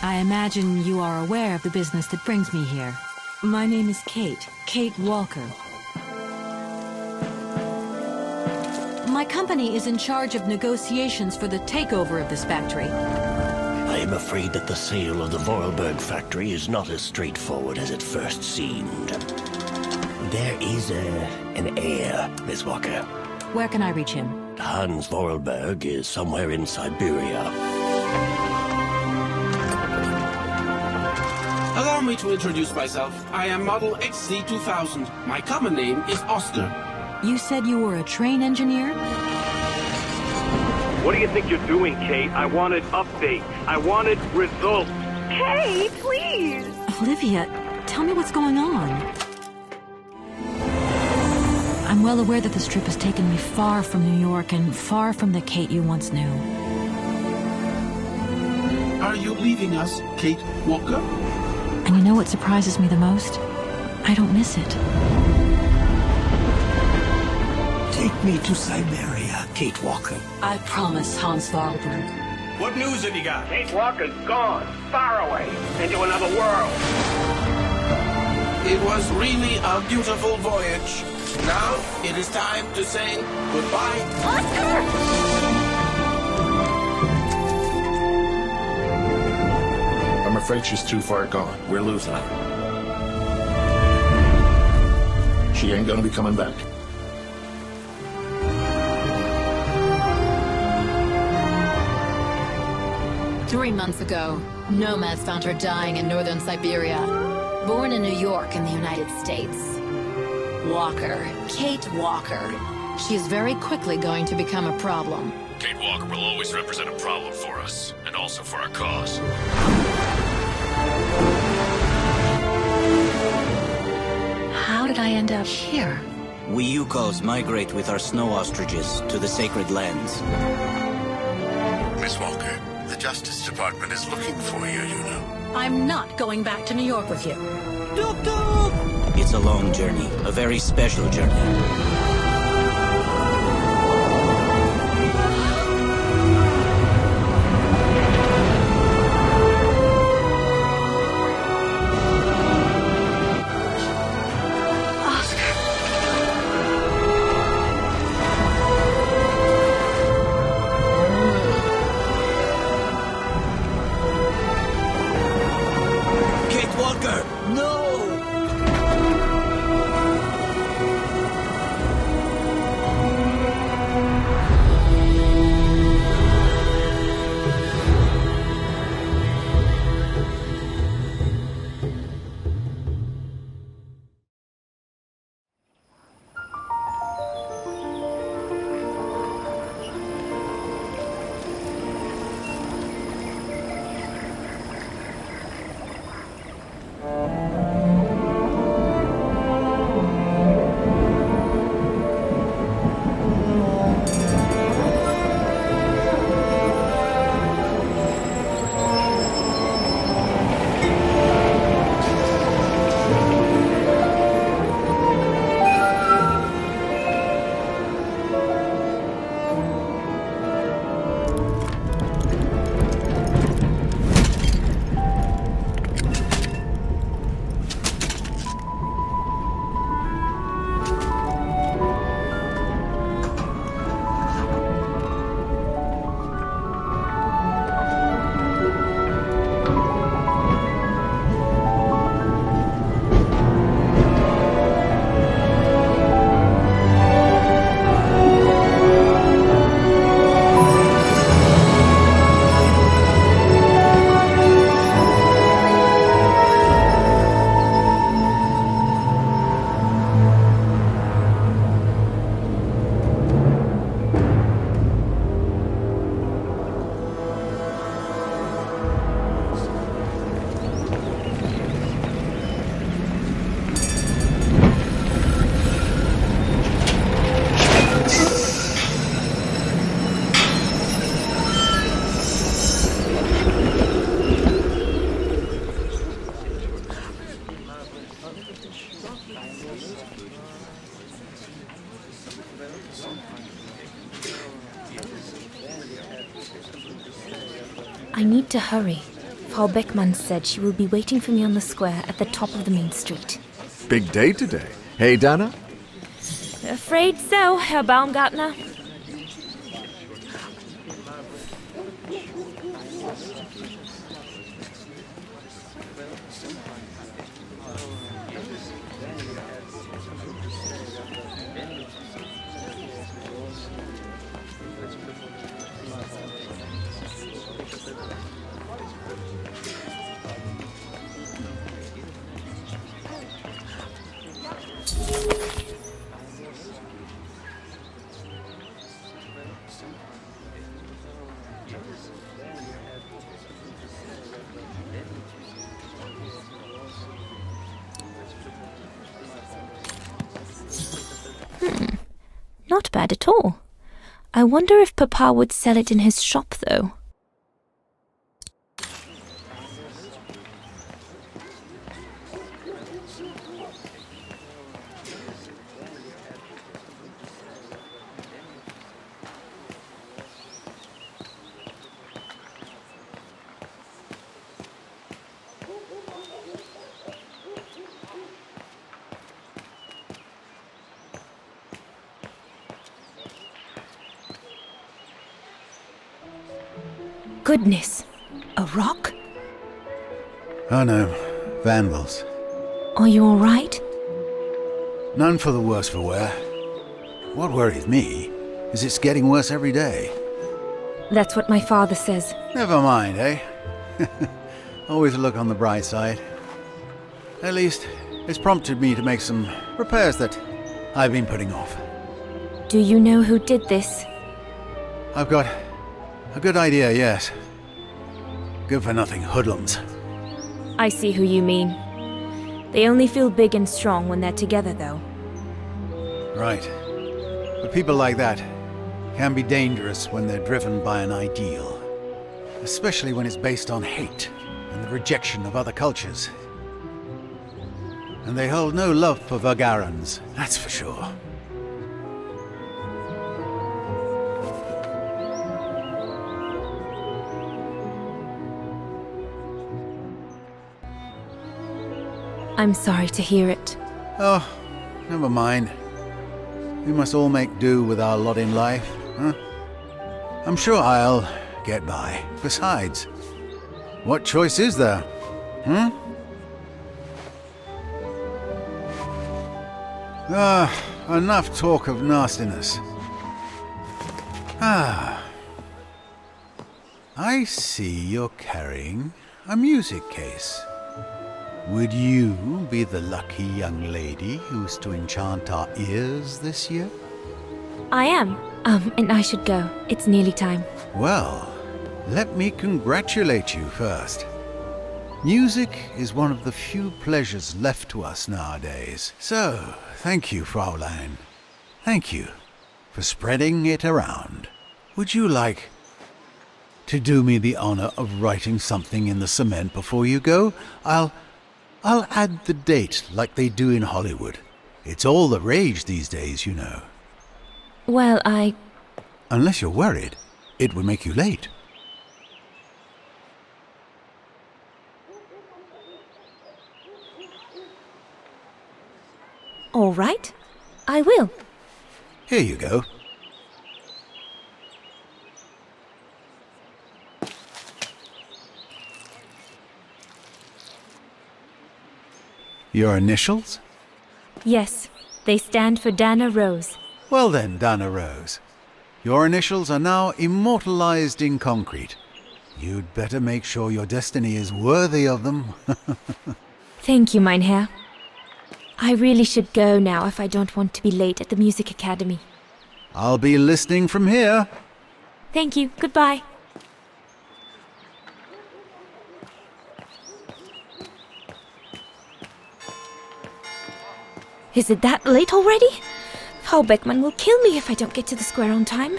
I imagine you are aware of the business that brings me here. My name is Kate Walker. My company is in charge of negotiations for the takeover of this factory. I am afraid that the sale of the Vorarlberg factory is not as straightforward as it first seemed. There is an heir, Miss Walker. Where can I reach him? Hans Vorarlberg is somewhere in Syberia. Allow me to introduce myself. I am Model XC2000. My common name is Oscar. You said you were a train engineer? What do you think you're doing, Kate? I wanted updates. I wanted results. Kate, please! Olivia, tell me what's going on. I'm well aware that this trip has taken me far from New York and far from the Kate you once knew. Are you leaving us, Kate Walker? And you know what surprises me the most? I don't miss it. Take me to Syberia, Kate Walker. I promise, Hans Vorarlberg. What news have you got? Kate Walker's gone, far away, into another world. It was really a beautiful voyage. Now it is time to say goodbye. Oscar! I'm afraid she's too far gone. We're losing her. She ain't gonna be coming back. Three months ago, nomads found her dying in northern Syberia. Born in New York in the United States. Walker, Kate Walker. She is very quickly going to become a problem. Kate Walker will always represent a problem for us, and also for our cause. How did I end up here? We Yukos migrate with our snow ostriches to the sacred lands. Miss Walker, the Justice Department is looking for you, you know. I'm not going back to New York with you. It's a long journey, a very special journey. I need to hurry. Frau Beckmann said she will be waiting for me on the square at the top of the main street. Big day today. Hey, Dana? Afraid so, Herr Baumgartner. Not bad at all. I wonder if Papa would sell it in his shop, though. Goodness, a rock? Oh no, vandals. Are you all right? None for the worse for wear. What worries me is it's getting worse every day. That's what my father says. Never mind, eh? Always look on the bright side. At least, it's prompted me to make some repairs that I've been putting off. Do you know who did this? I've got a good idea, yes. Good-for-nothing hoodlums. I see who you mean. They only feel big and strong when they're together, though. Right. But people like that can be dangerous when they're driven by an ideal. Especially when it's based on hate and the rejection of other cultures. And they hold no love for Vagarans, that's for sure. I'm sorry to hear it. Oh, never mind. We must all make do with our lot in life, huh? I'm sure I'll get by. Besides, what choice is there? Enough talk of nastiness. I see you're carrying a music case. Would you be the lucky young lady who's to enchant our ears this year? I am. And I should go. It's nearly time. Well, let me congratulate you first. Music is one of the few pleasures left to us nowadays. So, thank you, Fraulein. Thank you for spreading it around. Would you like to do me the honor of writing something in the cement before you go? I'll add the date like they do in Hollywood. It's all the rage these days, you know. Well, Unless you're worried, it would make you late. All right. I will. Here you go. Your initials? Yes, they stand for Dana Roze. Well then, Dana Roze. Your initials are now immortalized in concrete. You'd better make sure your destiny is worthy of them. Thank you, mein Herr. I really should go now if I don't want to be late at the Music Academy. I'll be listening from here. Thank you. Goodbye. Is it that late already? Frau Beckmann will kill me if I don't get to the square on time.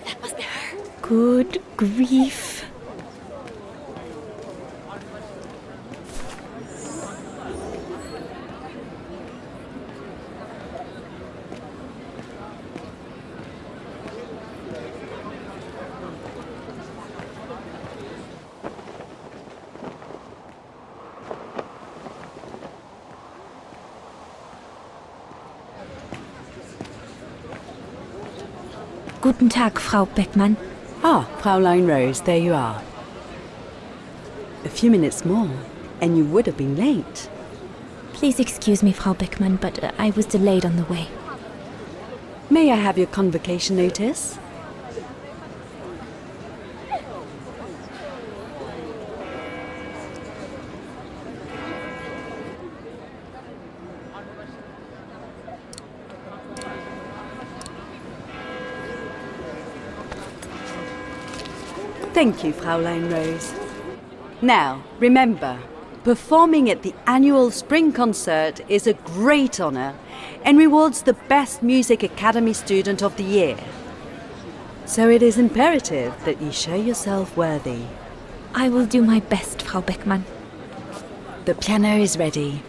That must be her. Good grief. Guten Tag, Frau Beckmann. Ah, Fräulein Rose, there you are. A few minutes more, and you would have been late. Please excuse me, Frau Beckmann, but I was delayed on the way. May I have your convocation notice? Thank you, Fräulein Rose. Now, remember, performing at the annual spring concert is a great honor and rewards the best Music Academy student of the year. So it is imperative that you show yourself worthy. I will do my best, Frau Beckmann. The piano is ready.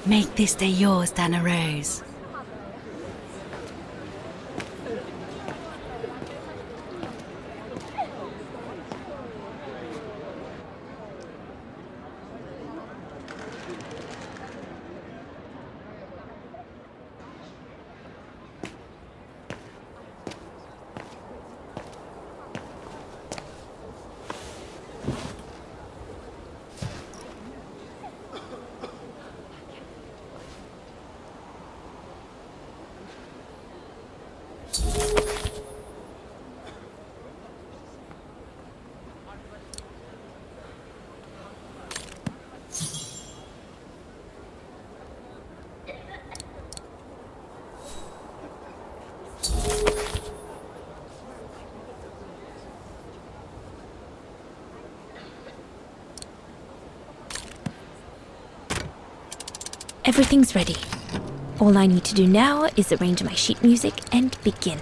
Make this day yours, Dana Roze. Everything's ready. All I need to do now is arrange my sheet music and begin.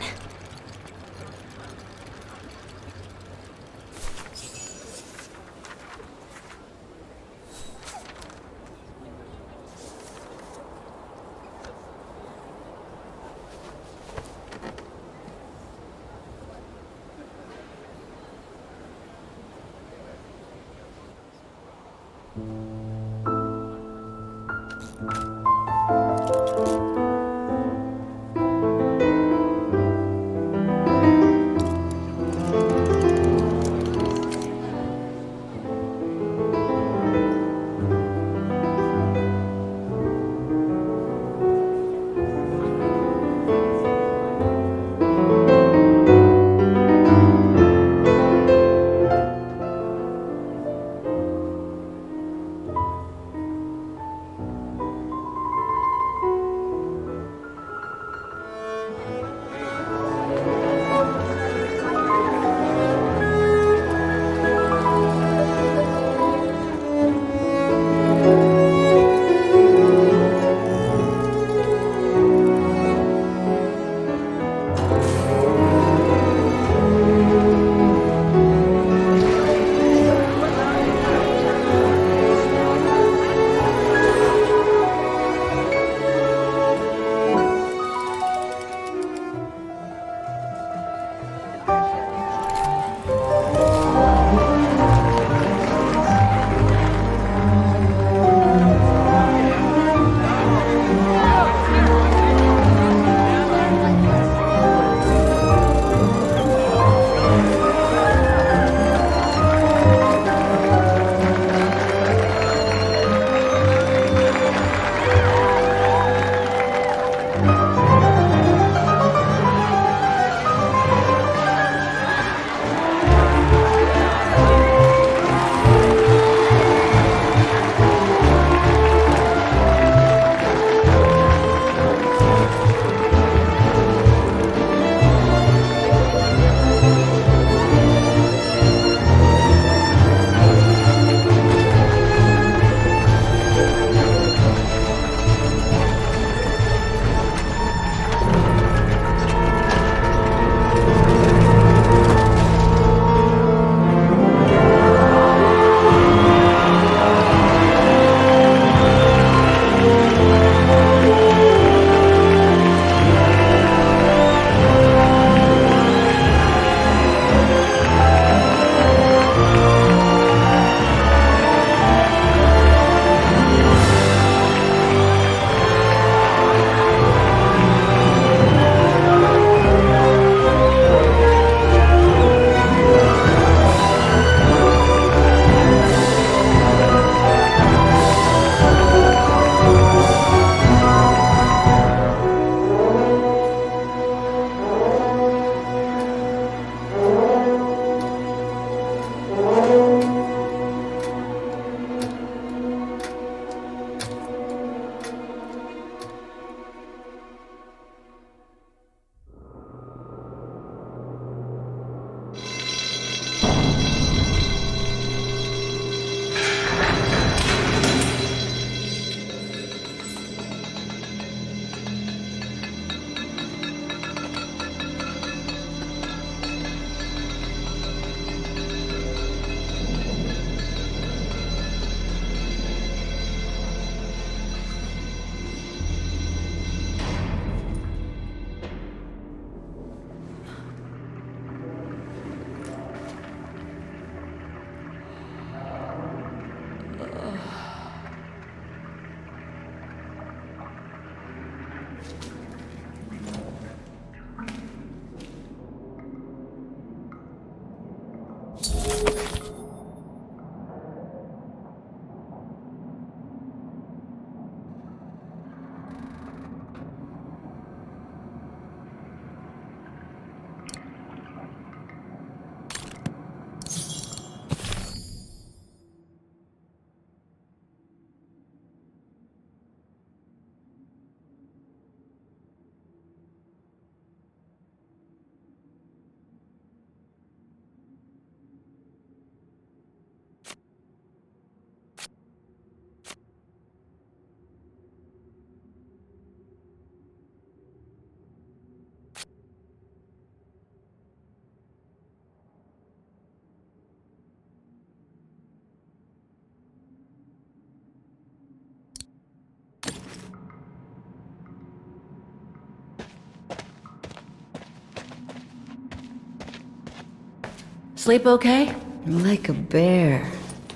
Sleep okay? Like a bear.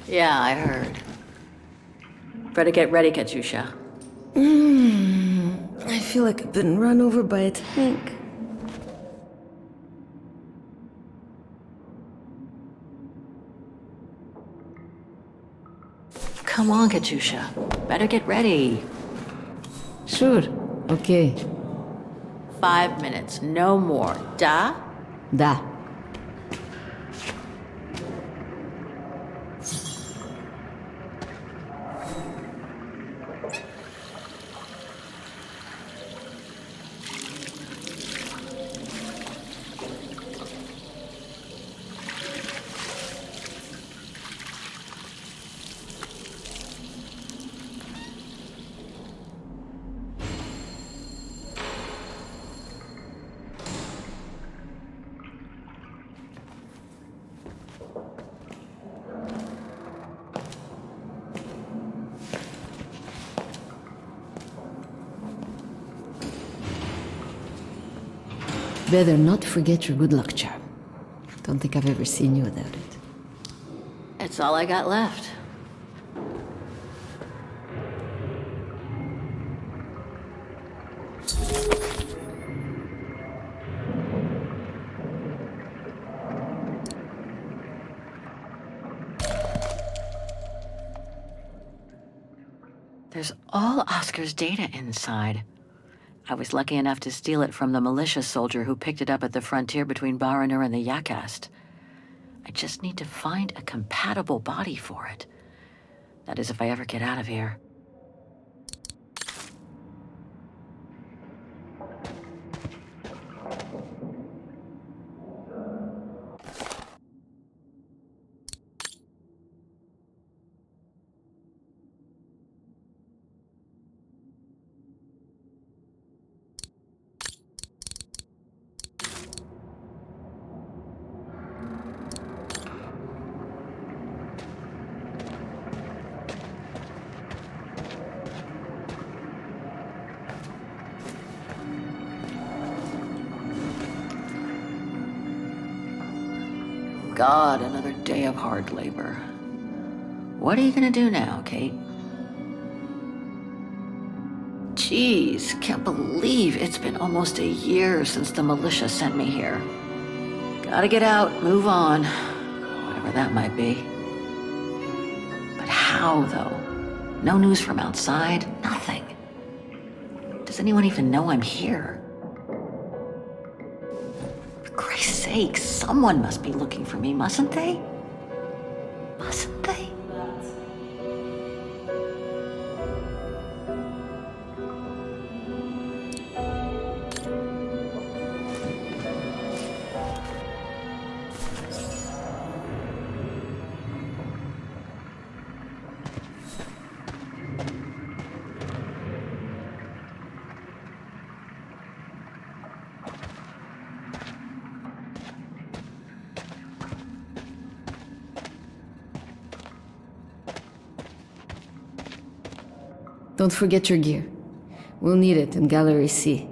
Yeah, I heard. Better get ready, Katyusha. I feel like I've been run over by a tank. Come on, Katyusha. Better get ready. Sure, okay. 5 minutes, no more. Da? Da. Better not forget your good luck charm. Don't think I've ever seen you without it. It's all I got left. There's all Oscar's data inside. I was lucky enough to steal it from the militia soldier who picked it up at the frontier between Baranur and the Yakast. I just need to find a compatible body for it. That is, if I ever get out of here. God, another day of hard labor. What are you gonna do now, Kate? Jeez, can't believe it's been almost a year since the militia sent me here. Gotta get out, move on, whatever that might be. But how, though? No news from outside, nothing. Does anyone even know I'm here? For Christ's sake, someone must be looking for me, mustn't they? Mustn't they? Don't forget your gear. We'll need it in Gallery C.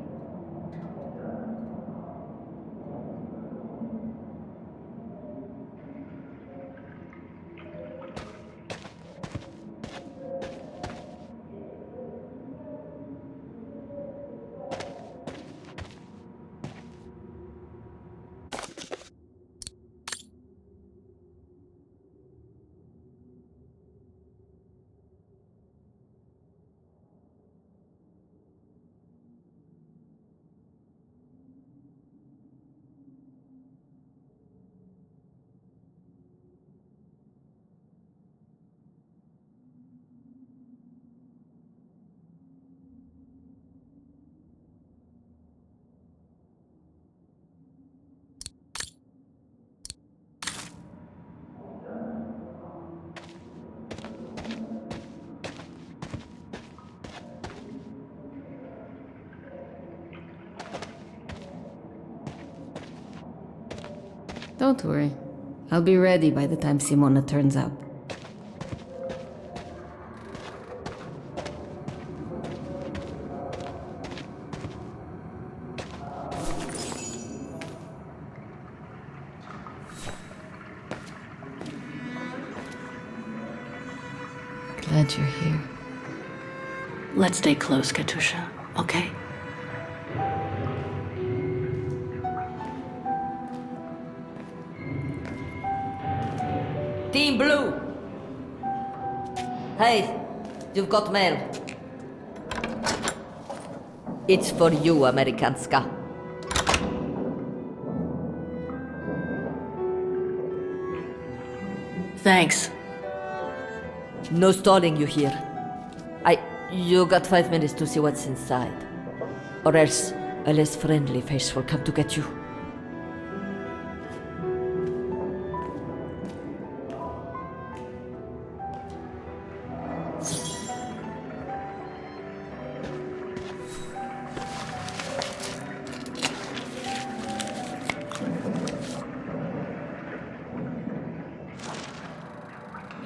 Don't worry. I'll be ready by the time Simona turns up. glad you're here. Let's stay close, Katusha, okay? Team Blue! Hey, you've got mail. It's for you, Amerikanska. Thanks. No stalling, you hear? You got 5 minutes to see what's inside. Or else a less friendly face will come to get you.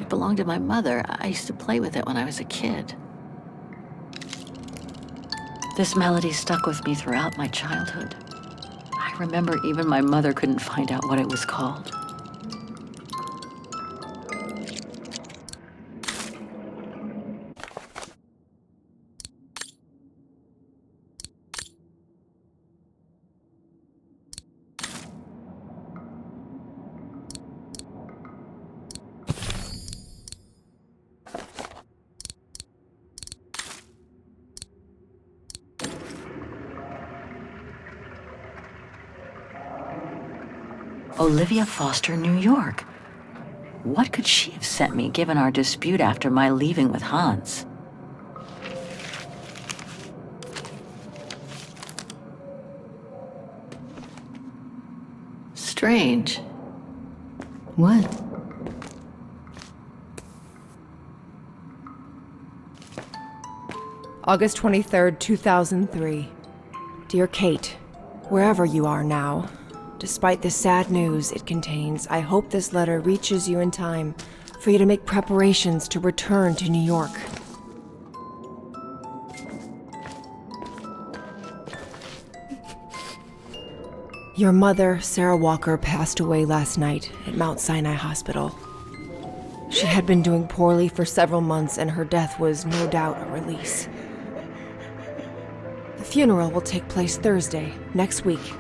It belonged to my mother. I used to play with it when I was a kid. This melody stuck with me throughout my childhood. I remember even my mother couldn't find out what it was called. Olivia Foster, New York. What could she have sent me given our dispute after my leaving with Hans? Strange. What? August 23rd, 2003. Dear Kate, wherever you are now, despite the sad news it contains, I hope this letter reaches you in time for you to make preparations to return to New York. Your mother, Sarah Walker, passed away last night at Mount Sinai Hospital. She had been doing poorly for several months, and her death was no doubt a release. The funeral will take place Thursday, next week.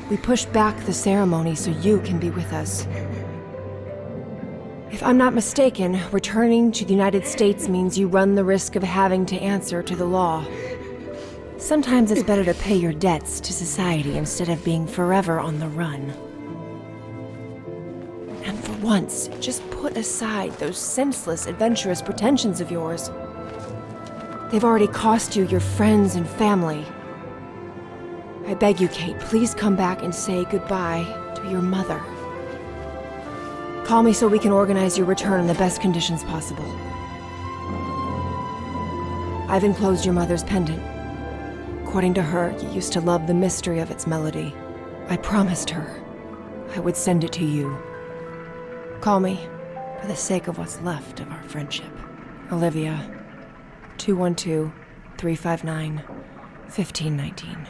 We pushed back the ceremony so you can be with us. If I'm not mistaken, returning to the United States means you run the risk of having to answer to the law. Sometimes it's better to pay your debts to society instead of being forever on the run. And for once, just put aside those senseless, adventurous pretensions of yours. They've already cost you your friends and family. I beg you, Kate, please come back and say goodbye to your mother. Call me so we can organize your return in the best conditions possible. I've enclosed your mother's pendant. According to her, you used to love the mystery of its melody. I promised her I would send it to you. Call me for the sake of what's left of our friendship. Olivia, 212-359-1519.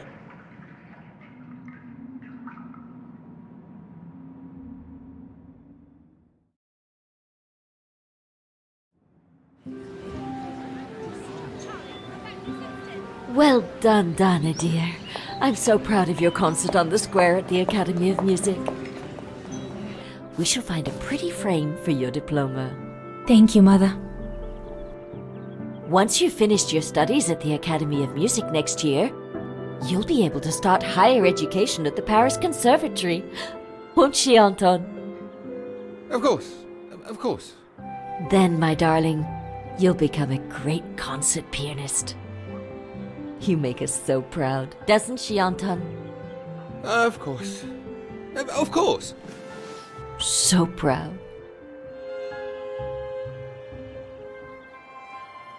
Well done, Dana, dear. I'm so proud of your concert on the square at the Academy of Music. We shall find a pretty frame for your diploma. Thank you, Mother. Once you've finished your studies at the Academy of Music next year, you'll be able to start higher education at the Paris Conservatory. Won't she, Anton? Of course. Of course. Then, my darling, you'll become a great concert pianist. You make us so proud, doesn't she, Anton? Of course. Of course. So proud.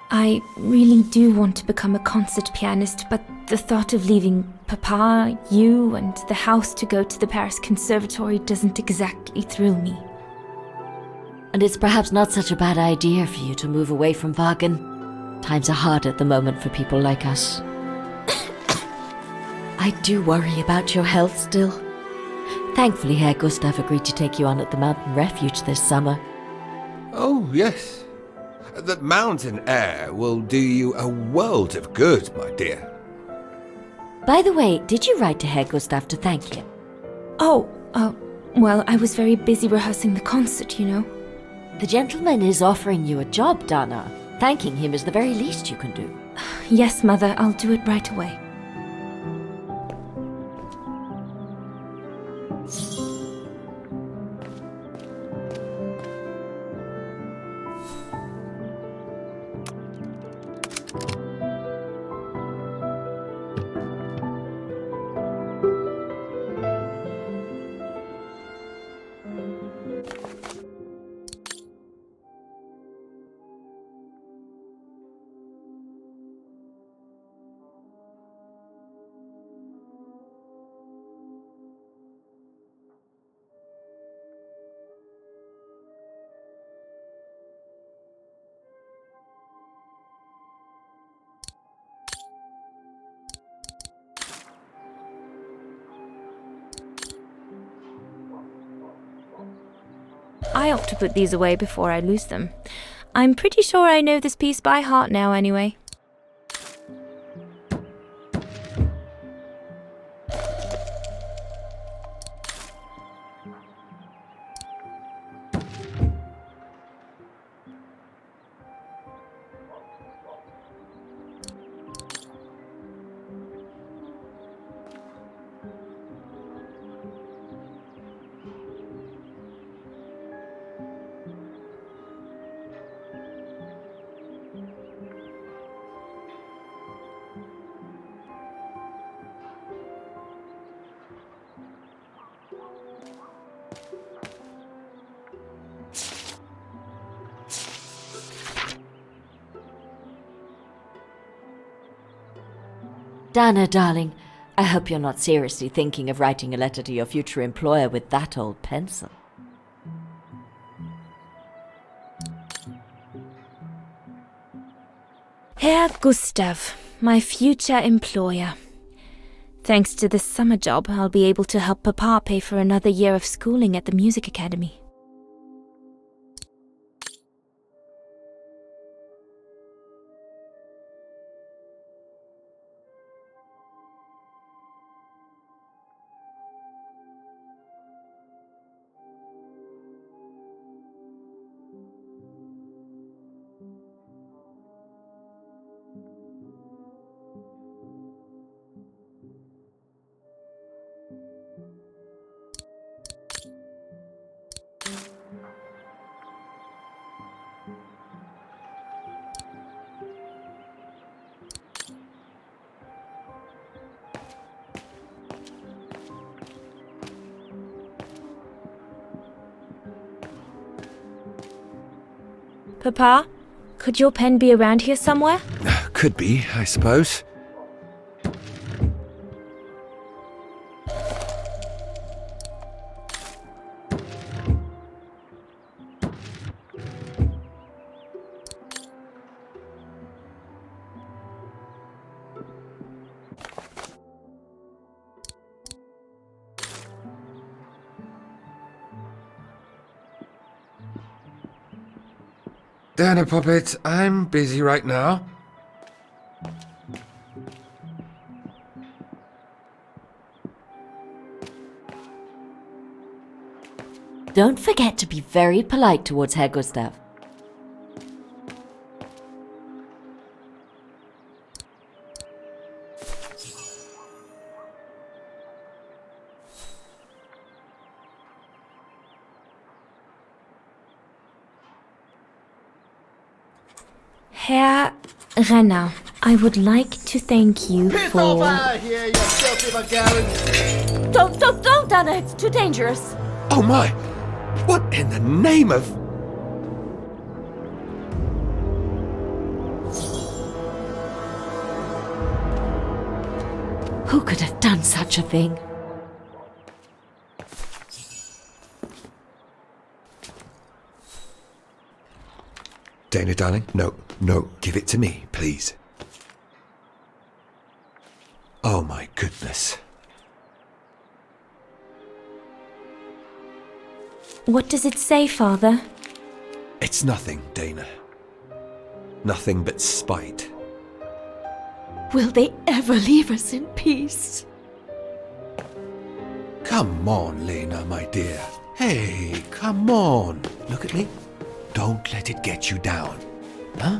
I really do want to become a concert pianist, but the thought of leaving Papa, you, and the house to go to the Paris Conservatory doesn't exactly thrill me. And it's perhaps not such a bad idea for you to move away from Wagen. Times are hard at the moment for people like us. I do worry about your health still. Thankfully, Herr Gustav agreed to take you on at the mountain refuge this summer. Oh, yes. The mountain air will do you a world of good, my dear. By the way, did you write to Herr Gustav to thank him? Well, I was very busy rehearsing the concert, you know. The gentleman is offering you a job, Dana. Thanking him is the very least you can do. Yes, Mother, I'll do it right away. I ought to put these away before I lose them. I'm pretty sure I know this piece by heart now, anyway. Dana, darling, I hope you're not seriously thinking of writing a letter to your future employer with that old pencil. Herr Gustav, my future employer. Thanks to this summer job, I'll be able to help Papa pay for another year of schooling at the music academy. Papa, could your pen be around here somewhere? Could be, I suppose. Dana Puppet, I'm busy right now. Don't forget to be very polite towards Herr Gustav. Herr Renner, I would like to thank you for... Here, you filthy Bulgarian! Don't, Dana, it's too dangerous. Oh my! What in the name of... Who could have done such a thing? Dana, darling, no, give it to me, please. Oh my goodness. What does it say, Father? It's nothing, Dana. Nothing but spite. Will they ever leave us in peace? Come on, Lena, my dear. Hey, come on. Look at me. Don't let it get you down. Huh?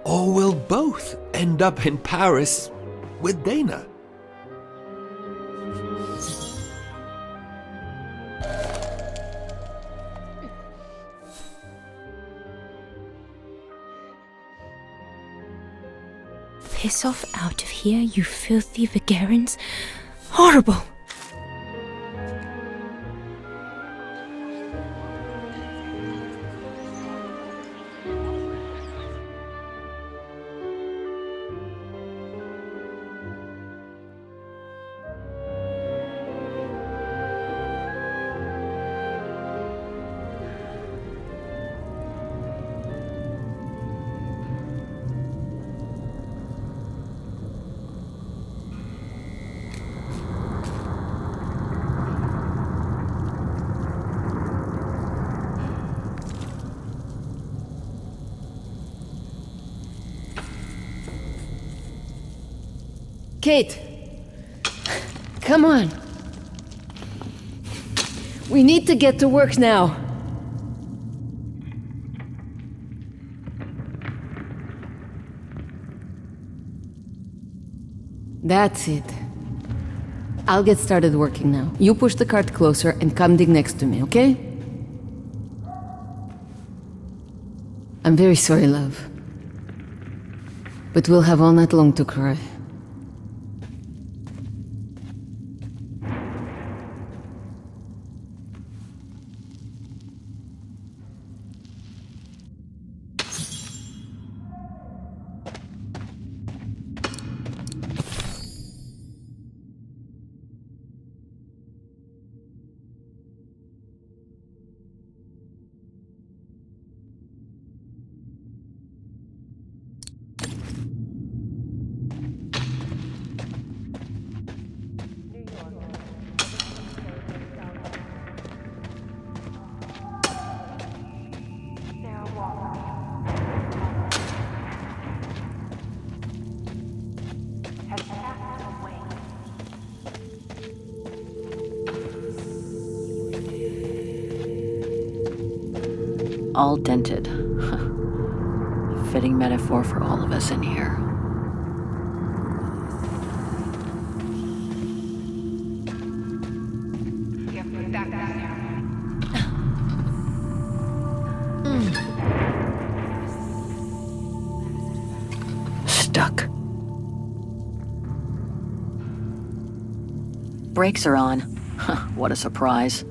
Or we'll both end up in Paris with Dana. Piss off out of here, you filthy vagarans. Horrible! Kate! Come on! We need to get to work now! That's it. I'll get started working now. You push the cart closer and come dig next to me, okay? I'm very sorry, love. But we'll have all night long to cry. All dented. Fitting metaphor for all of us in here. Stuck. Brakes are on. What a surprise.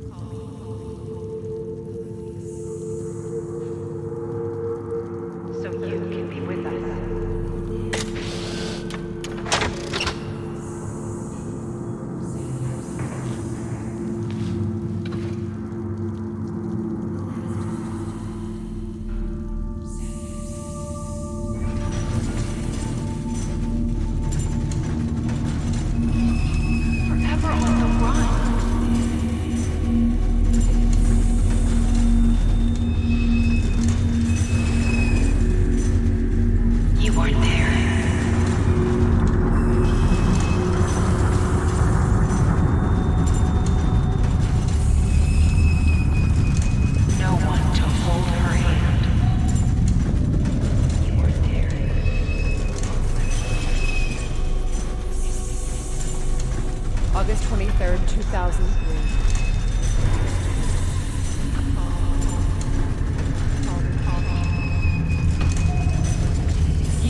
August 23rd, 2003.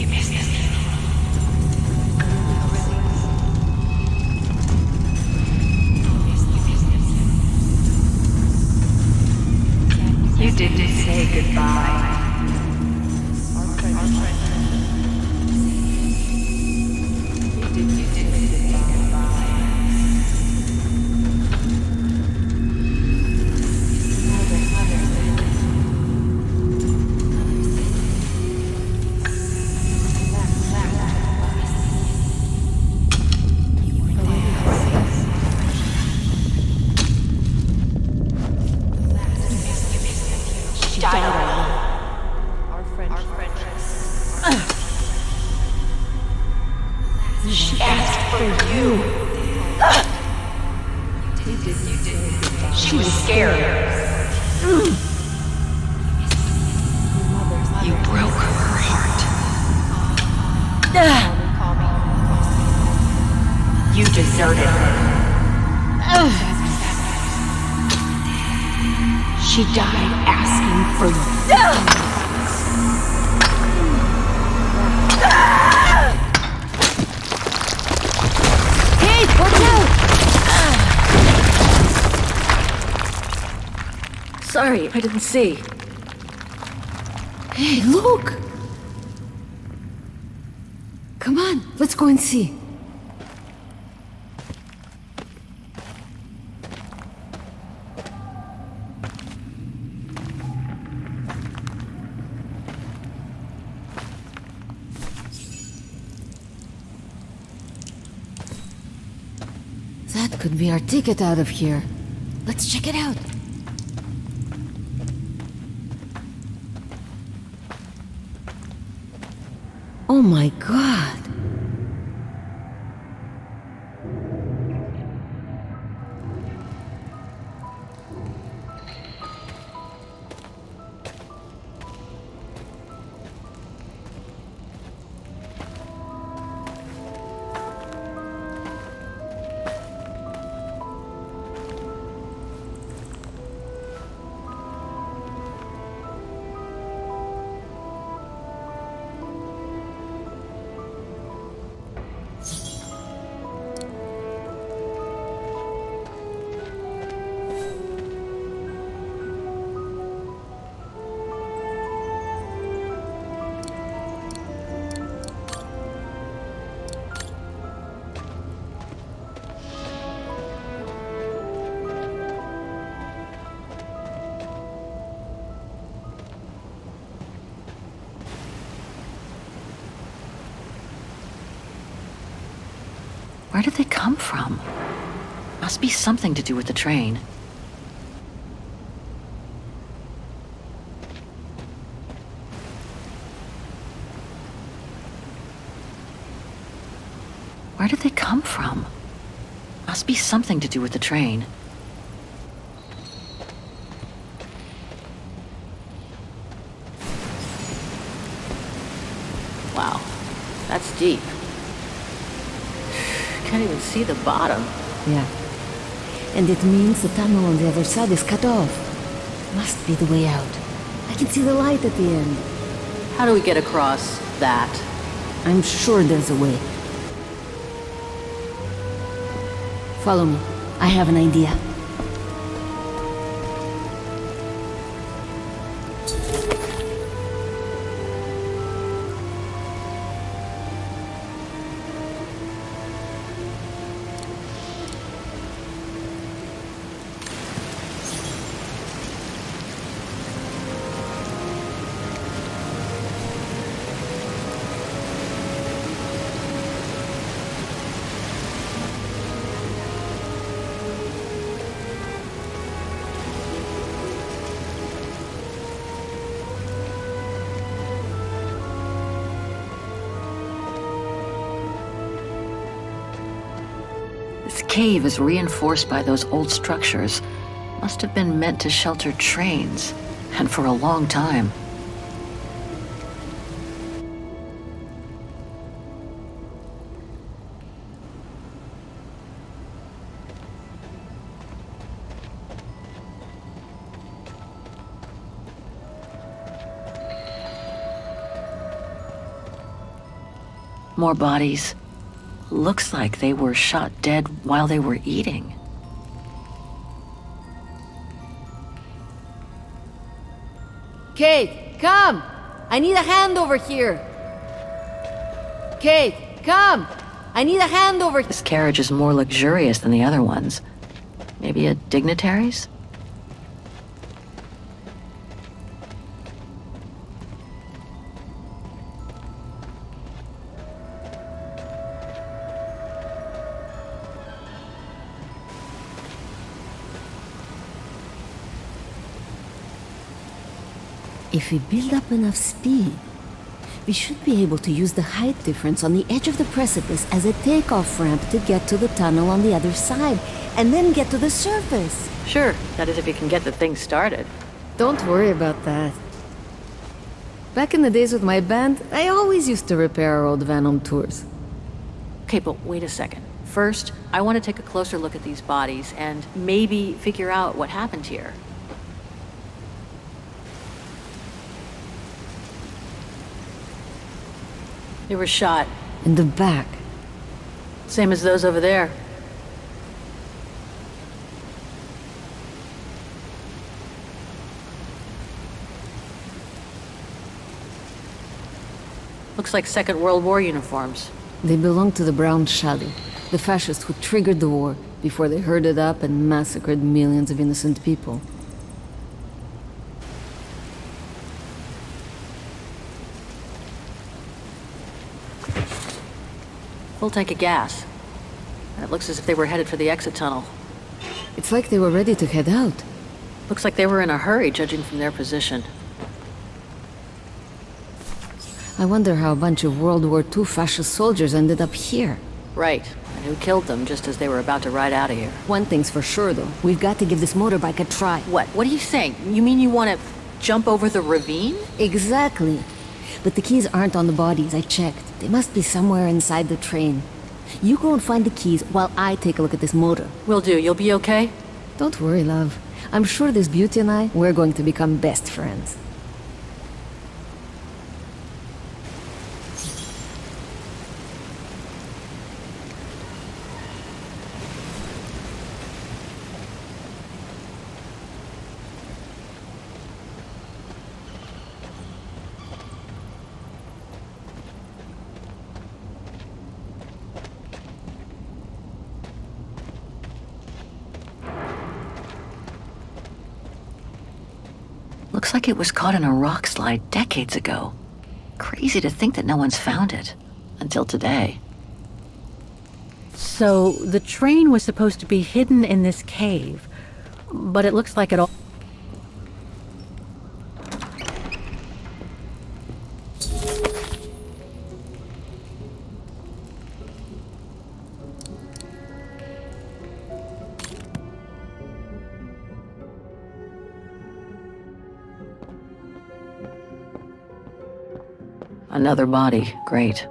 You missed it. You didn't say goodbye. She died alone. She was scared. You broke her heart. You deserted her. She died asking for you. Kate, watch out! Sorry, I didn't see. Hey, look! Come on, let's go and see. That could be our ticket out of here. Let's check it out. Oh my God! Where did they come from? Must be something to do with the train. Where did they come from? Must be something to do with the train. Wow, that's deep. Can't even see the bottom. Yeah. And it means the tunnel on the other side is cut off. Must be the way out. I can see the light at the end. How do we get across that? I'm sure there's a way. Follow me. I have an idea. This cave is reinforced by those old structures. Must have been meant to shelter trains, and for a long time. More bodies. Looks like they were shot dead while they were eating. Kate, come! I need a hand over here! Kate, come! I need a hand over here! This carriage is more luxurious than the other ones. Maybe a dignitary's? If we build up enough speed, We should be able to use the height difference on the edge of the precipice as a takeoff ramp to get to the tunnel on the other side, and then get to the surface. Sure, that is if you can get the thing started. Don't worry about that. Back in the days with my band, I always used to repair our old van on tours. Okay, but wait a second. First, I want to take a closer look at these bodies and maybe figure out what happened here. They were shot. In the back. Same as those over there. Looks like Second World War uniforms. They belong to the Brown Shadow, the fascists who triggered the war before they herded up and massacred millions of innocent people. Full tank of gas. And it looks as if they were headed for the exit tunnel. It's like they were ready to head out. Looks like they were in a hurry, judging from their position. I wonder how a bunch of World War II fascist soldiers ended up here. Right, and who killed them just as they were about to ride out of here. One thing's for sure, though. We've got to give this motorbike a try. What? What are you saying? You mean you want to jump over the ravine? Exactly. But the keys aren't on the bodies, I checked. They must be somewhere inside the train. You go and find the keys while I take a look at this motor. Will do. You'll be okay? Don't worry, love. I'm sure this beauty and I, we're going to become best friends. Looks like it was caught in a rock slide decades ago. Crazy to think that no one's found it. Until today. So, the train was supposed to be hidden in this cave. But it looks like it all... Another body. Great.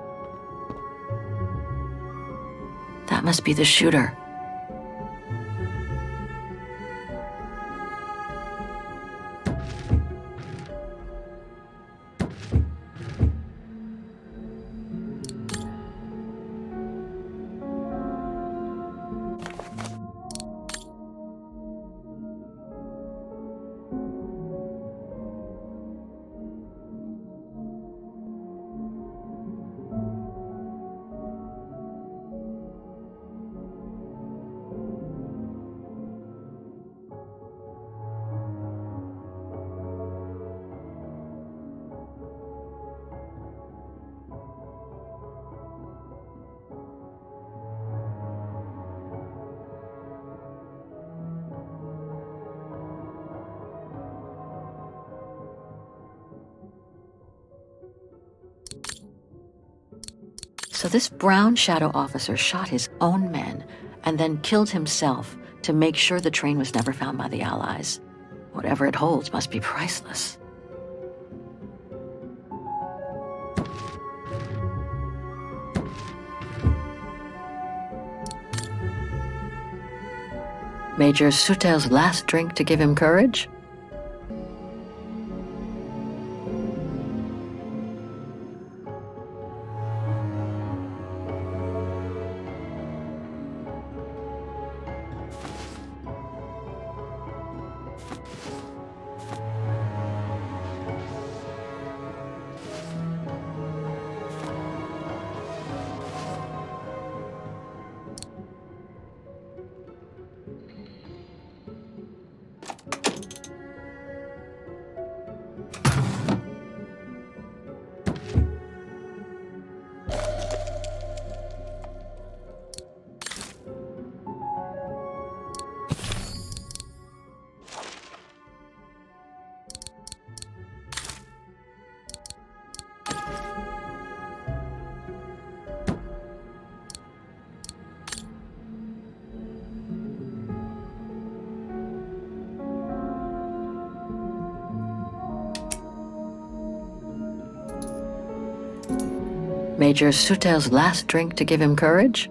That must be the shooter. So this Brown Shadow officer shot his own men and then killed himself to make sure the train was never found by the Allies. Whatever it holds must be priceless. Major Sutel's last drink to give him courage? Major Sutel's last drink to give him courage?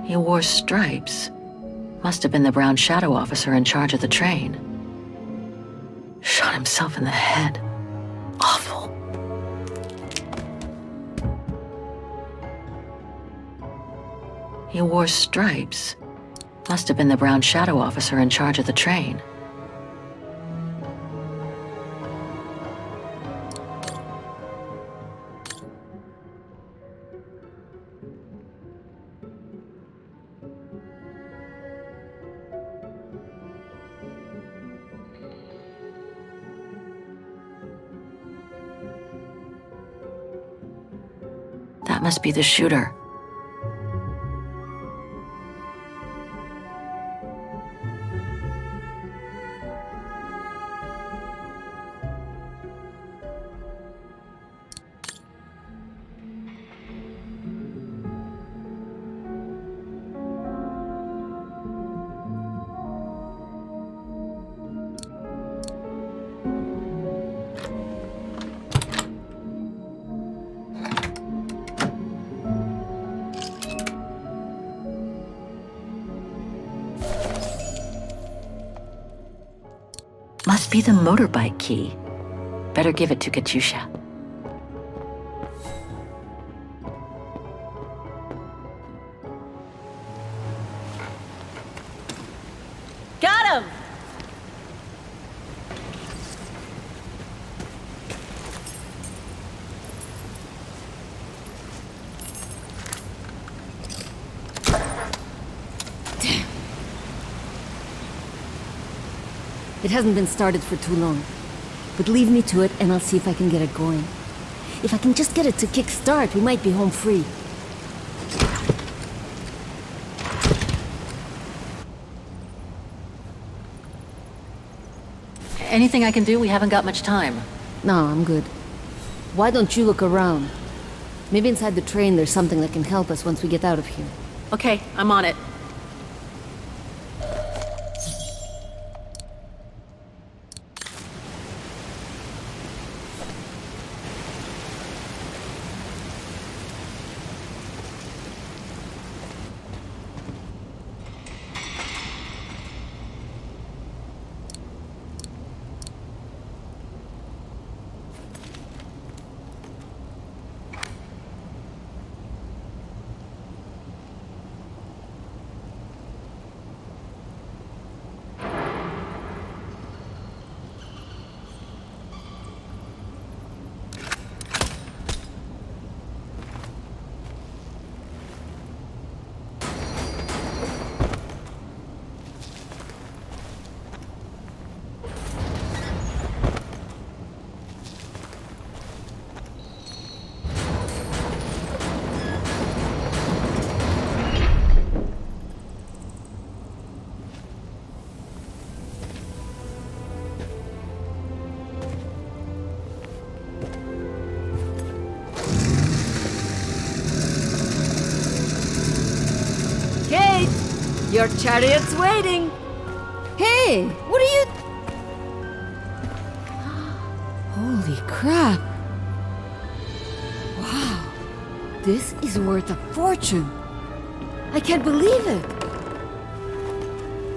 He wore stripes. Must have been the brown shadow officer in charge of the train. Shot himself in the head. Awful. He wore stripes. Must have been the brown shadow officer in charge of the train. That must be the shooter. Must be the motorbike key. Better give it to Katyusha. Got him! It hasn't been started for too long. But leave me to it and I'll see if I can get it going. If I can just get it to kick-start, we might be home free. Anything I can do? We haven't got much time. No, I'm good. Why don't you look around? Maybe inside the train there's something that can help us once we get out of here. Okay, I'm on it. Your chariot's waiting! Hey! What are you... Holy crap! Wow! This is worth a fortune! I can't believe it!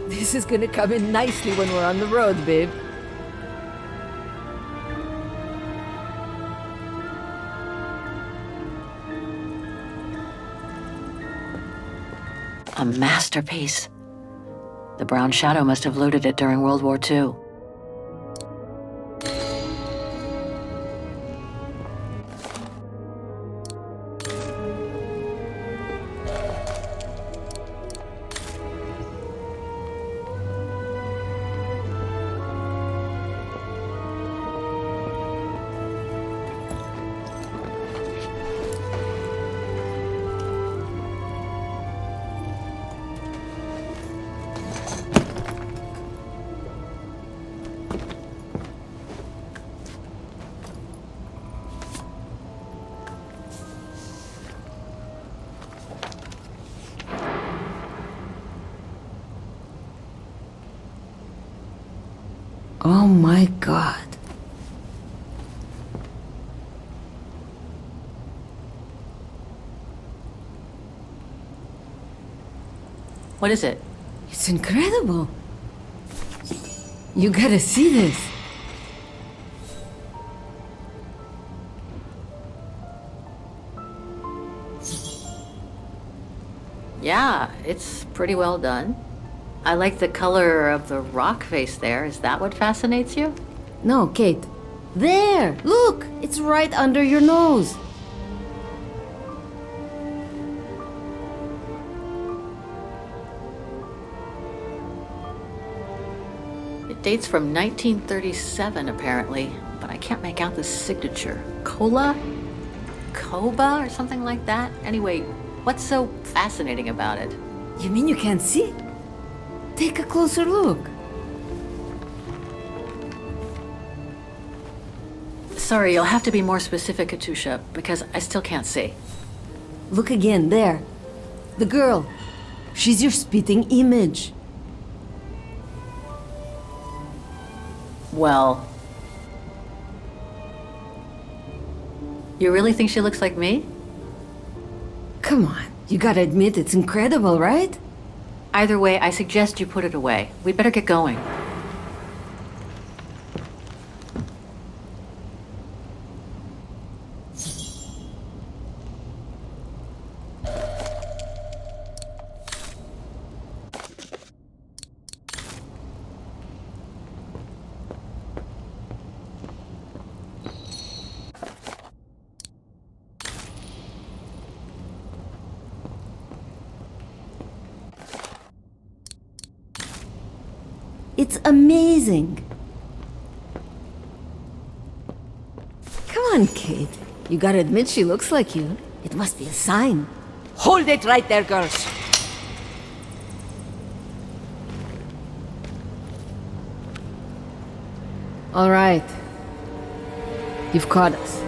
This is gonna come in nicely when we're on the road, babe. A masterpiece. The Brown Shadow must have looted it during World War II. Oh my god. What is it? It's incredible. You gotta see this. Yeah, it's pretty well done. I like the color of the rock face there. Is that what fascinates you? No, Kate. There! Look! It's right under your nose. It dates from 1937, apparently, but I can't make out the signature. Kola? Koba or something like that? Anyway, what's so fascinating about it? You mean you can't see? Take a closer look. Sorry, you'll have to be more specific, Katusha, because I still can't see. Look again, there. The girl. She's your spitting image. Well... You really think she looks like me? Come on, you gotta admit it's incredible, right? Either way, I suggest you put it away. We'd better get going. It's amazing. Come on, Kate. You gotta admit she looks like you. It must be a sign. Hold it right there, girls. All right. You've caught us.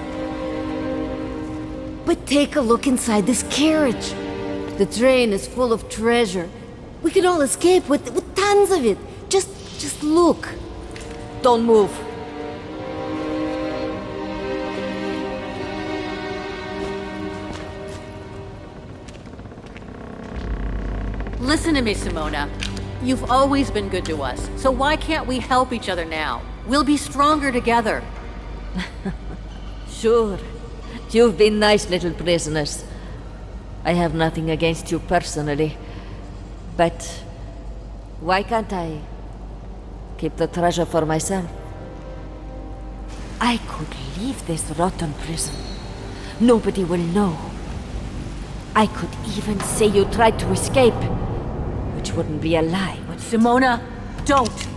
But take a look inside this carriage. The train is full of treasure. We can all escape with tons of it. Just look. Don't move. Listen to me, Simona. You've always been good to us, so why can't we help each other now? We'll be stronger together. Sure. You've been nice little prisoners. I have nothing against you personally. But why can't I keep the treasure for myself? I could leave this rotten prison. Nobody will know. I could even say you tried to escape, which wouldn't be a lie. But Simona, don't!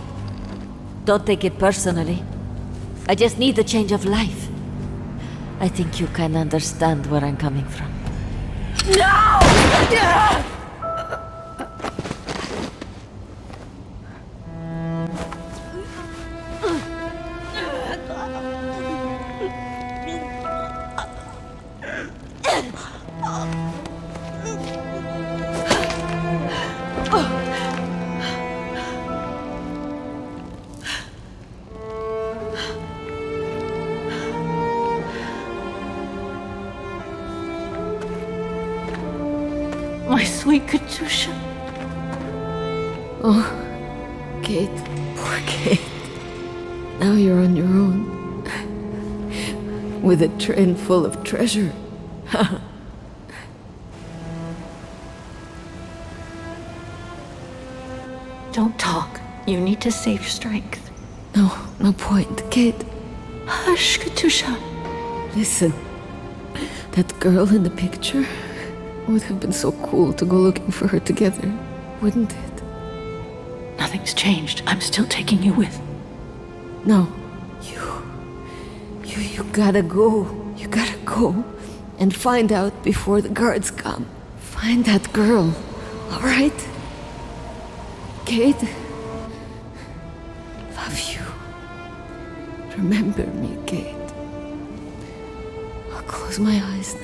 Don't take it personally. I just need a change of life. I think you can understand where I'm coming from. No! My sweet Katusha. Oh, Kate. Poor Kate. Now you're on your own. With a train full of treasure. Don't talk. You need to save your strength. No point, Kate. Hush, Katusha. Listen. That girl in the picture would have been so cool to go looking for her together, wouldn't it? Nothing's changed. I'm still taking you with. No. You gotta go. You gotta go and find out before the guards come. Find that girl, all right? Kate, love you. Remember me, Kate. I'll close my eyes now.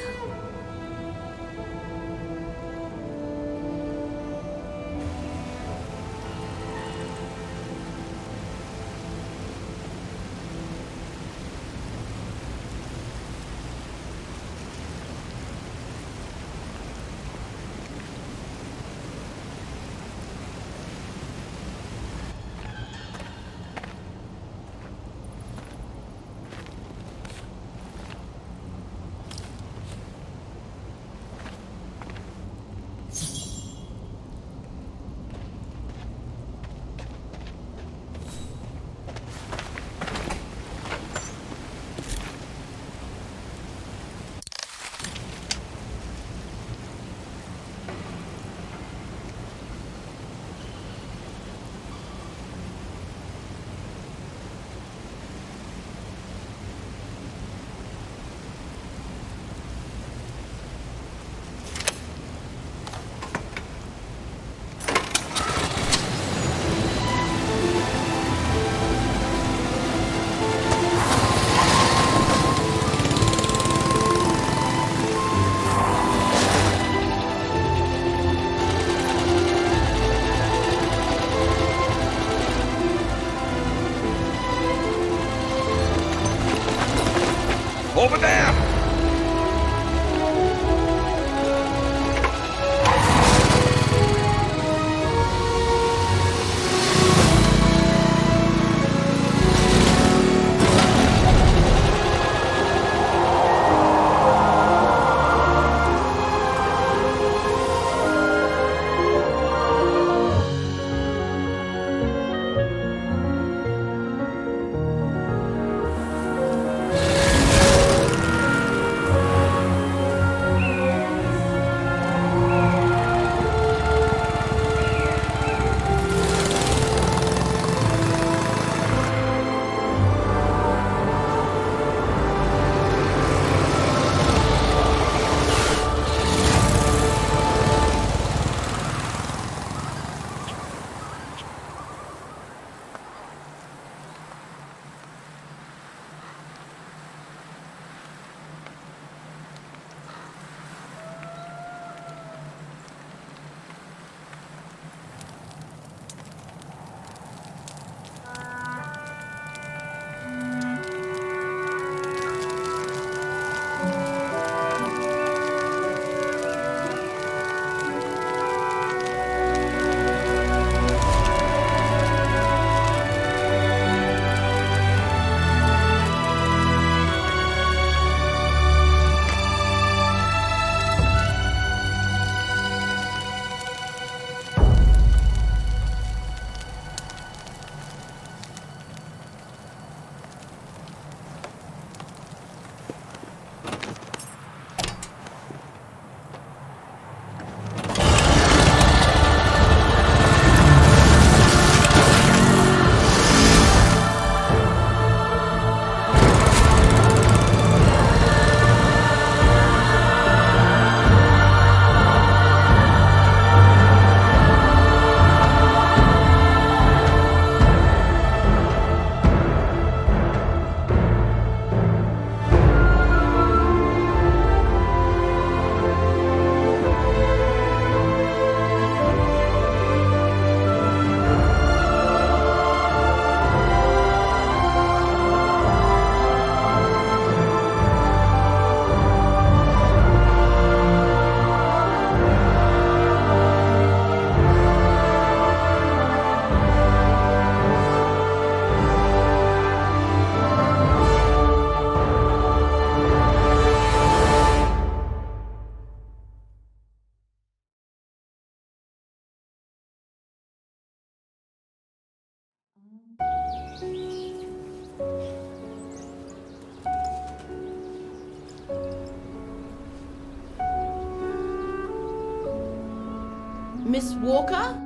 Miss Walker?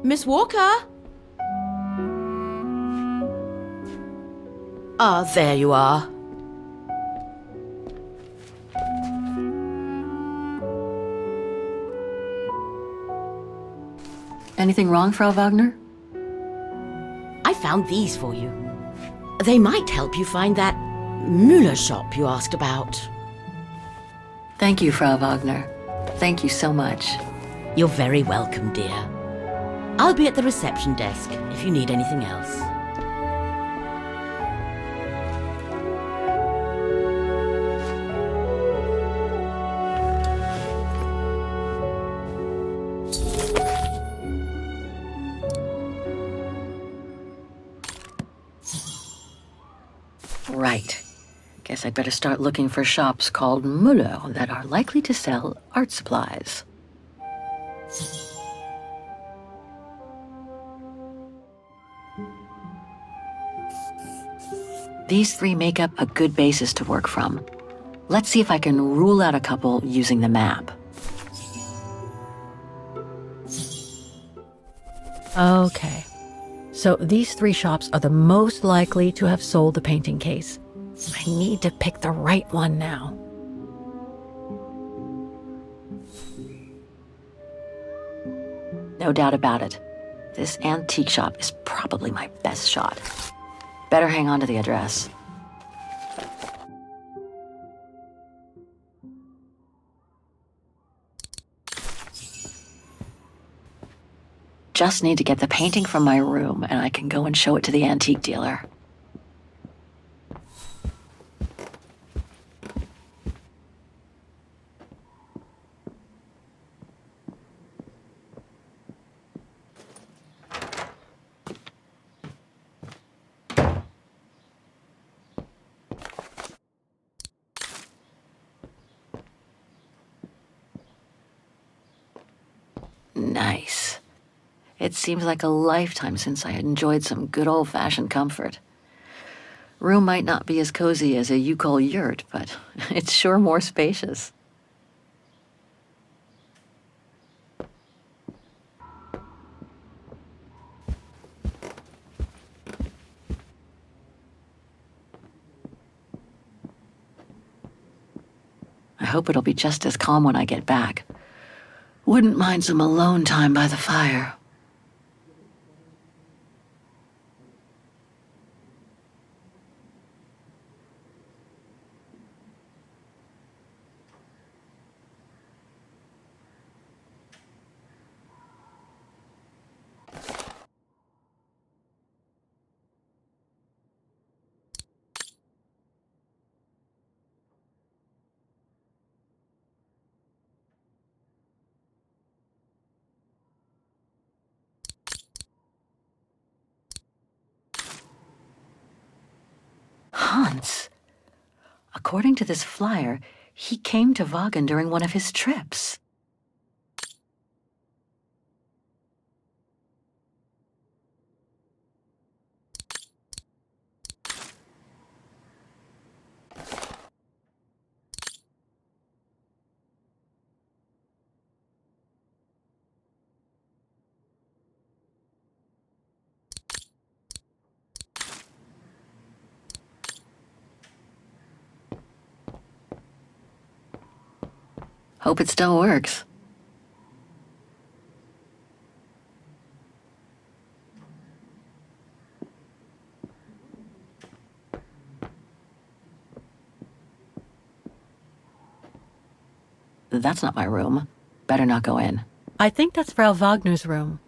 Miss Walker? Ah, there you are. Anything wrong, Frau Wagner? I found these for you. They might help you find that Müller shop you asked about. Thank you, Frau Wagner. Thank you so much. You're very welcome, dear. I'll be at the reception desk if you need anything else. Right. Guess I'd better start looking for shops called Müller that are likely to sell art supplies. These three make up a good basis to work from. Let's see if I can rule out a couple using the map. Okay. So these three shops are the most likely to have sold the painting case. I need to pick the right one now. No doubt about it. This antique shop is probably my best shot. Better hang on to the address. Just need to get the painting from my room, and I can go and show it to the antique dealer. Nice. It seems like a lifetime since I enjoyed some good old-fashioned comfort. Room might not be as cozy as a you-call yurt, but it's sure more spacious. I hope it'll be just as calm when I get back. Wouldn't mind some alone time by the fire. Hans. According to this flyer, he came to Wagen during one of his trips. Hope it still works. That's not my room. Better not go in. I think that's Frau Wagner's room.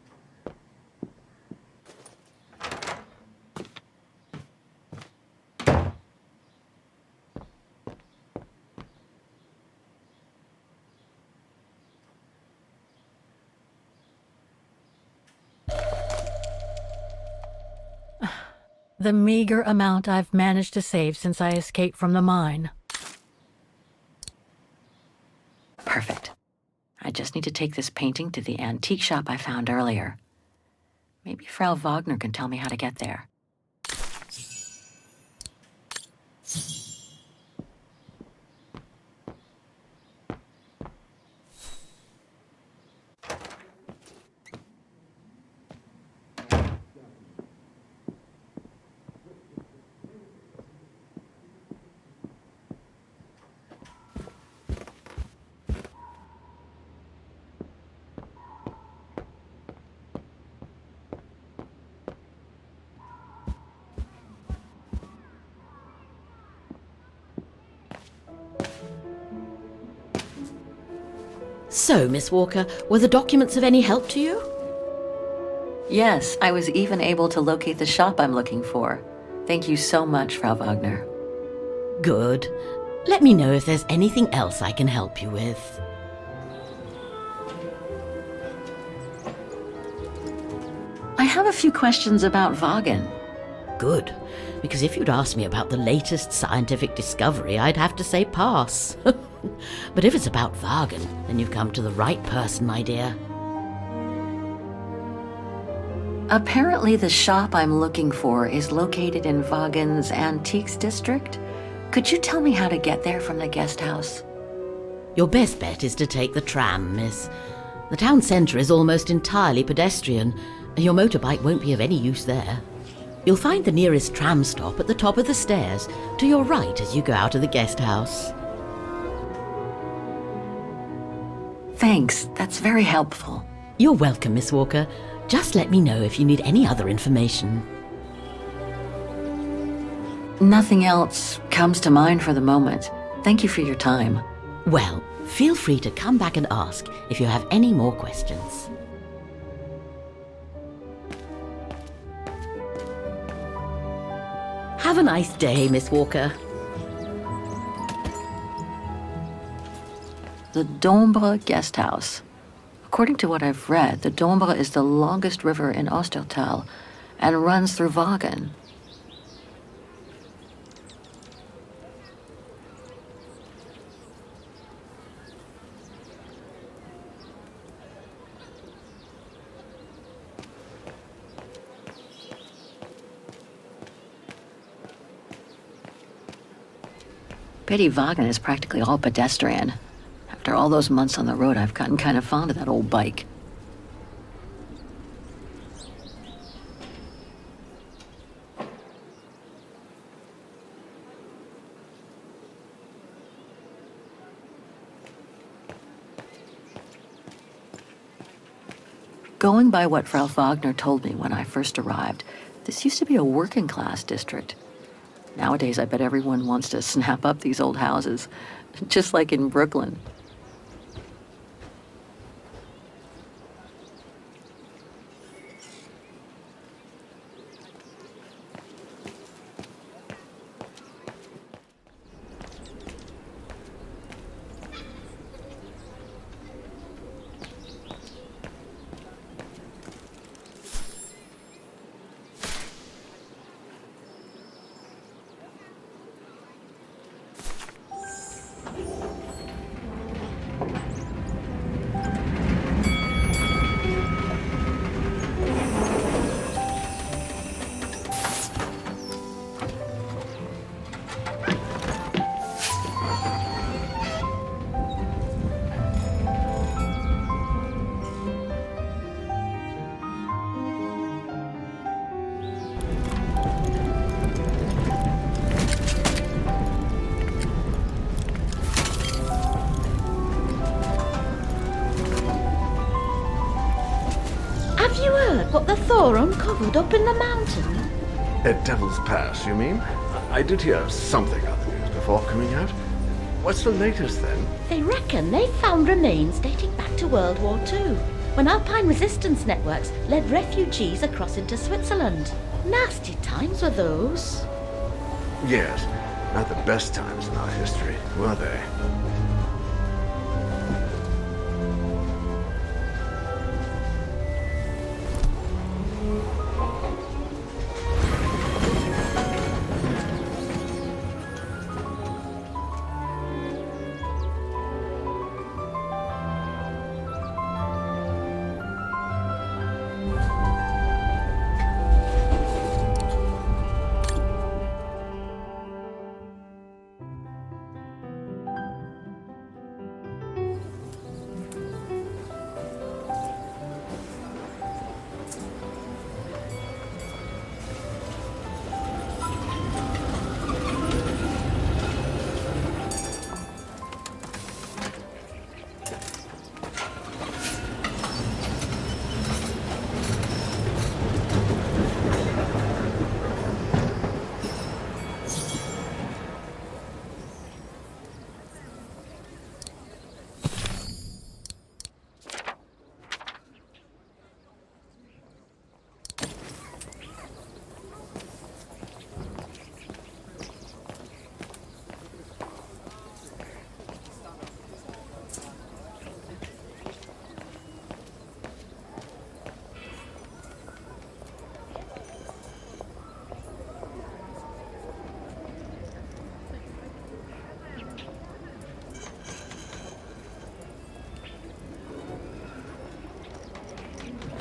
The meager amount I've managed to save since I escaped from the mine. Perfect. I just need to take this painting to the antique shop I found earlier. Maybe Frau Wagner can tell me how to get there. So, Miss Walker, were the documents of any help to you? Yes, I was even able to locate the shop I'm looking for. Thank you so much, Frau Wagner. Good. Let me know if there's anything else I can help you with. I have a few questions about Wagen. Good, because if you'd asked me about the latest scientific discovery, I'd have to say pass. But if it's about Wagen, then you've come to the right person, my dear. Apparently the shop I'm looking for is located in Wagen's Antiques District. Could you tell me how to get there from the guest house? Your best bet is to take the tram, miss. The town centre is almost entirely pedestrian. Your motorbike won't be of any use there. You'll find the nearest tram stop at the top of the stairs, to your right as you go out of the guest house. Thanks, that's very helpful. You're welcome, Miss Walker. Just let me know if you need any other information. Nothing else comes to mind for the moment. Thank you for your time. Well, feel free to come back and ask if you have any more questions. Have a nice day, Miss Walker. The Dombre Guest House. According to what I've read, the Dombre is the longest river in Ostertal and runs through Wagen. Pity Wagen is practically all pedestrian. After all those months on the road, I've gotten kind of fond of that old bike. Going by what Frau Wagner told me when I first arrived, this used to be a working-class district. Nowadays, I bet everyone wants to snap up these old houses, just like in Brooklyn. What the Thor uncovered up in the mountain? At Devil's Pass, you mean? I did hear something on the news before coming out. What's the latest, then? They reckon they found remains dating back to World War II, when Alpine resistance networks led refugees across into Switzerland. Nasty times were those. Yes, not the best times in our history, were they?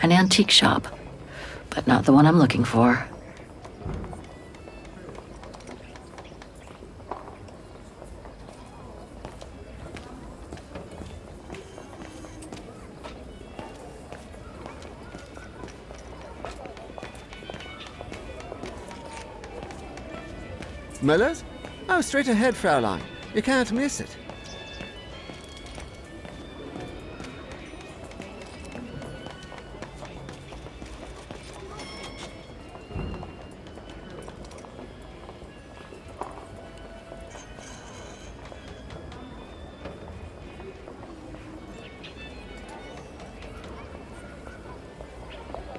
An antique shop, but not the one I'm looking for. Miller's? Oh, straight ahead, Fraulein. You can't miss it.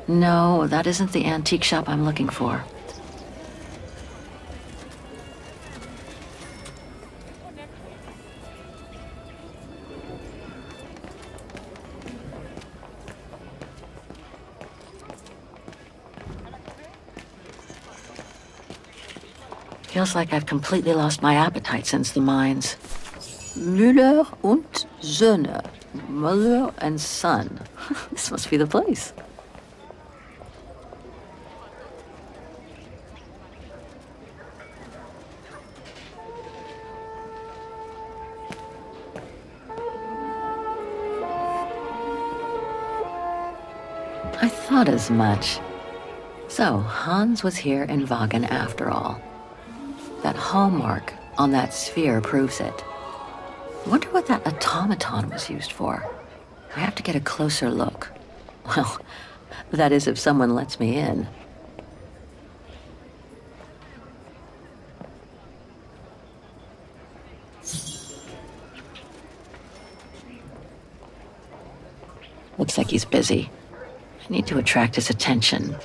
No, that isn't the antique shop I'm looking for. Feels like I've completely lost my appetite since the mines. Müller und Söhne. Mother and son. This must be the place. I thought as much. So, Hans was here in Wagen after all. That hallmark on that sphere proves it. Wonder what that automaton was used for. I have to get a closer look. Well, that is if someone lets me in. Looks like he's busy. I need to attract his attention.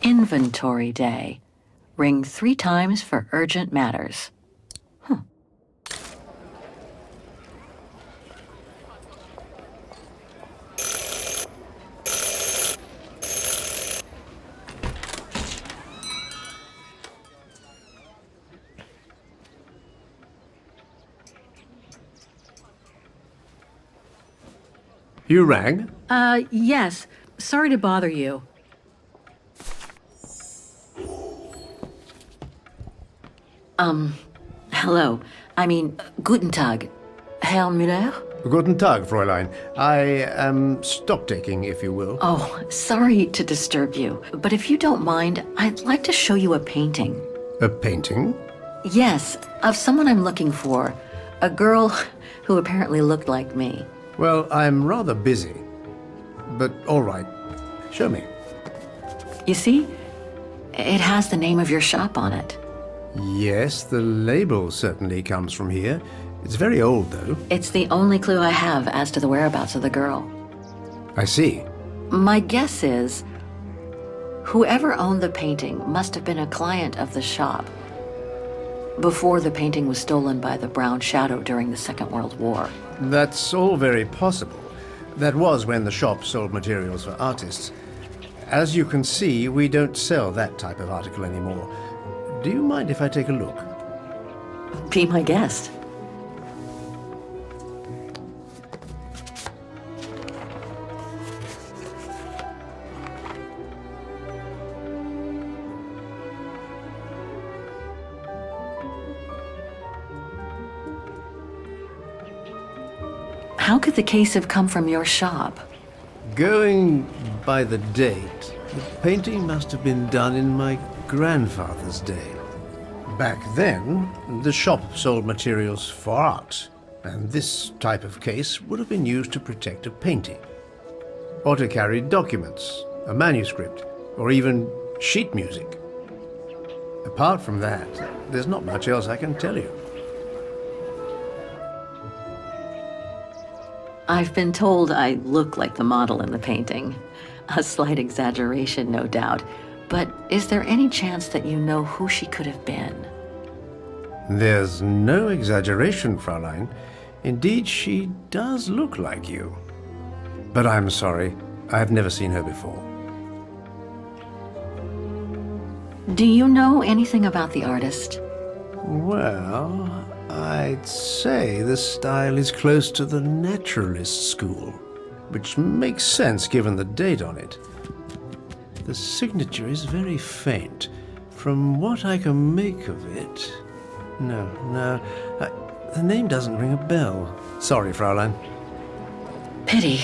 Inventory day. Ring 3 times for urgent matters. You rang? Yes. Sorry to bother you. Hello. I mean, guten Tag. Herr Müller? Guten Tag, Fräulein. I am stock-taking, if you will. Oh, sorry to disturb you, but if you don't mind, I'd like to show you a painting. A painting? Yes, of someone I'm looking for. A girl who apparently looked like me. Well, I'm rather busy. But all right. Show me. You see? It has the name of your shop on it. Yes, the label certainly comes from here. It's very old, though. It's the only clue I have as to the whereabouts of the girl. I see. My guess is, whoever owned the painting must have been a client of the shop before the painting was stolen by the Brown Shadow during the Second World War. That's all very possible. That was when the shop sold materials for artists. As you can see, we don't sell that type of article anymore. Do you mind if I take a look? Be my guest. How could the case have come from your shop? Going by the date, the painting must have been done in my grandfather's day. Back then, the shop sold materials for art, and this type of case would have been used to protect a painting, or to carry documents, a manuscript, or even sheet music. Apart from that, there's not much else I can tell you. I've been told I look like the model in the painting. A slight exaggeration, no doubt. But is there any chance that you know who she could have been? There's no exaggeration, Fräulein. Indeed, she does look like you. But I'm sorry, I've never seen her before. Do you know anything about the artist? Well, I'd say the style is close to the naturalist school. which makes sense given the date on it. The signature is very faint. From what I can make of it... No, the name doesn't ring a bell. Sorry, Fraulein. Pity.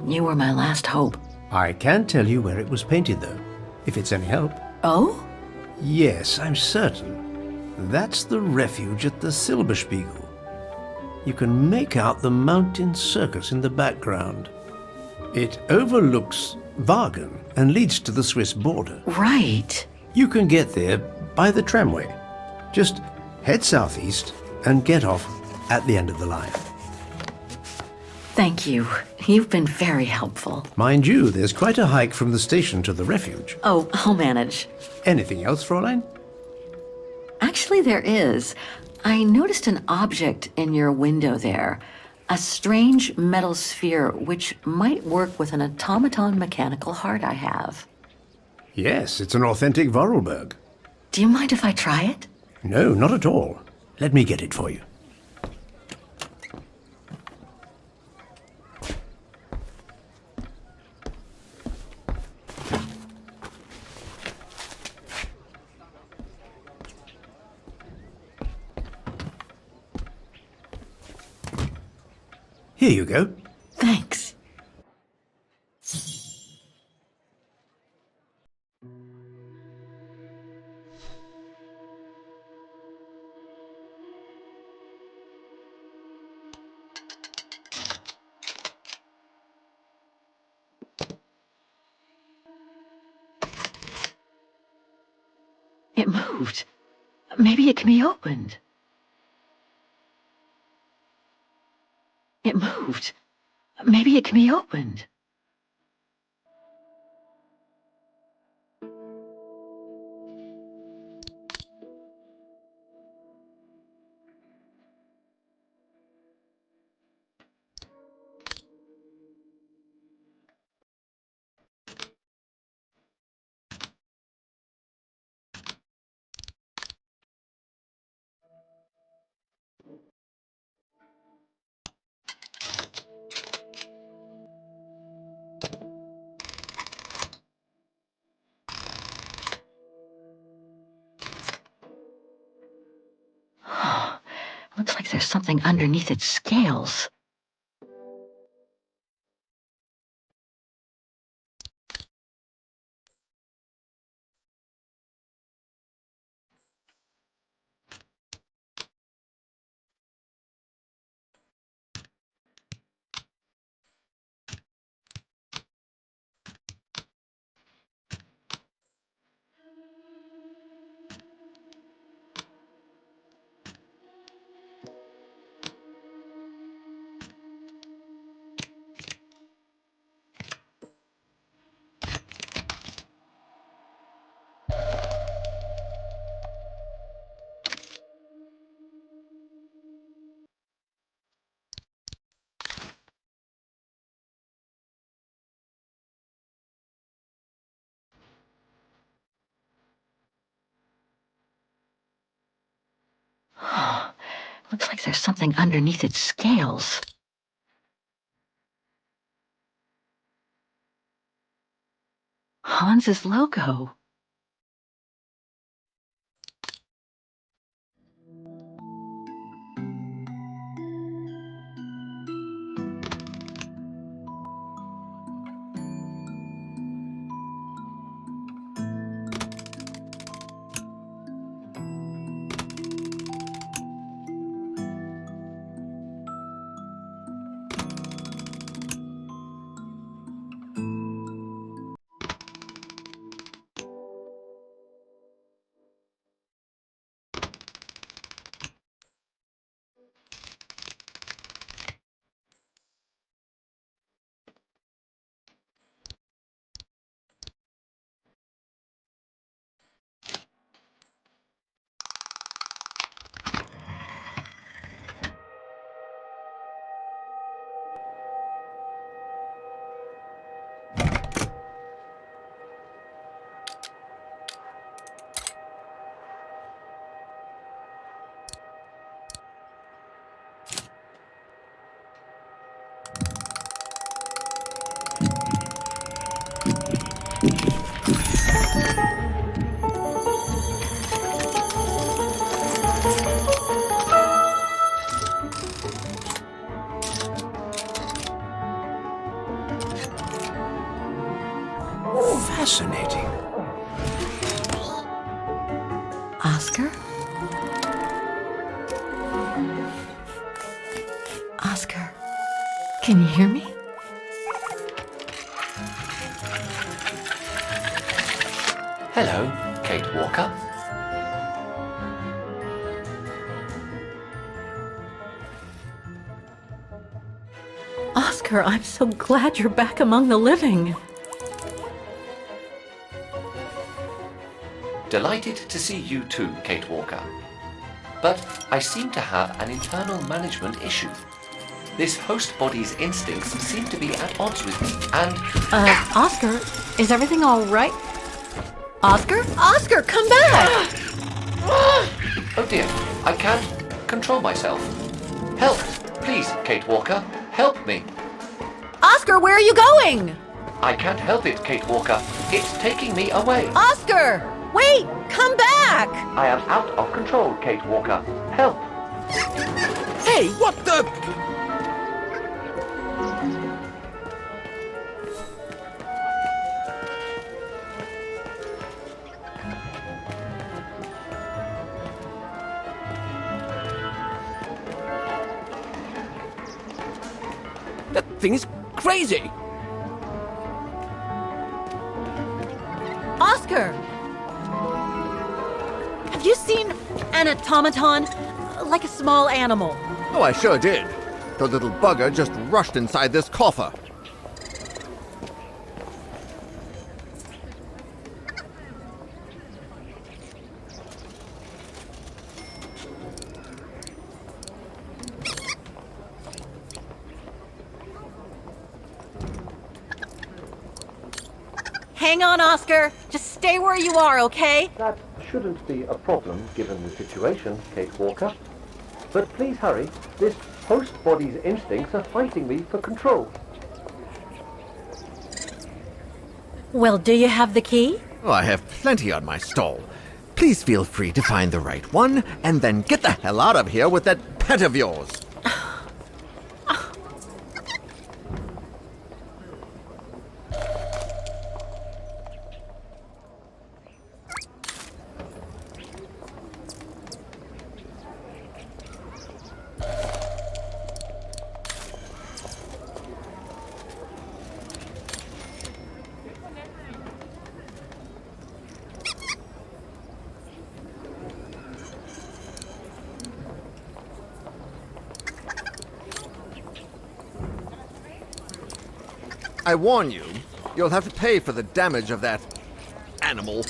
You were my last hope. I can tell you where it was painted, though, if it's any help. Oh? Yes, I'm certain. That's the refuge at the Silberspiegel. You can make out the mountain circus in the background. It overlooks Wagen and leads to the Swiss border. Right. You can get there by the tramway. Just head southeast and get off at the end of the line. Thank you. You've been very helpful. Mind you, there's quite a hike from the station to the refuge. Oh, I'll manage. Anything else, Fräulein? Actually, there is. I noticed an object in your window there. A strange metal sphere which might work with an automaton mechanical heart I have. Yes, it's an authentic Vorarlberg. Do you mind if I try it? No, not at all. Let me get it for you. Here you go. Thanks. It moved. Maybe it can be opened. It moved. Maybe it can be opened. Looks like there's something underneath its scales. Looks like there's something underneath its scales. Hans's logo. fascinating. Oscar? Oscar, can you hear me? Hello, Kate Walker. Oscar, I'm so glad you're back among the living. Delighted to see you too, Kate Walker. But I seem to have an internal management issue. This host body's instincts seem to be at odds with me, and... Oscar, is everything all right? Oscar? Oscar, come back! Oh dear, I can't control myself. Help, please, Kate Walker. Help me. Oscar, where are you going? I can't help it, Kate Walker. It's taking me away. Oscar! Wait! Come back! I am out of control, Kate Walker. Help! Hey, what the... That thing is crazy! Oscar! Have you seen an automaton? Like a small animal. Oh, I sure did. The little bugger just rushed inside this coffer. Hang on, Oscar. Just stay where you are, okay? That shouldn't be a problem given the situation, Kate Walker. But please hurry. This host body's instincts are fighting me for control. Well, do you have the key? Oh, I have plenty on my stall. Please feel free to find the right one, and then get the hell out of here with that pet of yours. I warn you, you'll have to pay for the damage of that animal.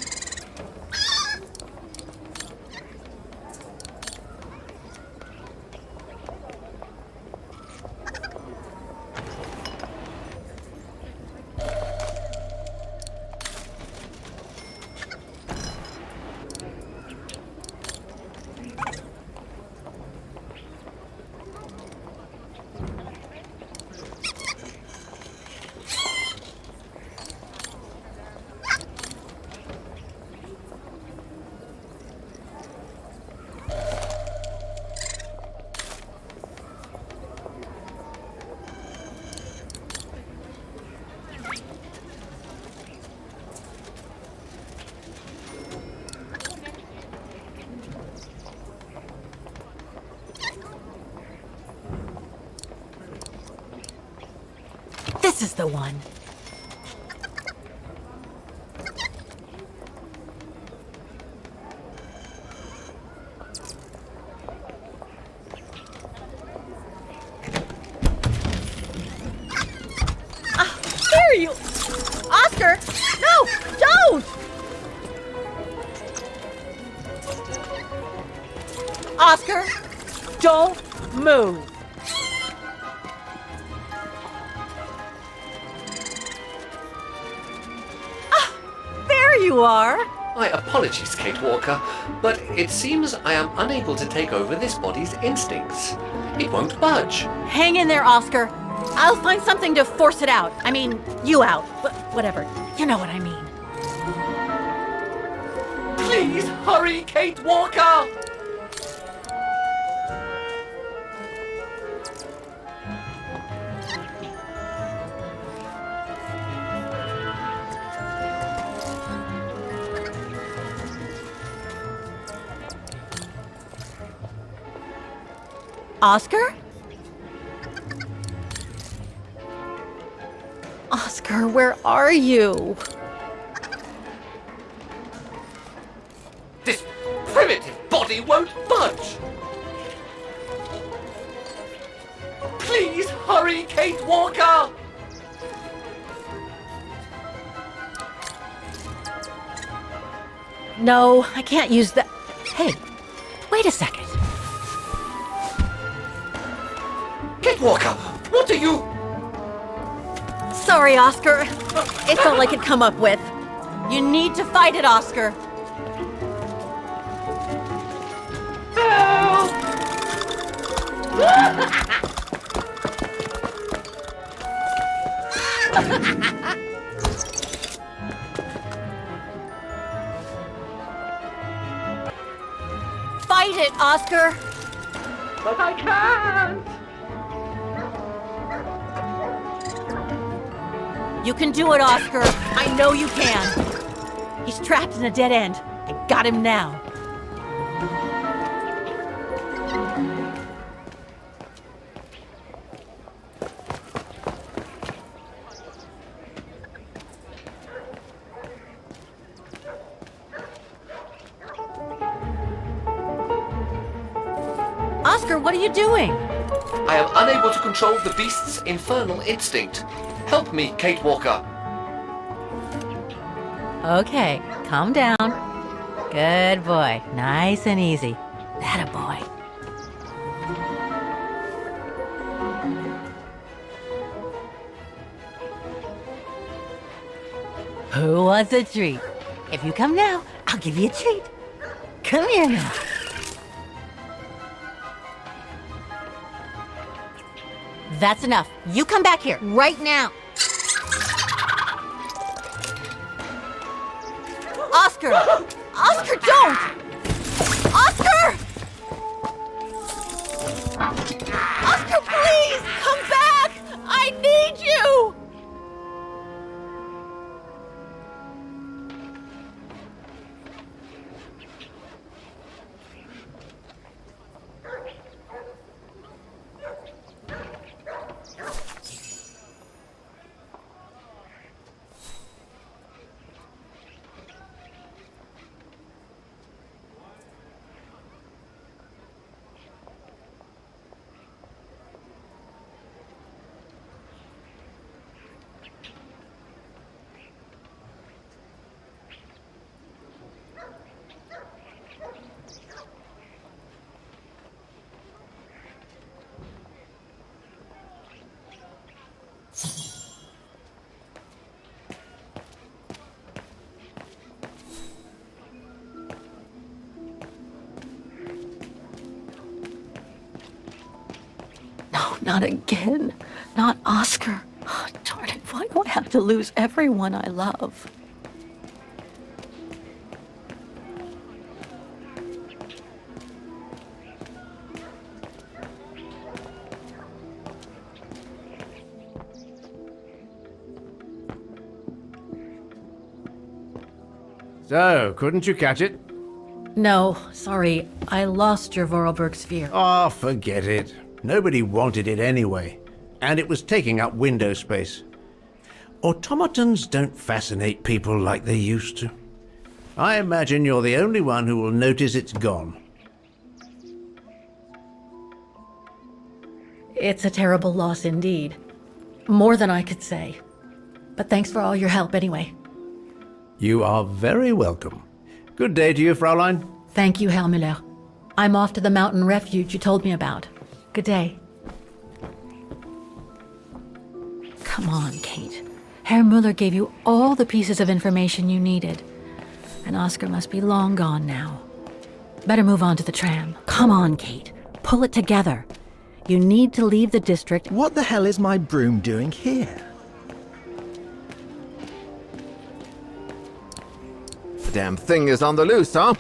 This is the one. There you... Oscar! No! Don't! Oscar, don't move. There you are. My apologies, Kate Walker, but it seems I am unable to take over this body's instincts. It won't budge. Hang in there, Oscar. I'll find something to force it out. I mean, you out. Whatever. You know what I mean. Please hurry, Kate Walker! Oscar? Oscar, where are you? This primitive body won't budge! Please hurry, Kate Walker! No, I can't use that. Hey, wait a second. Kate Walker, what are you... Sorry, Oscar. It's all I could come up with. You need to fight it, Oscar. Help! Fight it, Oscar! But I can't! You can do it, Oscar. I know you can. He's trapped in a dead end. I got him now. Oscar, what are you doing? I am unable to control the beast's infernal instinct. Help me, Kate Walker. Okay, calm down. Good boy. Nice and easy. That a boy. Who wants a treat? If you come now, I'll give you a treat. Come here now. That's enough. You come back here right now. Oscar! Oscar, don't! Oscar! Oscar, please! Come back! I need you! Not again. Not Oscar. Oh, darn it, why do I have to lose everyone I love? So, couldn't you catch it? No, sorry. I lost your Vorarlberg sphere. Oh, forget it. Nobody wanted it anyway, and it was taking up window space. Automatons don't fascinate people like they used to. I imagine you're the only one who will notice it's gone. It's a terrible loss indeed. More than I could say. But thanks for all your help anyway. You are very welcome. Good day to you, Fraulein. Thank you, Herr Müller. I'm off to the mountain refuge you told me about. Good day. Come on, Kate. Herr Müller gave you all the pieces of information you needed. And Oscar must be long gone now. Better move on to the tram. Come on, Kate. Pull it together. You need to leave the district. What the hell is my broom doing here? The damn thing is on the loose, huh?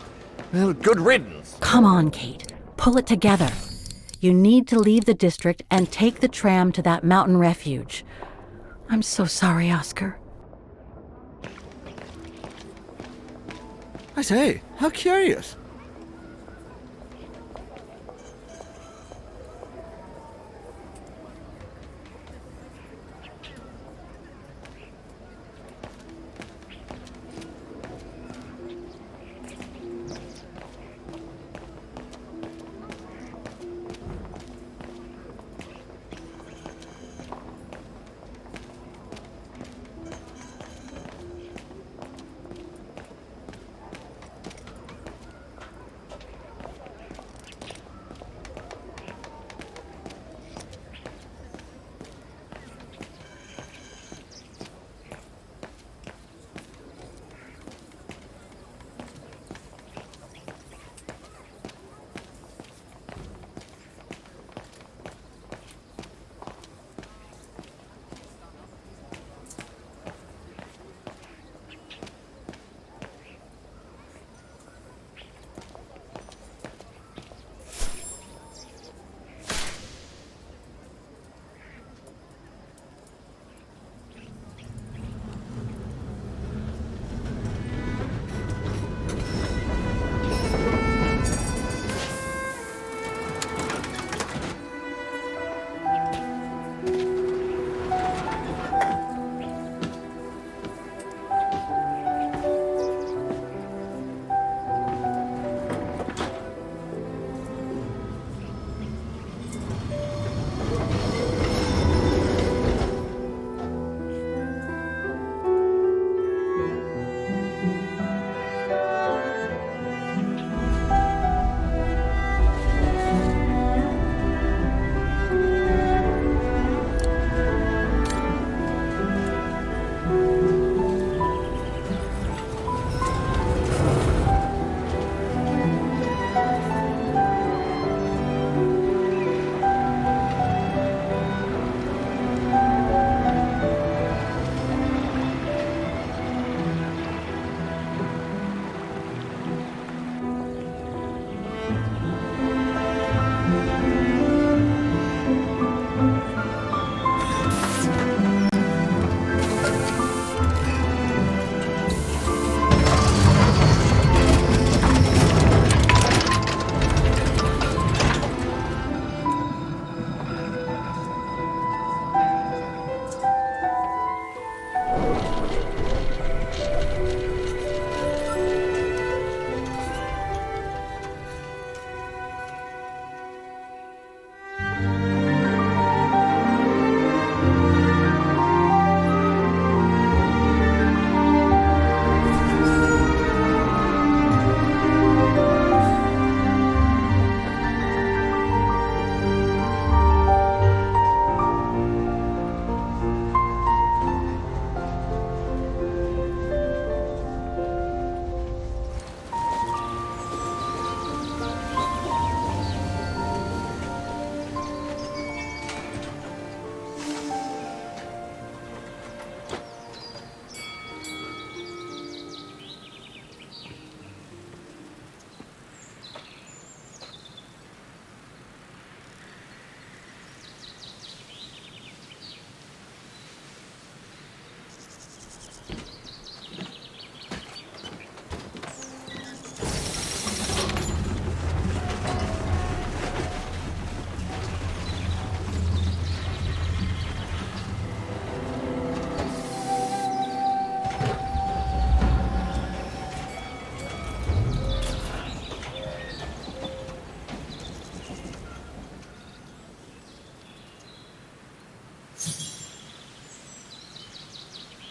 Well, good riddance. Come on, Kate. Pull it together. You need to leave the district and take the tram to that mountain refuge. I'm so sorry, Oscar. I say, how curious.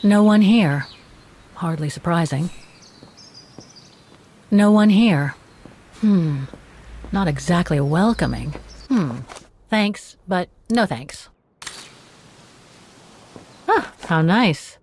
No one here. Hardly surprising. No one here. Not exactly welcoming. Thanks, but no thanks. Ah, how nice.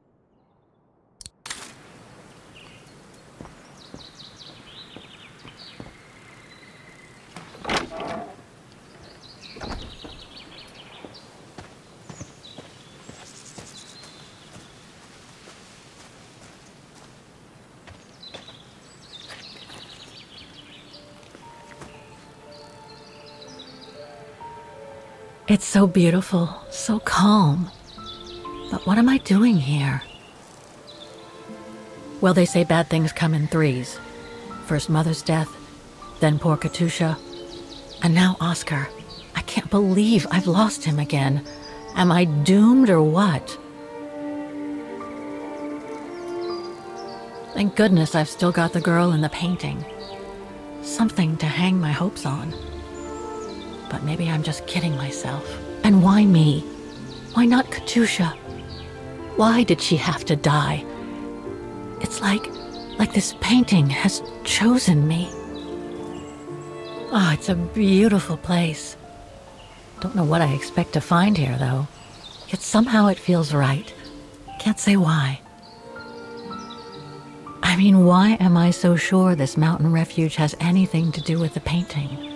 It's so beautiful, so calm. But what am I doing here? Well, they say bad things come in threes. First Mother's death, then poor Katusha, and now Oscar. I can't believe I've lost him again. Am I doomed or what? Thank goodness I've still got the girl in the painting. Something to hang my hopes on. But maybe I'm just kidding myself. And why me? Why not Katusha? Why did she have to die? It's like this painting has chosen me. Oh, it's a beautiful place. Don't know what I expect to find here, though. Yet somehow it feels right. Can't say why. I mean, why am I so sure this mountain refuge has anything to do with the painting?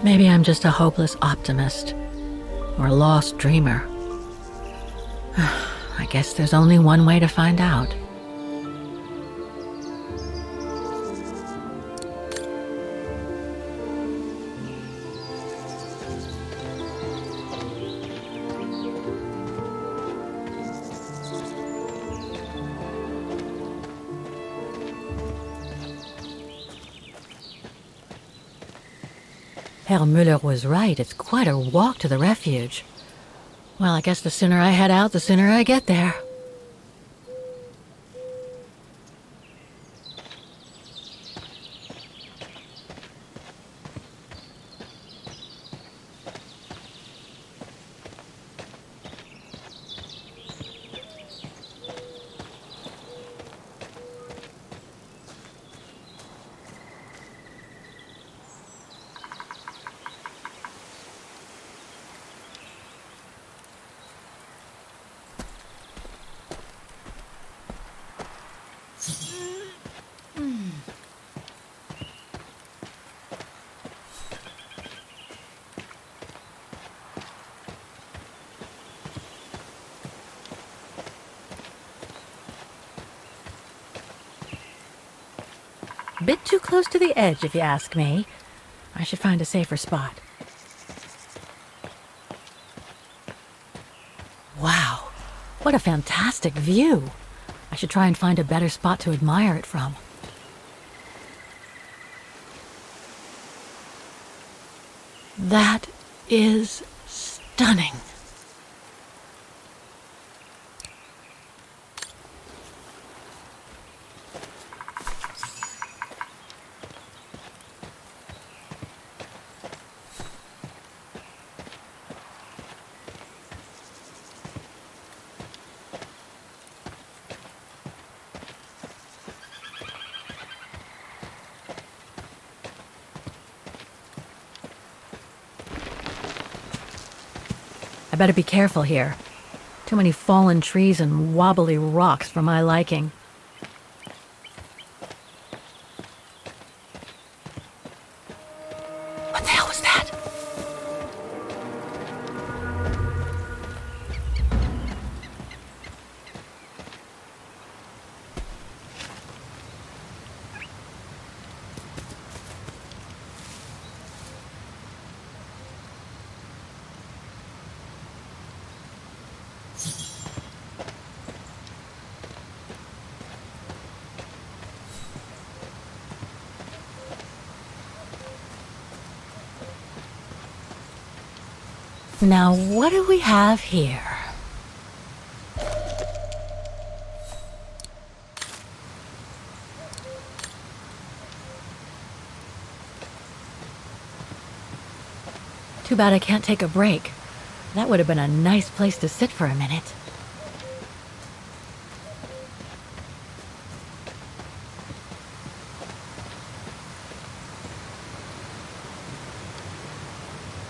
Maybe I'm just a hopeless optimist, or a lost dreamer. I guess there's only one way to find out. Herr Müller was right. It's quite a walk to the refuge. Well, I guess the sooner I head out, the sooner I get there. Bit too close to the edge, if you ask me. I should find a safer spot. Wow, what a fantastic view. I should try and find a better spot to admire it from. That is stunning. I better be careful here. Too many fallen trees and wobbly rocks for my liking. What the hell was that? Now, what do we have here? Too bad I can't take a break. That would have been a nice place to sit for a minute.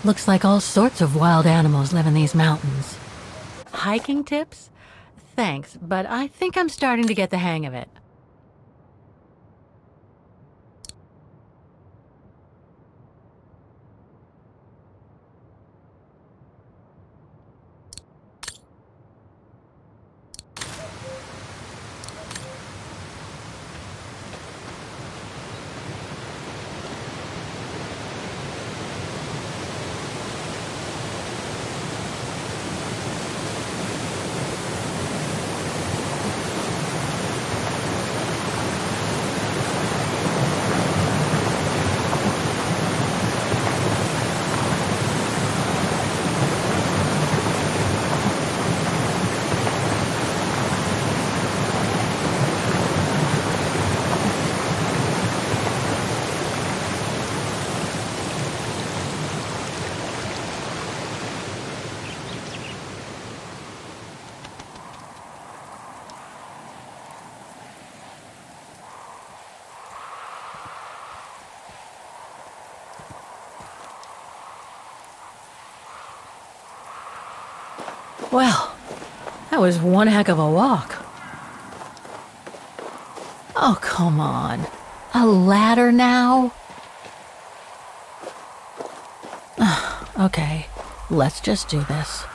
Looks like all sorts of wild animals live in these mountains. Hiking tips? Thanks, but I think I'm starting to get the hang of it. Well, that was one heck of a walk. Oh, come on. A ladder now? Okay, let's just do this.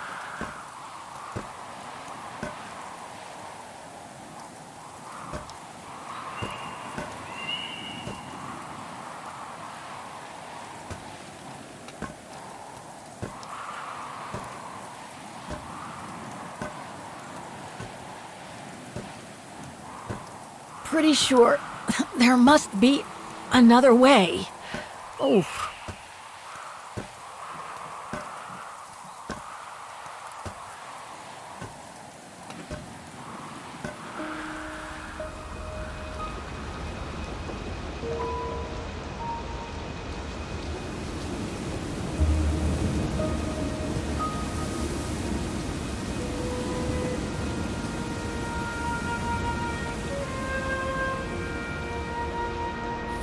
Pretty sure there must be another way. Oh.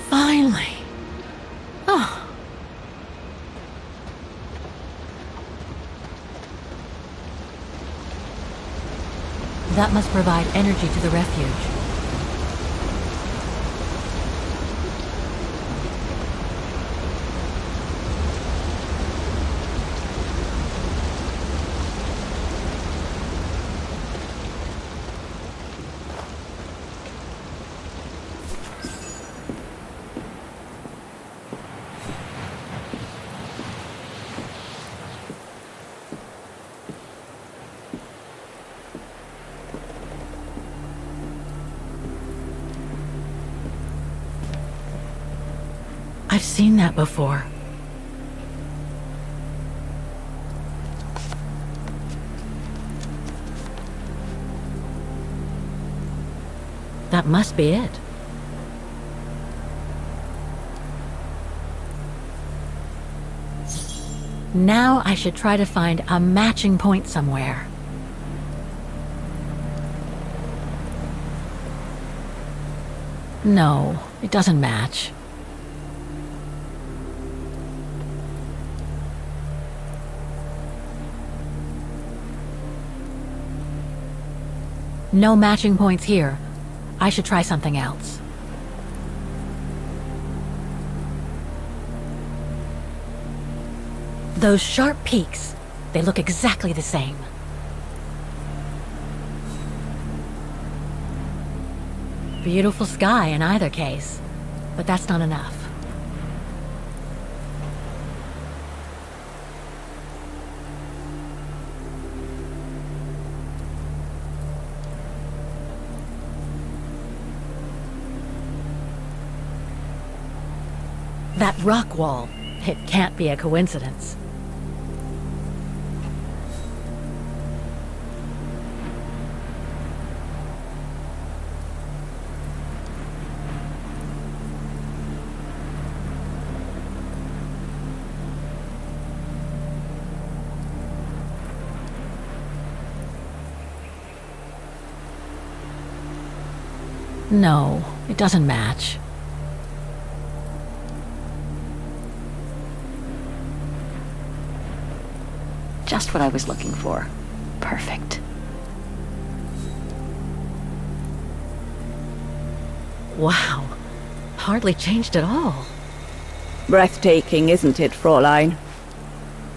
Finally. Oh. That must provide energy to the refuge. I've seen that before. That must be it. Now I should try to find a matching point somewhere. No, it doesn't match. No matching points here. I should try something else. Those sharp peaks, they look exactly the same. Beautiful sky in either case, but that's not enough. That rock wall, it can't be a coincidence. No, it doesn't match. Just what I was looking for. Perfect. Wow. Hardly changed at all. Breathtaking, isn't it, Fräulein?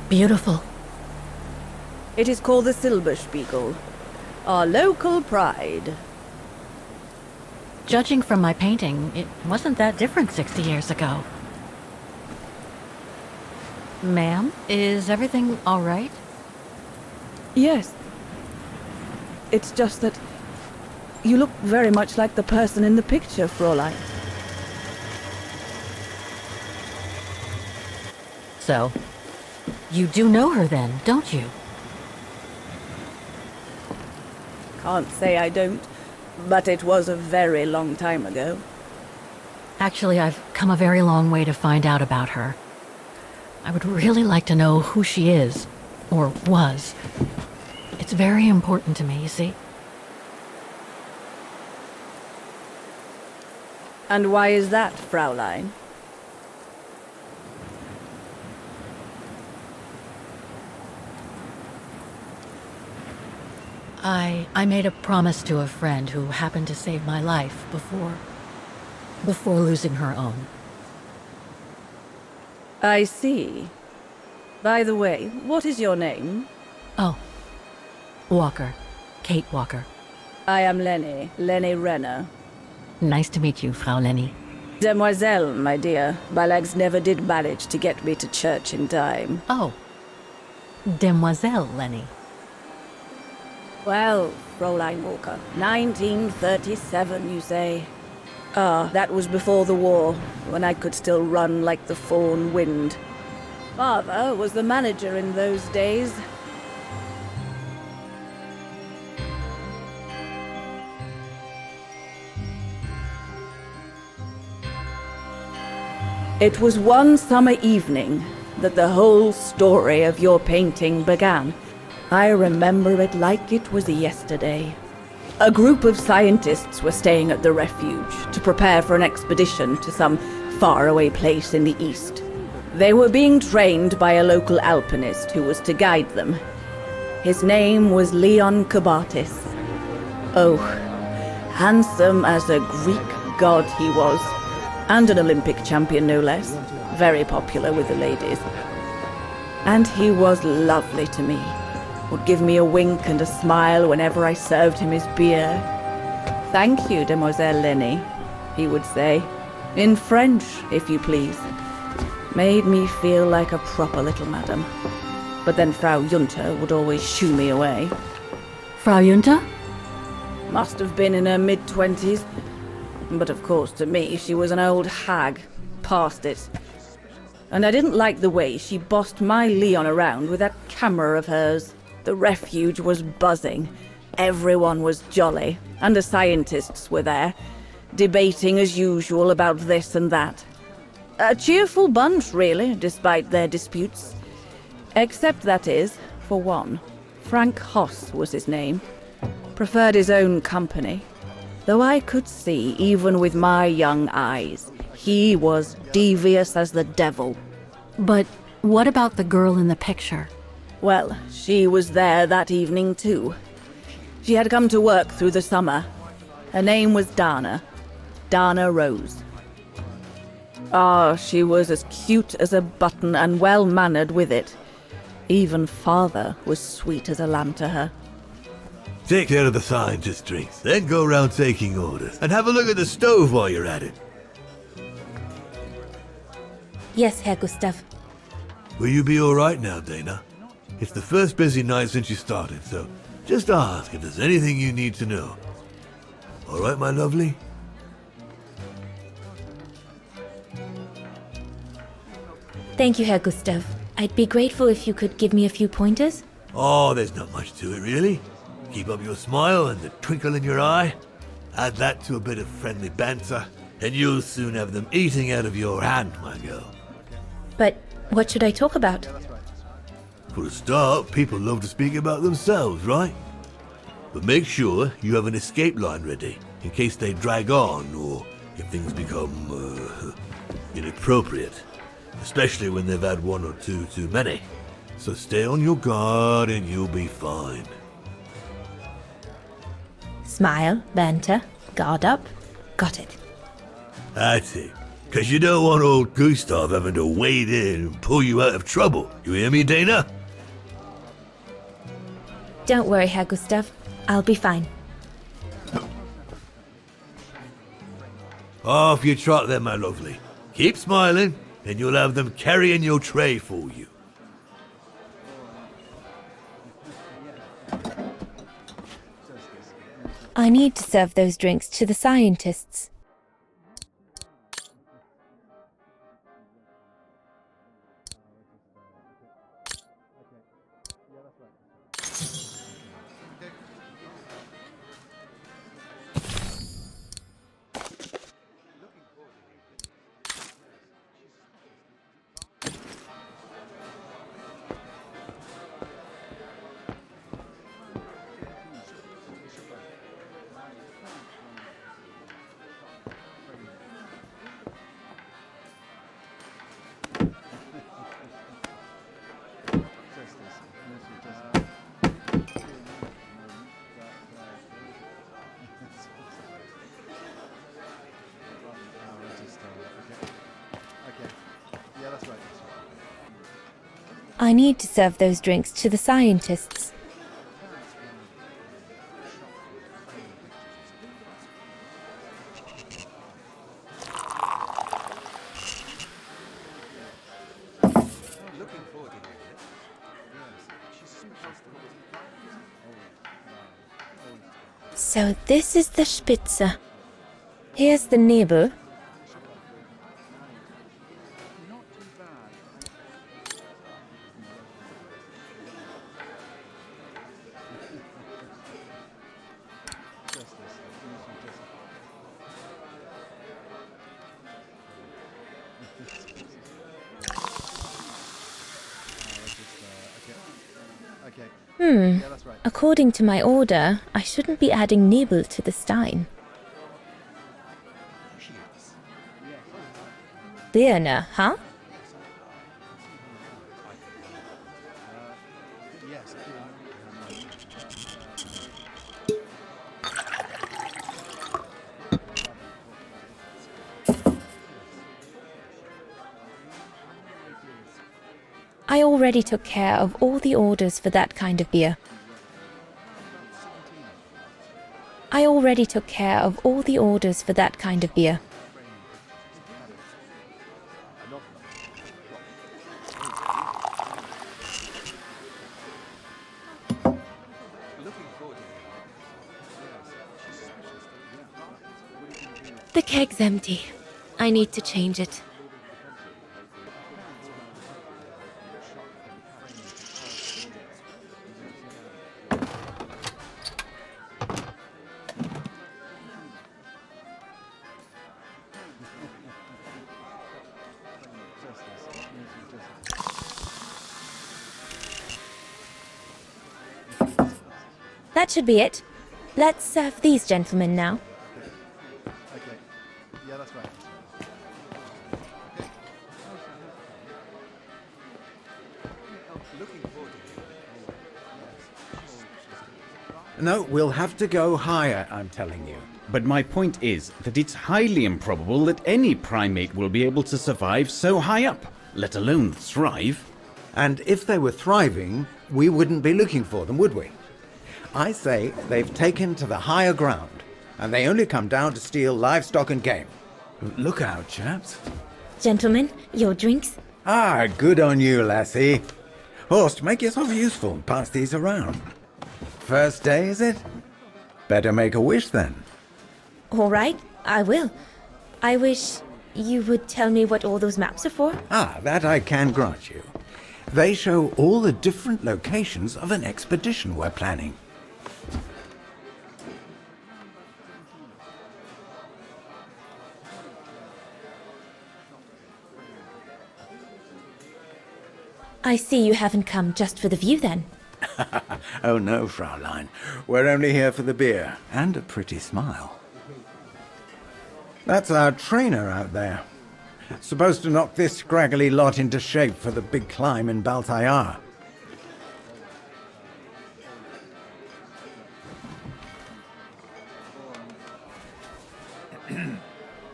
Beautiful. It is called the Silberspiegel, our local pride. Judging from my painting, it wasn't that different 60 years ago. Ma'am, is everything all right? Yes. It's just that you look very much like the person in the picture, Fräulein. So, you do know her then, don't you? Can't say I don't, but it was a very long time ago. Actually, I've come a very long way to find out about her. I would really like to know who she is, or was. It's very important to me, you see. And why is that, Fräulein? I made a promise to a friend who happened to save my life before losing her own. I see. By the way, what is your name? Oh, Walker. Kate Walker. I am Lenny Renner. Nice to meet you, Frau Lenny. Demoiselle, my dear. My legs never did manage to get me to church in time. Oh. Demoiselle Lenny. Well, Fräulein Walker, 1937, you say? Ah, that was before the war, when I could still run like the fawn wind. Father was the manager in those days. It was one summer evening that the whole story of your painting began. I remember it like it was yesterday. A group of scientists were staying at the refuge to prepare for an expedition to some faraway place in the east. They were being trained by a local alpinist who was to guide them. His name was Leon Kabatis. Oh, handsome as a Greek god he was, and an Olympic champion no less, very popular with the ladies. And he was lovely to me. Would give me a wink and a smile whenever I served him his beer. Thank you, Demoiselle Lenny, he would say. In French, if you please. Made me feel like a proper little madam. But then Frau Junta would always shoo me away. Frau Junta? Must have been in her mid-20s. But of course, to me, she was an old hag. Past it. And I didn't like the way she bossed my Leon around with that camera of hers. The refuge was buzzing. Everyone was jolly, and the scientists were there, debating as usual about this and that. A cheerful bunch, really, despite their disputes. Except, that is, for one. Frank Hoss was his name. Preferred his own company. Though I could see, even with my young eyes, he was devious as the devil. But what about the girl in the picture? Well, she was there that evening too. She had come to work through the summer. Her name was Dana Roze. Ah, she was as cute as a button and well-mannered with it. Even father was sweet as a lamb to her. Take care of the scientist drinks, then go round taking orders. And have a look at the stove while you're at it. Yes, Herr Gustav. Will you be alright now, Dana? It's the first busy night since you started, so just ask if there's anything you need to know. Alright, my lovely? Thank you, Herr Gustav. I'd be grateful if you could give me a few pointers. Oh, there's not much to it, really. Keep up your smile and the twinkle in your eye. Add that to a bit of friendly banter, and you'll soon have them eating out of your hand, my girl. But what should I talk about? For a start, people love to speak about themselves, right? But make sure you have an escape line ready, in case they drag on, or if things become, inappropriate. Especially when they've had one or two too many. So stay on your guard and you'll be fine. Smile, banter, guard up. Got it. That's it. Because you don't want old Gustav having to wade in and pull you out of trouble. You hear me, Dana? Don't worry, Herr Gustav. I'll be fine. Off you trot then, my lovely. Keep smiling, and you'll have them carrying your tray for you. I need to serve those drinks to the scientists. I need to serve those drinks to the scientists. So this is the Spitze. Here's the Nebel. According to my order, I shouldn't be adding Nebel to the Stein. Birne, huh? I already took care of all the orders for that kind of beer. I already took care of all the orders for that kind of beer. The keg's empty. I need to change it. That should be it. Let's serve these gentlemen now. Okay. Yeah, that's right. No, we'll have to go higher, I'm telling you. But my point is that it's highly improbable that any primate will be able to survive so high up, let alone thrive. And if they were thriving, we wouldn't be looking for them, would we? I say they've taken to the higher ground, and they only come down to steal livestock and game. Look out, chaps. Gentlemen, your drinks? Ah, good on you, lassie. Horst, make yourself useful and pass these around. First day, is it? Better make a wish, then. All right, I will. I wish you would tell me what all those maps are for. Ah, that I can grant you. They show all the different locations of an expedition we're planning. I see you haven't come just for the view, then. Oh no, Fraulein. We're only here for the beer and a pretty smile. That's our trainer out there. Supposed to knock this scraggly lot into shape for the big climb in Baltayar.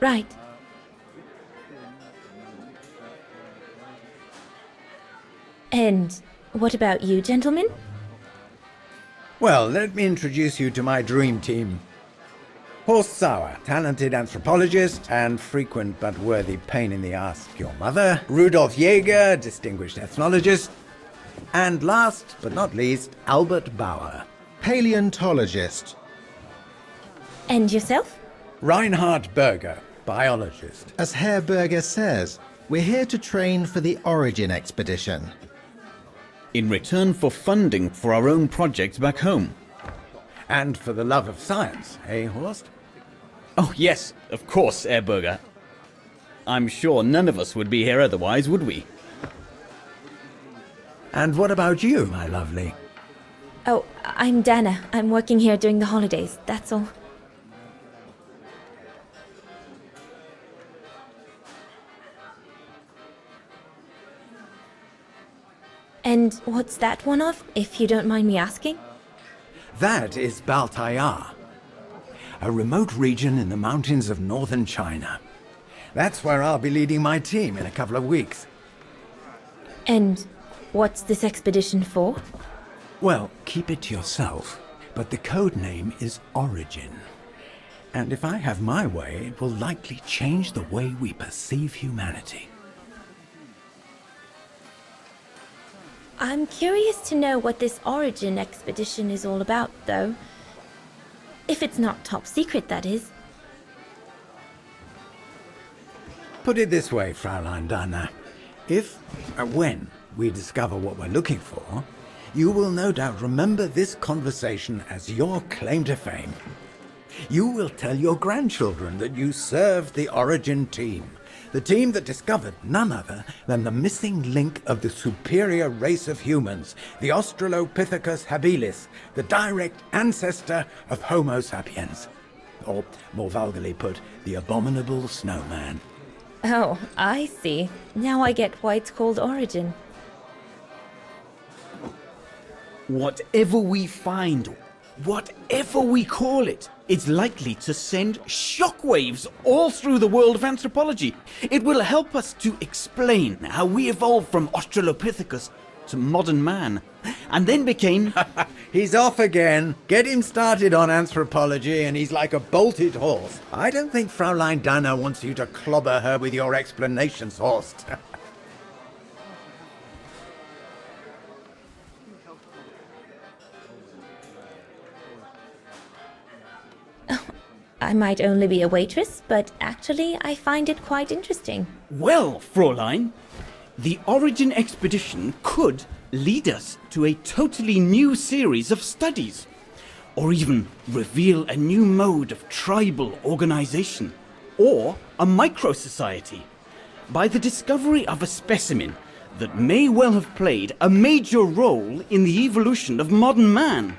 Right. And what about you, gentlemen? Well, let me introduce you to my dream team. Horst Sauer, talented anthropologist and frequent but worthy pain in the ass your mother. Rudolf Jäger, distinguished ethnologist. And last but not least, Albert Bauer, paleontologist. And yourself? Reinhard Berger, biologist. As Herr Berger says, we're here to train for the Origin expedition. In return for funding for our own projects back home. And for the love of science, eh, Horst? Oh, yes, of course, Herr Berger. I'm sure none of us would be here otherwise, would we? And what about you, my lovely? Oh, I'm Dana. I'm working here during the holidays, that's all. And what's that one of, if you don't mind me asking? That is Baltayar, a remote region in the mountains of northern China. That's where I'll be leading my team in a couple of weeks. And what's this expedition for? Well, keep it to yourself, but the code name is Origin. And if I have my way, it will likely change the way we perceive humanity. I'm curious to know what this Origin expedition is all about, though. If it's not top secret, that is. Put it this way, Fraulein Dana. If, when, we discover what we're looking for, you will no doubt remember this conversation as your claim to fame. You will tell your grandchildren that you served the Origin team, the team that discovered none other than the missing link of the superior race of humans, the Australopithecus habilis, the direct ancestor of Homo sapiens. Or, more vulgarly put, the abominable snowman. Oh, I see. Now I get why it's called Origin. Whatever we find, whatever we call it, it's likely to send shockwaves all through the world of anthropology. It will help us to explain how we evolved from Australopithecus to modern man, and then became... He's off again. Get him started on anthropology and he's like a bolted horse. I don't think Fraulein Dana wants you to clobber her with your explanations, Horst. I might only be a waitress, but actually I find it quite interesting. Well, Fräulein, the Origin expedition could lead us to a totally new series of studies, or even reveal a new mode of tribal organization, or a micro-society, by the discovery of a specimen that may well have played a major role in the evolution of modern man.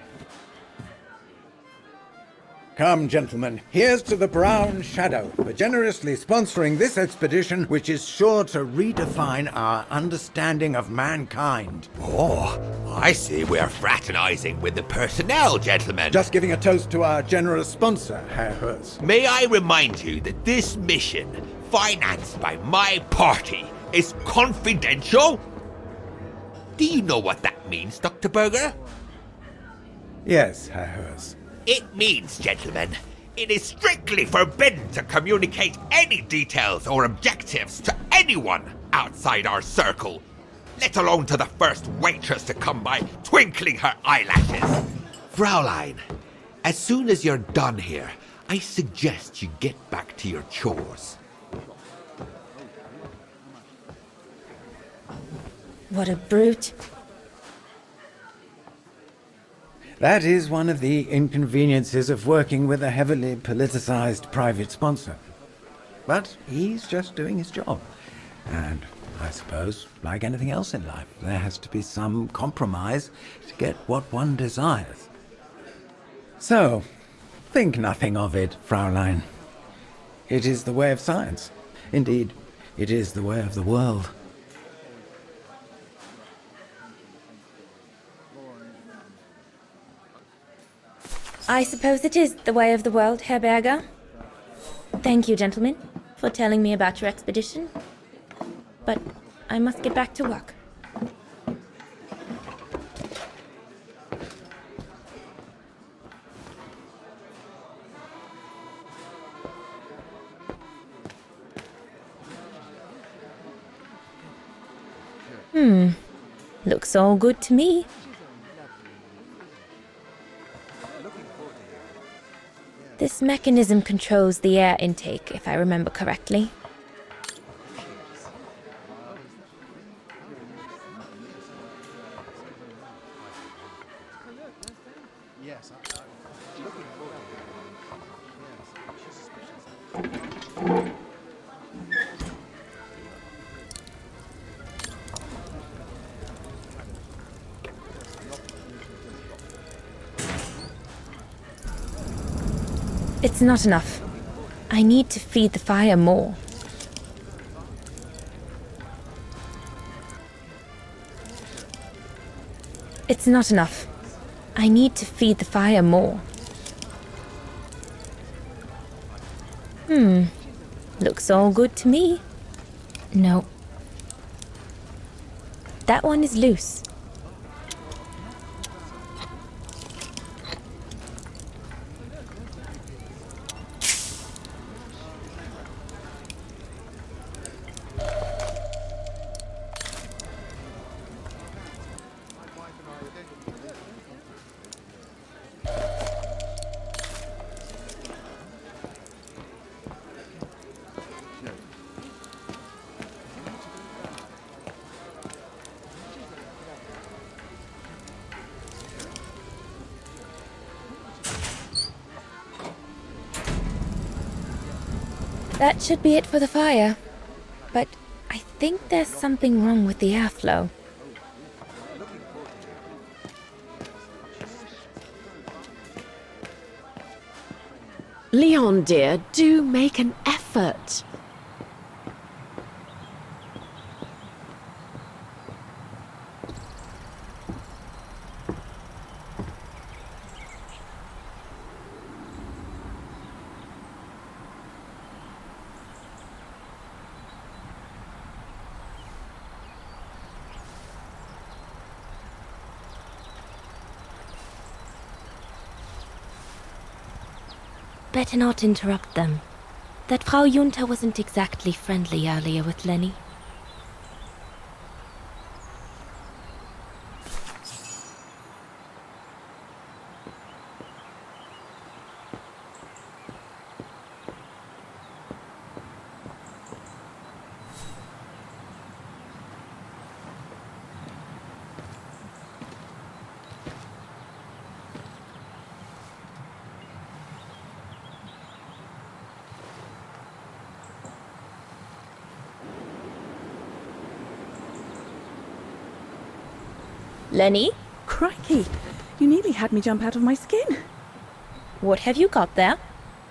Come, gentlemen, here's to the Brown Shadow for generously sponsoring this expedition, which is sure to redefine our understanding of mankind. Oh, I see we're fraternizing with the personnel, gentlemen. Just giving a toast to our generous sponsor, Herr Herz. May I remind you that this mission, financed by my party, is confidential? Do you know what that means, Dr. Berger? Yes, Herr Herz. It means, gentlemen, it is strictly forbidden to communicate any details or objectives to anyone outside our circle, let alone to the first waitress to come by twinkling her eyelashes. Fraulein, as soon as you're done here, I suggest you get back to your chores. What a brute. That is one of the inconveniences of working with a heavily politicized private sponsor. But he's just doing his job. And I suppose, like anything else in life, there has to be some compromise to get what one desires. So, think nothing of it, Fraulein. It is the way of science. Indeed, it is the way of the world. I suppose it is the way of the world, Herr Berger. Thank you, gentlemen, for telling me about your expedition. But I must get back to work. Looks all good to me. This mechanism controls the air intake, if I remember correctly. Yes, It's not enough. I need to feed the fire more. It's not enough. I need to feed the fire more. Looks all good to me. No. That one is loose. That should be it for the fire. But I think there's something wrong with the airflow. Leon, dear, do make an effort. Better not interrupt them. That Frau Junta wasn't exactly friendly earlier with Lenny. Lenny? Crikey, you nearly had me jump out of my skin. What have you got there?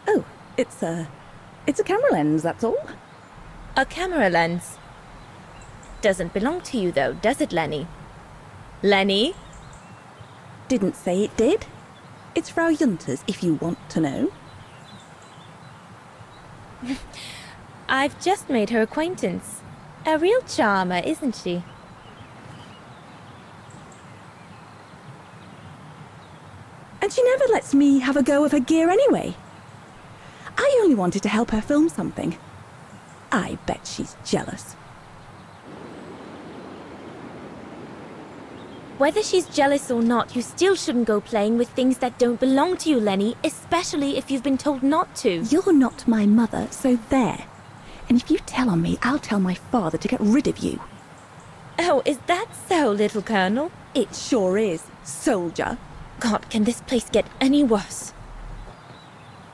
Oh, it's a camera lens, that's all. A camera lens? Doesn't belong to you though, does it, Lenny? Lenny? Didn't say it did. It's Frau Junta's, if you want to know. I've just made her acquaintance. A real charmer, isn't she? And she never lets me have a go of her gear anyway. I only wanted to help her film something. I bet she's jealous. Whether she's jealous or not, you still shouldn't go playing with things that don't belong to you, Lenny, especially if you've been told not to. You're not my mother, so there. And if you tell on me, I'll tell my father to get rid of you. Oh, is that so, little Colonel? It sure is, soldier. God, can this place get any worse?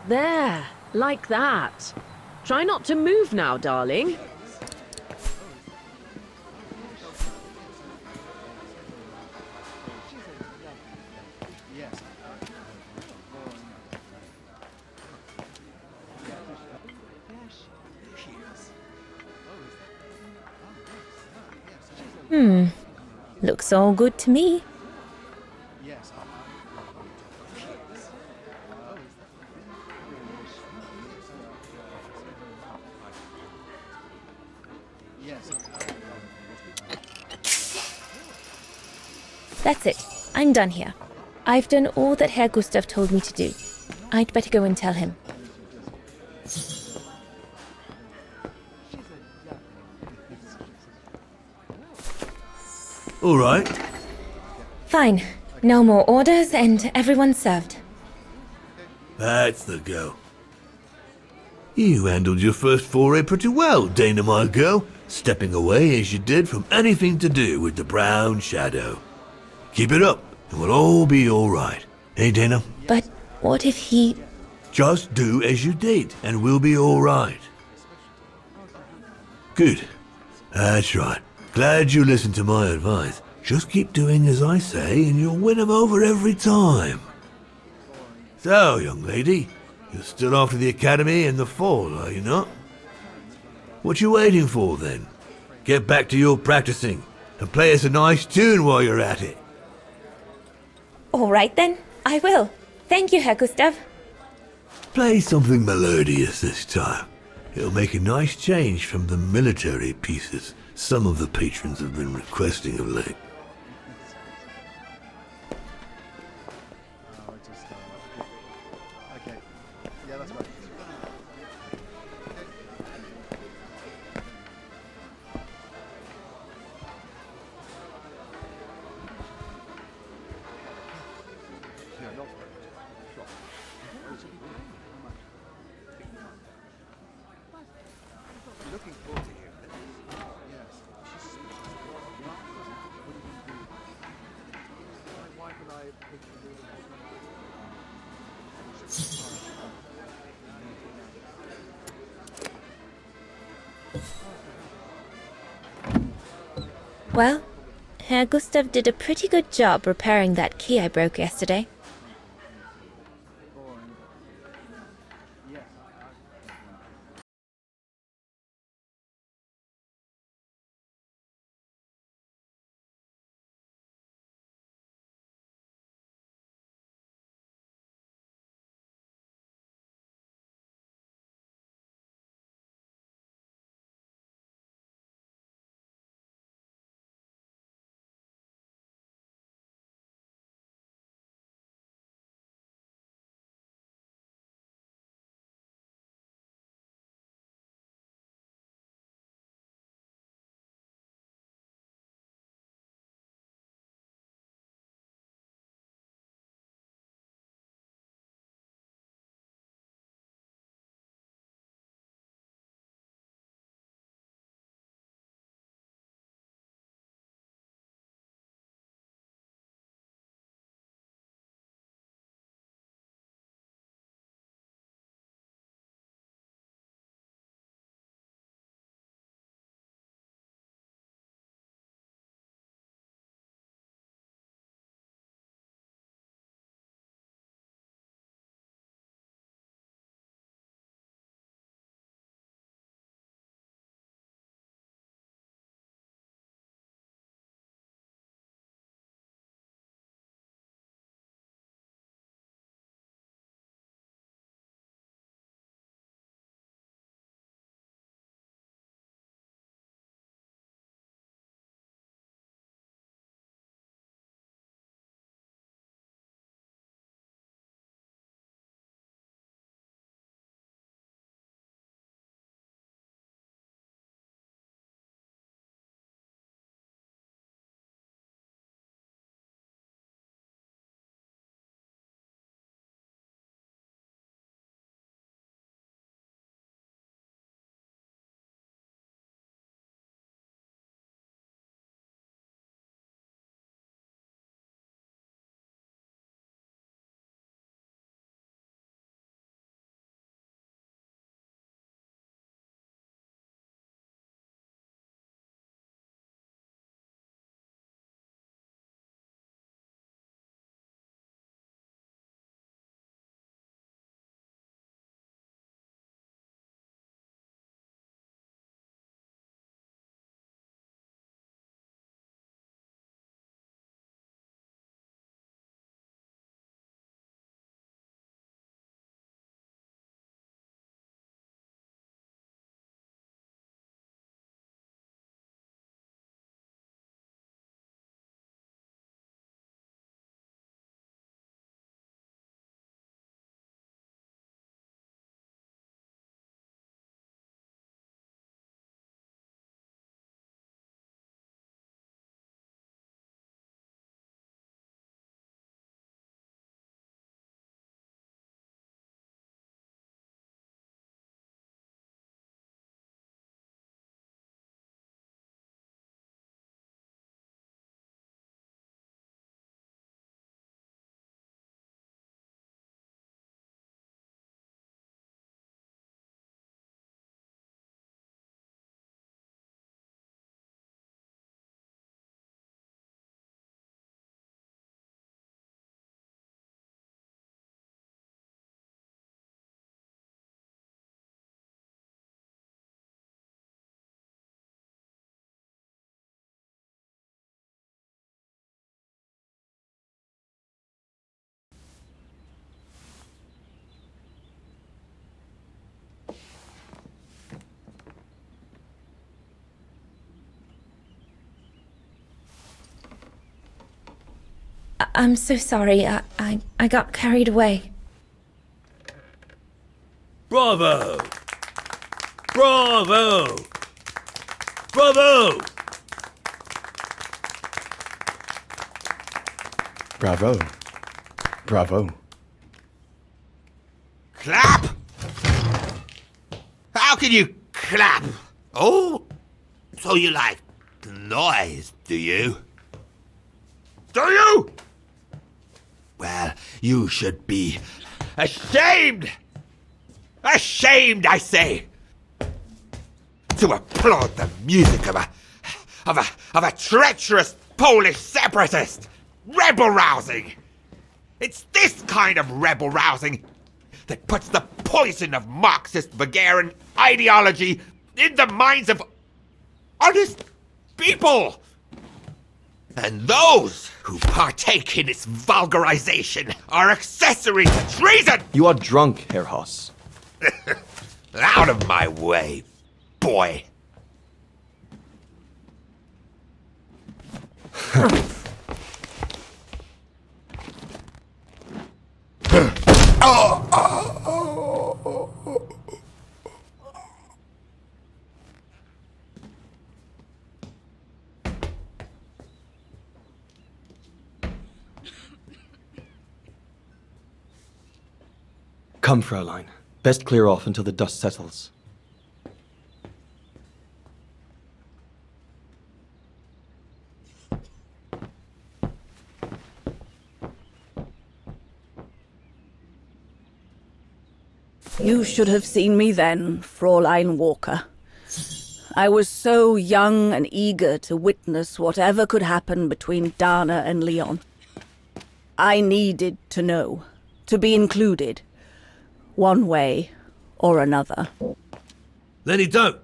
There, like that. Try not to move now, darling. Looks all good to me. That's it. I'm done here. I've done all that Herr Gustav told me to do. I'd better go and tell him. All right. Fine. No more orders and everyone's served. That's the go. You handled your first foray pretty well, Dana, my girl, stepping away as you did from anything to do with the Brown Shadow. Keep it up, and we'll all be all right. Hey, Dana? But what if he... Just do as you did, and we'll be all right. Good. That's right. Glad you listened to my advice. Just keep doing as I say, and you'll win 'em over every time. So, young lady, you're still off to the academy in the fall, are you not? What you waiting for, then? Get back to your practicing, and play us a nice tune while you're at it. All right then, I will. Thank you, Herr Gustav. Play something melodious this time. It'll make a nice change from the military pieces some of the patrons have been requesting of late. Okay. Yeah, that's right. Looking forward to hearing it. Yes. My wife and I picked the room. Well, Herr Gustav did a pretty good job repairing that key I broke yesterday. I'm so sorry. I got carried away. Bravo! Bravo! Bravo! Bravo. Bravo. Clap! How can you clap? Oh, so you like the noise, do you? Do you? Well, you should be ashamed! Ashamed, I say! To applaud the music of a treacherous Polish separatist! Rebel-rousing! It's this kind of rebel-rousing that puts the poison of Marxist Bulgarian ideology in the minds of honest people! And those who partake in its vulgarization are accessory to treason! You are drunk, Herr Hoss. Out of my way, boy. Come, Fräulein. Best clear off until the dust settles. You should have seen me then, Fräulein Walker. I was so young and eager to witness whatever could happen between Dana and Leon. I needed to know, to be included, one way or another. Lenny, don't.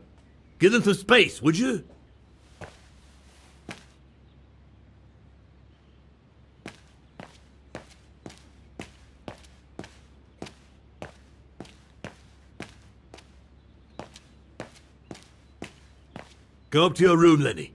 Give them some space, would you? Go up to your room, Lenny.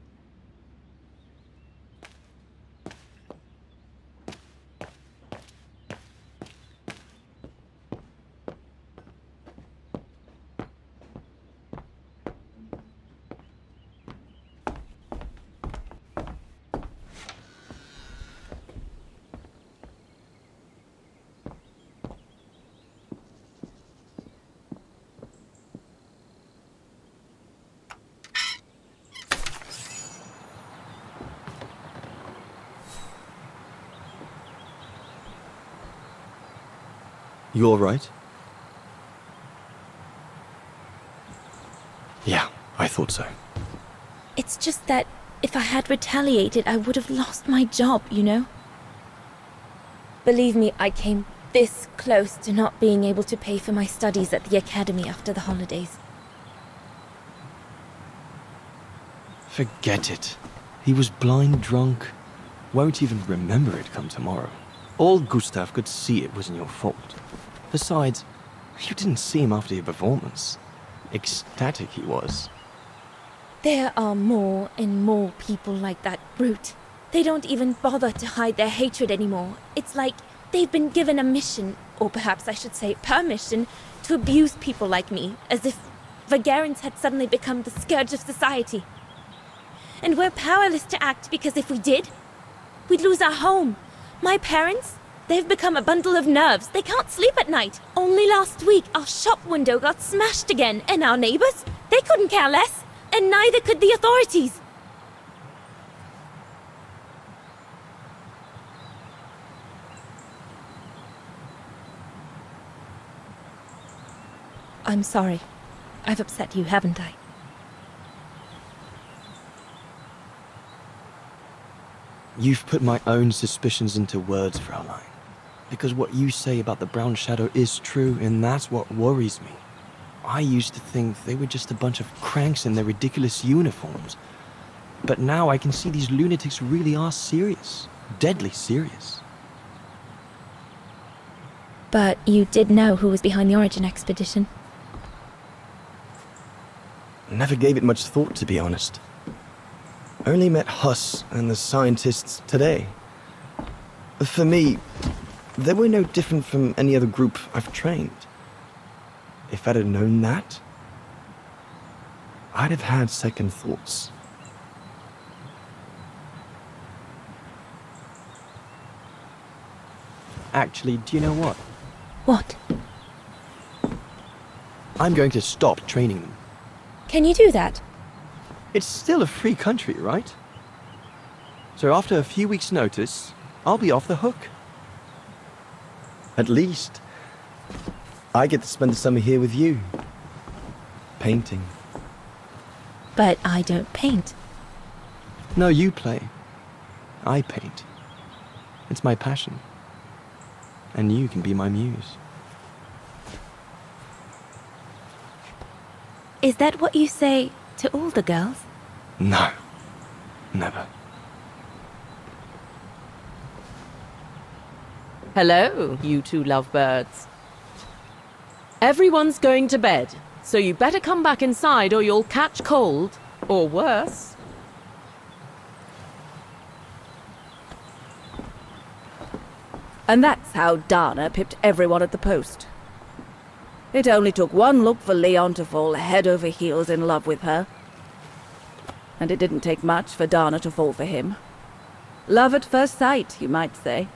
You all right? Yeah, I thought so. It's just that if I had retaliated, I would have lost my job, you know? Believe me, I came this close to not being able to pay for my studies at the academy after the holidays. Forget it. He was blind drunk. Won't even remember it come tomorrow. All Gustav could see it wasn't your fault. Besides, you didn't see him after your performance. Ecstatic he was. There are more and more people like that brute. They don't even bother to hide their hatred anymore. It's like they've been given a mission, or perhaps I should say permission, to abuse people like me, as if Bulgarians had suddenly become the scourge of society. And we're powerless to act because if we did, we'd lose our home. My parents, they've become a bundle of nerves. They can't sleep at night. Only last week, our shop window got smashed again, and our neighbors, they couldn't care less, and neither could the authorities. I'm sorry. I've upset you, haven't I? You've put my own suspicions into words, Fräulein. Because what you say about the Brown Shadow is true, and that's what worries me. I used to think they were just a bunch of cranks in their ridiculous uniforms. But now I can see these lunatics really are serious. Deadly serious. But you did know who was behind the Origin expedition? Never gave it much thought, to be honest. Only met Huss and the scientists today. For me, they were no different from any other group I've trained. If I'd have known that, I'd have had second thoughts. Actually, do you know what? What? I'm going to stop training them. Can you do that? It's still a free country, right? So after a few weeks' notice, I'll be off the hook. At least, I get to spend the summer here with you. Painting. But I don't paint. No, you play. I paint. It's my passion. And you can be my muse. Is that what you say to all the girls? No. Never. Hello, you two lovebirds. Everyone's going to bed, so you better come back inside or you'll catch cold, or worse. And that's how Dana pipped everyone at the post. It only took one look for Leon to fall head over heels in love with her. And it didn't take much for Dana to fall for him. Love at first sight, you might say.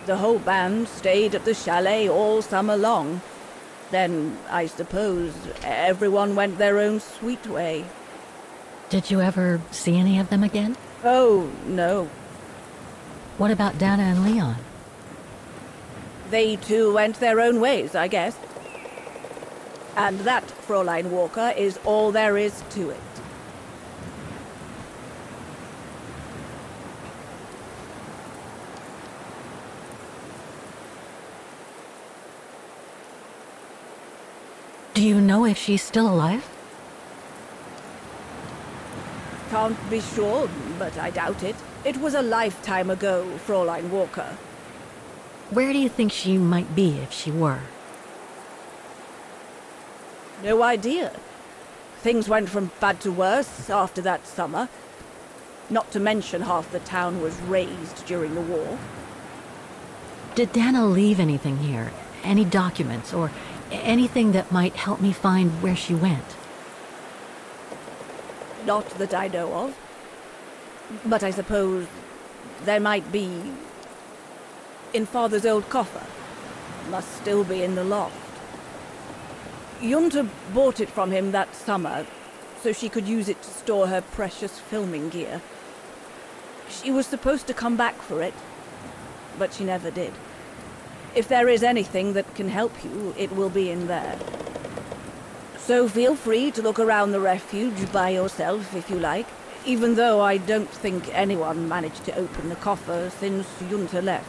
The whole band stayed at the chalet all summer long. Then, I suppose, everyone went their own sweet way. Did you ever see any of them again? Oh, no. What about Dana and Leon? They too went their own ways, I guess. And that, Fräulein Walker, is all there is to it. Do you know if she's still alive? Can't be sure, but I doubt it. It was a lifetime ago, Fräulein Walker. Where do you think she might be if she were? No idea. Things went from bad to worse after that summer. Not to mention half the town was razed during the war. Did Dana leave anything here? Any documents or anything that might help me find where she went? Not that I know of. But I suppose there might be in Father's old coffer. Must still be in the loft. Junta bought it from him that summer, so she could use it to store her precious filming gear. She was supposed to come back for it, but she never did. If there is anything that can help you, it will be in there. So feel free to look around the refuge by yourself if you like, even though I don't think anyone managed to open the coffer since Junta left.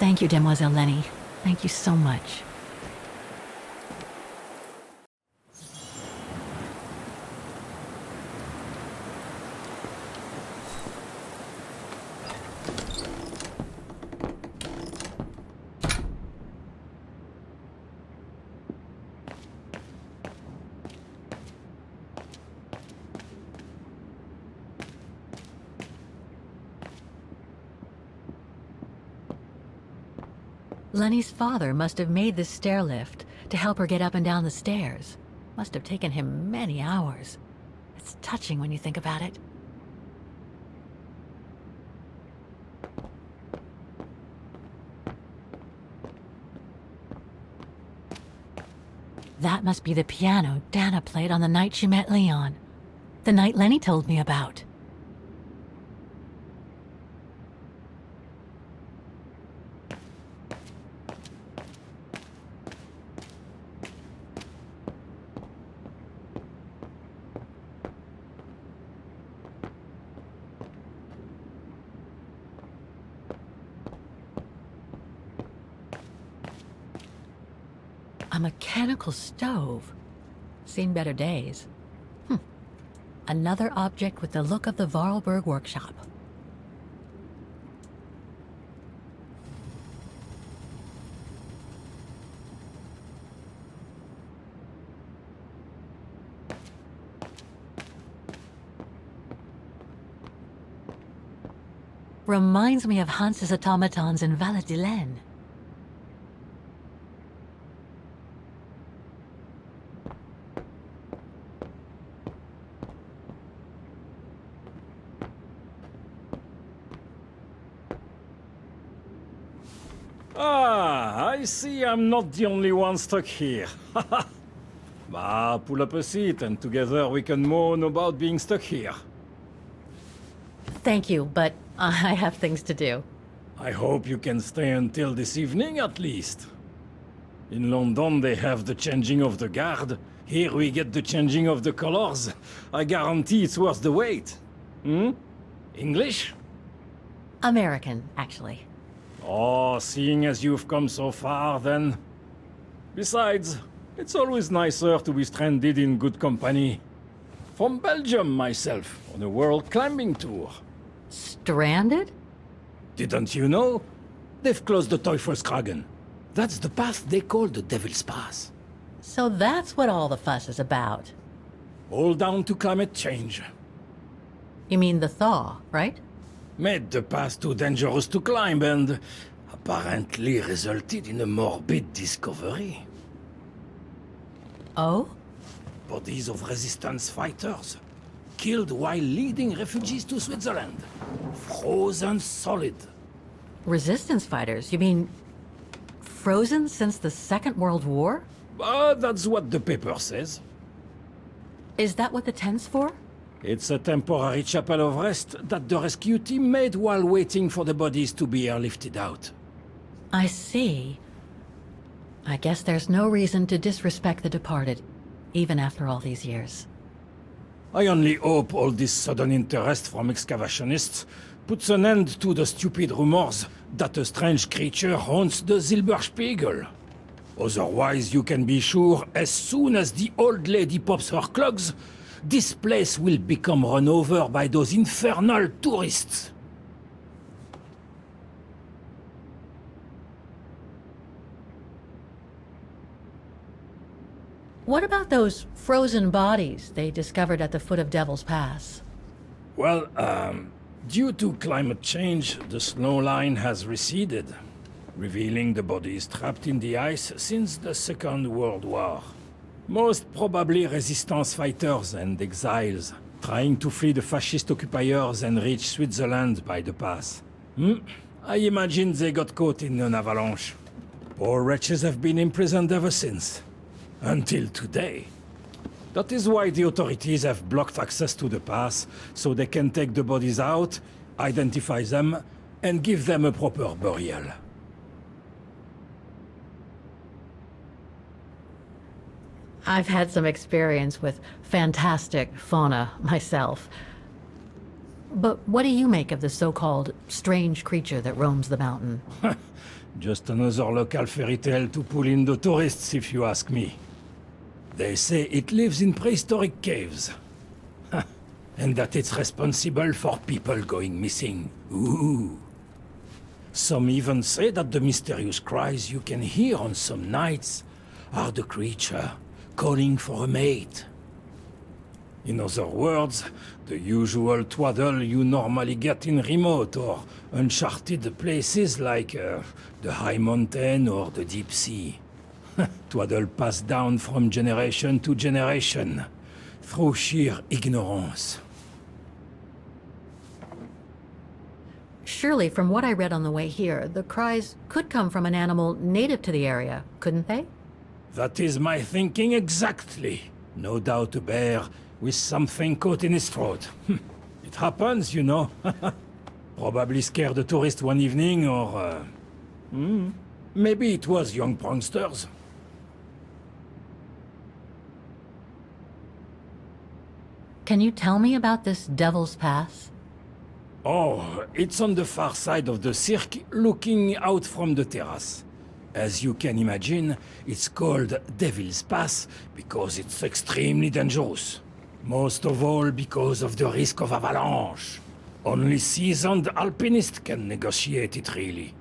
Thank you, Demoiselle Lenny. Thank you so much. Lenny's father must have made this stair lift to help her get up and down the stairs. Must have taken him many hours. It's touching when you think about it. That must be the piano Dana played on the night she met Leon. The night Lenny told me about. A mechanical stove. Seen better days. Another object with the look of the Vorarlberg workshop. Reminds me of Hans's automatons in Valladolid. Ah, I see I'm not the only one stuck here. Bah, pull up a seat and together we can moan about being stuck here. Thank you, but I have things to do. I hope you can stay until this evening at least. In London they have the changing of the guard. Here we get the changing of the colors. I guarantee it's worth the wait. English? American, actually. Oh, seeing as you've come so far, then. Besides, it's always nicer to be stranded in good company. From Belgium, myself, on a world climbing tour. Stranded? Didn't you know? They've closed the Teufelskragen. That's the path they call the Devil's Pass. So that's what all the fuss is about. All down to climate change. You mean the thaw, right? Made the path too dangerous to climb and apparently resulted in a morbid discovery. Oh? Bodies of resistance fighters, killed while leading refugees to Switzerland. Frozen solid. Resistance fighters? You mean frozen since the Second World War? That's what the paper says. Is that what the tent's for? It's a temporary chapel of rest that the rescue team made while waiting for the bodies to be airlifted out. I see. I guess there's no reason to disrespect the departed, even after all these years. I only hope all this sudden interest from excavationists puts an end to the stupid rumors that a strange creature haunts the Silberspiegel. Otherwise, you can be sure as soon as the old lady pops her clogs, this place will become run over by those infernal tourists. What about those frozen bodies they discovered at the foot of Devil's Pass? Well, due to climate change, the snow line has receded, revealing the bodies trapped in the ice since the Second World War. Most probably resistance fighters and exiles, trying to flee the fascist occupiers and reach Switzerland by the pass. I imagine they got caught in an avalanche. Poor wretches have been imprisoned ever since. Until today. That is why the authorities have blocked access to the pass, so they can take the bodies out, identify them, and give them a proper burial. I've had some experience with fantastic fauna myself. But what do you make of the so-called strange creature that roams the mountain? Just another local fairy tale to pull in the tourists, if you ask me. They say it lives in prehistoric caves. And that it's responsible for people going missing. Ooh. Some even say that the mysterious cries you can hear on some nights are the creature calling for a mate. In other words, the usual twaddle you normally get in remote or uncharted places like the high mountain or the deep sea. Twaddle passed down from generation to generation, through sheer ignorance. Surely, from what I read on the way here, the cries could come from an animal native to the area, couldn't they? That is my thinking exactly. No doubt a bear with something caught in his throat. It happens, you know. Probably scared a tourist one evening, or... maybe it was young pranksters. Can you tell me about this Devil's Pass? Oh, it's on the far side of the cirque, looking out from the terrace. As you can imagine, it's called Devil's Pass because it's extremely dangerous. Most of all because of the risk of avalanche. Only seasoned alpinists can negotiate it, really.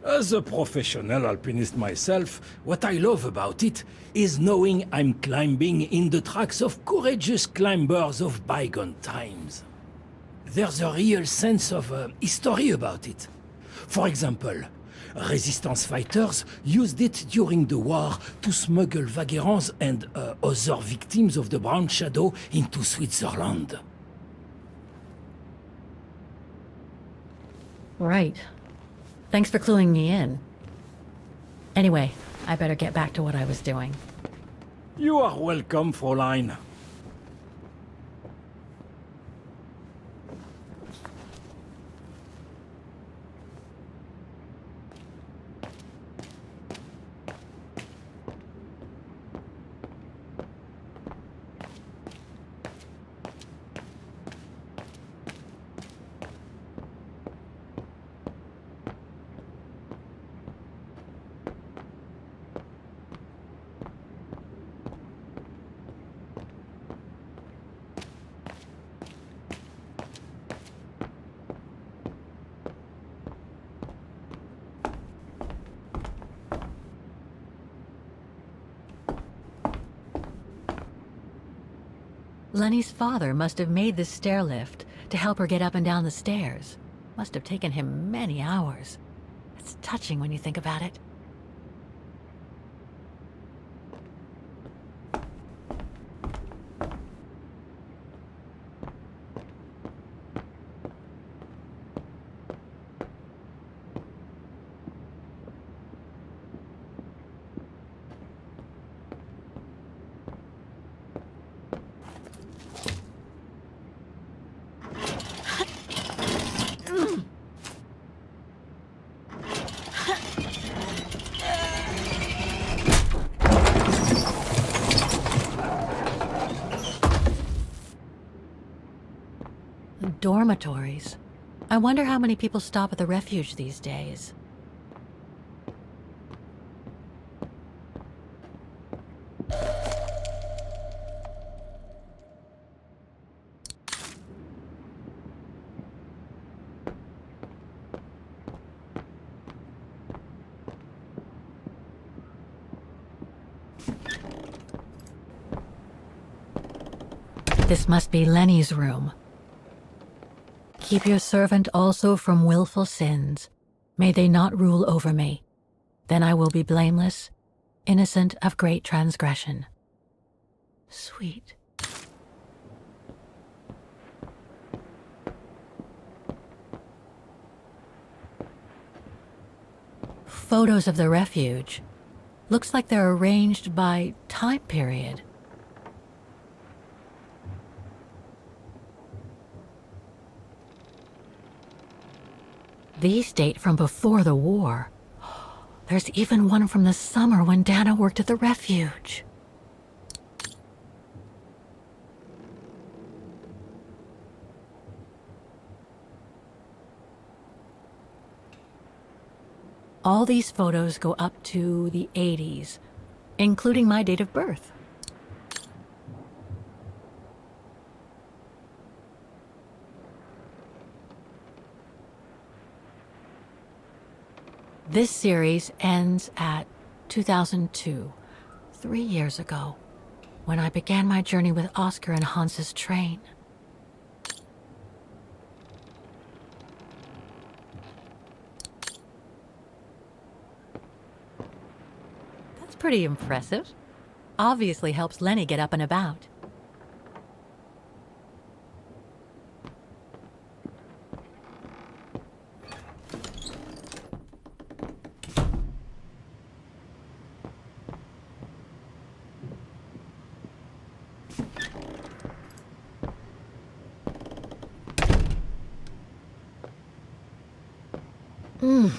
As a professional alpinist myself, what I love about it is knowing I'm climbing in the tracks of courageous climbers of bygone times. there's a real sense of history about it. For example, resistance fighters used it during the war to smuggle vagrants and other victims of the Brown Shadow into Switzerland. Right. Thanks for cluing me in. Anyway, I better get back to what I was doing. You are welcome, Fräulein. Lenny's father must have made this stair lift to help her get up and down the stairs. Must have taken him many hours. It's touching when you think about it. Dormitories. I wonder how many people stop at the refuge these days. This must be Lenny's room. Keep your servant also from willful sins. May they not rule over me. Then I will be blameless, innocent of great transgression. Sweet. Photos of the refuge. Looks like they're arranged by time period. These date from before the war. There's even one from the summer when Dana worked at the refuge. All these photos go up to the 80s, including my date of birth. This series ends at 2002, 3 years ago, when I began my journey with Oscar and Hans's train. That's pretty impressive. Obviously helps Lenny get up and about.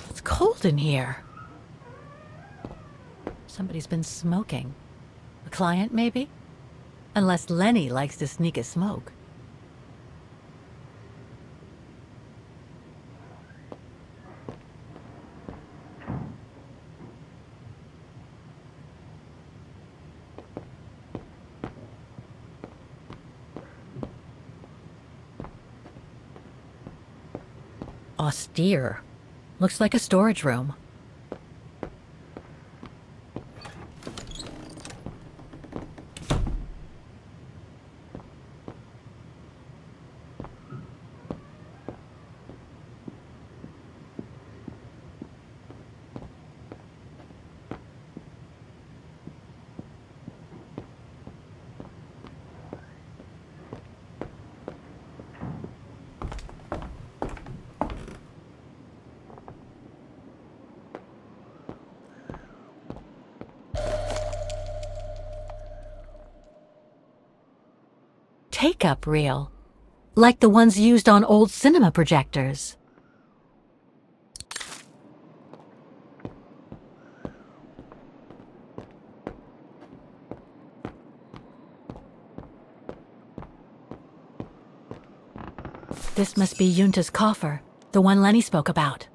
It's cold in here. Somebody's been smoking. A client, maybe? Unless Lenny likes to sneak a smoke. Austere. Looks like a storage room. take-up reel, like the ones used on old cinema projectors. This must be Junta's coffer, the one Lenny spoke about.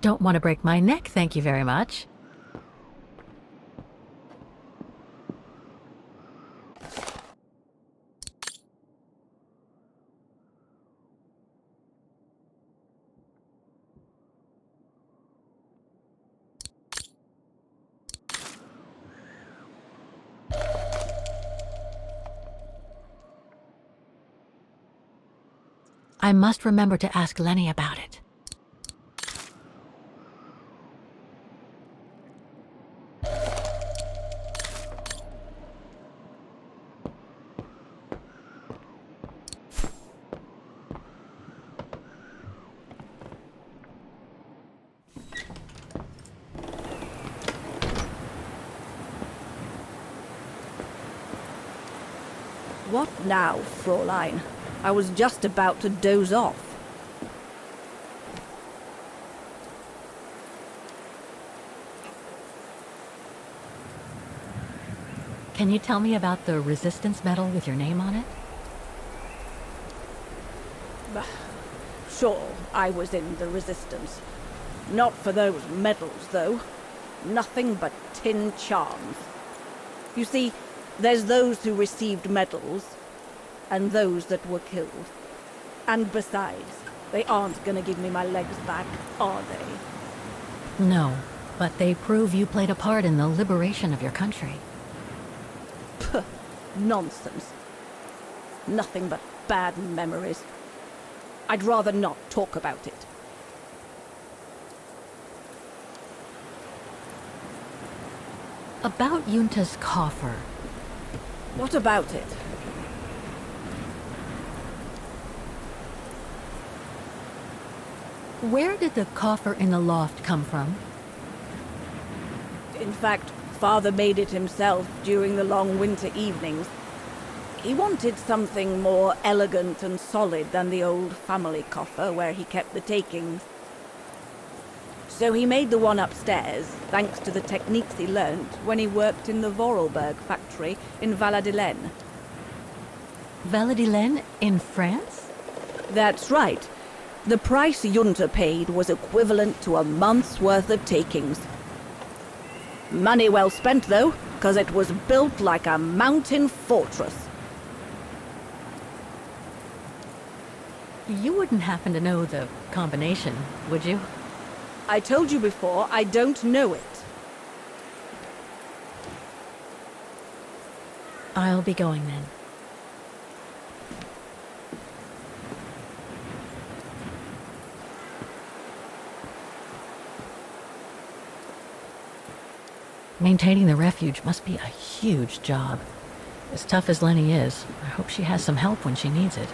Don't want to break my neck, thank you very much. I must remember to ask Lenny about it. What now, Fräulein? I was just about to doze off. Can you tell me about the resistance medal with your name on it? Sure, I was in the resistance. Not for those medals, though. Nothing but tin charms. You see, there's those who received medals, and those that were killed. And besides, they aren't gonna give me my legs back, are they? No, but they prove you played a part in the liberation of your country. Puh, nonsense. Nothing but bad memories. I'd rather not talk about it. About Junta's coffer. What about it? Where did the coffer in the loft come from? In fact, Father made it himself during the long winter evenings. He wanted something more elegant and solid than the old family coffer where he kept the takings. So he made the one upstairs, thanks to the techniques he learnt when he worked in the Vorarlberg factory in Valladolid. Valladolid in France? That's right. The price Junta paid was equivalent to a month's worth of takings. Money well spent, though, because it was built like a mountain fortress. You wouldn't happen to know the combination, would you? I told you before, I don't know it. I'll be going then. Maintaining the refuge must be a huge job. As tough as Lenny is, I hope she has some help when she needs it.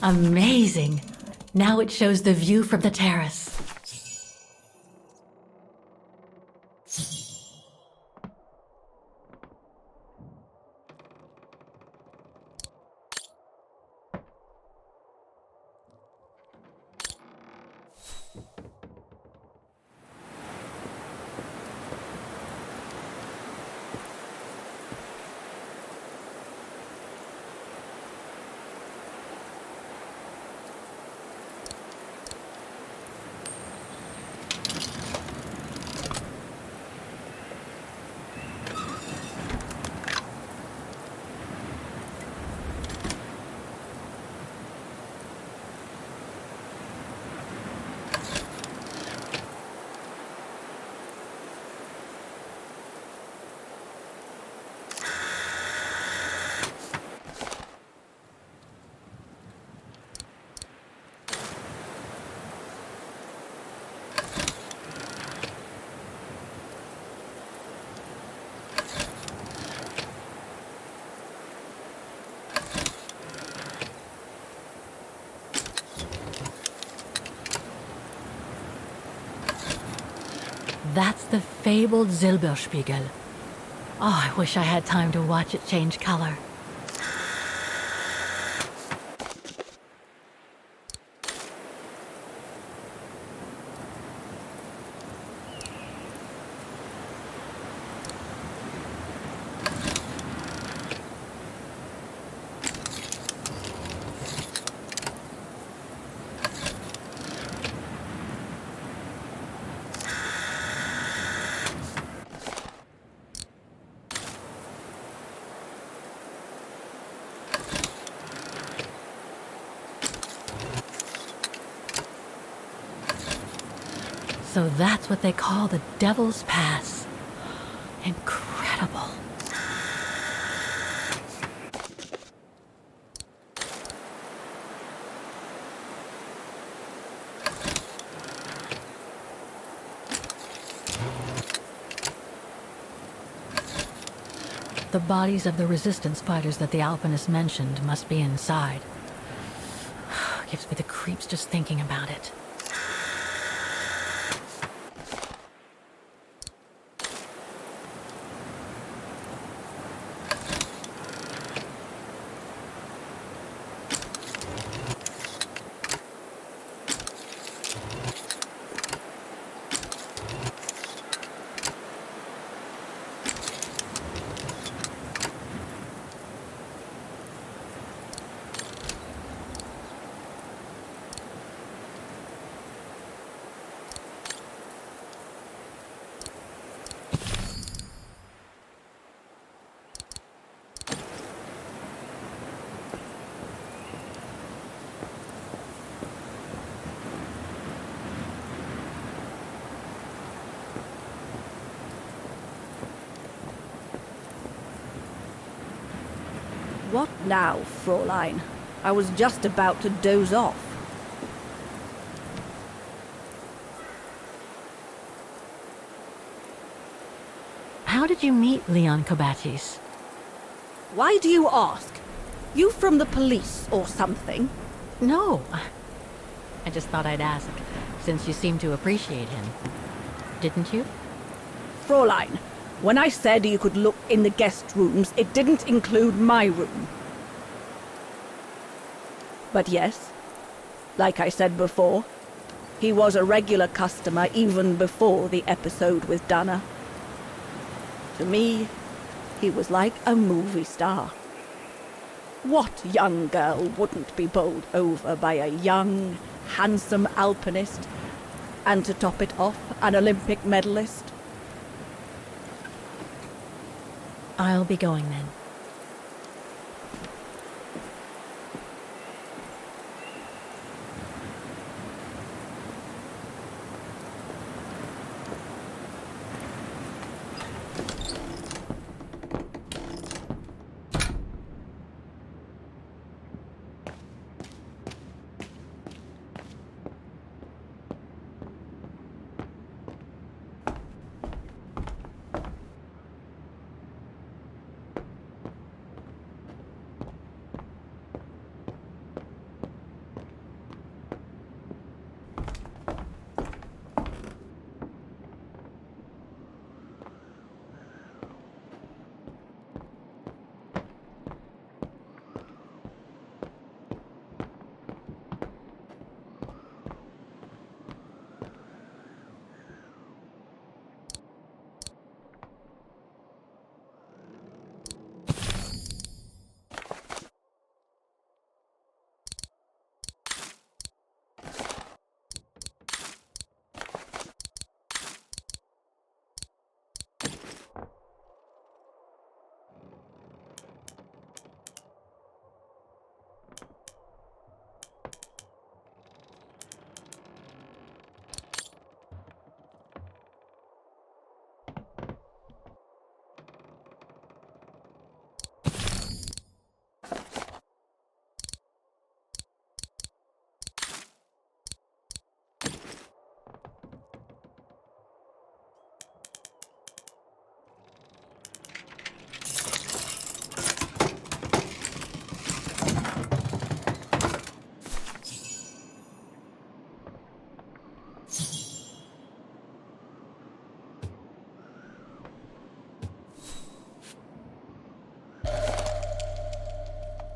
Amazing! Now it shows the view from the terrace. That's the fabled Silberspiegel. Oh, I wish I had time to watch it change color. So that's what they call the Devil's Pass. Incredible. The bodies of the resistance fighters that the alpinist mentioned must be inside. Gives me the creeps just thinking about it. What now, Fräulein? I was just about to doze off. How did you meet Leon Kobatis? Why do you ask? You from the police or something? No. I just thought I'd ask, since you seem to appreciate him. Didn't you? Fräulein, when I said you could look in the guest rooms, it didn't include my room. But yes, like I said before, he was a regular customer even before the episode with Dana. To me, he was like a movie star. What young girl wouldn't be bowled over by a young, handsome alpinist, and to top it off, an Olympic medalist. I'll be going then.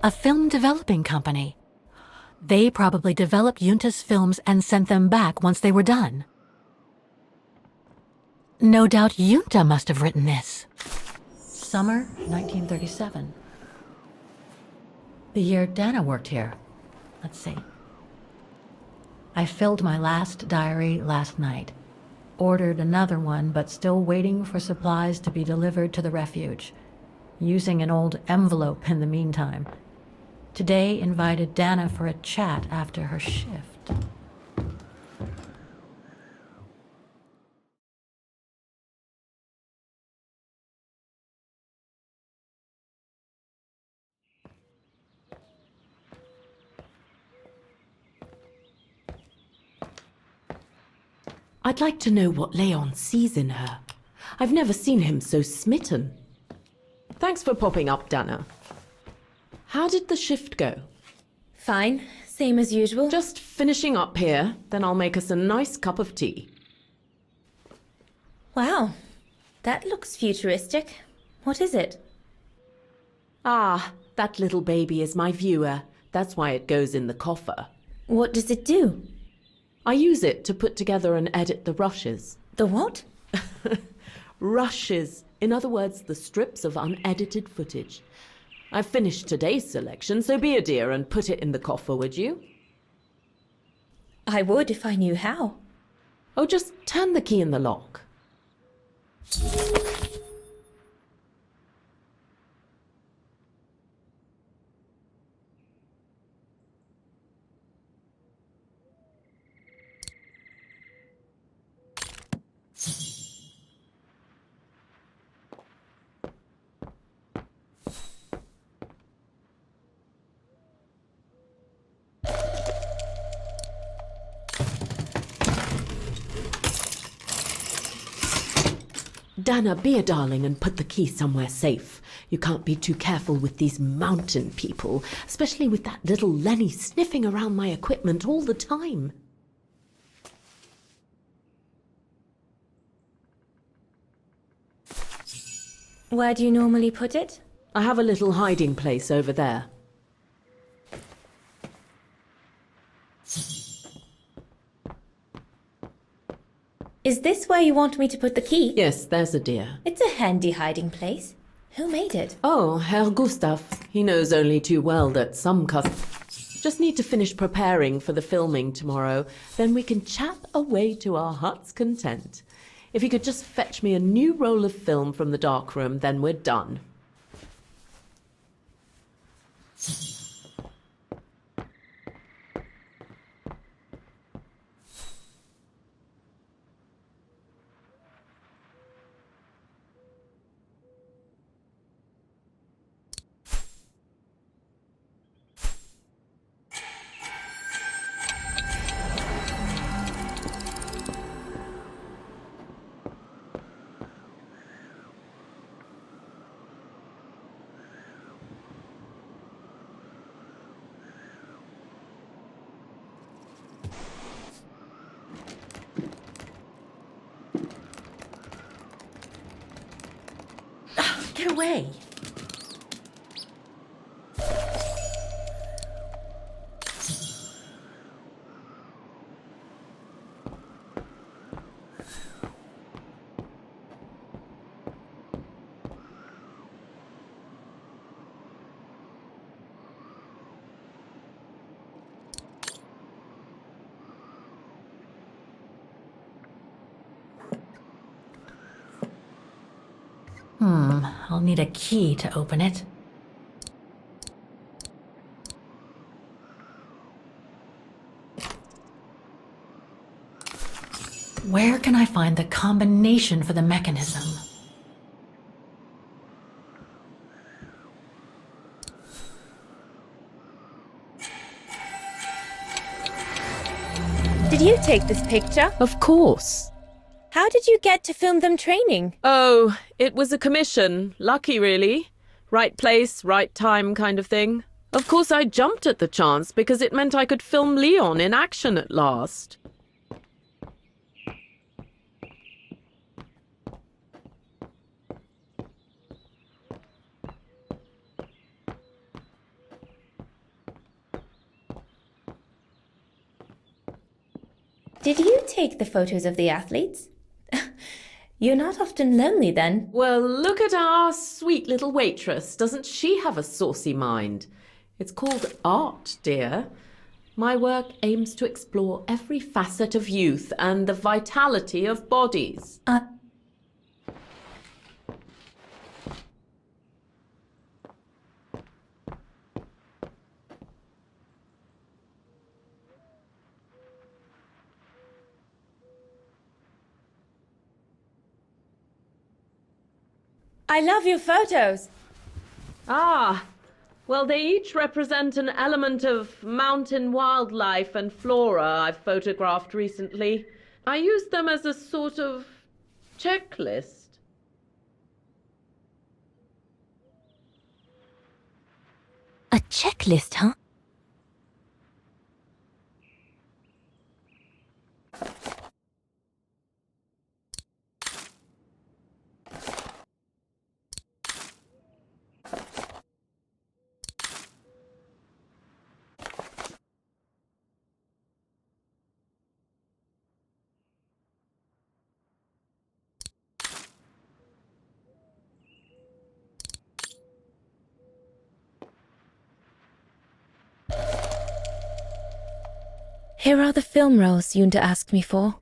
A film developing company. They probably developed Junta's films and sent them back once they were done. No doubt Junta must have written this. Summer 1937. The year Dana worked here. Let's see. I filled my last diary last night. Ordered another one, but still waiting for supplies to be delivered to the refuge. Using an old envelope in the meantime. Today invited Dana for a chat after her shift. I'd like to know what Leon sees in her. I've never seen him so smitten. Thanks for popping up, Dana. How did the shift go? Fine, same as usual. Just finishing up here, then I'll make us a nice cup of tea. Wow, that looks futuristic. What is it? Ah, that little baby is my viewer. That's why it goes in the coffer. What does it do? I use it to put together and edit the rushes. The what? Rushes. In other words, the strips of unedited footage. I've finished today's selection, so be a dear and put it in the coffer, would you? I would if I knew how. Oh, just turn the key in the lock. Dana, be a darling and put the key somewhere safe. You can't be too careful with these mountain people, especially with that little Lenny sniffing around my equipment all the time. Where do you normally put it? I have a little hiding place over there. Is this where you want me to put the key? Yes, there's a dear. It's a handy hiding place. Who made it? Oh, Herr Gustav. He knows only too well that some Just need to finish preparing for the filming tomorrow. Then we can chat away to our heart's content. If you could just fetch me a new roll of film from the darkroom, then we're done. Get away! I'll need a key to open it. Where can I find the combination for the mechanism? Did you take this picture? Of course. How did you get to film them training? Oh, it was a commission. Lucky, really. Right place, right time kind of thing. Of course, I jumped at the chance because it meant I could film Leon in action at last. Did you take the photos of the athletes? You're not often lonely then. Well, look at our sweet little waitress. Doesn't she have a saucy mind? It's called art, dear. My work aims to explore every facet of youth and the vitality of bodies. I love your photos. Ah, well, they each represent an element of mountain wildlife and flora I've photographed recently. I use them as a sort of checklist. A checklist, huh? Here are the film rolls Yunta asked me for.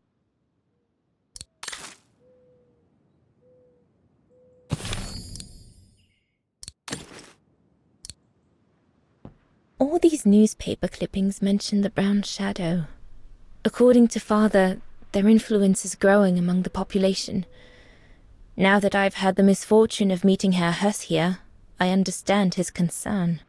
All these newspaper clippings mention the brown shadow. According to Father, their influence is growing among the population. Now that I've had the misfortune of meeting Herr Huss here, I understand his concern.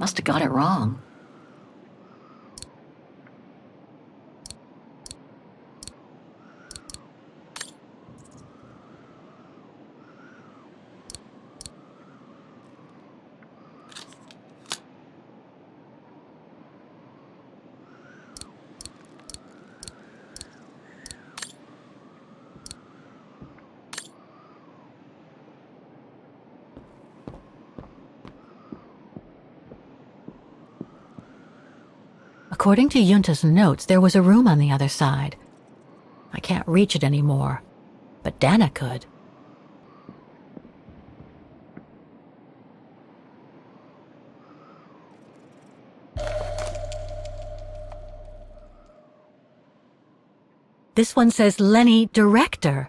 Must have got it wrong. According to Yunta's notes, there was a room on the other side. I can't reach it anymore, but Dana could. This one says Lenny, director.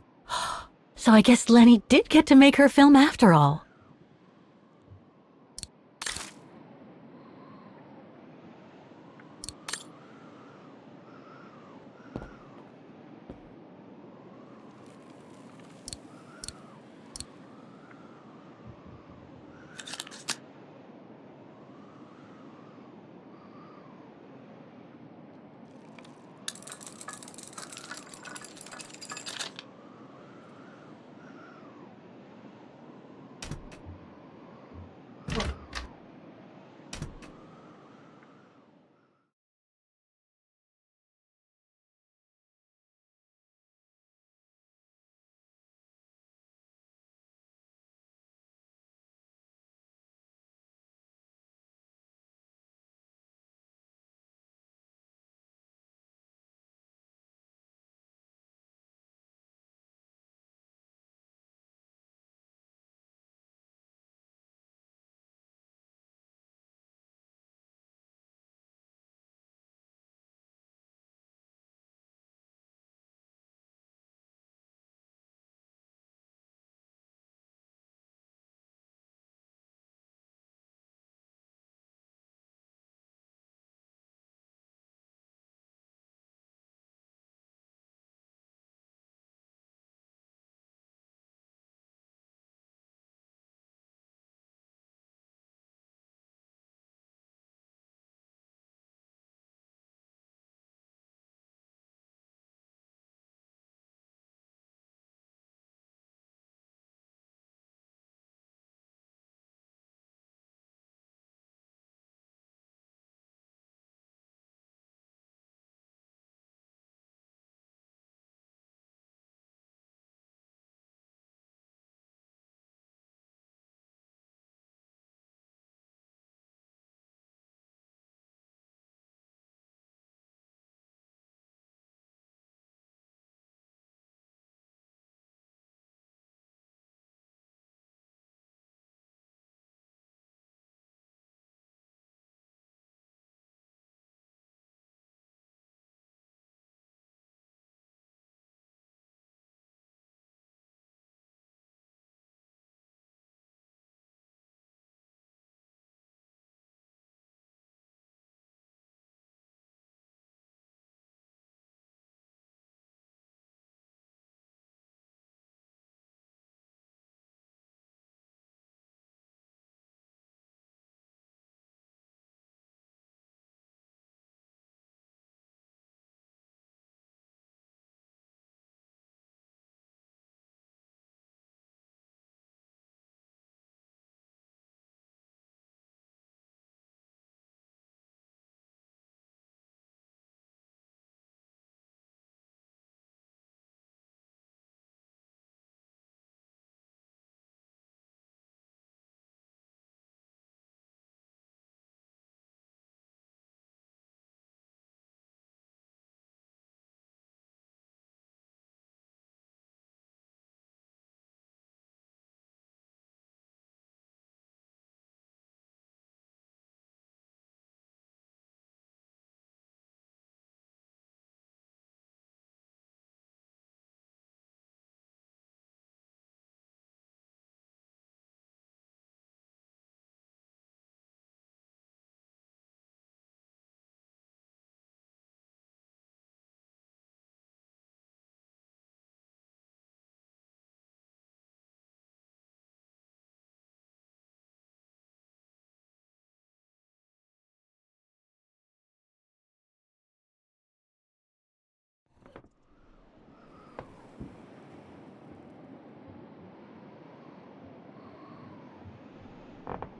So I guess Lenny did get to make her film after all.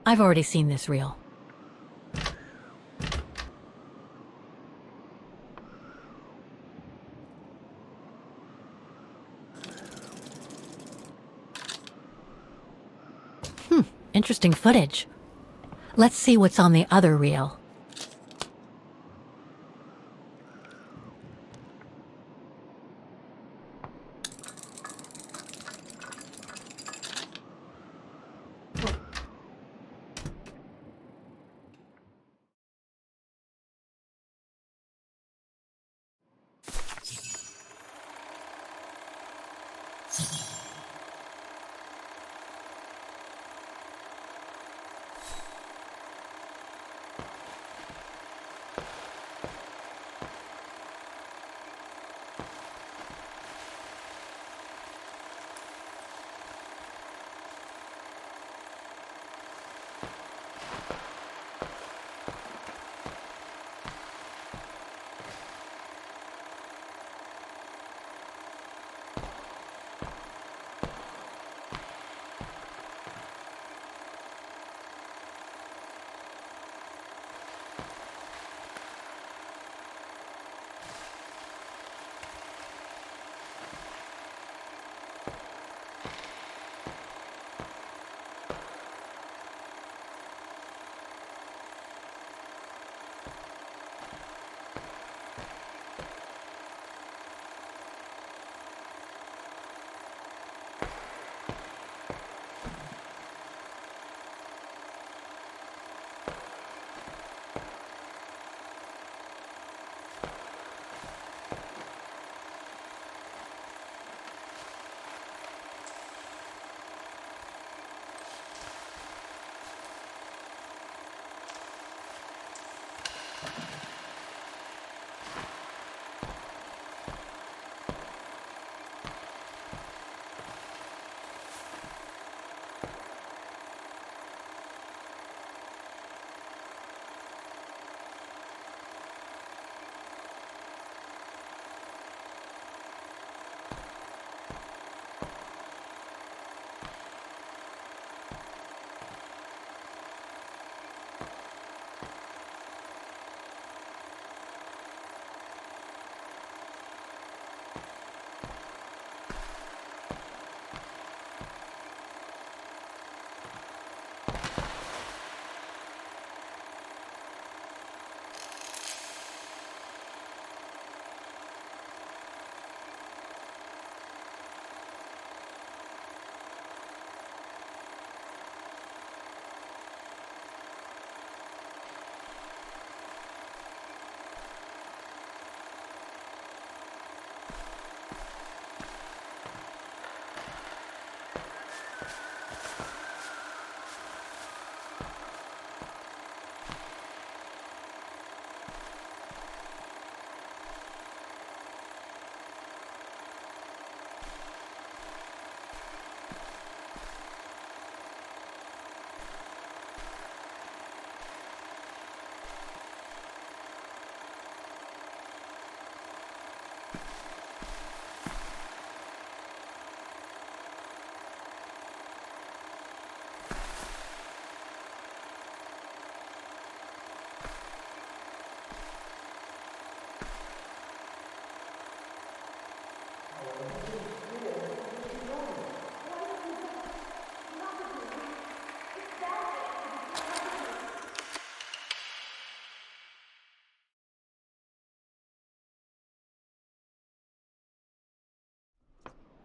I've already seen this reel. Interesting footage. Let's see what's on the other reel.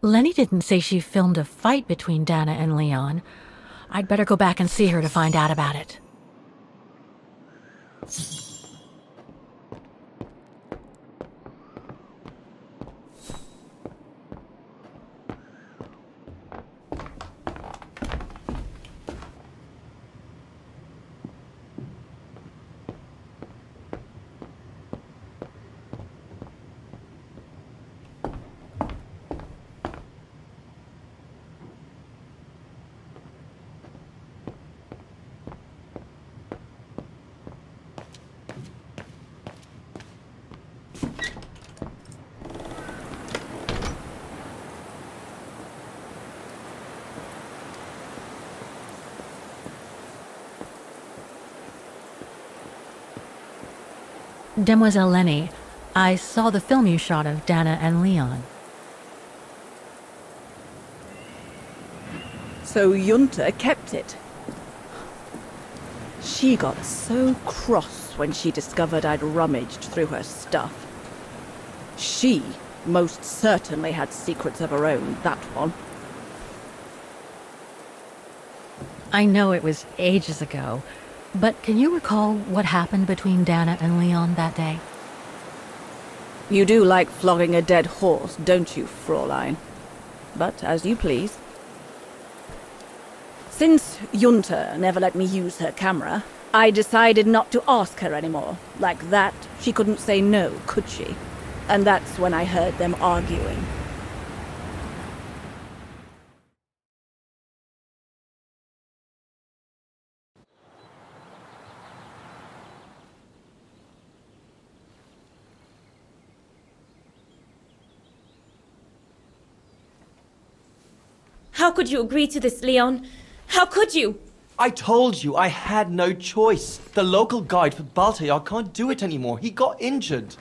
Lenny didn't say she filmed a fight between Dana and Leon. I'd better go back and see her to find out about it. Demoiselle Lenny, I saw the film you shot of Dana and Leon. So Junta kept it. She got so cross when she discovered I'd rummaged through her stuff. She most certainly had secrets of her own, that one. I know it was ages ago, but can you recall what happened between Dana and Leon that day? You do like flogging a dead horse, don't you, Fräulein? But as you please. Since Junta never let me use her camera, I decided not to ask her anymore. Like that, she couldn't say no, could she? And that's when I heard them arguing. How could you agree to this, Leon? How could you? I told you I had no choice. The local guide for Baltayar can't do it anymore. He got injured.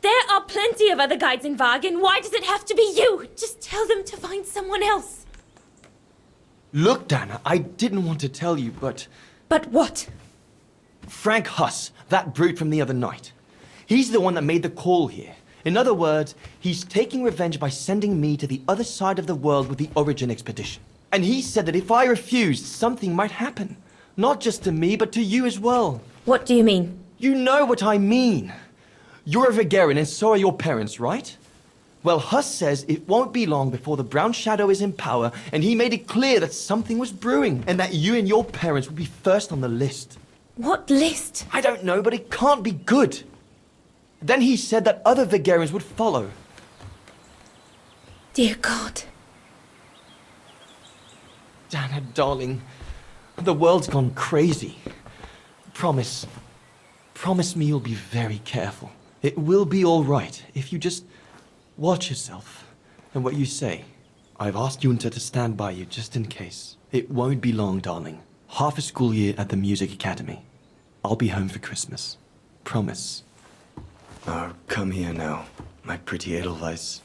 There are plenty of other guides in Wagen. Why does it have to be you? Just tell them to find someone else. Look, Dana, I didn't want to tell you, but... But what? Frank Huss, that brute from the other night. He's the one that made the call here. In other words, he's taking revenge by sending me to the other side of the world with the Origin expedition. And he said that if I refused, something might happen. Not just to me, but to you as well. What do you mean? You know what I mean. You're a Vegarian and so are your parents, right? Well, Huss says it won't be long before the Brown Shadow is in power, and he made it clear that something was brewing, and that you and your parents would be first on the list. What list? I don't know, but it can't be good. Then he said that other Vegarians would follow. Dear God. Dana, darling, the world's gone crazy. Promise me you'll be very careful. It will be all right if you just watch yourself and what you say. I've asked Junta to stand by you just in case. It won't be long, darling. Half a school year at the music academy. I'll be home for Christmas. Promise. Oh, come here now, my pretty Edelweiss.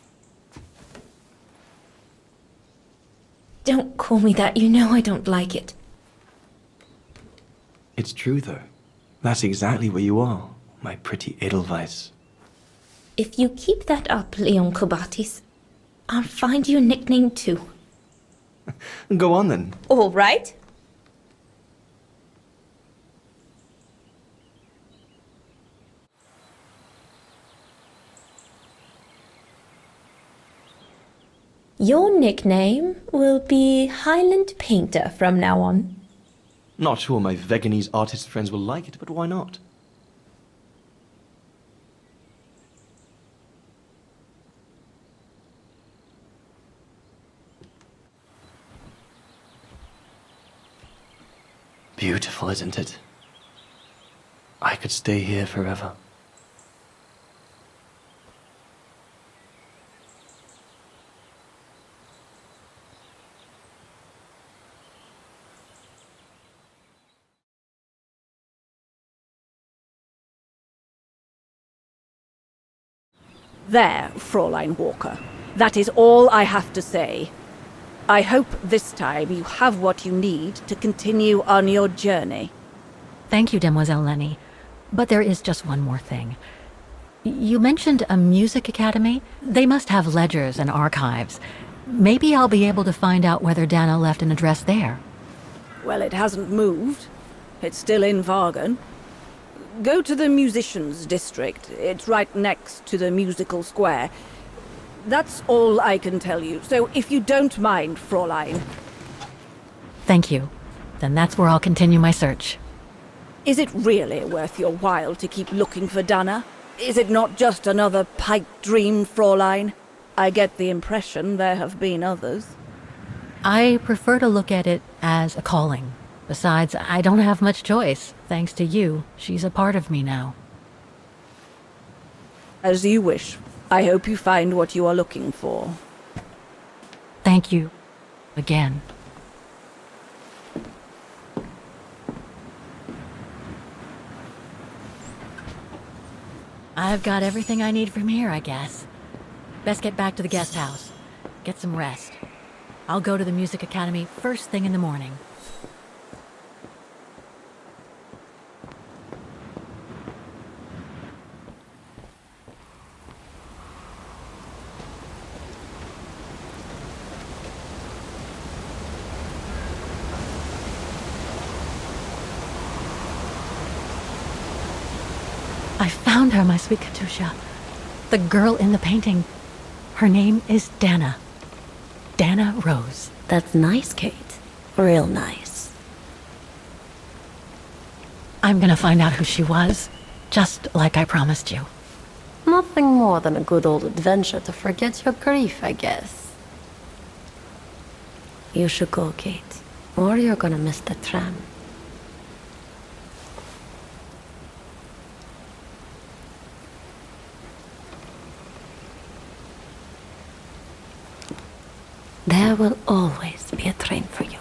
Don't call me that. You know I don't like it. It's true, though. That's exactly where you are, my pretty Edelweiss. If you keep that up, Leon Kobatis, I'll find you a nickname too. Go on, then. All right. Your nickname will be Highland Painter from now on. Not sure my Veganese artist friends will like it, but why not? Beautiful, isn't it? I could stay here forever. There, Fräulein Walker. That is all I have to say. I hope this time you have what you need to continue on your journey. Thank you, Demoiselle Lenny. But there is just one more thing. You mentioned a music academy? They must have ledgers and archives. Maybe I'll be able to find out whether Dana left an address there. Well, it hasn't moved. It's still in Wagen. Go to the musicians' district. It's right next to the musical square. That's all I can tell you. So if you don't mind, Fräulein. Thank you. Then that's where I'll continue my search. Is it really worth your while to keep looking for Dana? Is it not just another pipe dream, Fräulein? I get the impression there have been others. I prefer to look at it as a calling. Besides, I don't have much choice. Thanks to you, she's a part of me now. As you wish. I hope you find what you are looking for. Thank you. Again. I've got everything I need from here, I guess. Best get back to the guest house. Get some rest. I'll go to the music academy first thing in the morning. I found her, my sweet Katusha. The girl in the painting. Her name is Dana. Dana Roze. That's nice, Kate. Real nice. I'm gonna find out who she was, just like I promised you. Nothing more than a good old adventure to forget your grief, I guess. You should go, Kate, or you're gonna miss the tram. There will always be a train for you.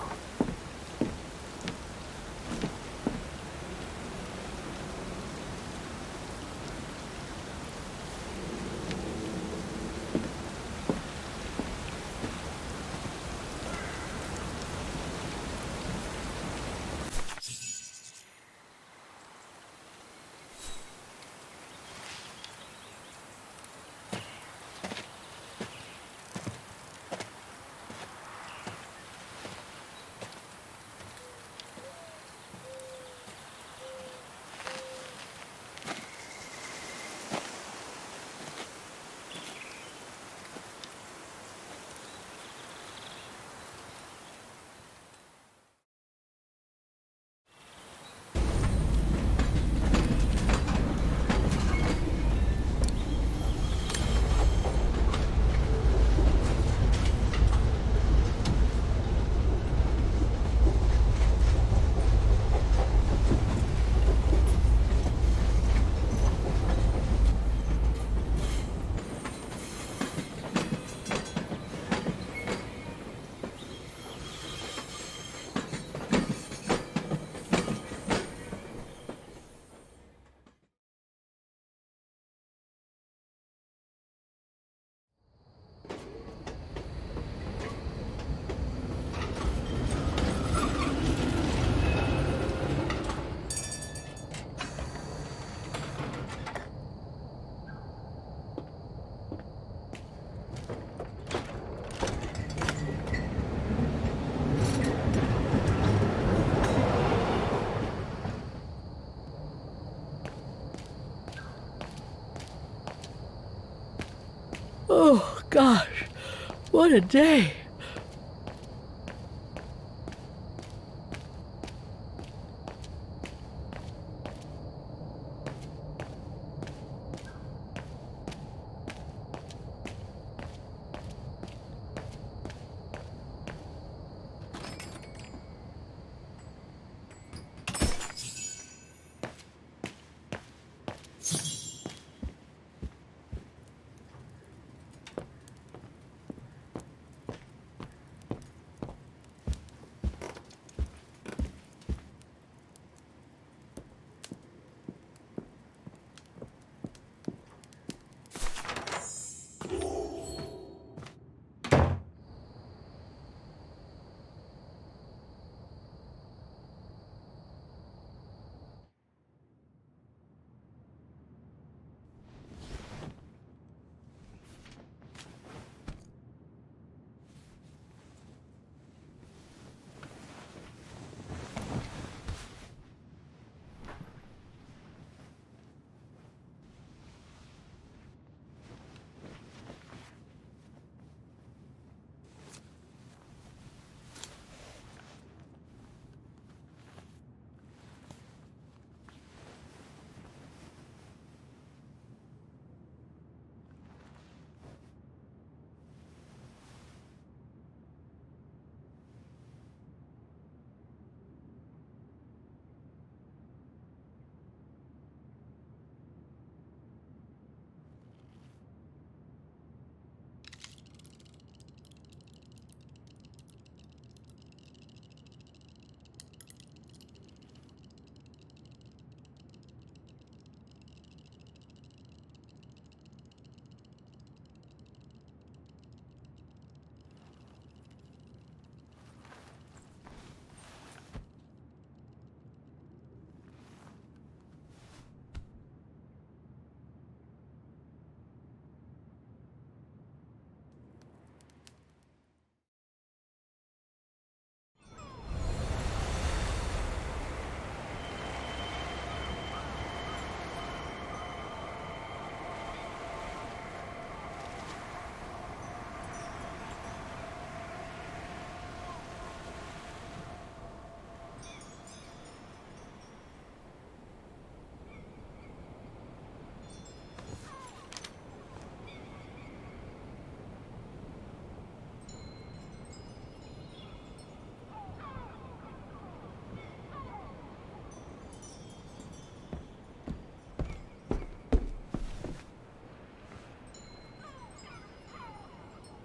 Oh, gosh. What a day.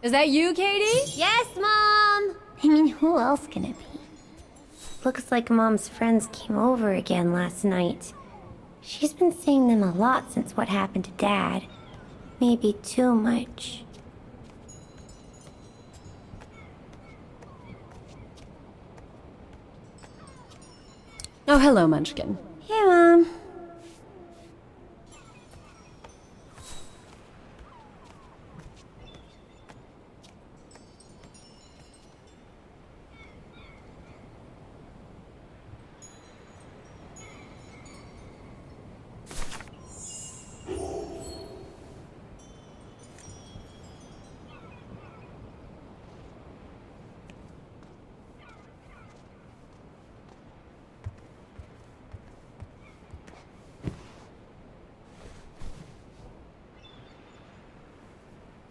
Is that you, Katie? Yes, Mom! I mean, who else can it be? Looks like Mom's friends came over again last night. She's been seeing them a lot since what happened to Dad. Maybe too much. Oh, hello, Munchkin. Hey, Mom.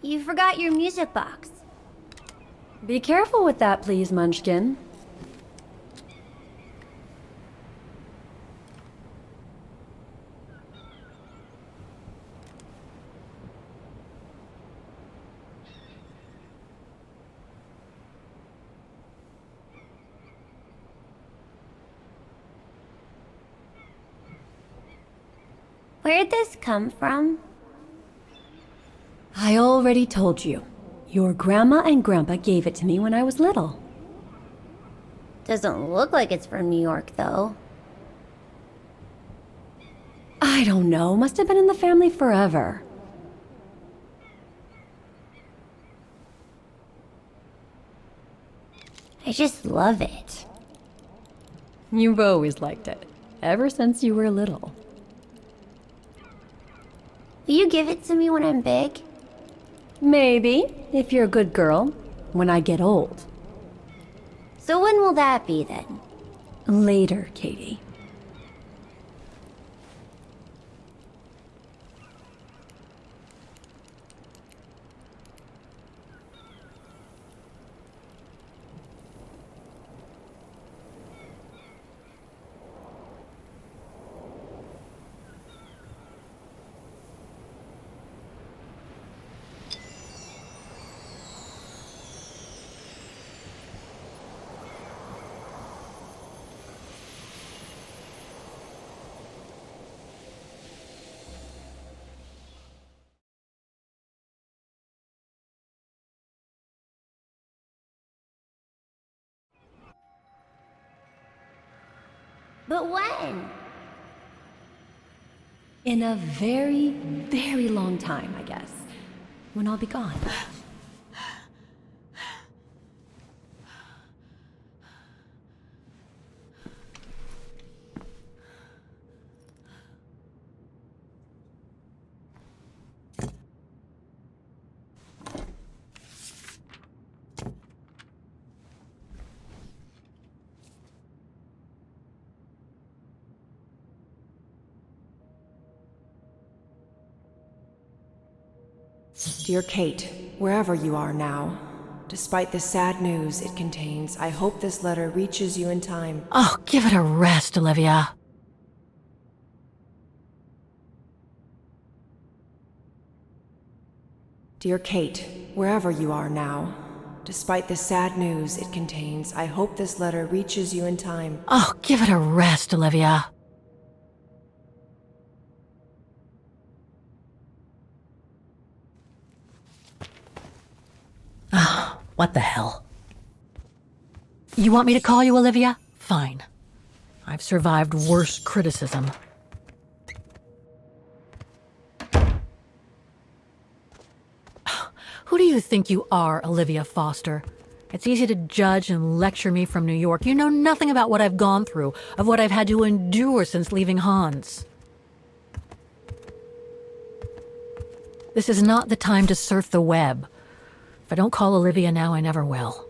You forgot your music box. Be careful with that, please, Munchkin. Where'd this come from? I already told you. Your grandma and grandpa gave it to me when I was little. Doesn't look like it's from New York, though. I don't know. Must have been in the family forever. I just love it. You've always liked it. Ever since you were little. Will you give it to me when I'm big? Maybe, if you're a good girl, when I get old. So when will that be, then? Later, Katie. But when? In a very, very long time, I guess. When I'll be gone. Dear Kate, wherever you are now, despite the sad news it contains, I hope this letter reaches you in time. Oh, give it a rest, Olivia. Dear Kate, wherever you are now, despite the sad news it contains, I hope this letter reaches you in time. Oh, give it a rest, Olivia. Ah, what the hell? You want me to call you Olivia? Fine. I've survived worse criticism. Who do you think you are, Olivia Foster? It's easy to judge and lecture me from New York. You know nothing about what I've gone through, of what I've had to endure since leaving Hans. This is not the time to surf the web. If I don't call Olivia now, I never will.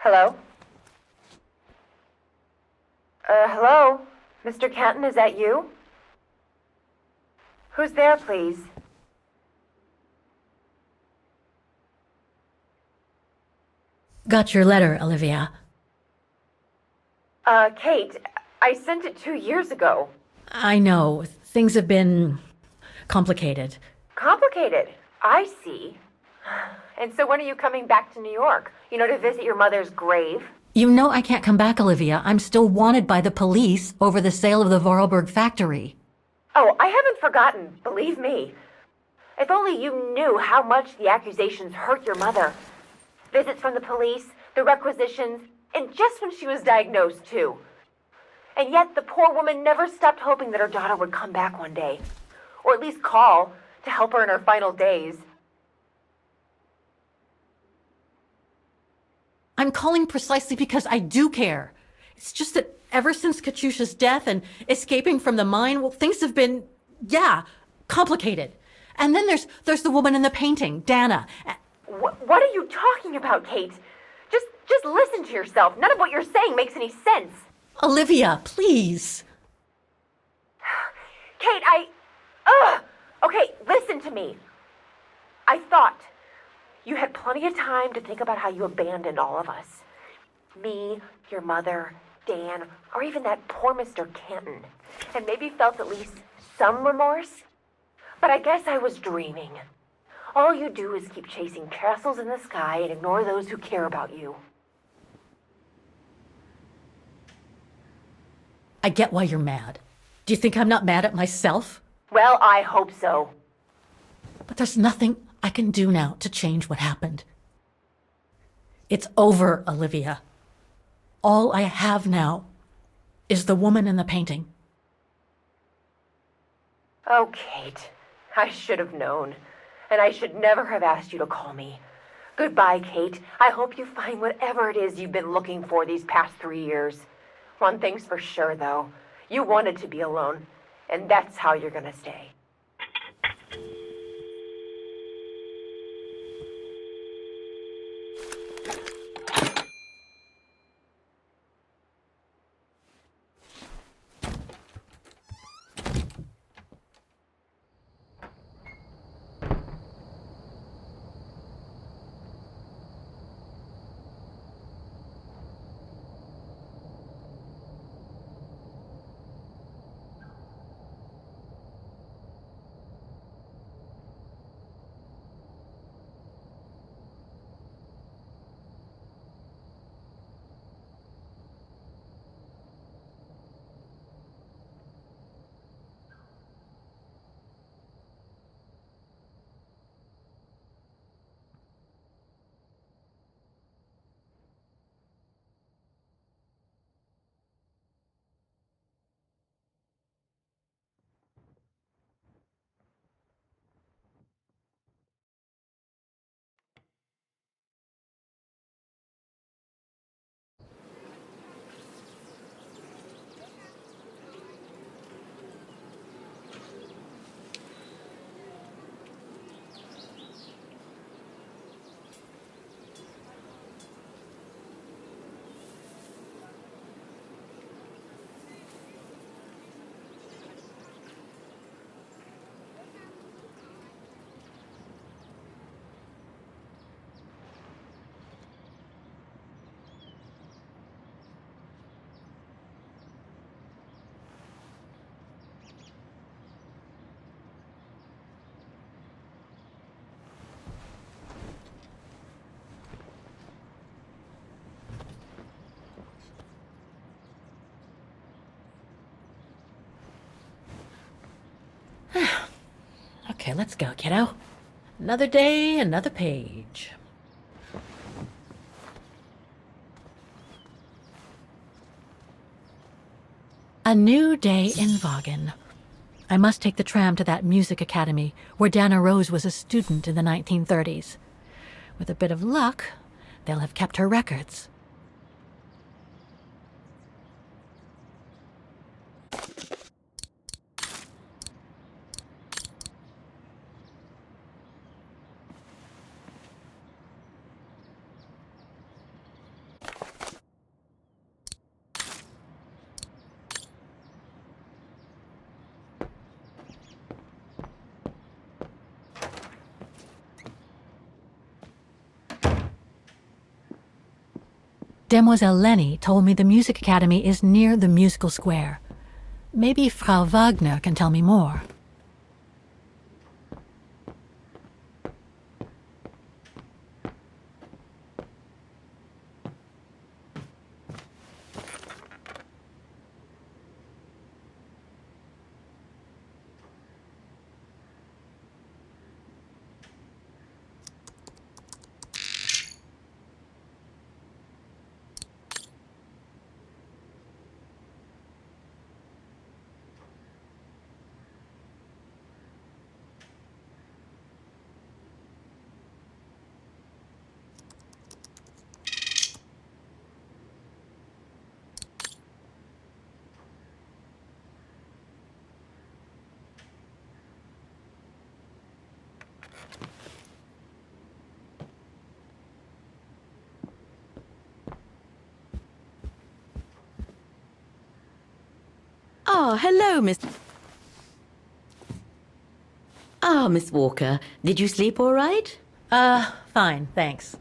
Hello? Hello? Mr. Canton, is that you? Who's there, please? Got your letter, Olivia. Kate, I sent it 2 years ago. I know. Things have been complicated. Complicated? I see. And so when are you coming back to New York? You know, to visit your mother's grave? You know I can't come back, Olivia. I'm still wanted by the police over the sale of the Vorarlberg factory. Oh, I haven't forgotten, believe me. If only you knew how much the accusations hurt your mother. Visits from the police, the requisitions, and just when she was diagnosed, too. And yet the poor woman never stopped hoping that her daughter would come back one day. Or at least call to help her in her final days. I'm calling precisely because I do care. It's just that ever since Katyusha's death and escaping from the mine, well, things have been, complicated. And then there's the woman in the painting, Dana. What are you talking about, Kate? Just listen to yourself. None of what you're saying makes any sense. Olivia, please. Kate, Okay, listen to me. I thought you had plenty of time to think about how you abandoned all of us. Me, your mother, Dan, or even that poor Mr. Canton. And maybe felt at least some remorse. But I guess I was dreaming. All you do is keep chasing castles in the sky and ignore those who care about you. I get why you're mad. Do you think I'm not mad at myself? Well, I hope so. But there's nothing I can do now to change what happened. It's over, Olivia. All I have now is the woman in the painting. Oh, Kate, I should have known. And I should never have asked you to call me. Goodbye, Kate. I hope you find whatever it is you've been looking for these past 3 years. One thing's for sure, though. You wanted to be alone, and that's how you're gonna stay. Okay, let's go, kiddo. Another day, another page. A new day in Vagen. I must take the tram to that music academy where Dana Roze was a student in the 1930s. With a bit of luck, they'll have kept her records. Demoiselle Lenny told me the Music Academy is near the musical square. Maybe Frau Wagner can tell me more. Oh, hello, Miss... Ah, Miss Walker. Did you sleep all right? Fine, thanks.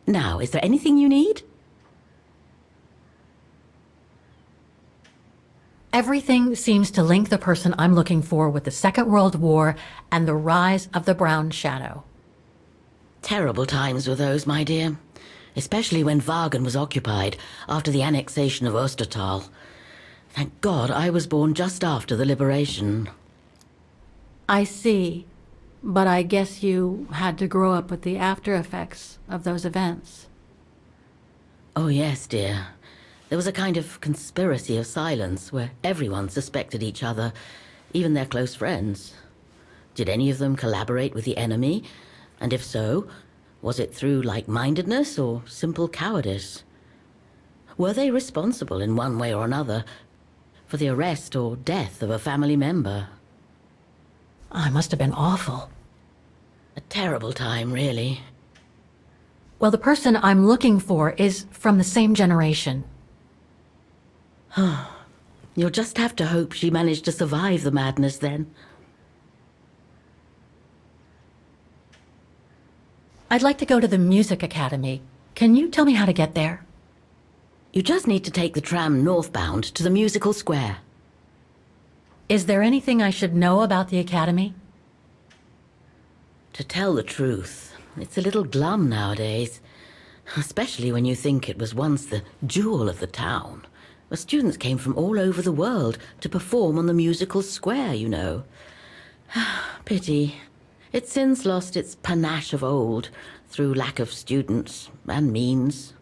Now, is there anything you need? Everything seems to link the person I'm looking for with the Second World War and the rise of the Brown Shadow. Terrible times were those, my dear. Especially when Wagen was occupied after the annexation of Ostertal. Thank God I was born just after the liberation. I see. But I guess you had to grow up with the after effects of those events. Oh yes, dear. There was a kind of conspiracy of silence where everyone suspected each other, even their close friends. Did any of them collaborate with the enemy? And if so, was it through like-mindedness or simple cowardice? Were they responsible in one way or another for the arrest or death of a family member? I must have been awful. A terrible time, really. Well, the person I'm looking for is from the same generation. You'll just have to hope she managed to survive the madness then. I'd like to go to the Music Academy. Can you tell me how to get there? You just need to take the tram northbound to the musical square. Is there anything I should know about the Academy? To tell the truth, it's a little glum nowadays. Especially when you think it was once the jewel of the town, where students came from all over the world to perform on the musical square, you know. Pity. It's since lost its panache of old through lack of students and means.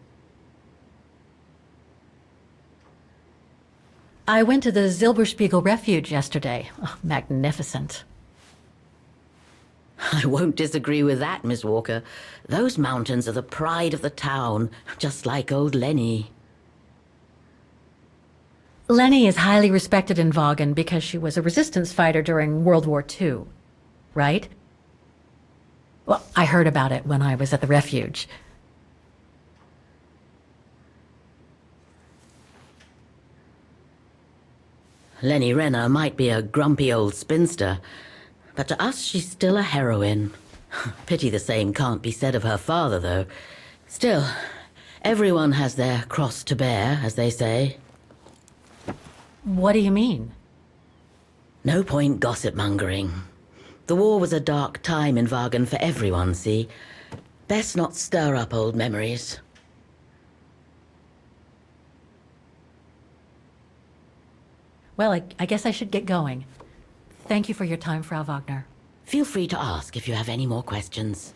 I went to the Silberspiegel Refuge yesterday. Oh, magnificent. I won't disagree with that, Miss Walker. Those mountains are the pride of the town, just like old Lenny. Lenny is highly respected in Wagen because she was a resistance fighter during World War II, right? Well, I heard about it when I was at the refuge. Lenny Renner might be a grumpy old spinster, but to us she's still a heroine. Pity the same can't be said of her father, though. Still, everyone has their cross to bear, as they say. What do you mean? No point gossip-mongering. The war was a dark time in Wagen for everyone, see? Best not stir up old memories. Well, I guess I should get going. Thank you for your time, Frau Wagner. Feel free to ask if you have any more questions.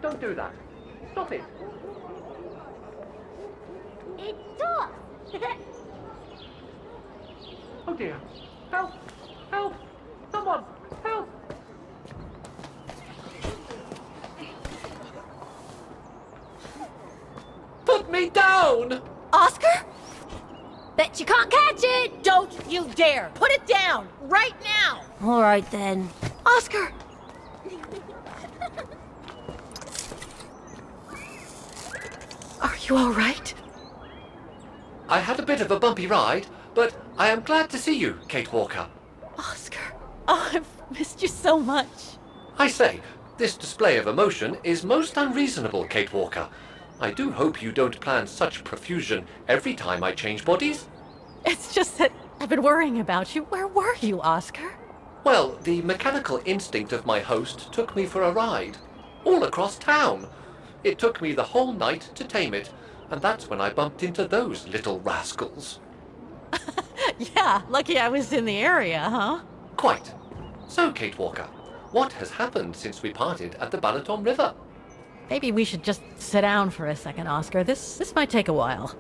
Don't do that. Stop it. It does! Oh dear. Help! Help! Someone! Help! Put me down! Oscar? Bet you can't catch it! Don't you dare! Put it down! Right now! All right then. Oscar! Are you all right? I had a bit of a bumpy ride, but I am glad to see you, Kate Walker. Oscar, oh, I've missed you so much. I say, this display of emotion is most unreasonable, Kate Walker. I do hope you don't plan such profusion every time I change bodies. It's just that I've been worrying about you. Where were you, Oscar? Well, the mechanical instinct of my host took me for a ride, all across town. It took me the whole night to tame it, and that's when I bumped into those little rascals. Yeah, lucky I was in the area, huh? Quite. So, Kate Walker, what has happened since we parted at the Balaton River? Maybe we should just sit down for a second, Oscar. This might take a while.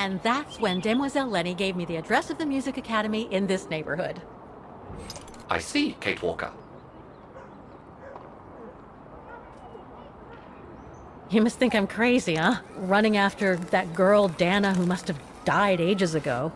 And that's when Demoiselle Lenny gave me the address of the Music Academy in this neighborhood. I see, Kate Walker. You must think I'm crazy, huh? Running after that girl, Dana, who must have died ages ago.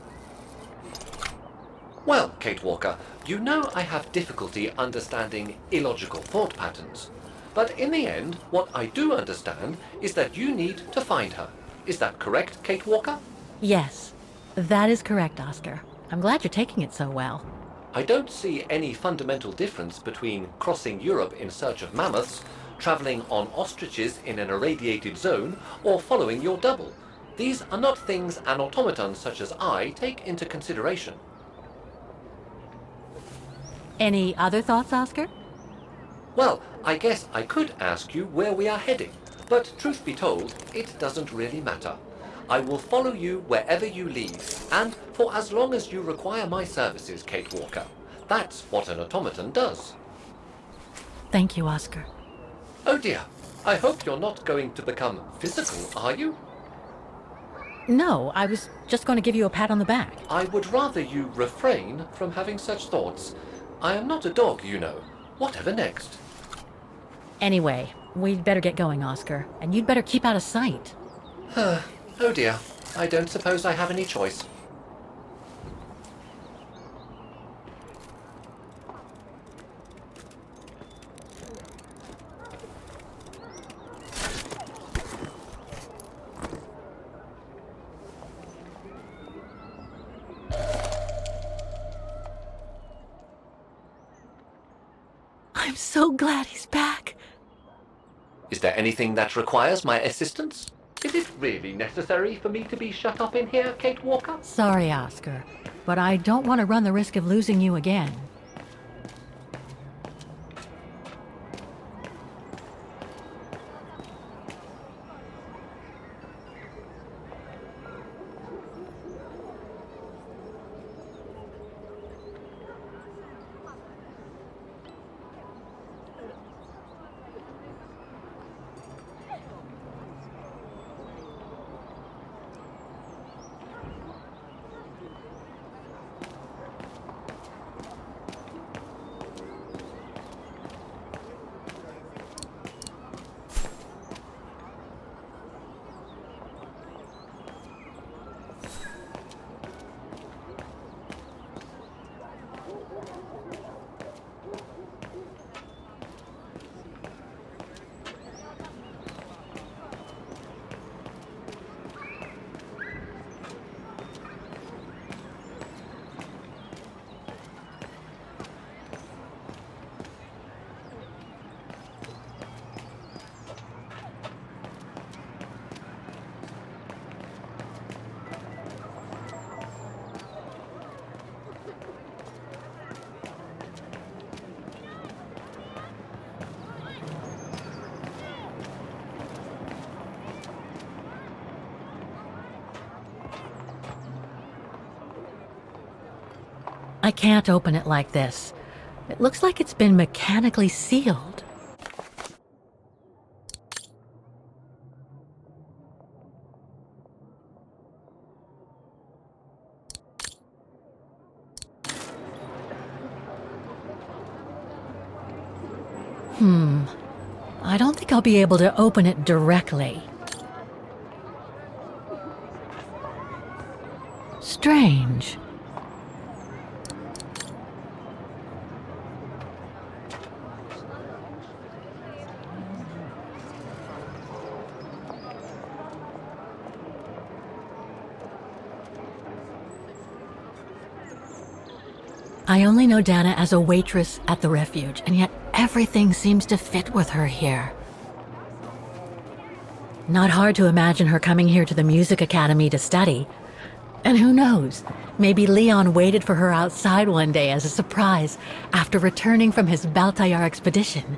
Well, Kate Walker, you know I have difficulty understanding illogical thought patterns. But in the end, what I do understand is that you need to find her. Is that correct, Kate Walker? Yes, that is correct, Oscar. I'm glad you're taking it so well. I don't see any fundamental difference between crossing Europe in search of mammoths, traveling on ostriches in an irradiated zone, or following your double. These are not things an automaton such as I take into consideration. Any other thoughts, Oscar? Well, I guess I could ask you where we are heading, but truth be told, it doesn't really matter. I will follow you wherever you lead, and for as long as you require my services, Kate Walker. That's what an automaton does. Thank you, Oscar. Oh dear, I hope you're not going to become physical, are you? No, I was just going to give you a pat on the back. I would rather you refrain from having such thoughts. I am not a dog, you know. Whatever next? Anyway, we'd better get going, Oscar, and you'd better keep out of sight. Oh dear, I don't suppose I have any choice. I'm so glad he's back. Is there anything that requires my assistance? Is it really necessary for me to be shut up in here, Kate Walker? Sorry, Oscar, but I don't want to run the risk of losing you again. I can't open it like this. It looks like it's been mechanically sealed. I don't think I'll be able to open it directly. Strange. I only know Dana as a waitress at the refuge, and yet everything seems to fit with her here. Not hard to imagine her coming here to the music academy to study. And who knows, maybe Leon waited for her outside one day as a surprise after returning from his Baltayar expedition.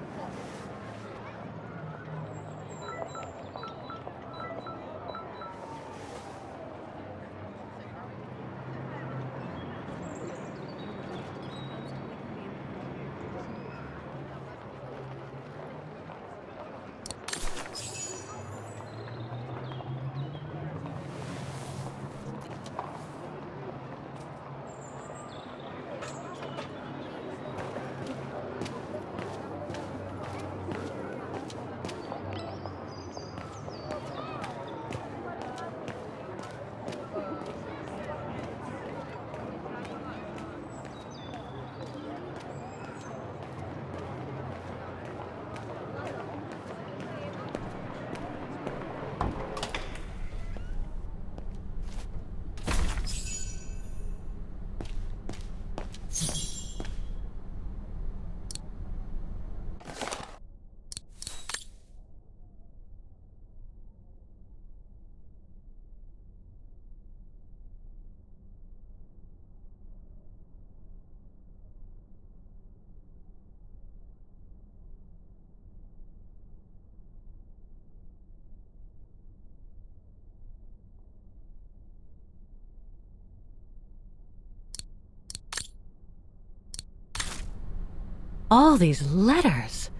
All these letters.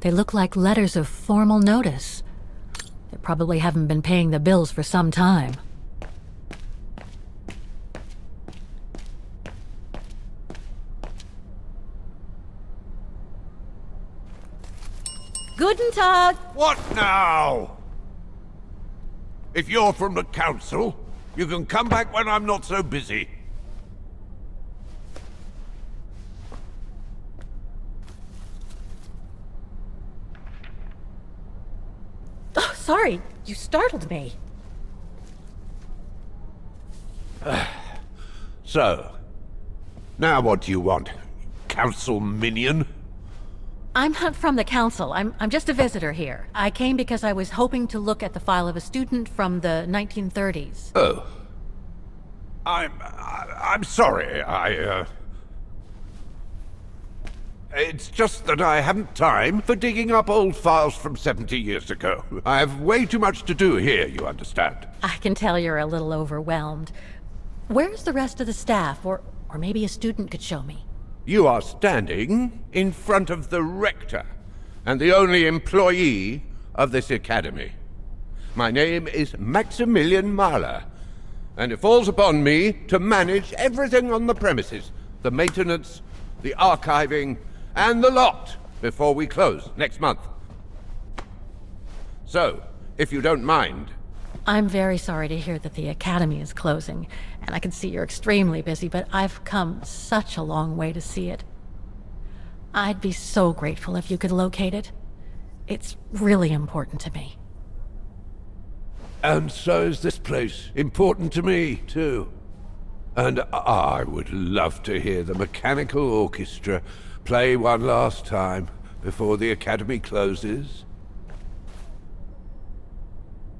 They look like letters of formal notice. They probably haven't been paying the bills for some time. Guten Tag! What now? If you're from the council, you can come back when I'm not so busy. Oh, sorry, you startled me. So, now what do you want? Council minion? I'm not from the council. I'm just a visitor here. I came because I was hoping to look at the file of a student from the 1930s. Oh. I'm sorry, It's just that I haven't time for digging up old files from 70 years ago. I have way too much to do here, you understand. I can tell you're a little overwhelmed. Where's the rest of the staff? Or maybe a student could show me. You are standing in front of the rector, and the only employee of this academy. My name is Maximilian Mahler, and it falls upon me to manage everything on the premises. The maintenance, the archiving, and the lot before we close next month. So, if you don't mind... I'm very sorry to hear that the academy is closing, and I can see you're extremely busy, but I've come such a long way to see it. I'd be so grateful if you could locate it. It's really important to me. And so is this place important to me, too. And I would love to hear the mechanical orchestra play one last time before the academy closes.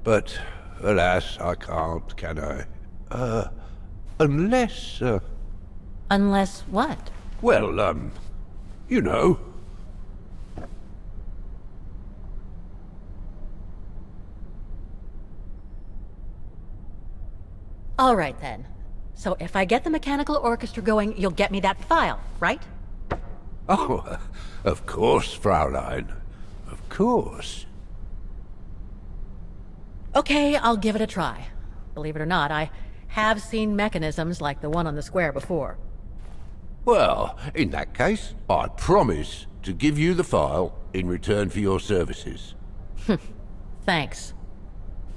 But, alas, I can't, can I? Unless, Unless what? Well, you know. All right then. So if I get the mechanical orchestra going, you'll get me that file, right? Oh, of course, Fraulein. Of course. Okay, I'll give it a try. Believe it or not, I have seen mechanisms like the one on the square before. Well, in that case, I promise to give you the file in return for your services. Thanks.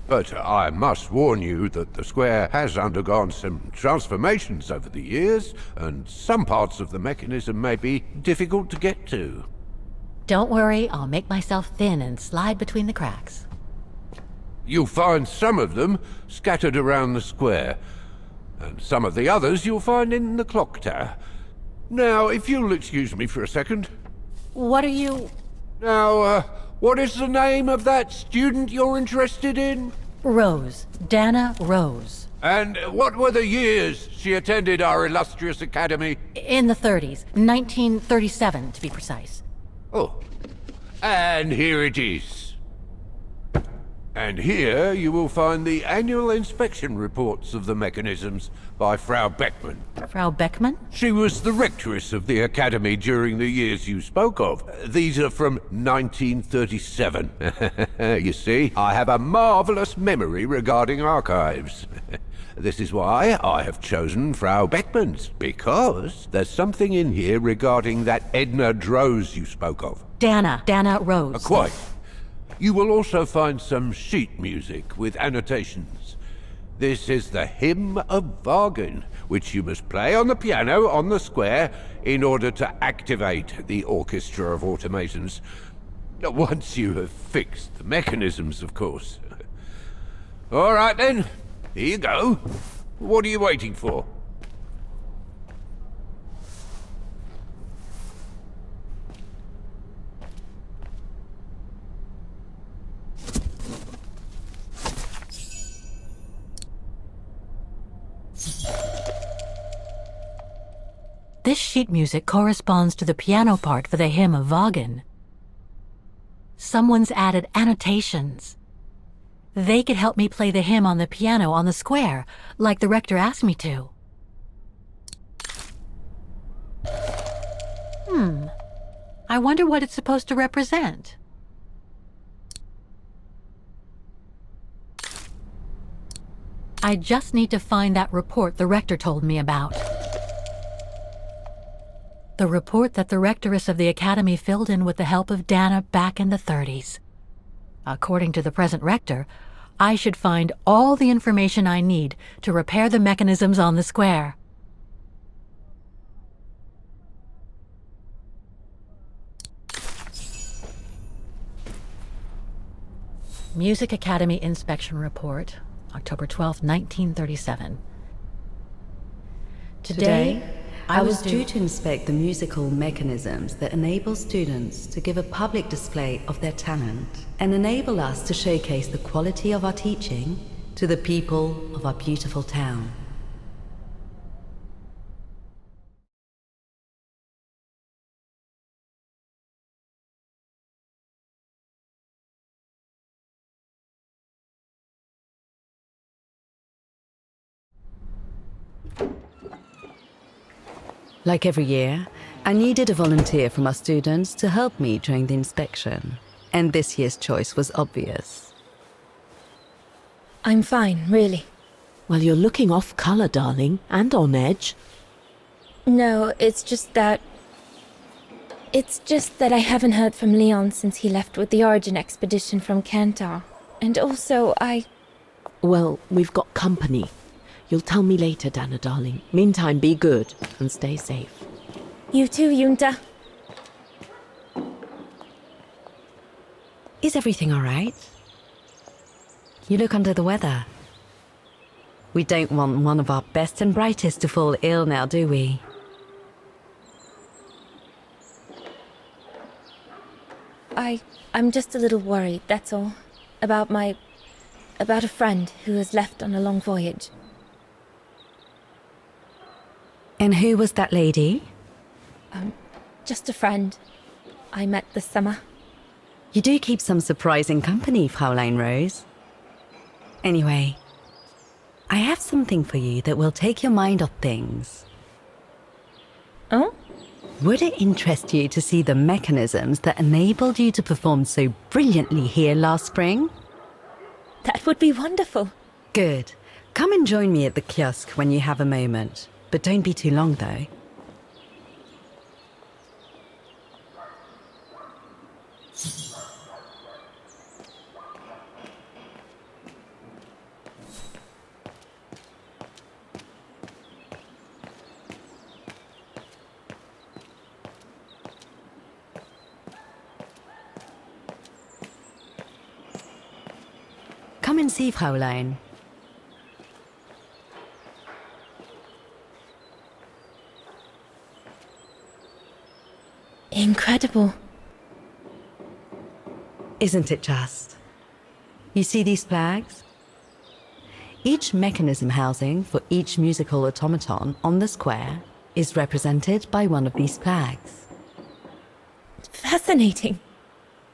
But I must warn you that the square has undergone some transformations over the years, and some parts of the mechanism may be difficult to get to. Don't worry, I'll make myself thin and slide between the cracks. You'll find some of them scattered around the square, and some of the others you'll find in the clock tower. Now, if you'll excuse me for a second. What are you... Now, what is the name of that student you're interested in? Roze. Dana Roze. And what were the years she attended our illustrious academy? In the 30s. 1937, to be precise. Oh. And here it is. And here you will find the annual inspection reports of the mechanisms by Frau Beckmann. Frau Beckmann? She was the rectress of the academy during the years you spoke of. These are from 1937. You see, I have a marvelous memory regarding archives. This is why I have chosen Frau Beckmann's, because there's something in here regarding that Edna Droz you spoke of. Dana Roze. Quite. You will also find some sheet music with annotations. This is the Hymn of Wagen, which you must play on the piano on the square in order to activate the orchestra of automatons. Once you have fixed the mechanisms, of course. All right then, here you go. What are you waiting for? This sheet music corresponds to the piano part for the Hymn of Wagen. Someone's added annotations. They could help me play the hymn on the piano on the square, like the rector asked me to. I wonder what it's supposed to represent. I just need to find that report the rector told me about. The report that the rectoress of the academy filled in with the help of Dana back in the 30s. According to the present rector, I should find all the information I need to repair the mechanisms on the square. Music Academy Inspection Report, October 12, 1937. Today, I was due to inspect the musical mechanisms that enable students to give a public display of their talent and enable us to showcase the quality of our teaching to the people of our beautiful town. Like every year, I needed a volunteer from our students to help me during the inspection, and this year's choice was obvious. I'm fine, really. Well, you're looking off color, darling, and on edge. No, it's just that I haven't heard from Leon since he left with the Origin expedition from Kantar. And also, Well, we've got company. You'll tell me later, Dana, darling. Meantime, be good and stay safe. You too, Yunta. Is everything all right? You look under the weather. We don't want one of our best and brightest to fall ill now, do we? I'm just a little worried, that's all. About a friend who has left on a long voyage. And who was that lady? Just a friend I met this summer. You do keep some surprising company, Fraulein Rose. Anyway, I have something for you that will take your mind off things. Oh? Would it interest you to see the mechanisms that enabled you to perform so brilliantly here last spring? That would be wonderful. Good. Come and join me at the kiosk when you have a moment. But don't be too long, though. Come and see, Fräulein. Incredible. Isn't it just? You see these flags? Each mechanism housing for each musical automaton on the square is represented by one of these flags. Fascinating.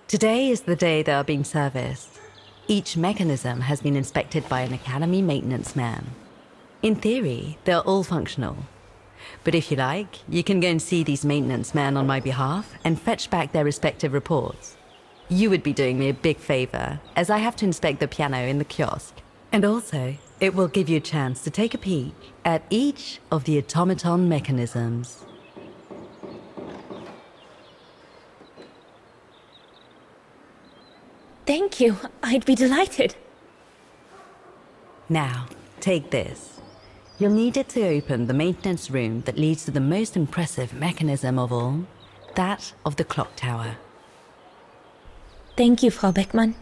Today is the day they are being serviced. Each mechanism has been inspected by an academy maintenance man. In theory, they're all functional. But if you like, you can go and see these maintenance men on my behalf and fetch back their respective reports. You would be doing me a big favor, as I have to inspect the piano in the kiosk. And also, it will give you a chance to take a peek at each of the automaton mechanisms. Thank you. I'd be delighted. Now, take this. You'll need it to open the maintenance room that leads to the most impressive mechanism of all, that of the clock tower. Thank you, Frau Beckmann.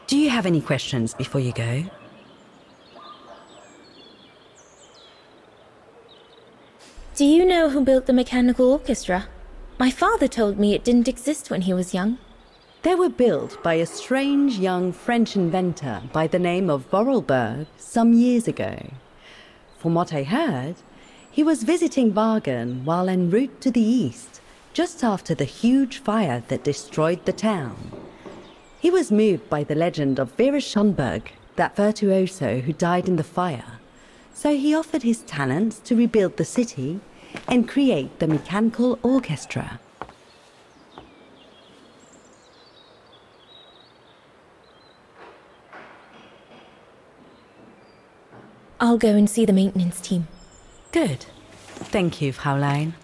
Do you have any questions before you go? Do you know who built the mechanical orchestra? My father told me it didn't exist when he was young. They were built by a strange young French inventor by the name of Vorarlberg some years ago. From what I heard, he was visiting Wagen while en route to the east, just after the huge fire that destroyed the town. He was moved by the legend of Vera Schönberg, that virtuoso who died in the fire, so he offered his talents to rebuild the city and create the mechanical orchestra. I'll go and see the maintenance team. Good. Thank you, Fräulein.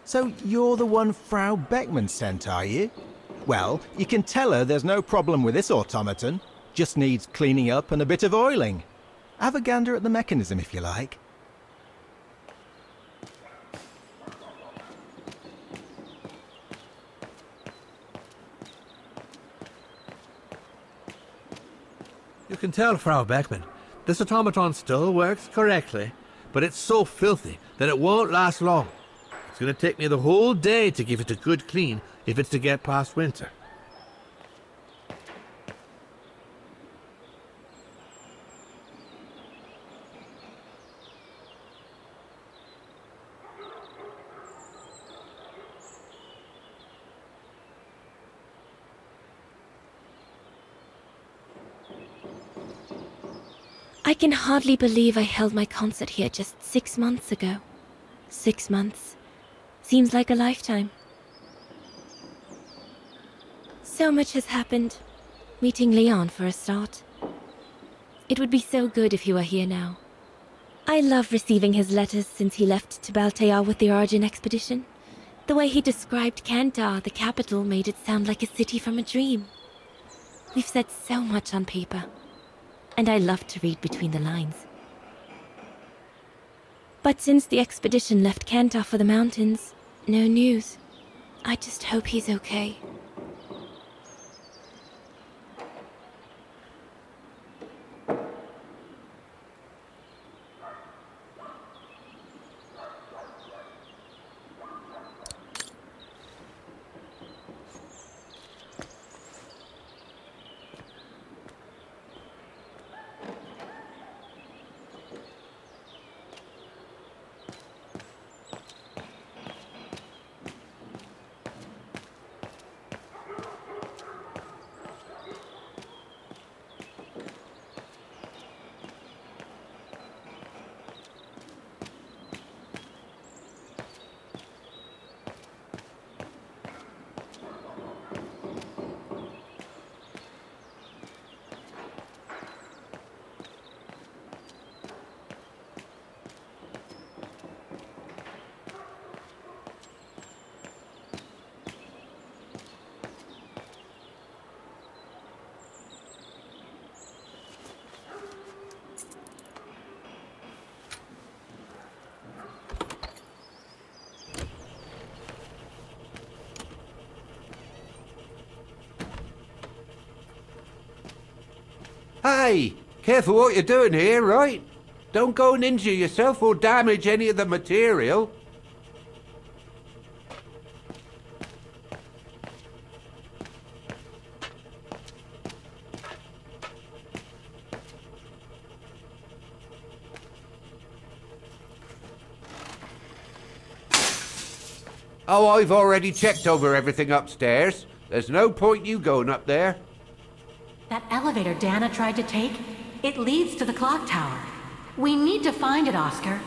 So you're the one Frau Beckmann sent, are you? Well, you can tell her there's no problem with this automaton. Just needs cleaning up and a bit of oiling. Have a gander at the mechanism if you like. You can tell, Frau Beckmann, this automaton still works correctly, but it's so filthy that it won't last long. It's going to take me the whole day to give it a good clean if it's to get past winter. I can hardly believe I held my concert here just 6 months ago. 6 months. Seems like a lifetime. So much has happened. Meeting Leon for a start. It would be so good if you were here now. I love receiving his letters since he left to Baltea with the Arjun expedition. The way he described Kantar, the capital, made it sound like a city from a dream. We've said so much on paper, and I love to read between the lines. But since the expedition left Kantar for the mountains, no news. I just hope he's okay. Hey, careful what you're doing here, right? Don't go and injure yourself or damage any of the material. Oh, I've already checked over everything upstairs. There's no point you going up there. That elevator Dana tried to take, it leads to the clock tower. We need to find it, Oscar.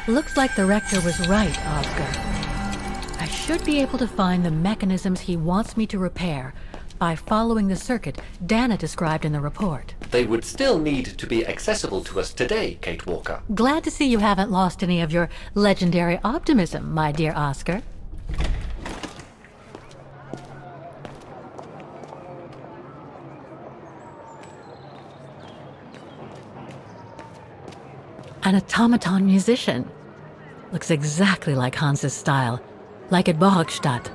Looks like the rector was right, Oscar. I should be able to find the mechanisms he wants me to repair by following the circuit Dana described in the report. They would still need to be accessible to us today, Kate Walker. Glad to see you haven't lost any of your legendary optimism, my dear Oscar. An automaton musician. Looks exactly like Hans's style, like at Borgstadt.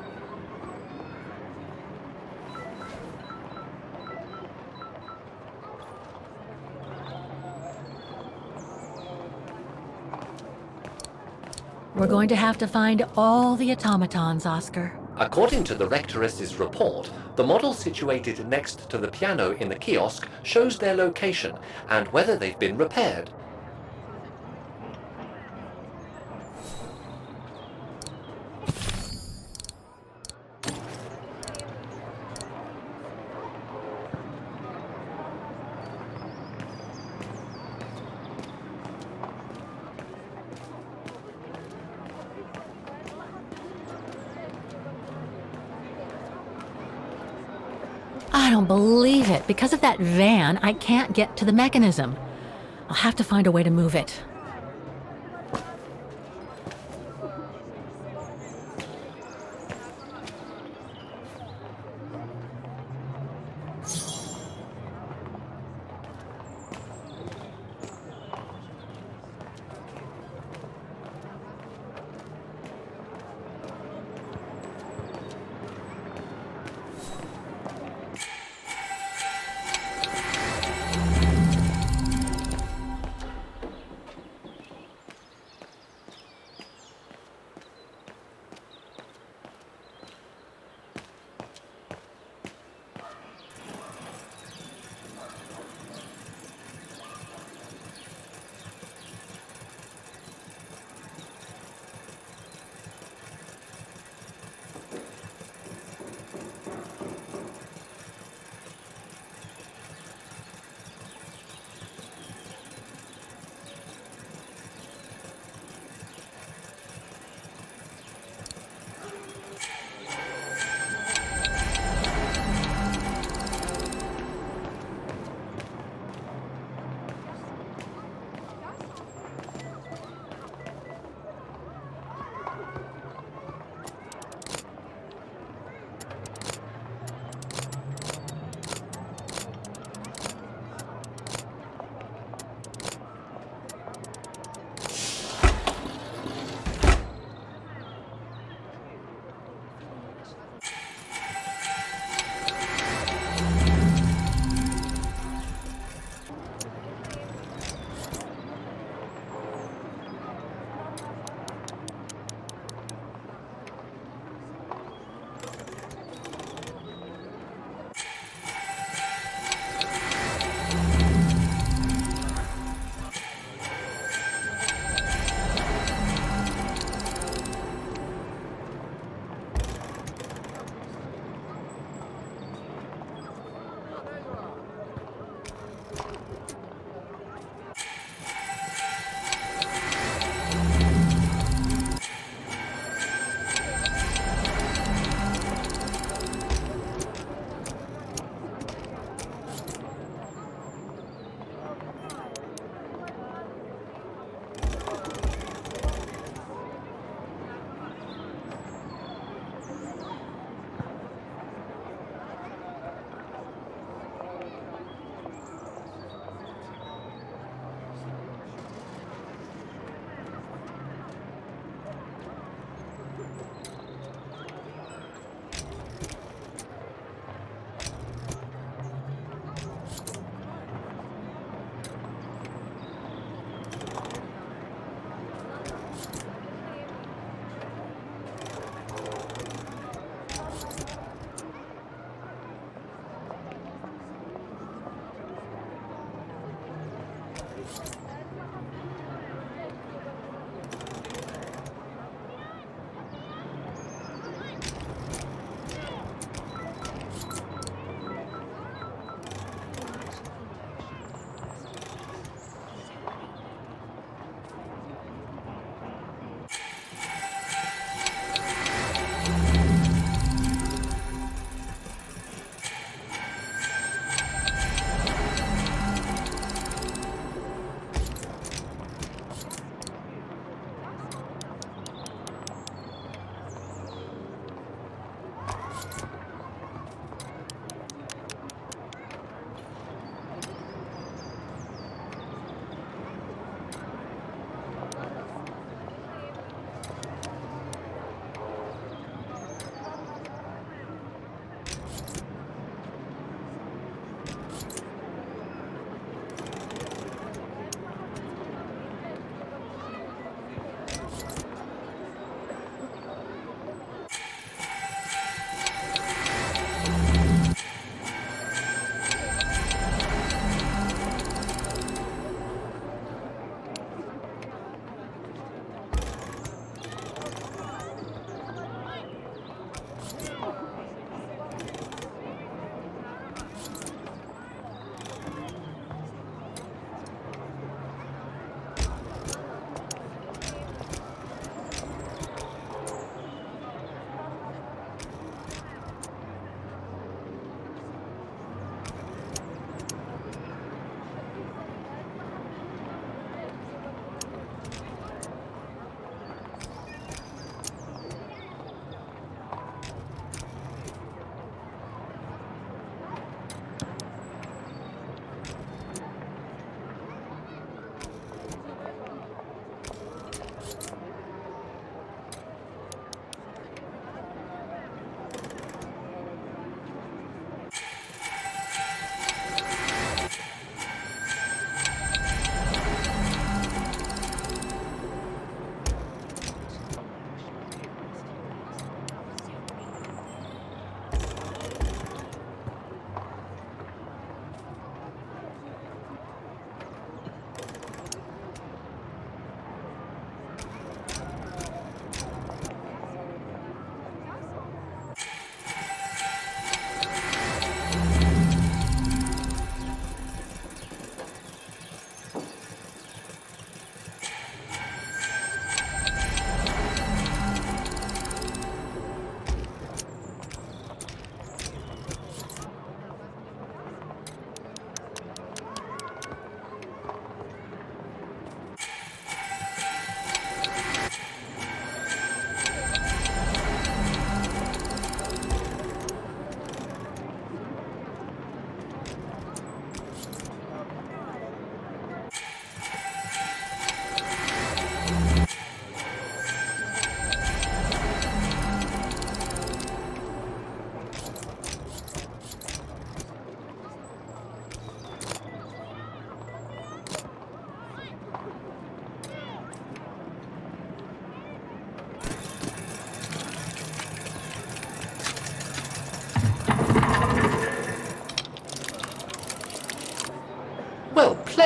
We're going to have to find all the automatons, Oscar. According to the Rectoress's report, the model situated next to the piano in the kiosk shows their location and whether they've been repaired. I don't believe it. Because of that van, I can't get to the mechanism. I'll have to find a way to move it.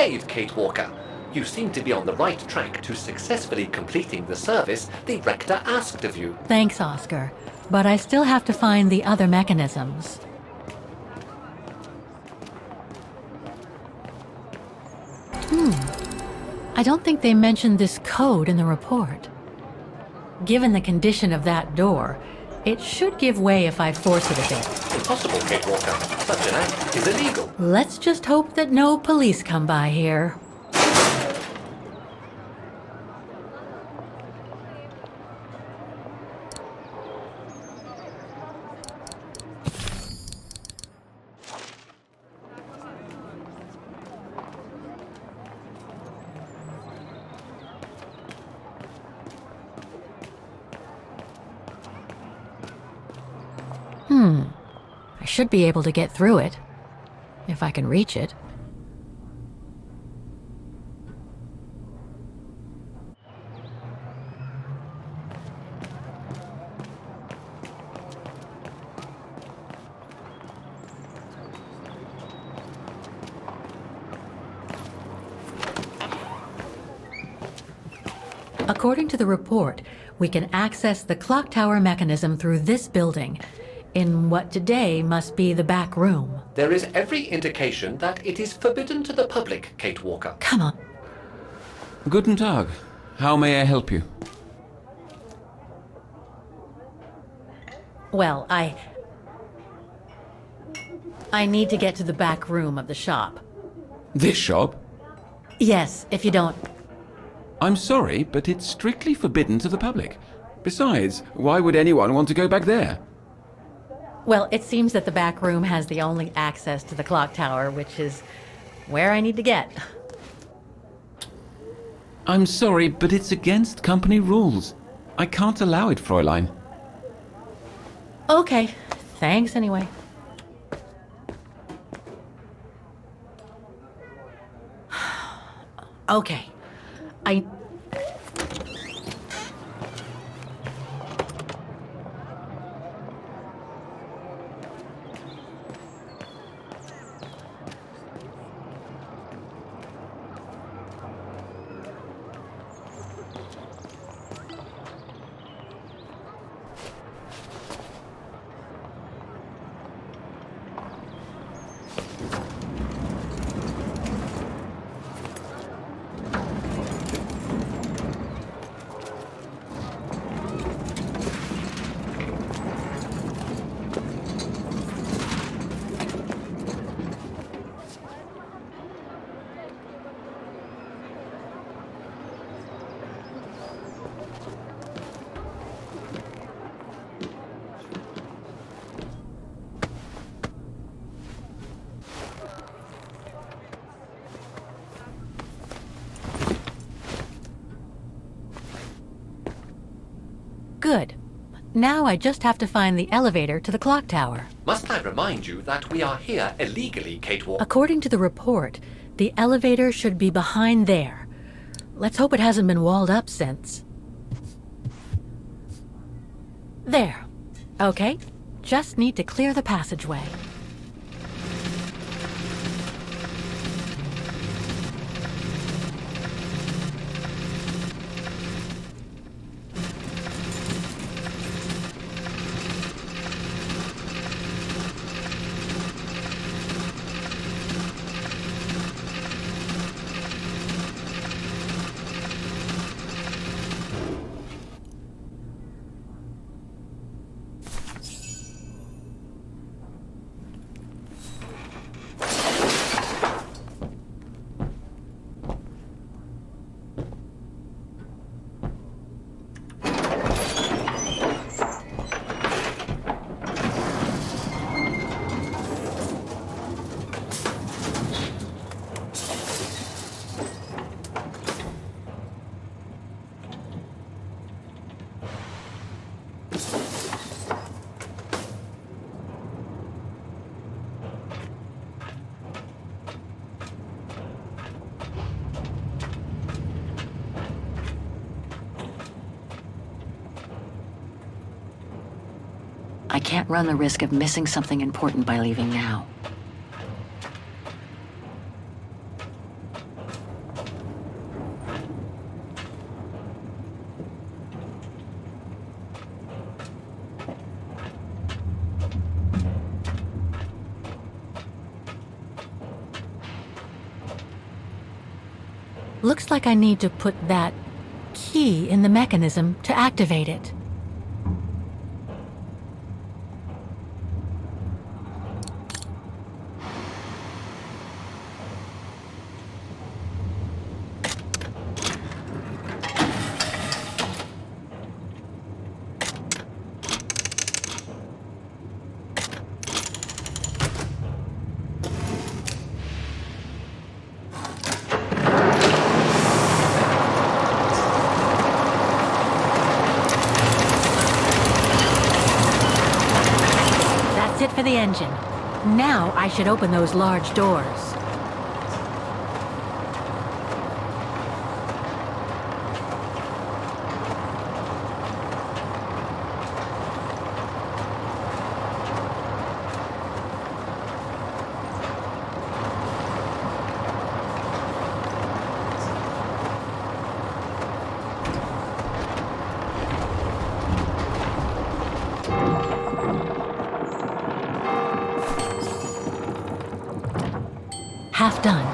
brave, Kate Walker. You seem to be on the right track to successfully completing the service the rector asked of you. Thanks, Oscar. But I still have to find the other mechanisms. I don't think they mentioned this code in the report. Given the condition of that door, it should give way if I force it a bit. Impossible, Kate Walker. Such an act is illegal. Let's just hope that no police come by here. I should be able to get through it, if I can reach it. According to the report, we can access the clock tower mechanism through this building, in what today must be the back room. There is every indication that it is forbidden to the public, Kate Walker. Come on. Guten Tag. How may I help you? Well, I need to get to the back room of the shop. This shop? Yes, if you don't... I'm sorry, but it's strictly forbidden to the public. Besides, why would anyone want to go back there? Well, it seems that the back room has the only access to the clock tower, which is where I need to get. I'm sorry, but it's against company rules. I can't allow it, Fräulein. Okay, thanks anyway. Okay, good. Now I just have to find the elevator to the clock tower. Must I remind you that we are here illegally, Kate Walker? According to the report, the elevator should be behind there. Let's hope it hasn't been walled up since. There. Okay, just need to clear the passageway. I can't run the risk of missing something important by leaving now. Looks like I need to put that key in the mechanism to activate it. It for the engine. Now I should open those large doors. Half done.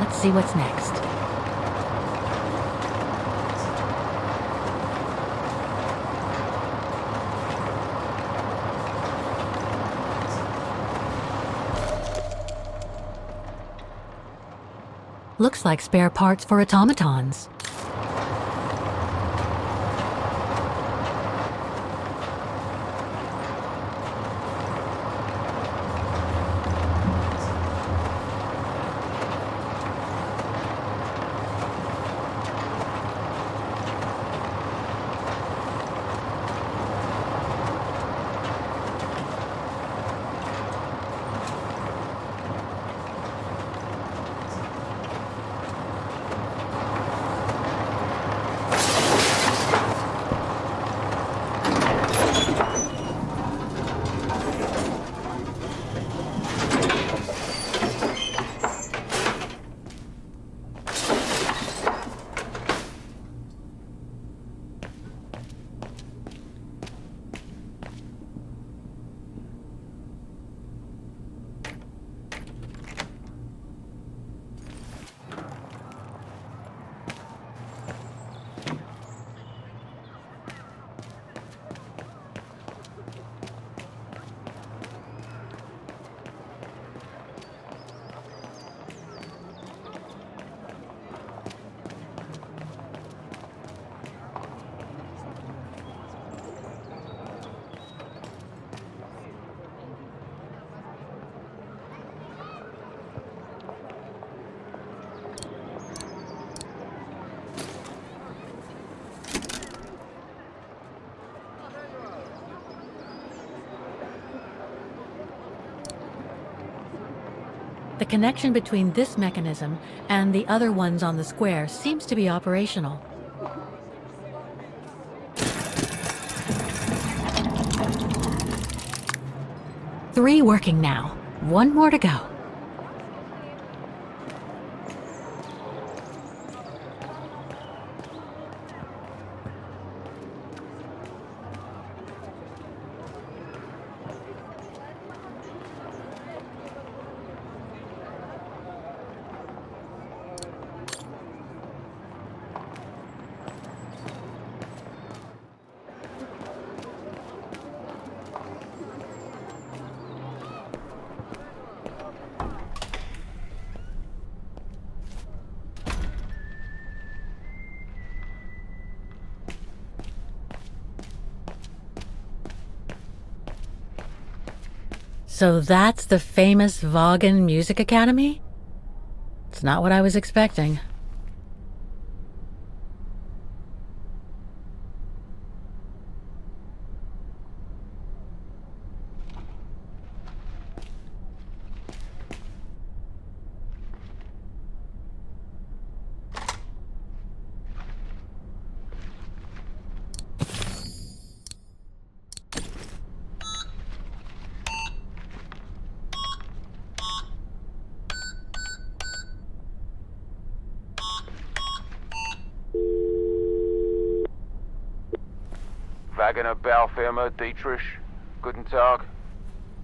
Let's see what's next. Looks like spare parts for automatons. The connection between this mechanism and the other ones on the square seems to be operational. Three working now. One more to go. So that's the famous Vaughan Music Academy? It's not what I was expecting. Wagner Baufirma, Dietrich. Guten Tag.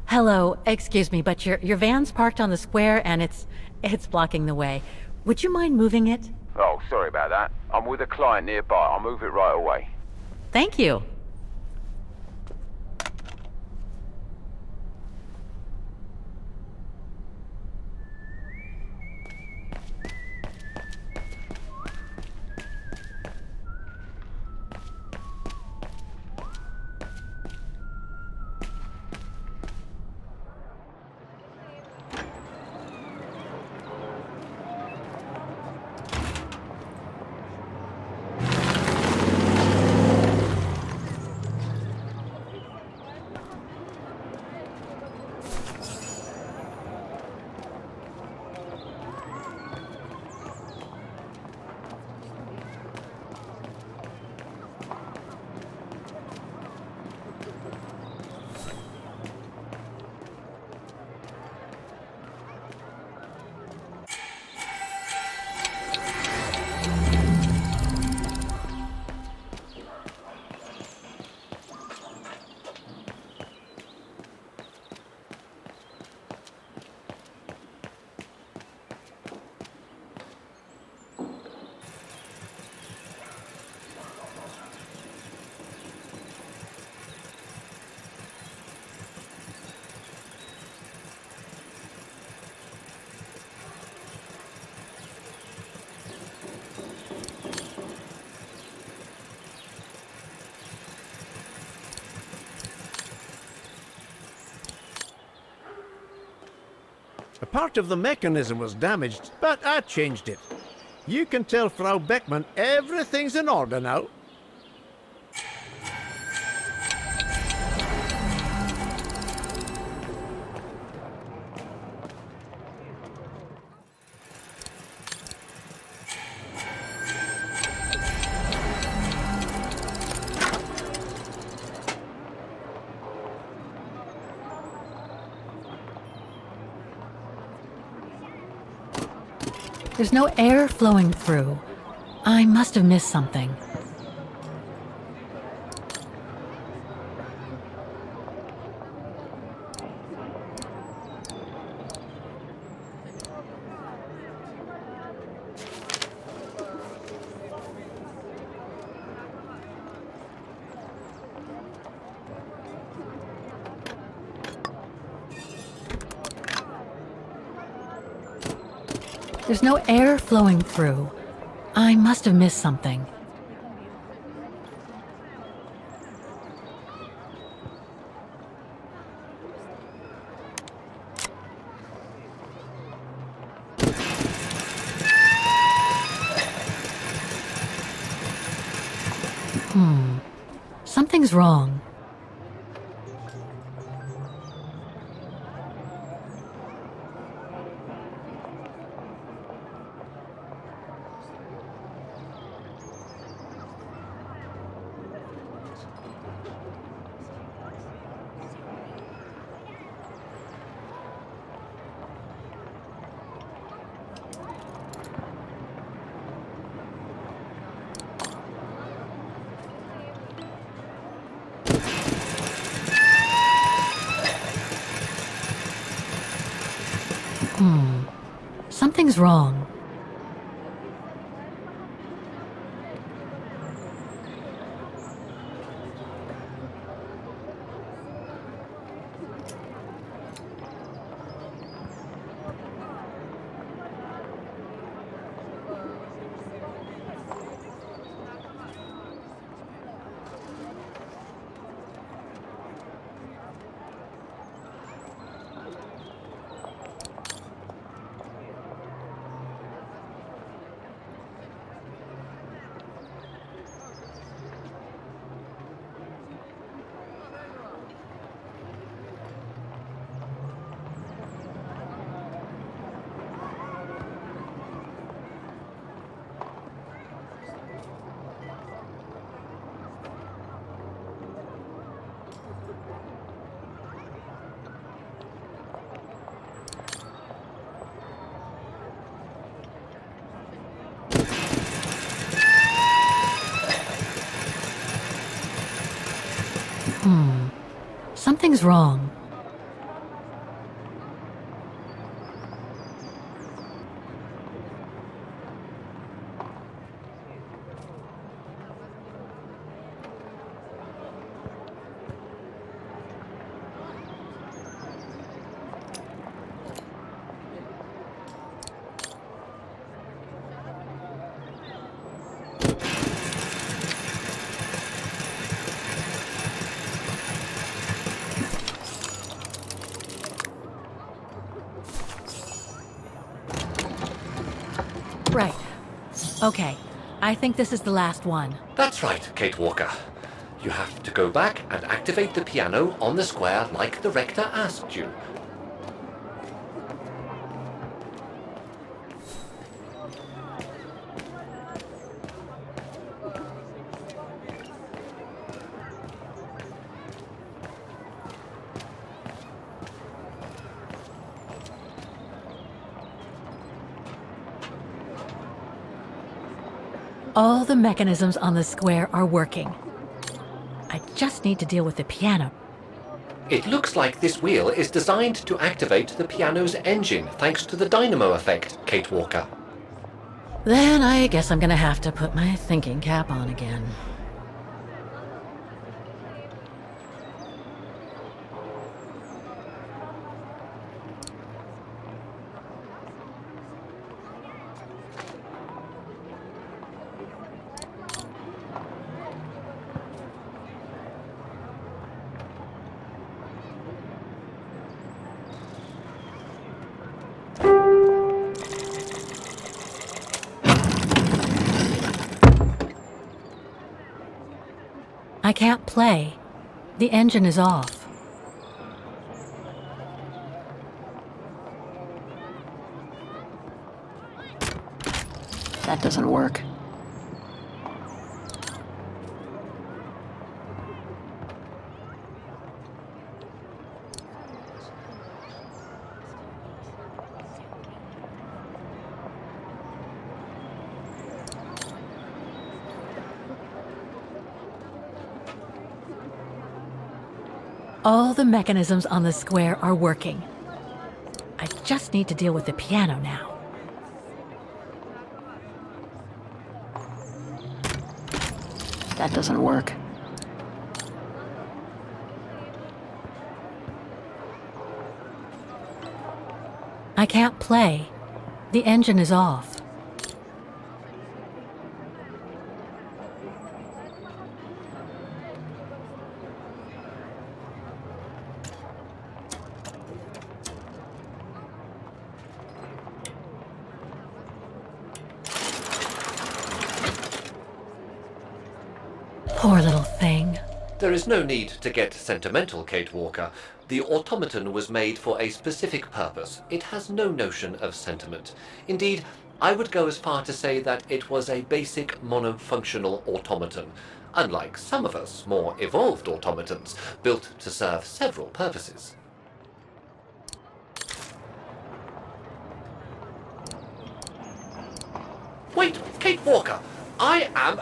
Hello, excuse me, but your van's parked on the square and it's blocking the way. Would you mind moving it? Oh, sorry about that. I'm with a client nearby. I'll move it right away. Thank you. A part of the mechanism was damaged, but I changed it. You can tell Frau Beckmann everything's in order now. There's no air flowing through. I must have missed something. There's no air flowing through. I must have missed something. Something's wrong. Something's wrong. Something's wrong. Okay, I think this is the last one. That's right, Kate Walker. You have to go back and activate the piano on the square like the rector asked you. All the mechanisms on the square are working. I just need to deal with the piano. It looks like this wheel is designed to activate the piano's engine thanks to the dynamo effect, Kate Walker. Then I guess I'm gonna have to put my thinking cap on again. I can't play. The engine is off. That doesn't work. All the mechanisms on the square are working. I just need to deal with the piano now. That doesn't work. I can't play. The engine is off. Poor little thing. There is no need to get sentimental, Kate Walker. The automaton was made for a specific purpose. It has no notion of sentiment. Indeed, I would go as far to say that it was a basic monofunctional automaton, unlike some of us more evolved automatons, built to serve several purposes. Wait, Kate Walker, I am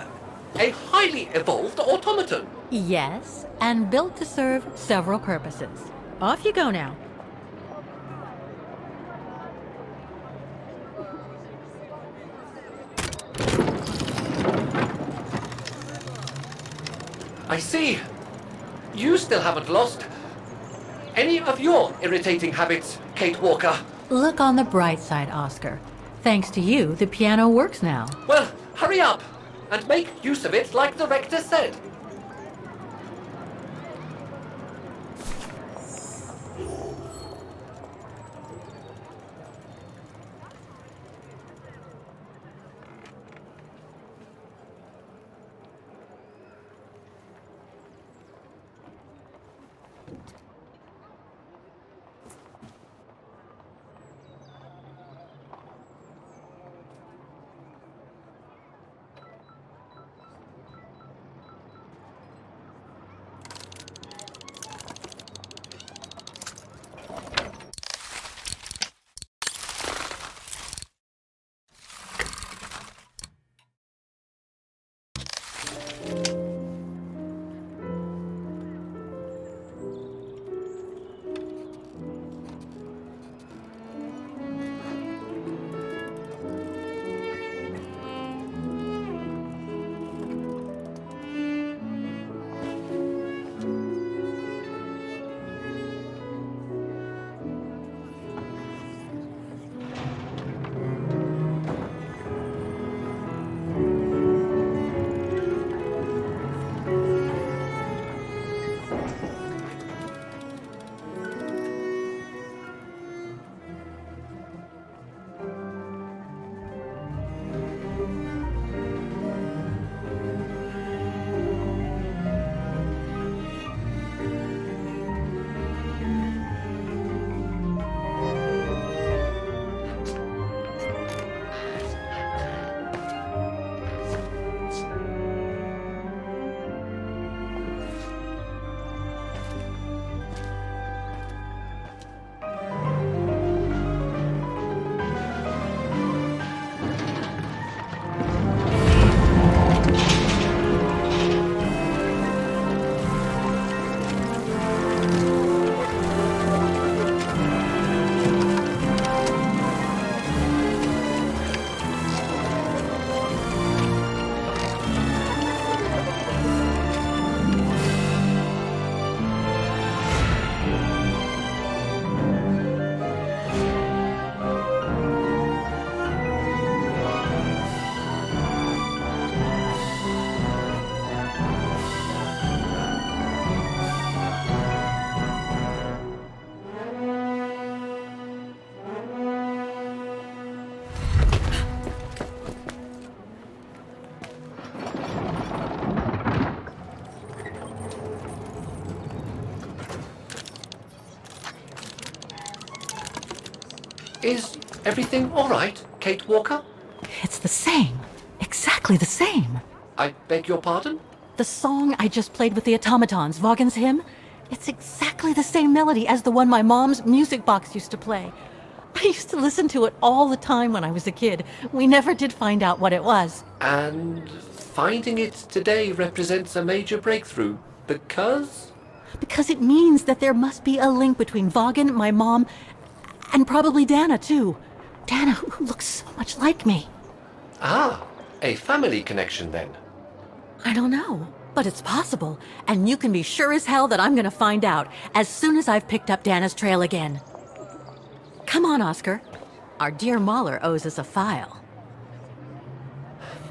a highly evolved automaton. Yes, and built to serve several purposes. Off you go now. I see. You still haven't lost any of your irritating habits, Kate Walker. Look on the bright side, Oscar. Thanks to you, the piano works now. Well, hurry up and make use of it like the rector said. Is everything all right, Kate Walker? It's the same. Exactly the same. I beg your pardon? The song I just played with the automatons, Vaughan's hymn, it's exactly the same melody as the one my mom's music box used to play. I used to listen to it all the time when I was a kid. We never did find out what it was. And finding it today represents a major breakthrough, because? Because it means that there must be a link between Vaughan, my mom, and probably Dana, too. Dana, who looks so much like me. Ah, a family connection then. I don't know, but it's possible. And you can be sure as hell that I'm gonna find out as soon as I've picked up Dana's trail again. Come on, Oscar. Our dear Mahler owes us a file.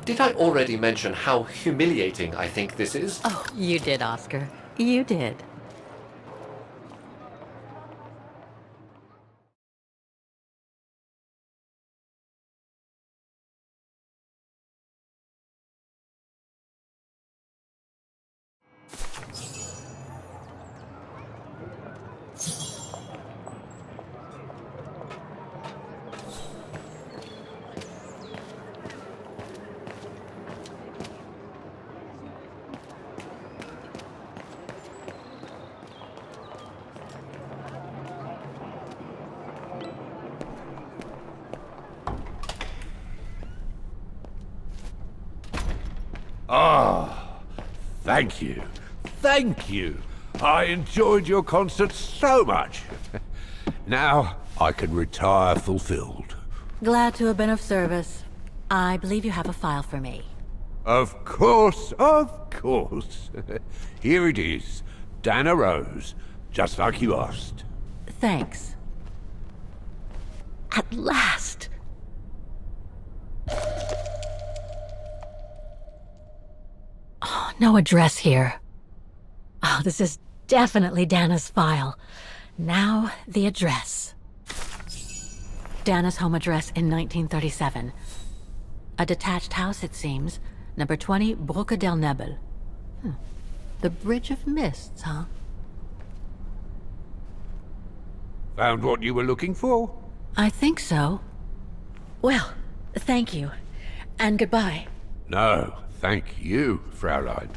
Did I already mention how humiliating I think this is? Oh, you did, Oscar. You did. Ah, thank you. Thank you. I enjoyed your concert so much. Now I can retire fulfilled. Glad to have been of service. I believe you have a file for me. Of course, of course. Here it is. Dana Roze, just like you asked. Thanks. At last! Oh, no address here. Oh, this is definitely Dana's file. Now, the address. Dana's home address in 1937. A detached house, it seems. Number 20, Brücke del Nebel. The Bridge of Mists, huh? Found what you were looking for? I think so. Well, thank you. And goodbye. No, thank you, Fraulein.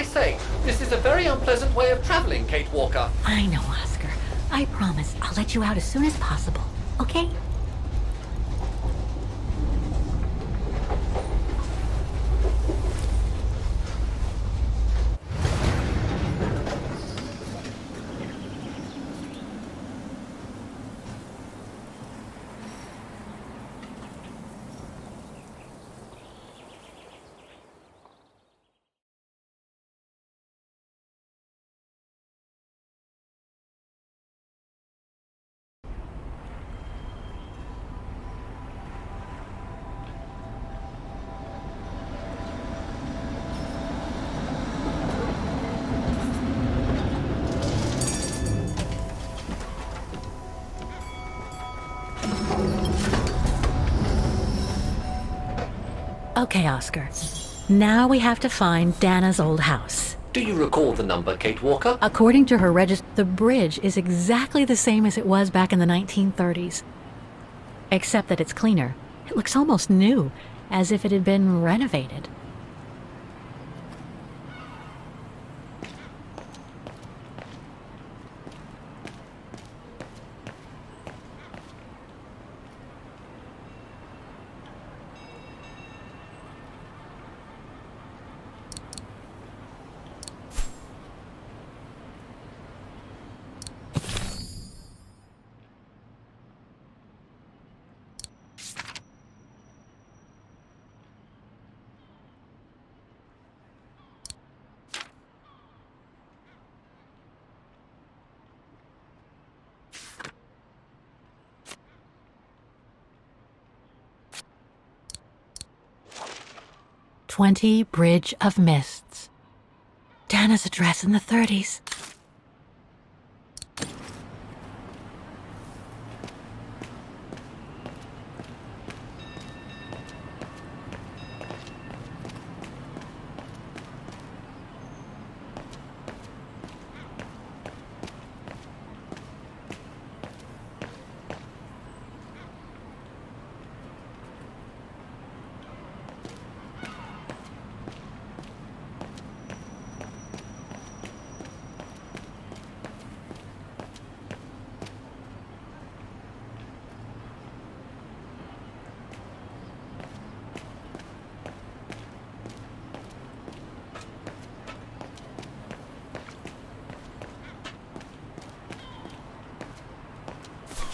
I say, this is a very unpleasant way of traveling, Kate Walker. I know, Oscar. I promise I'll let you out as soon as possible, okay? Okay, Oscar. Now we have to find Dana's old house. Do you recall the number, Kate Walker? According to her register, the bridge is exactly the same as it was back in the 1930s. Except that it's cleaner. It looks almost new, as if it had been renovated. "20 Bridge of Mists." Dana's address in the 30s.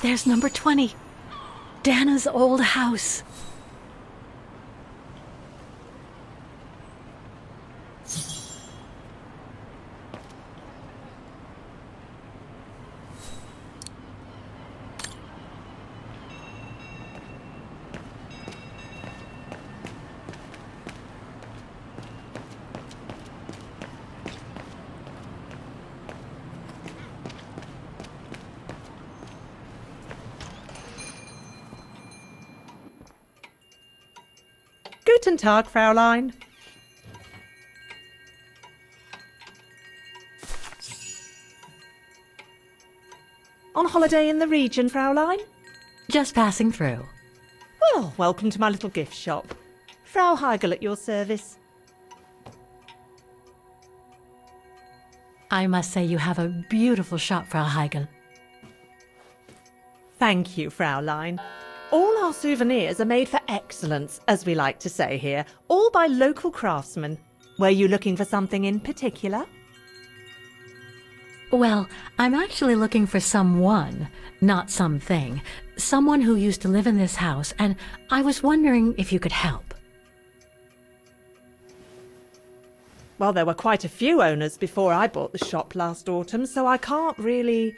There's number 20. Dana's old house. Guten Tag, Fräulein. On holiday in the region, Fräulein? Just passing through. Well, welcome to my little gift shop. Frau Heigl at your service. I must say you have a beautiful shop, Frau Heigl. Thank you, Fräulein. All our souvenirs are made for excellence, as we like to say here, all by local craftsmen. Were you looking for something in particular? Well, I'm actually looking for someone, not something. Someone who used to live in this house, and I was wondering if you could help. Well, there were quite a few owners before I bought the shop last autumn, so I can't really...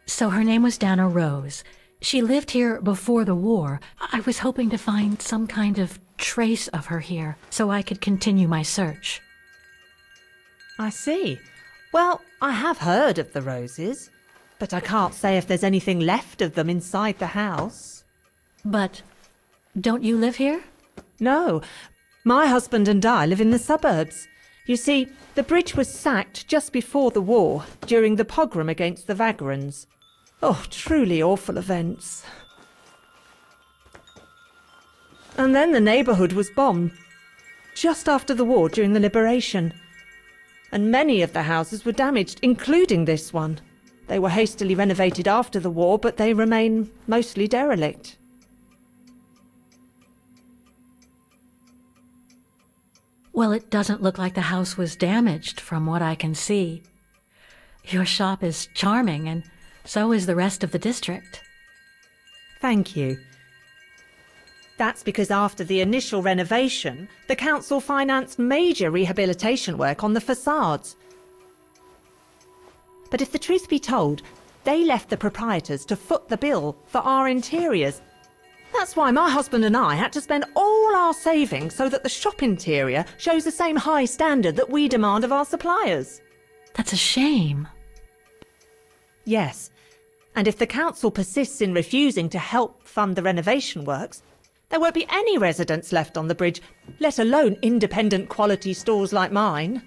So her name was Dana Roze. She lived here before the war. I was hoping to find some kind of trace of her here, so I could continue my search. I see. Well, I have heard of the Roses, but I can't say if there's anything left of them inside the house. But don't you live here? No. My husband and I live in the suburbs. You see, the bridge was sacked just before the war, during the pogrom against the Vagrants. Oh, truly awful events. And then the neighbourhood was bombed, just after the war during the liberation. and many of the houses were damaged, including this one. They were hastily renovated after the war, but they remain mostly derelict. Well, it doesn't look like the house was damaged from what I can see. Your shop is charming, and so is the rest of the district. Thank you. That's because after the initial renovation, the council financed major rehabilitation work on the facades. But if the truth be told, they left the proprietors to foot the bill for our interiors. That's why my husband and I had to spend all our savings so that the shop interior shows the same high standard that we demand of our suppliers. That's a shame. Yes, and if the council persists in refusing to help fund the renovation works, there won't be any residents left on the bridge, let alone independent quality stores like mine.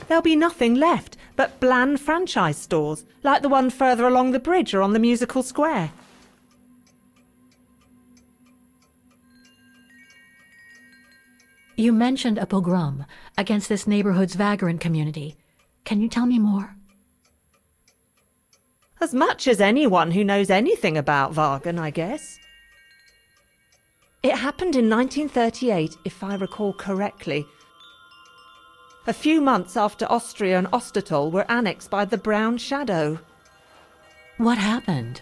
There'll be nothing left but bland franchise stores, like the one further along the bridge or on the musical square. You mentioned a pogrom against this neighborhood's vagrant community. Can you tell me more? As much as anyone who knows anything about Wagen, I guess. It happened in 1938, if I recall correctly. A few months after Austria and Ostertal were annexed by the Brown Shadow. What happened?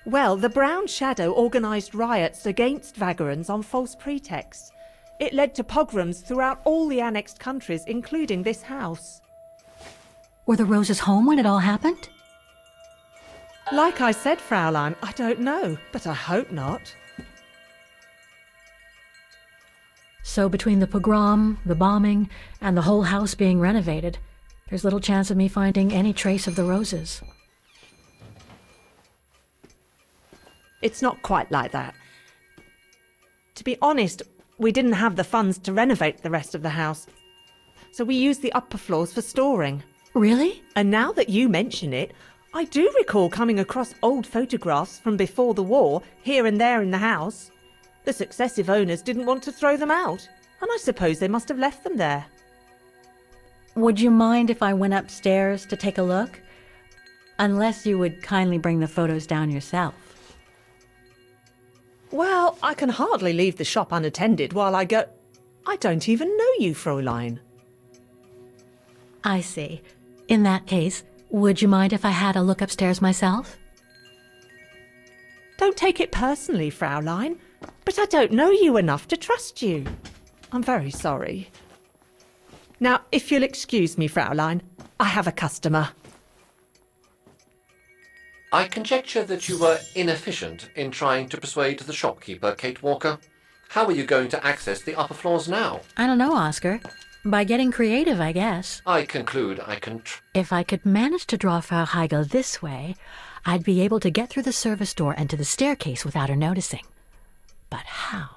Well, the Brown Shadow organised riots against vagrants on false pretexts. It led to pogroms throughout all the annexed countries, including this house. Were the Roses home when it all happened? Like I said, Fraulein, I don't know, but I hope not. So between the pogrom, the bombing, and the whole house being renovated, there's little chance of me finding any trace of the Roses. It's not quite like that. To be honest, we didn't have the funds to renovate the rest of the house, so we used the upper floors for storing. Really? And now that you mention it, I do recall coming across old photographs from before the war, here and there in the house. The successive owners didn't want to throw them out, and I suppose they must have left them there. Would you mind if I went upstairs to take a look? Unless you would kindly bring the photos down yourself. Well, I can hardly leave the shop unattended while I go... I don't even know you, Fräulein. I see. In that case, would you mind if I had a look upstairs myself? Don't take it personally, Fraulein, but I don't know you enough to trust you. I'm very sorry. Now, if you'll excuse me, Fraulein, I have a customer. I conjecture that you were inefficient in trying to persuade the shopkeeper, Kate Walker. How are you going to access the upper floors now? I don't know, Oscar. By getting creative, I guess. I conclude I can If I could manage to draw Frau Heigl this way, I'd be able to get through the service door and to the staircase without her noticing. But how?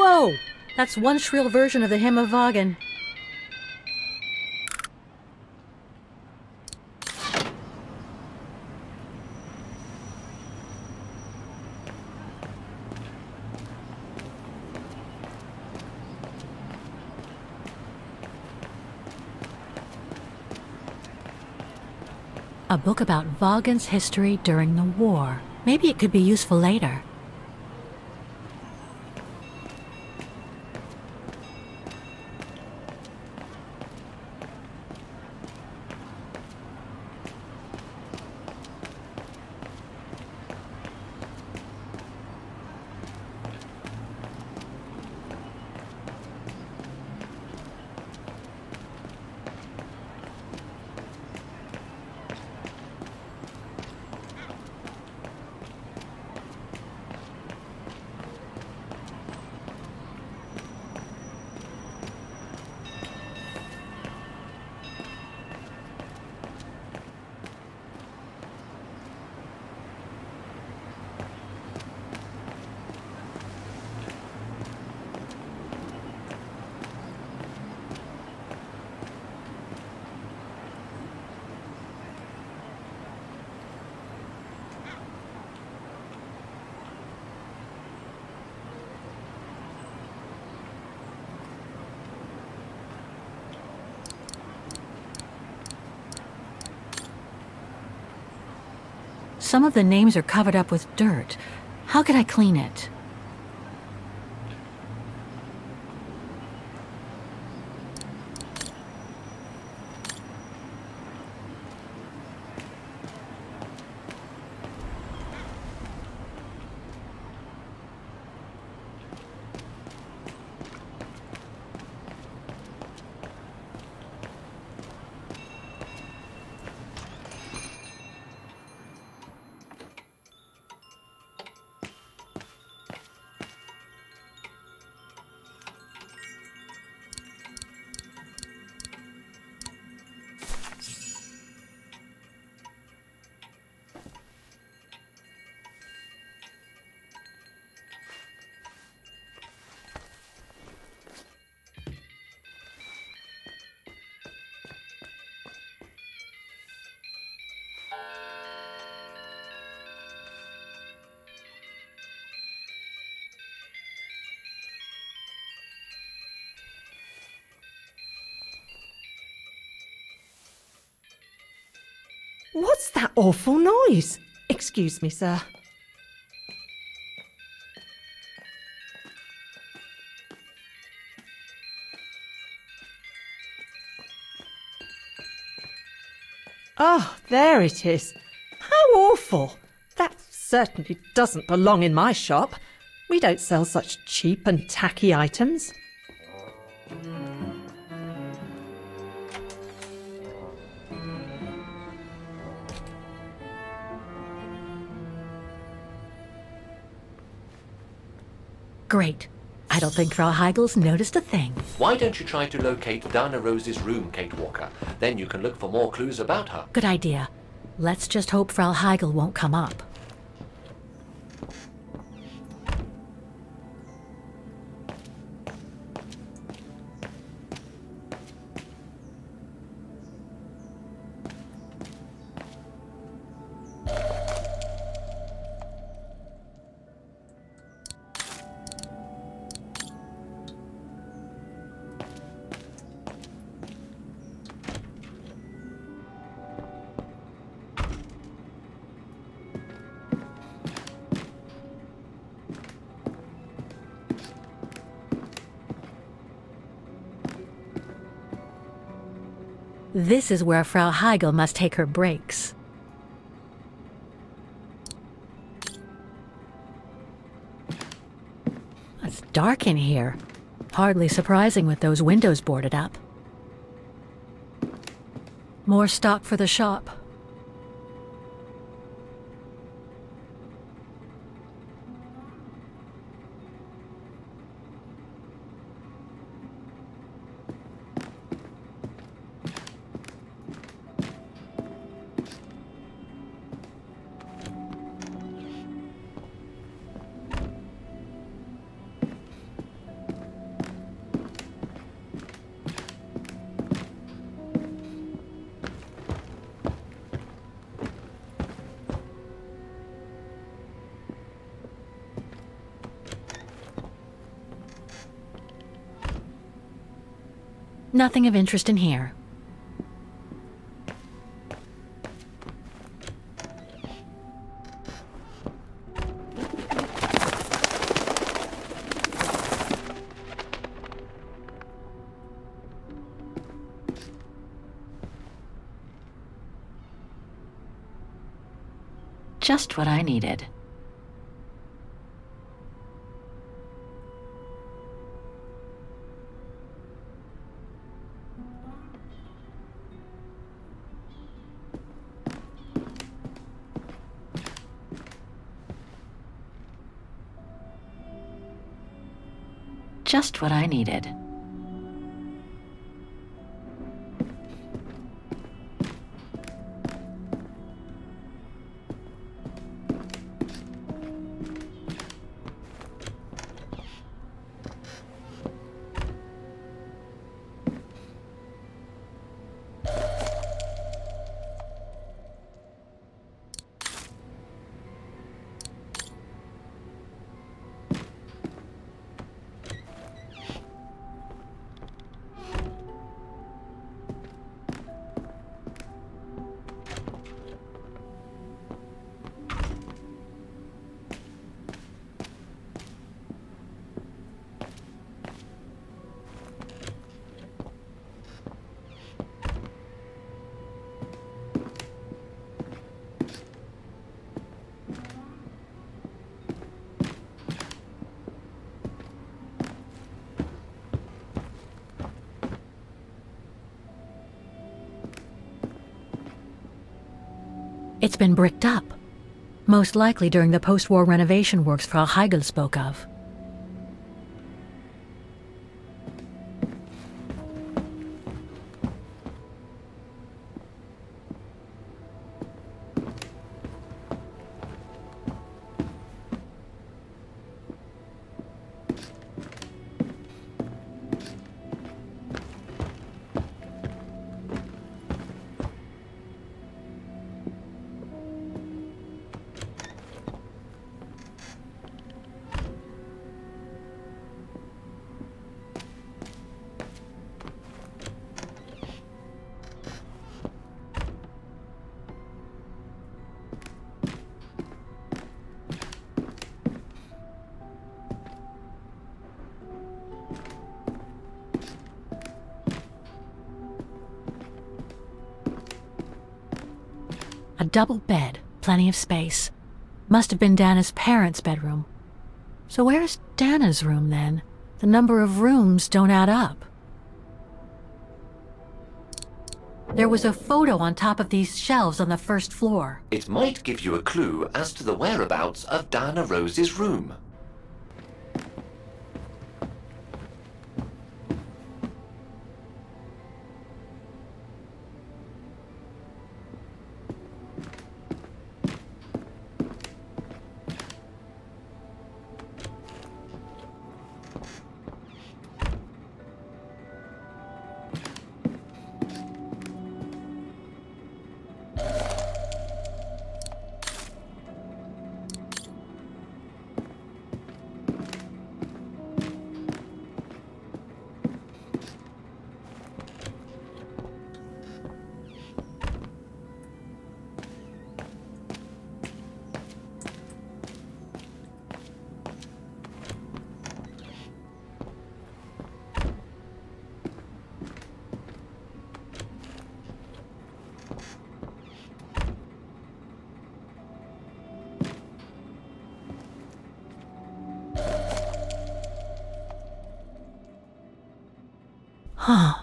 Whoa! That's one shrill version of the Hymn of Wagen. A book about Wagen's history during the war. Maybe it could be useful later. Some of the names are covered up with dirt. How could I clean it? What's that awful noise? Excuse me, sir. Oh, there it is. How awful. That certainly doesn't belong in my shop. We don't sell such cheap and tacky items. Great. I don't think Frau Heigel's noticed a thing. Why don't you try to locate Dana Roze's room, Kate Walker? Then you can look for more clues about her. Good idea. Let's just hope Frau Heigel won't come up. This is where Frau Heigel must take her breaks. It's dark in here. Hardly surprising with those windows boarded up. More stock for the shop. Nothing of interest in here. Just what I needed. Just what I needed. It's been bricked up, most likely during the post-war renovation works Frau Heigl spoke of. A double bed, plenty of space. Must have been Dana's parents' bedroom. So where's Dana's room then? The number of rooms don't add up. There was a photo on top of these shelves on the first floor. It might give you a clue as to the whereabouts of Dana Roze's room. Huh.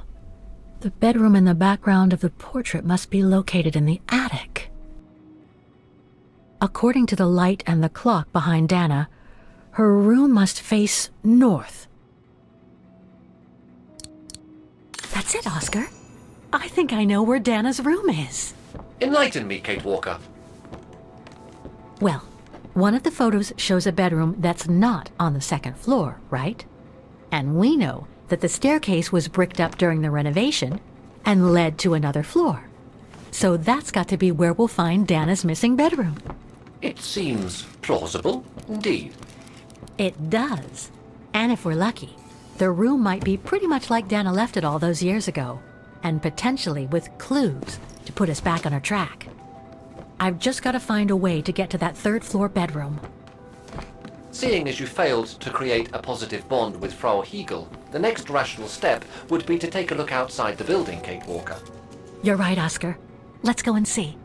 The bedroom in the background of the portrait must be located in the attic. According to the light and the clock behind Dana, her room must face north. That's it, Oscar. I think I know where Dana's room is. Enlighten me, Kate Walker. Well, one of the photos shows a bedroom that's not on the second floor, right? And we know that the staircase was bricked up during the renovation and led to another floor. So that's got to be where we'll find Dana's missing bedroom. It seems plausible, indeed. It does. And if we're lucky, the room might be pretty much like Dana left it all those years ago, and potentially with clues to put us back on our track. I've just got to find a way to get to that third floor bedroom. Seeing as you failed to create a positive bond with Frau Heigl, the next rational step would be to take a look outside the building, Kate Walker. You're right, Oscar. Let's go and see.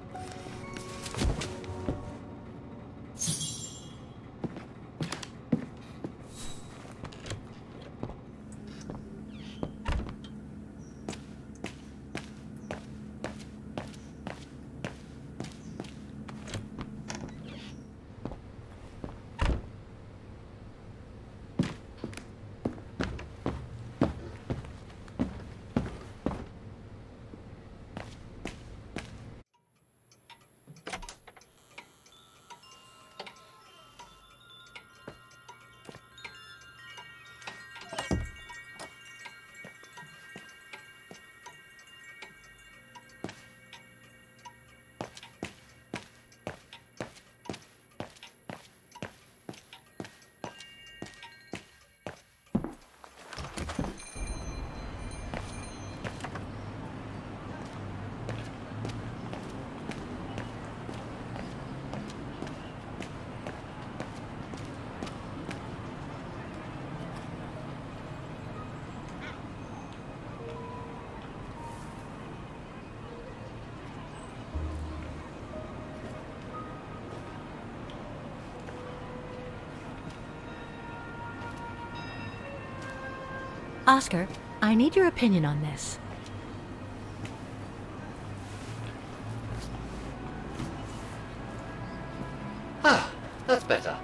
Oscar, I need your opinion on this. That's better.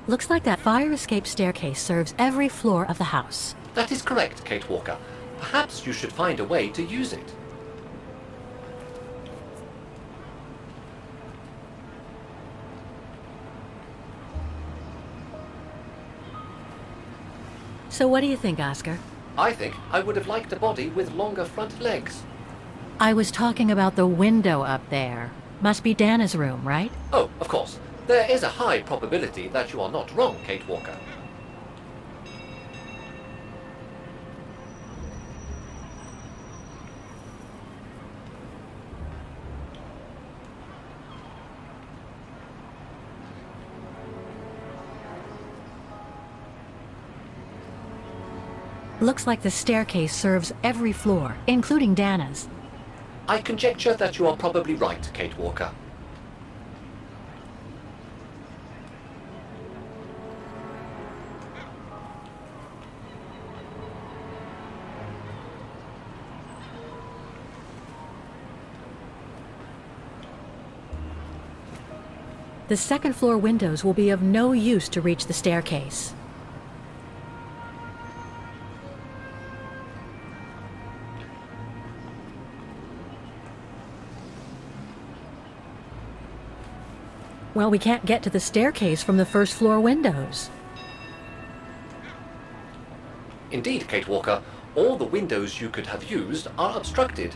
Looks like that fire escape staircase serves every floor of the house. That is correct, Kate Walker. Perhaps you should find a way to use it. So what do you think, Oscar? I think I would have liked a body with longer front legs. I was talking about the window up there. Must be Dana's room, right? Oh, of course. There is a high probability that you are not wrong, Kate Walker. Looks like the staircase serves every floor, including Dana's. I conjecture that you are probably right, Kate Walker. The second floor windows will be of no use to reach the staircase. Well, we can't get to the staircase from the first floor windows. Indeed, Kate Walker, all the windows you could have used are obstructed.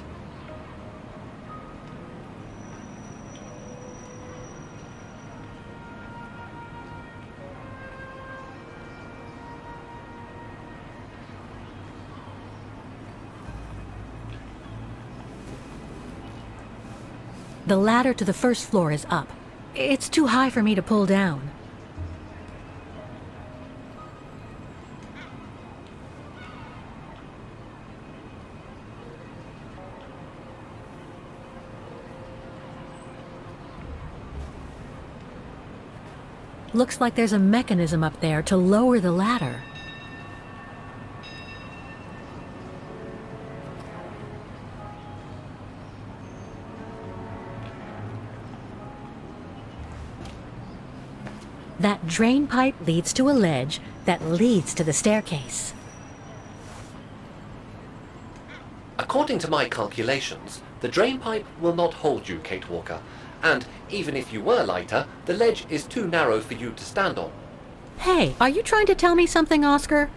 The ladder to the first floor is up. It's too high for me to pull down. Looks like there's a mechanism up there to lower the ladder. That drain pipe leads to a ledge that leads to the staircase. According to my calculations, the drain pipe will not hold you, Kate Walker. And even if you were lighter, the ledge is too narrow for you to stand on. Hey, are you trying to tell me something, Oscar?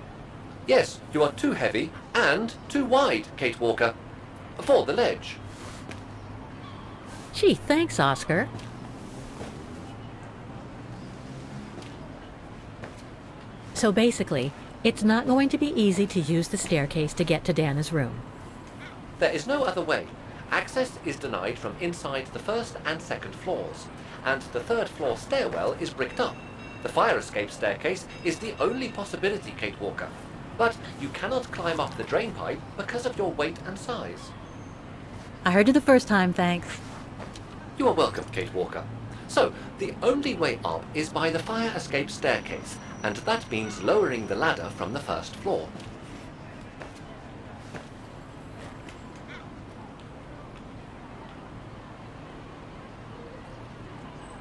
Yes, you are too heavy and too wide, Kate Walker, for the ledge. Gee, thanks, Oscar. So basically, it's not going to be easy to use the staircase to get to Dana's room. There is no other way. Access is denied from inside the first and second floors, and the third floor stairwell is bricked up. The fire escape staircase is the only possibility, Kate Walker. But you cannot climb up the drain pipe because of your weight and size. I heard you the first time, thanks. You are welcome, Kate Walker. So, the only way up is by the fire escape staircase, and that means lowering the ladder from the first floor.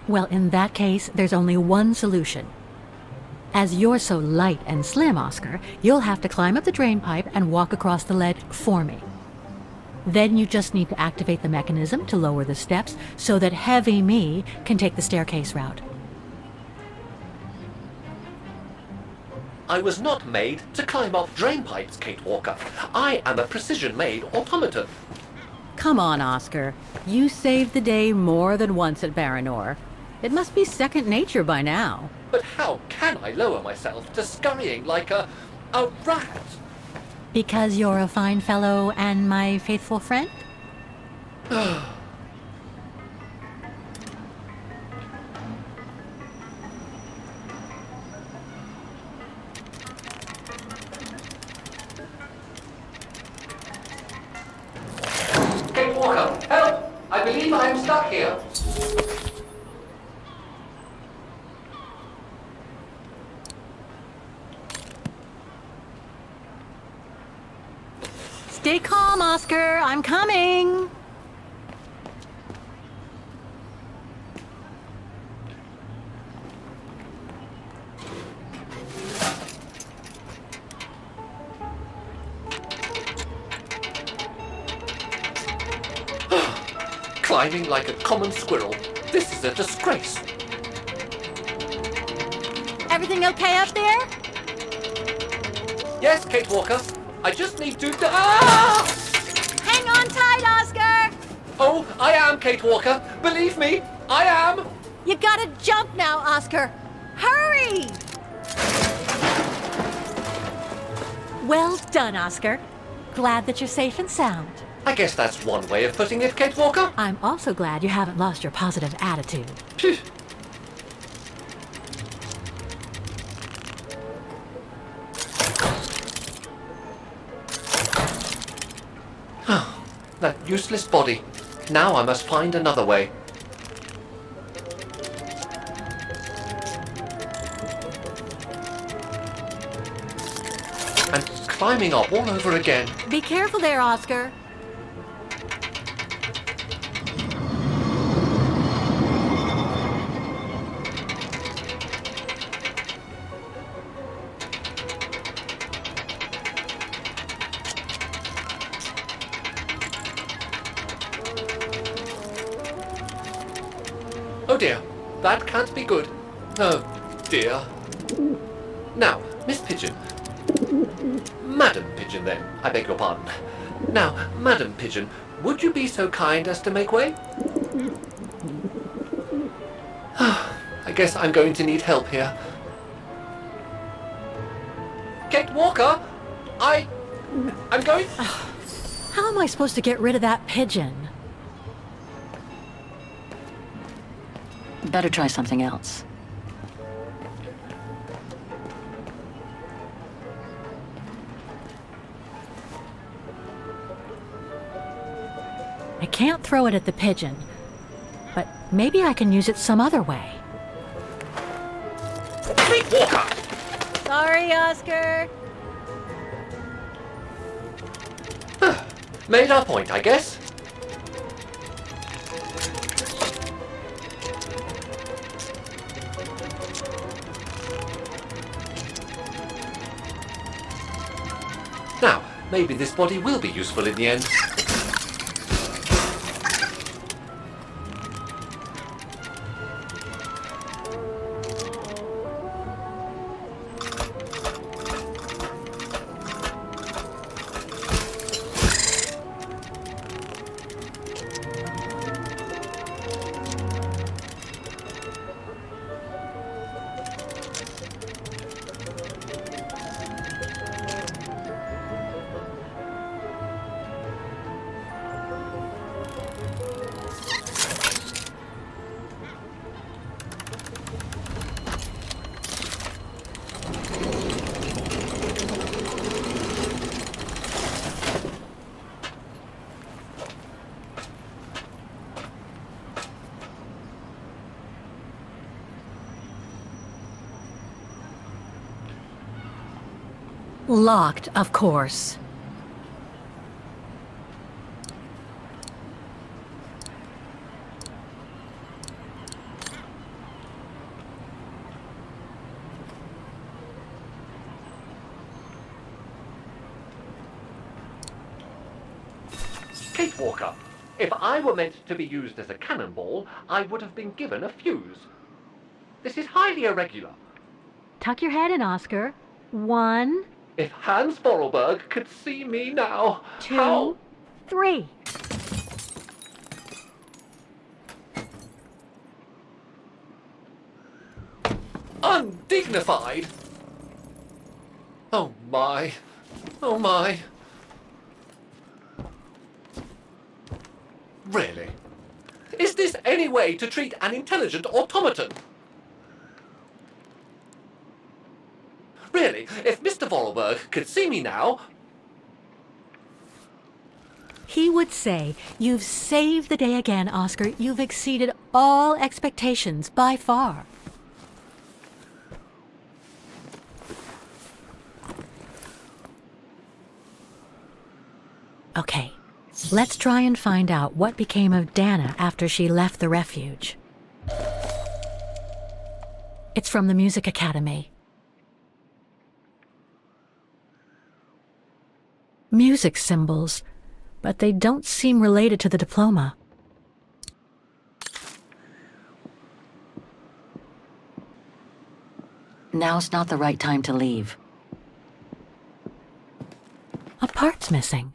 Well, in that case, there's only one solution. As you're so light and slim, Oscar, you'll have to climb up the drain pipe and walk across the ledge for me. Then you just need to activate the mechanism to lower the steps so that heavy me can take the staircase route. I was not made to climb up drain pipes, Kate Walker. I am a precision-made automaton. Come on, Oscar. You saved the day more than once at Baranor. It must be second nature by now. But how can I lower myself to scurrying like a rat? Because you're a fine fellow and my faithful friend? Kate Walker, help! I believe I am stuck here. Stay calm, Oscar. I'm coming. climbing like a common squirrel. This is a disgrace. Everything okay up there? Yes, Kate Walker. I just need to... Ah! Hang on tight, Oscar! Oh, I am, Kate Walker. Believe me, I am. You gotta jump now, Oscar. Hurry! Well done, Oscar. Glad that you're safe and sound. I guess that's one way of putting it, Kate Walker. I'm also glad you haven't lost your positive attitude. Phew. That useless body. Now I must find another way. And climbing up all over again. Be careful there, Oscar. Oh dear, that can't be good. Oh dear. Now, Miss Pigeon. Madam Pigeon then, I beg your pardon. Now, Madam Pigeon, would you be so kind as to make way? I guess I'm going to need help here. Kate Walker, I'm going... How am I supposed to get rid of that pigeon? Better try something else. I can't throw it at the pigeon, but maybe I can use it some other way. Kate Walker! Sorry, Oscar. Made our point, I guess. Now, maybe this body will be useful in the end. Locked, of course. Kate Walker, if I were meant to be used as a cannonball, I would have been given a fuse. This is highly irregular. Tuck your head in, Oscar. 1, If Hans Vorarlberg could see me now, 2, how... 3. Undignified! Oh my. Oh my. Really? Is this any way to treat an intelligent automaton? Really, if Mr. Vorarlberg could see me now... He would say, "You've saved the day again, Oscar. You've exceeded all expectations by far." Okay, let's try and find out what became of Dana after she left the refuge. It's from the Music Academy. Music symbols, but they don't seem related to the diploma. Now's not the right time to leave. A part's missing.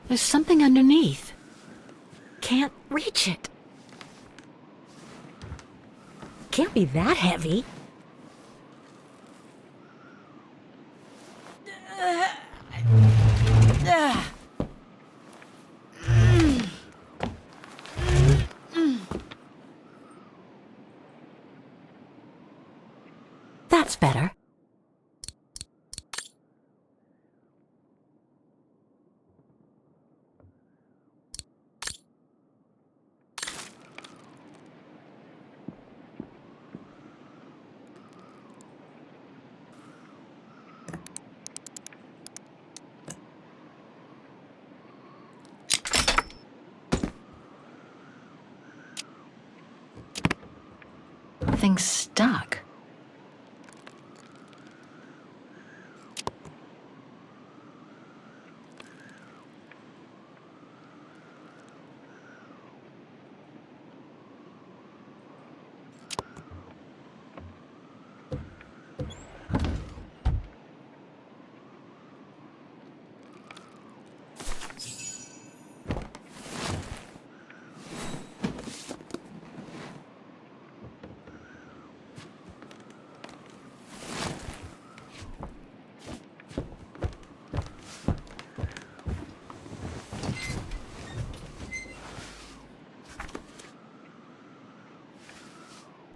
There's something underneath. Can't reach it. Can't be that heavy. That's better. Thing's stuck.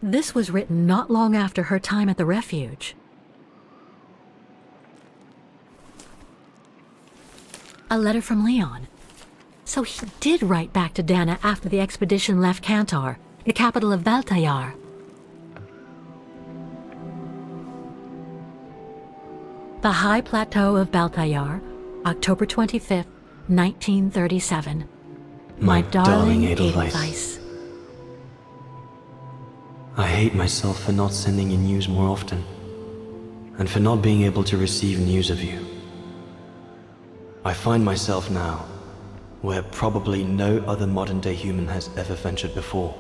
This was written not long after her time at the refuge. A letter from Leon. So he did write back to Dana after the expedition left Kantar, the capital of Valtayar. The High Plateau of Baltayar, October 25th, 1937. My darling Edelweiss. I hate myself for not sending you news more often, and for not being able to receive news of you. I find myself now where probably no other modern-day human has ever ventured before.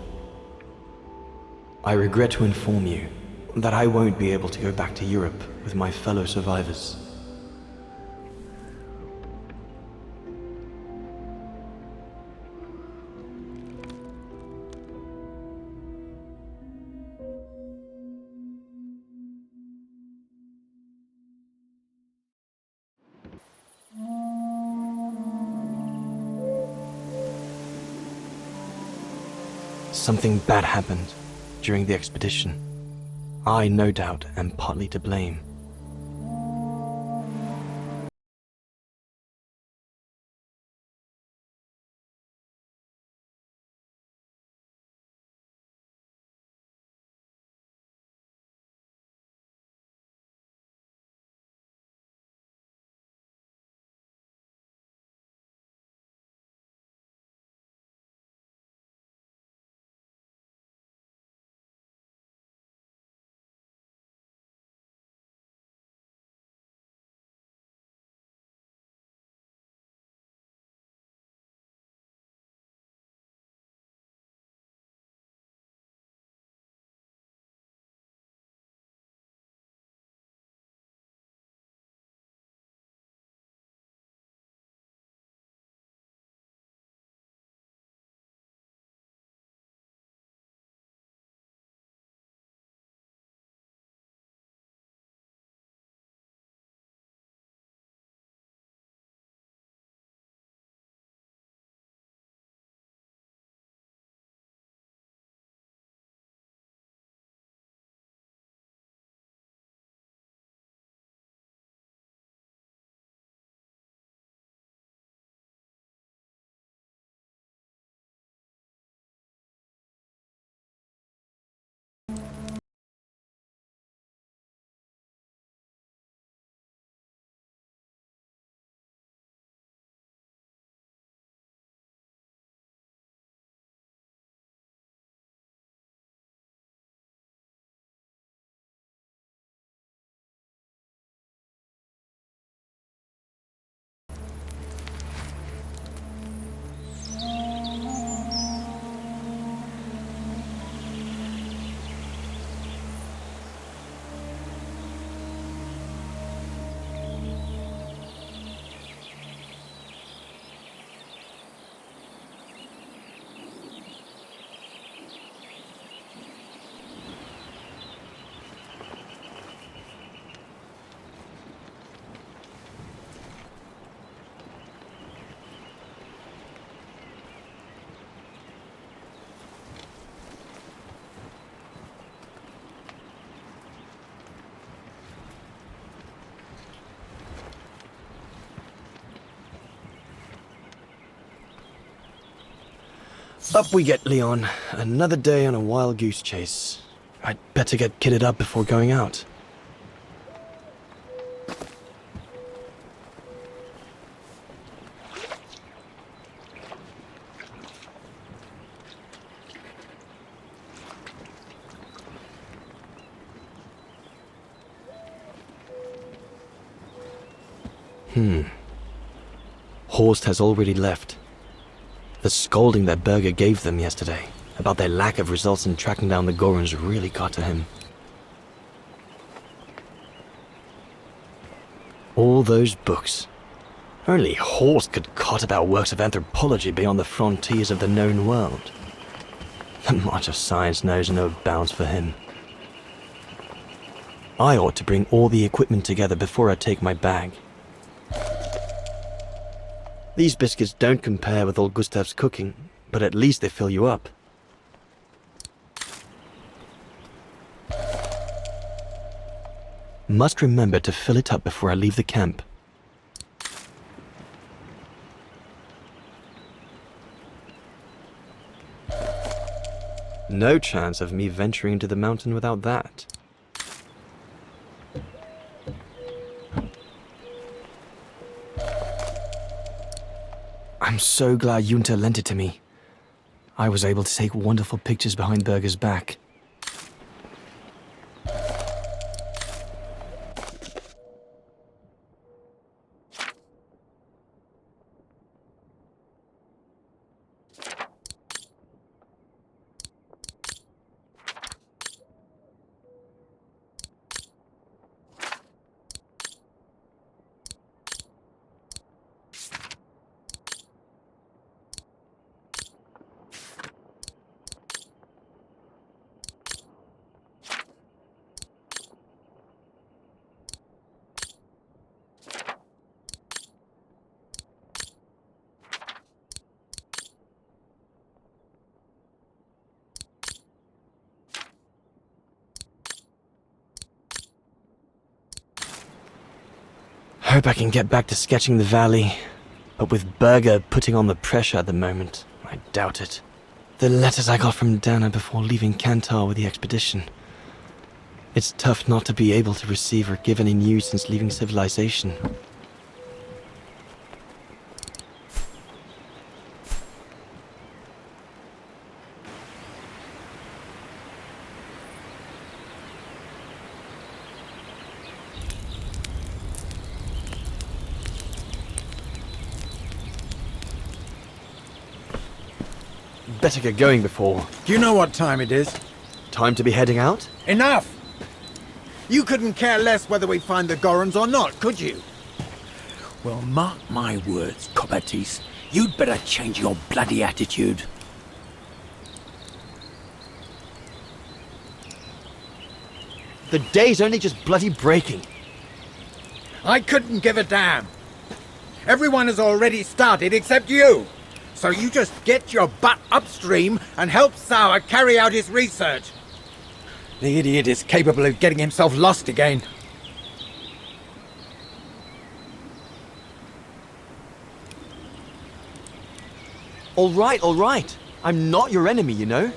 I regret to inform you that I won't be able to go back to Europe with my fellow survivors. Something bad happened during the expedition. I, no doubt, am partly to blame. Up we get, Leon. Another day on a wild goose chase. I'd better get kitted up before going out. Horst has already left. The scolding that Berger gave them yesterday about their lack of results in tracking down the Gorons really got to him. All those books. Only Horst could cot about works of anthropology beyond the frontiers of the known world. The march of science knows no bounds for him. I ought to bring all the equipment together before I take my bag. These biscuits don't compare with old Gustav's cooking, but at least they fill you up. Must remember to fill it up before I leave the camp. No chance of me venturing into the mountain without that. I'm so glad Junta lent it to me. I was able to take wonderful pictures behind Berger's back. Hope I can get back to sketching the valley, but with Berger putting on the pressure at the moment, I doubt it. The letters I got from Dana before leaving Kantar with the expedition. It's tough not to be able to receive or give any news since leaving civilization. Better get going before... Do you know what time it is? Time to be heading out? Enough! You couldn't care less whether we find the Gorons or not, could you? Well, mark my words, Copperteeth. You'd better change your bloody attitude. The day's only just bloody breaking. I couldn't give a damn. Everyone has already started except you. So you just get your butt upstream and help Sauer carry out his research. The idiot is capable of getting himself lost again. All right. I'm not your enemy, you know.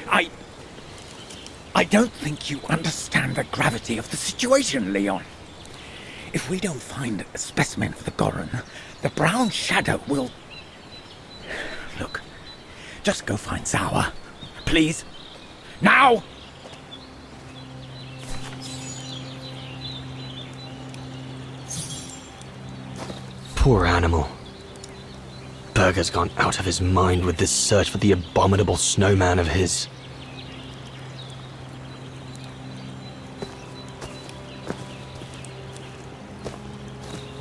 I don't think you understand the gravity of the situation, Leon. If we don't find a specimen for the Goron, the brown shadow will... Look, just go find Sauer. Please. Now! Poor animal. Berger's gone out of his mind with this search for the abominable snowman of his.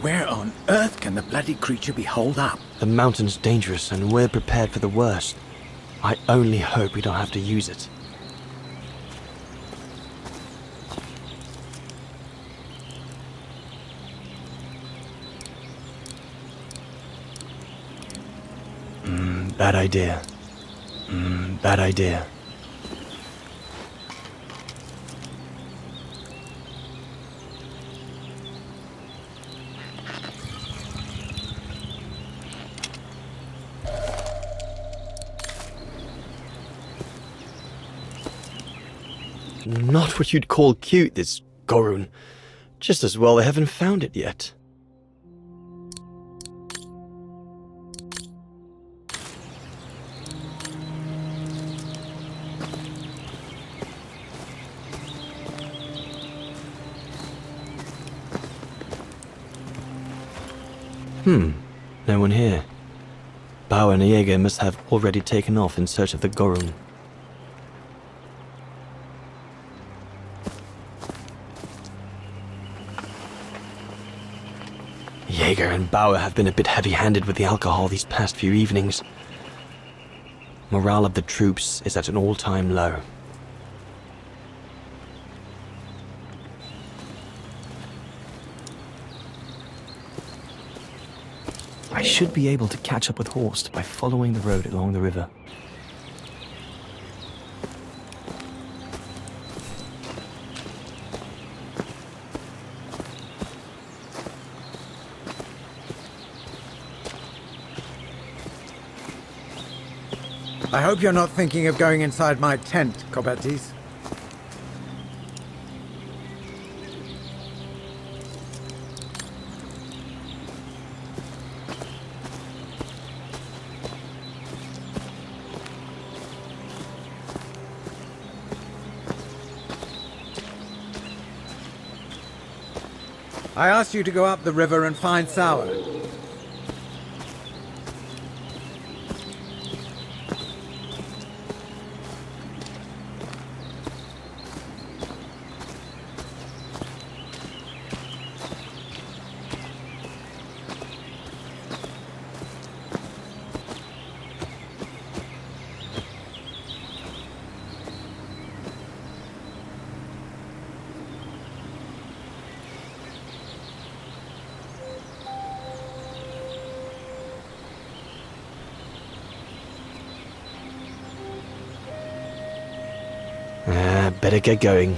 Where on earth can the bloody creature be holed up? The mountain's dangerous and we're prepared for the worst. I only hope we don't have to use it. Bad idea. Bad idea. Not what you'd call cute, this Gorun. Just as well they haven't found it yet. No one here. Bauer and Jaeger must have already taken off in search of the Gorun. Jaeger and Bauer have been a bit heavy-handed with the alcohol these past few evenings. Morale of the troops is at an all-time low. I should be able to catch up with Horst by following the road along the river. I hope you're not thinking of going inside my tent, Kobatis. I asked you to go up the river and find Sauer. Better get going.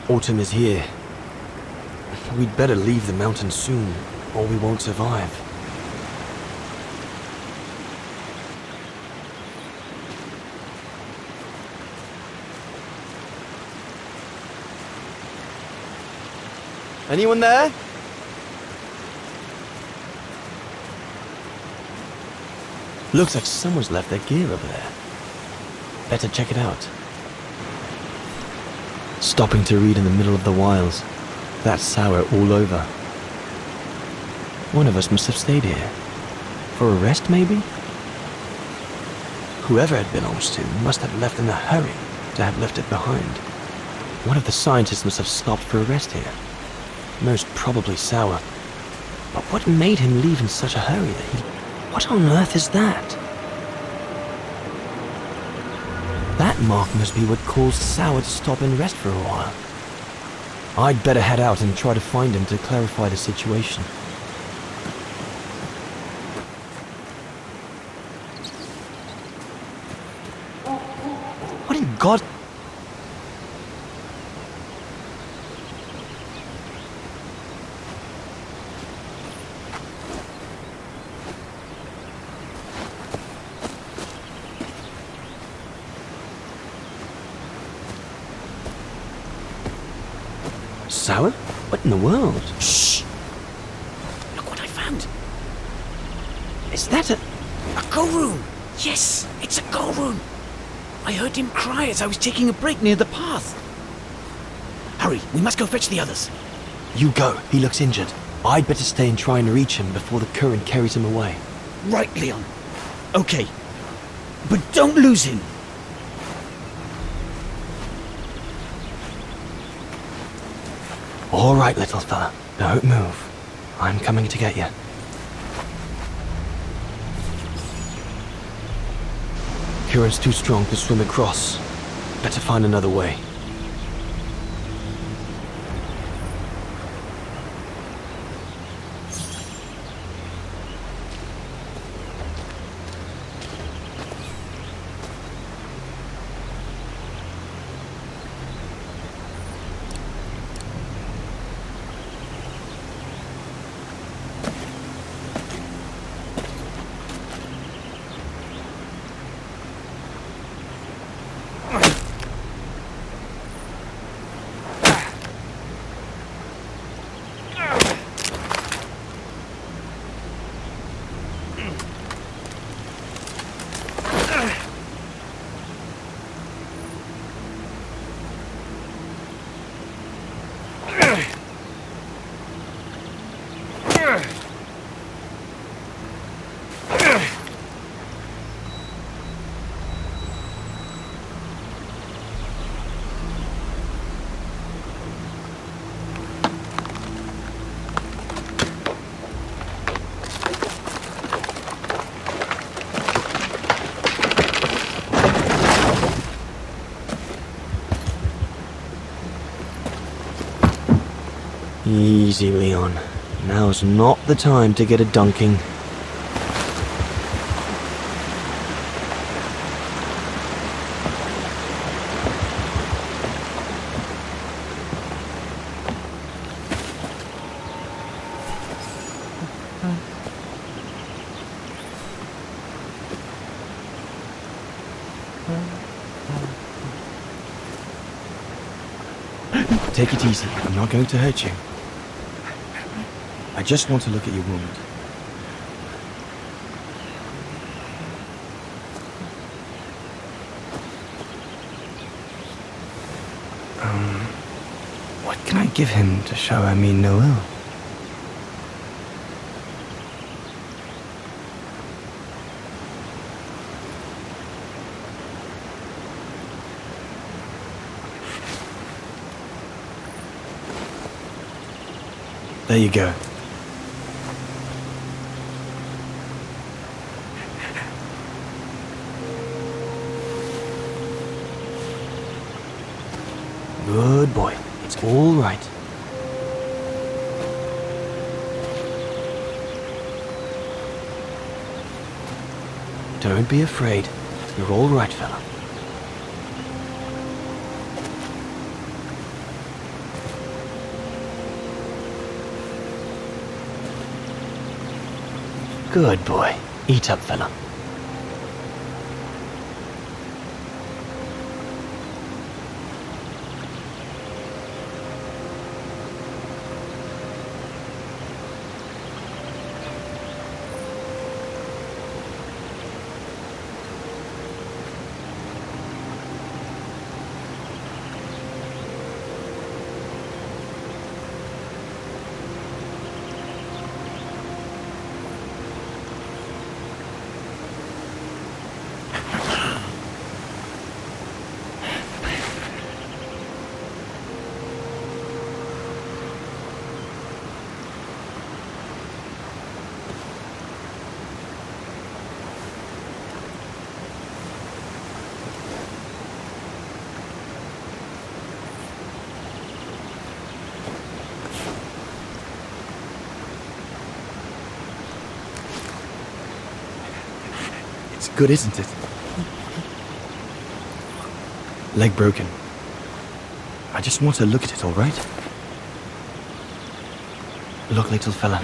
Autumn is here. We'd better leave the mountains soon, or we won't survive. Anyone there? Looks like someone's left their gear over there. Better check it out. Stopping to read in the middle of the wilds. That's sour all over. One of us must have stayed here. For a rest, maybe? Whoever it belongs to must have left in a hurry to have left it behind. One of the scientists must have stopped for a rest here. Most probably Sour. But what made him leave in such a hurry that he... What on earth is that? That mark must be what caused Sour to stop and rest for a while. I'd better head out and try to find him to clarify the situation. What in God... Sour? What in the world? Shh! Look what I found. Is that a Gorun! Yes, it's a Gorun! I heard him cry as I was taking a break near the path. Hurry, we must go fetch the others. You go, he looks injured. I'd better stay and try and reach him before the current carries him away. Right, Leon. Okay. But don't lose him. All right, little fella. Don't move. I'm coming to get you. Current's too strong to swim across. Better find another way. Easy, Leon. Now's not the time to get a dunking. Take it easy. I'm not going to hurt you. I just want to look at your wound. What can I give him to show I mean no ill? There you go. Good boy. It's all right. Don't be afraid. You're all right, fella. Good boy. Eat up, fella. Good, isn't it? Leg broken. I just want to look at it, all right? Look, little fella,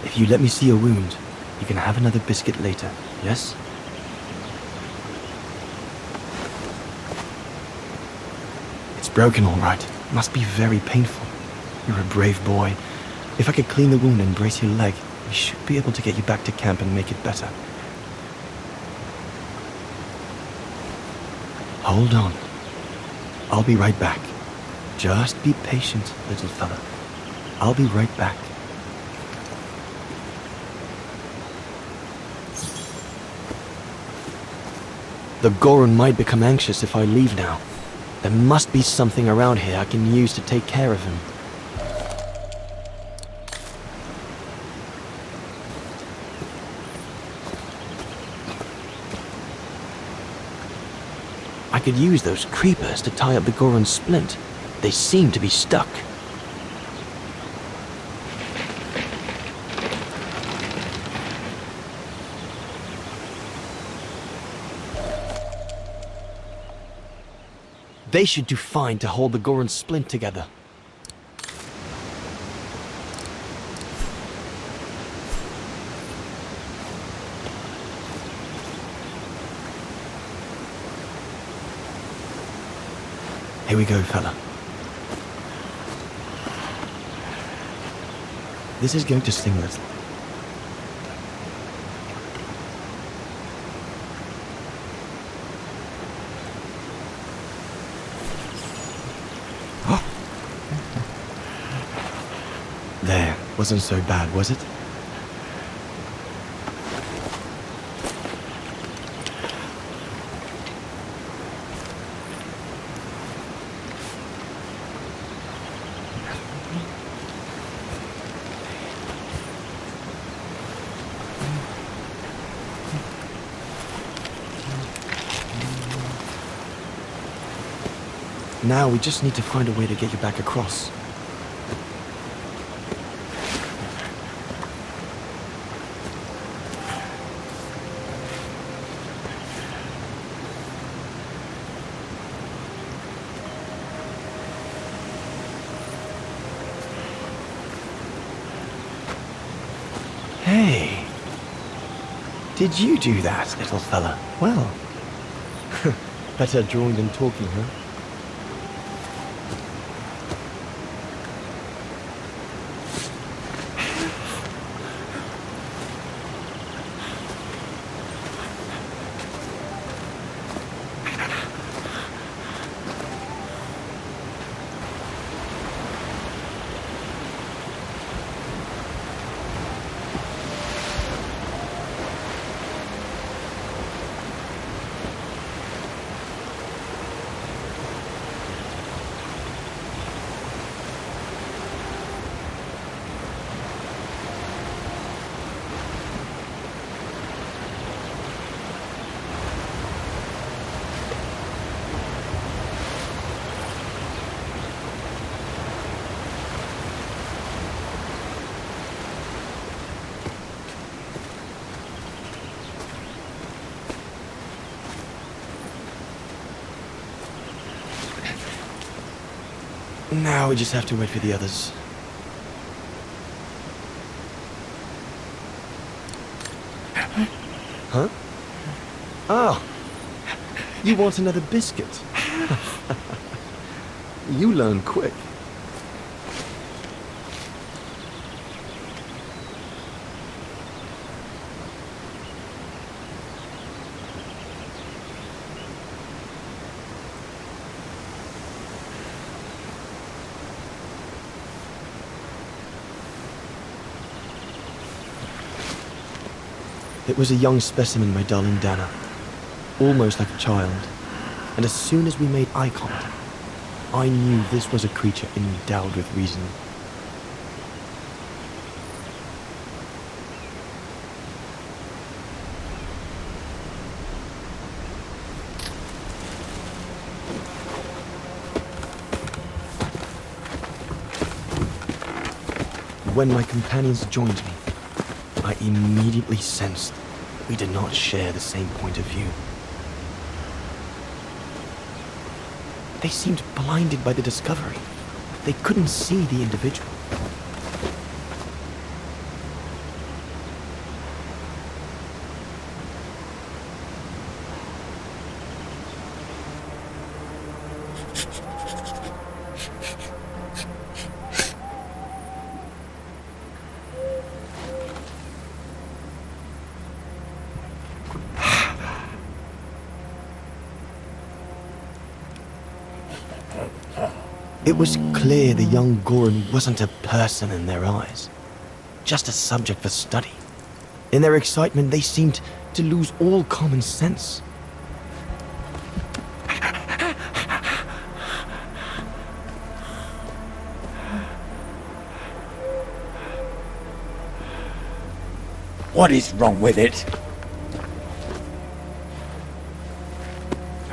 if you let me see your wound, you can have another biscuit later, yes? It's broken, all right. Must be very painful. You're a brave boy. If I could clean the wound and brace your leg, we should be able to get you back to camp and make it better. Hold on. I'll be right back. Just be patient, little fella. I'll be right back. The Goron might become anxious if I leave now. There must be something around here I can use to take care of him. I could use those creepers to tie up the Goron's splint. They seem to be stuck. They should do fine to hold the Goron's splint together. Here we go, fella. This is going to sting a little. There, wasn't so bad, was it? Now we just need to find a way to get you back across. Did you do that, little fella? Well, better drawing than talking, huh? Now we just have to wait for the others. Huh? Oh! You want another biscuit? You learn quick. It was a young specimen, my darling Dana. Almost like a child. And as soon as we made eye contact, I knew this was a creature endowed with reason. When my companions joined me, I immediately sensed we did not share the same point of view. They seemed blinded by the discovery. They couldn't see the individual. It was clear the young Goran wasn't a person in their eyes, just a subject for study. In their excitement, they seemed to lose all common sense. What is wrong with it?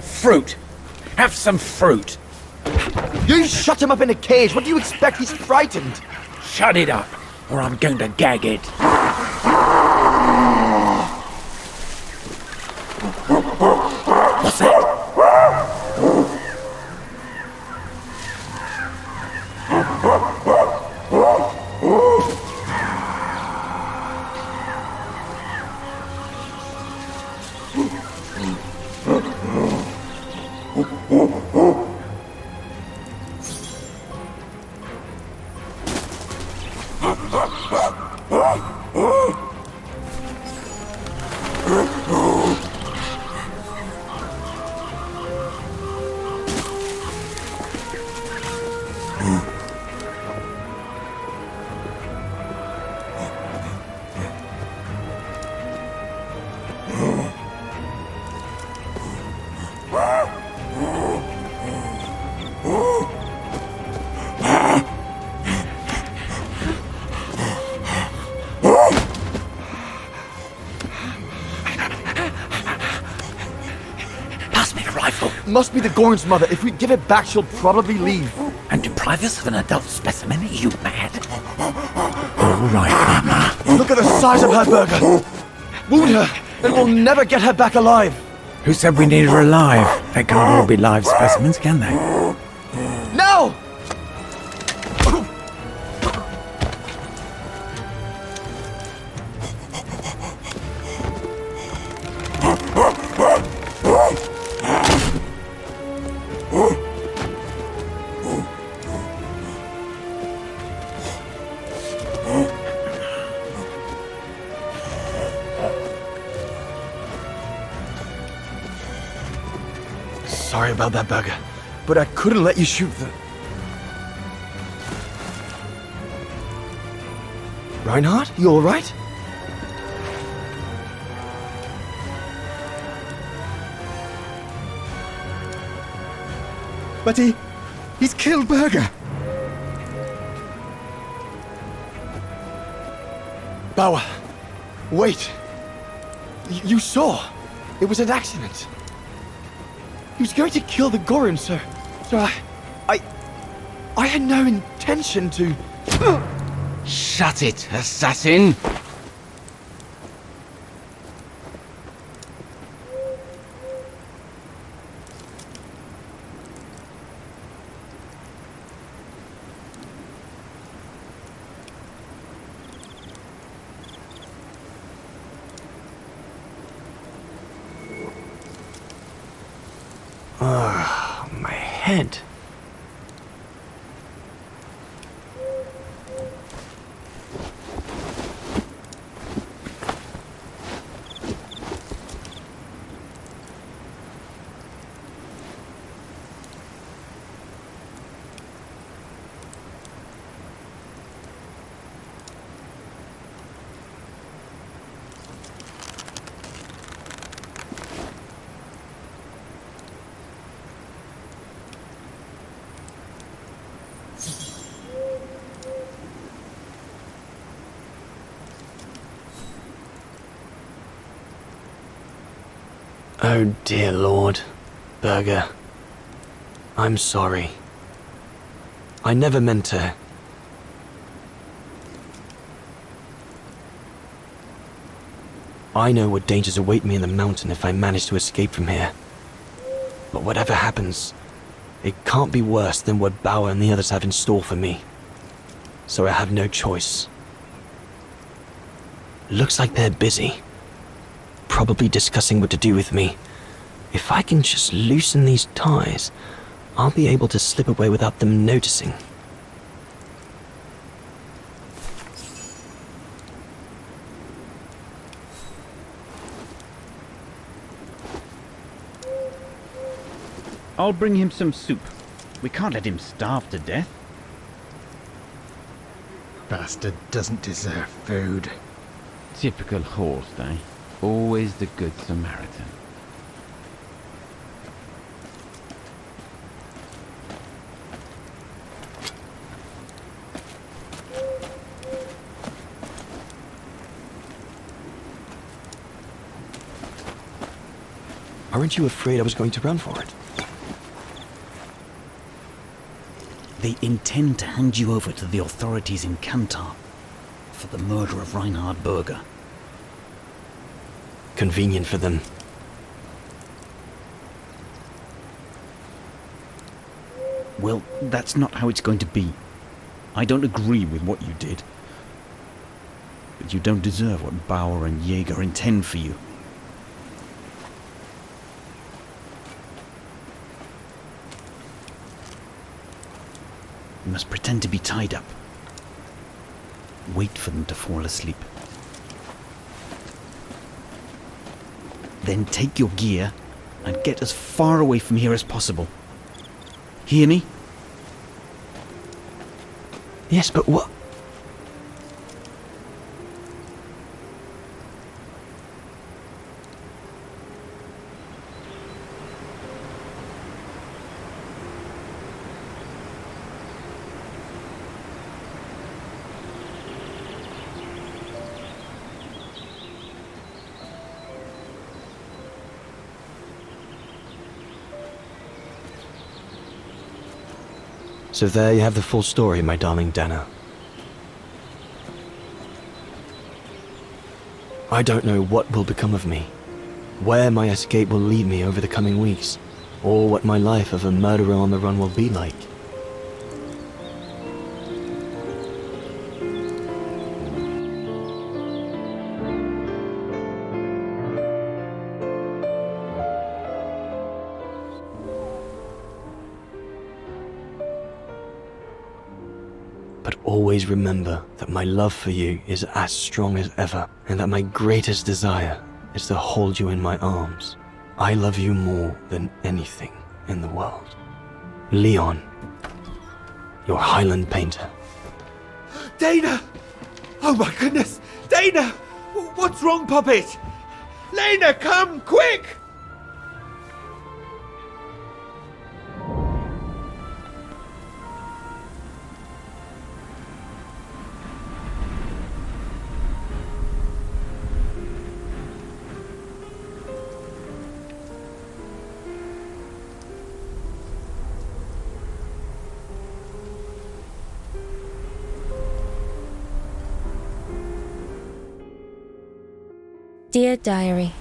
Fruit! Have some fruit! You shut him up in a cage! What do you expect? He's frightened! Shut it up, or I'm going to gag it. What's that? Must be the Goran's mother. If we give it back, she'll probably leave. And deprive us of an adult specimen? Are you mad? All right, Mama. Look at the size of her burger. Wound her, and we'll never get her back alive. Who said we need her alive? They can't all be live specimens, can they? No! Sorry about that, Burger, but I couldn't let you shoot the... Reinhard, you alright? But he's killed Burger. Bauer, wait. You saw. It was an accident. He was going to kill the Gorin, sir. So I had no intention to... Shut it, assassin! My head. Oh dear Lord, Burger. I'm sorry. I never meant to... I know what dangers await me in the mountain if I manage to escape from here. But whatever happens, it can't be worse than what Bauer and the others have in store for me. So I have no choice. Looks like they're busy. Probably discussing what to do with me. If I can just loosen these ties, I'll be able to slip away without them noticing. I'll bring him some soup. We can't let him starve to death. Bastard doesn't deserve food. Typical horse, eh? Always the good Samaritan. Aren't you afraid I was going to run for it? They intend to hand you over to the authorities in Kantar for the murder of Reinhard Burger. Convenient for them. Well, that's not how it's going to be. I don't agree with what you did. But you don't deserve what Bauer and Jaeger intend for you. You must pretend to be tied up. Wait for them to fall asleep. Then take your gear and get as far away from here as possible. Hear me? Yes, but what? So there you have the full story, my darling Dana. I don't know what will become of me, where my escape will lead me over the coming weeks, or what my life of a murderer on the run will be like. But always remember that my love for you is as strong as ever, and that my greatest desire is to hold you in my arms. I love you more than anything in the world. Leon, your Highland painter. Dana! Oh my goodness! Dana! What's wrong, Puppet? Lena, come, quick! Dear Diary,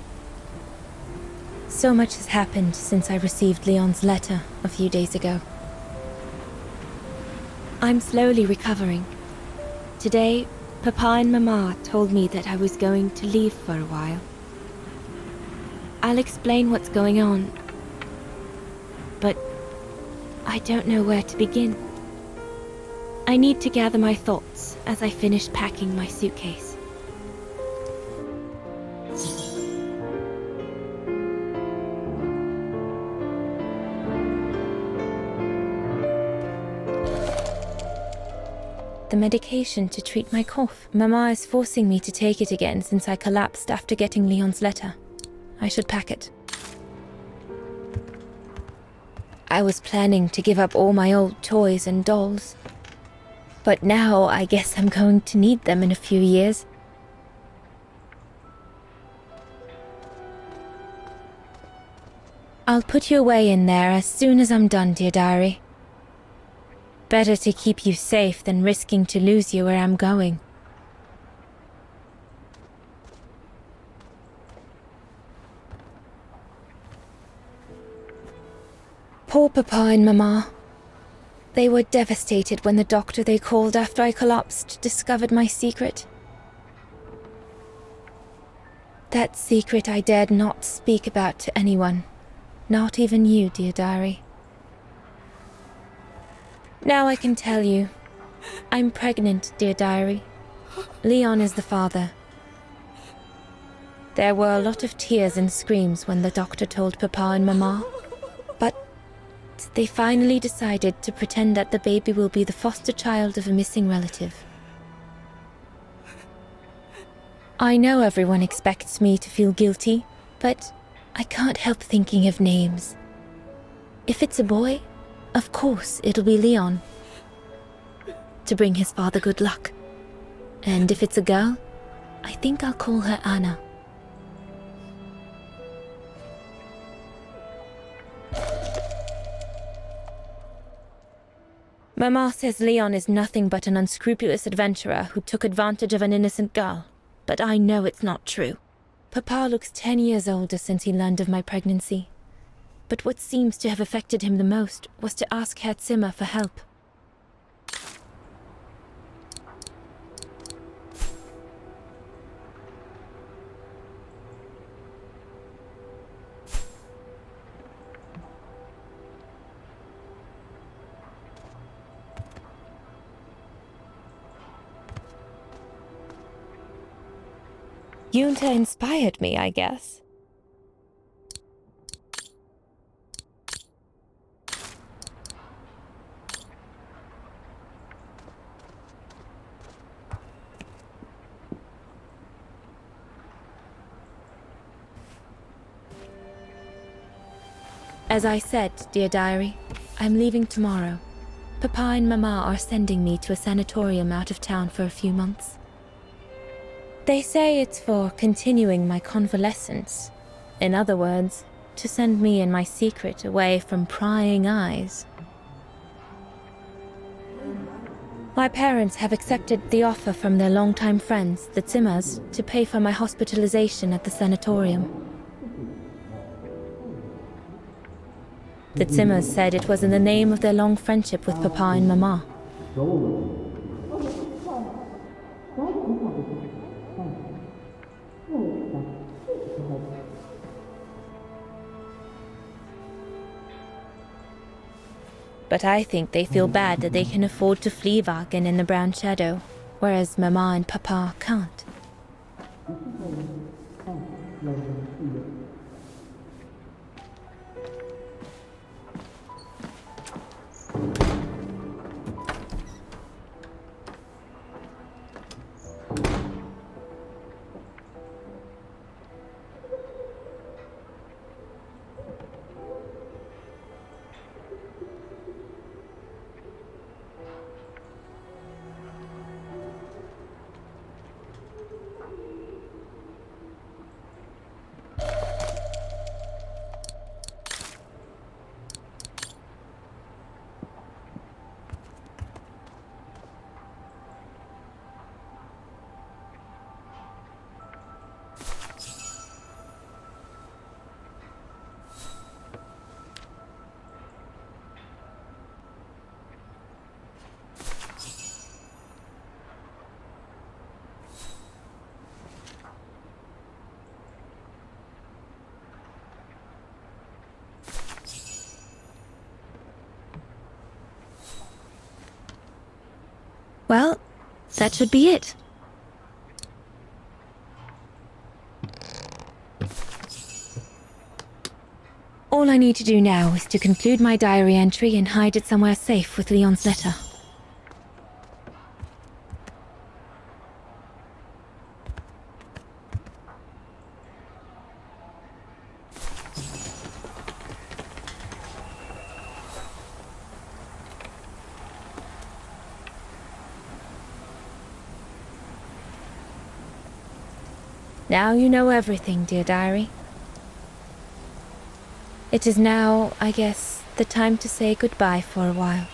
so much has happened since I received Leon's letter a few days ago. I'm slowly recovering. Today, Papa and Mama told me that I was going to leave for a while. I'll explain what's going on, but I don't know where to begin. I need to gather my thoughts as I finish packing my suitcase. The medication to treat my cough. Mama is forcing me to take it again since I collapsed after getting Leon's letter. I should pack it. I was planning to give up all my old toys and dolls. But now I guess I'm going to need them in a few years. I'll put you away in there as soon as I'm done, dear diary. Better to keep you safe than risking to lose you where I'm going. Poor Papa and Mama. They were devastated when the doctor they called after I collapsed discovered my secret. That secret I dared not speak about to anyone, not even you, dear diary. Now I can tell you. I'm pregnant, dear diary. Leon is the father. There were a lot of tears and screams when the doctor told Papa and Mama. But they finally decided to pretend that the baby will be the foster child of a missing relative. I know everyone expects me to feel guilty, but I can't help thinking of names. If it's a boy, of course, it'll be Leon, to bring his father good luck. And if it's a girl, I think I'll call her Anna. Mama says Leon is nothing but an unscrupulous adventurer who took advantage of an innocent girl, but I know it's not true. Papa looks 10 years older since he learned of my pregnancy. But what seems to have affected him the most was to ask Herr Zimmer for help. Junta inspired me, I guess. As I said, dear diary, I'm leaving tomorrow. Papa and Mama are sending me to a sanatorium out of town for a few months. They say it's for continuing my convalescence. In other words, to send me and my secret away from prying eyes. My parents have accepted the offer from their longtime friends, the Zimmers, to pay for my hospitalization at the sanatorium. The Zimmers said it was in the name of their long friendship with Papa and Mama. But I think they feel bad that they can afford to flee Wagen in the Brown Shadow, whereas Mama and Papa can't. Well, that should be it. All I need to do now is to conclude my diary entry and hide it somewhere safe with Leon's letter. Now you know everything, dear diary. It is now, I guess, the time to say goodbye for a while.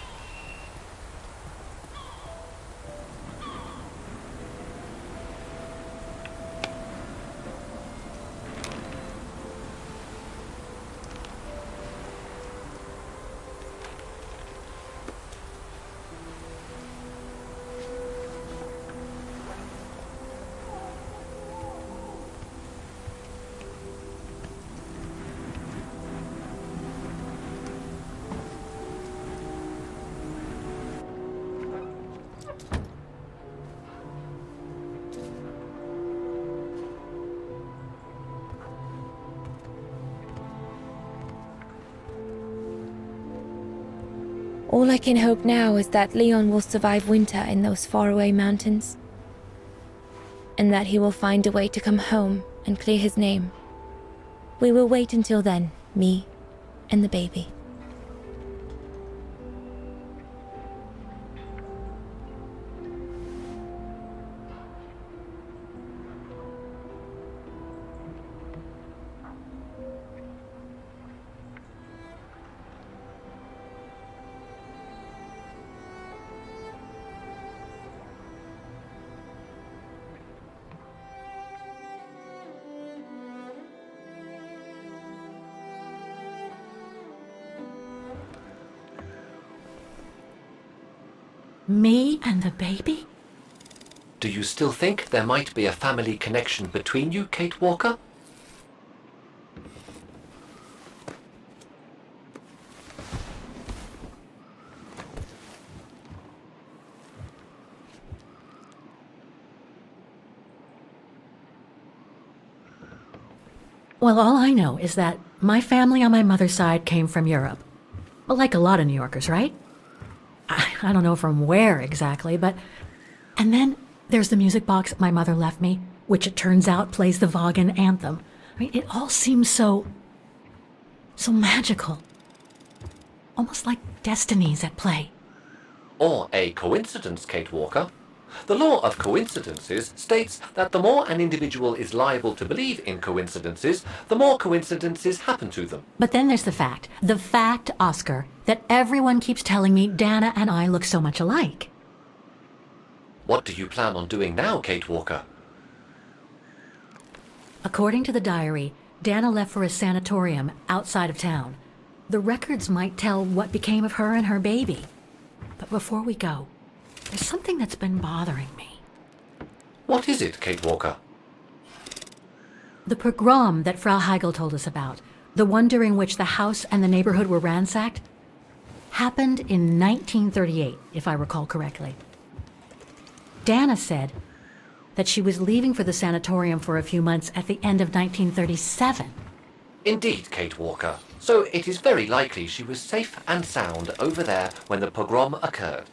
All I can hope now is that Leon will survive winter in those faraway mountains, and that he will find a way to come home and clear his name. We will wait until then, me and the baby. Me and the baby? Do you still think there might be a family connection between you, Kate Walker? Well, all I know is that my family on my mother's side came from Europe. Well, like a lot of New Yorkers, right? I don't know from where exactly, but... And then there's the music box my mother left me, which it turns out plays the Wagen anthem. I mean, it all seems so magical. Almost like destinies at play. Or a coincidence, Kate Walker. The law of coincidences states that the more an individual is liable to believe in coincidences, the more coincidences happen to them. But then there's the fact, Oscar, that everyone keeps telling me Dana and I look so much alike. What do you plan on doing now, Kate Walker? According to the diary, Dana left for a sanatorium outside of town. The records might tell what became of her and her baby. But before we go, there's something that's been bothering me. What is it, Kate Walker? The pogrom that Frau Heigl told us about, the one during which the house and the neighborhood were ransacked. happened in 1938, if I recall correctly. Dana said that she was leaving for the sanatorium for a few months at the end of 1937. Indeed, Kate Walker. So it is very likely she was safe and sound over there when the pogrom occurred.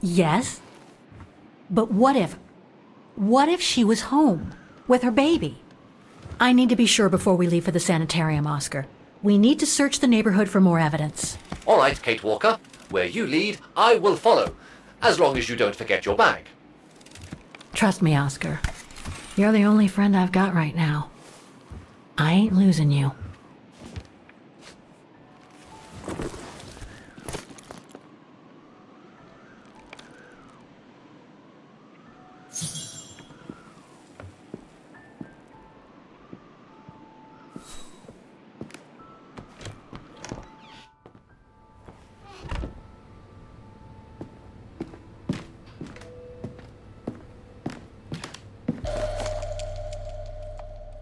Yes? But what if she was home with her baby? I need to be sure before we leave for the sanitarium, Oscar. We need to search the neighborhood for more evidence. All right, Kate Walker. Where you lead, I will follow. As long as you don't forget your bag. Trust me, Oscar. You're the only friend I've got right now. I ain't losing you.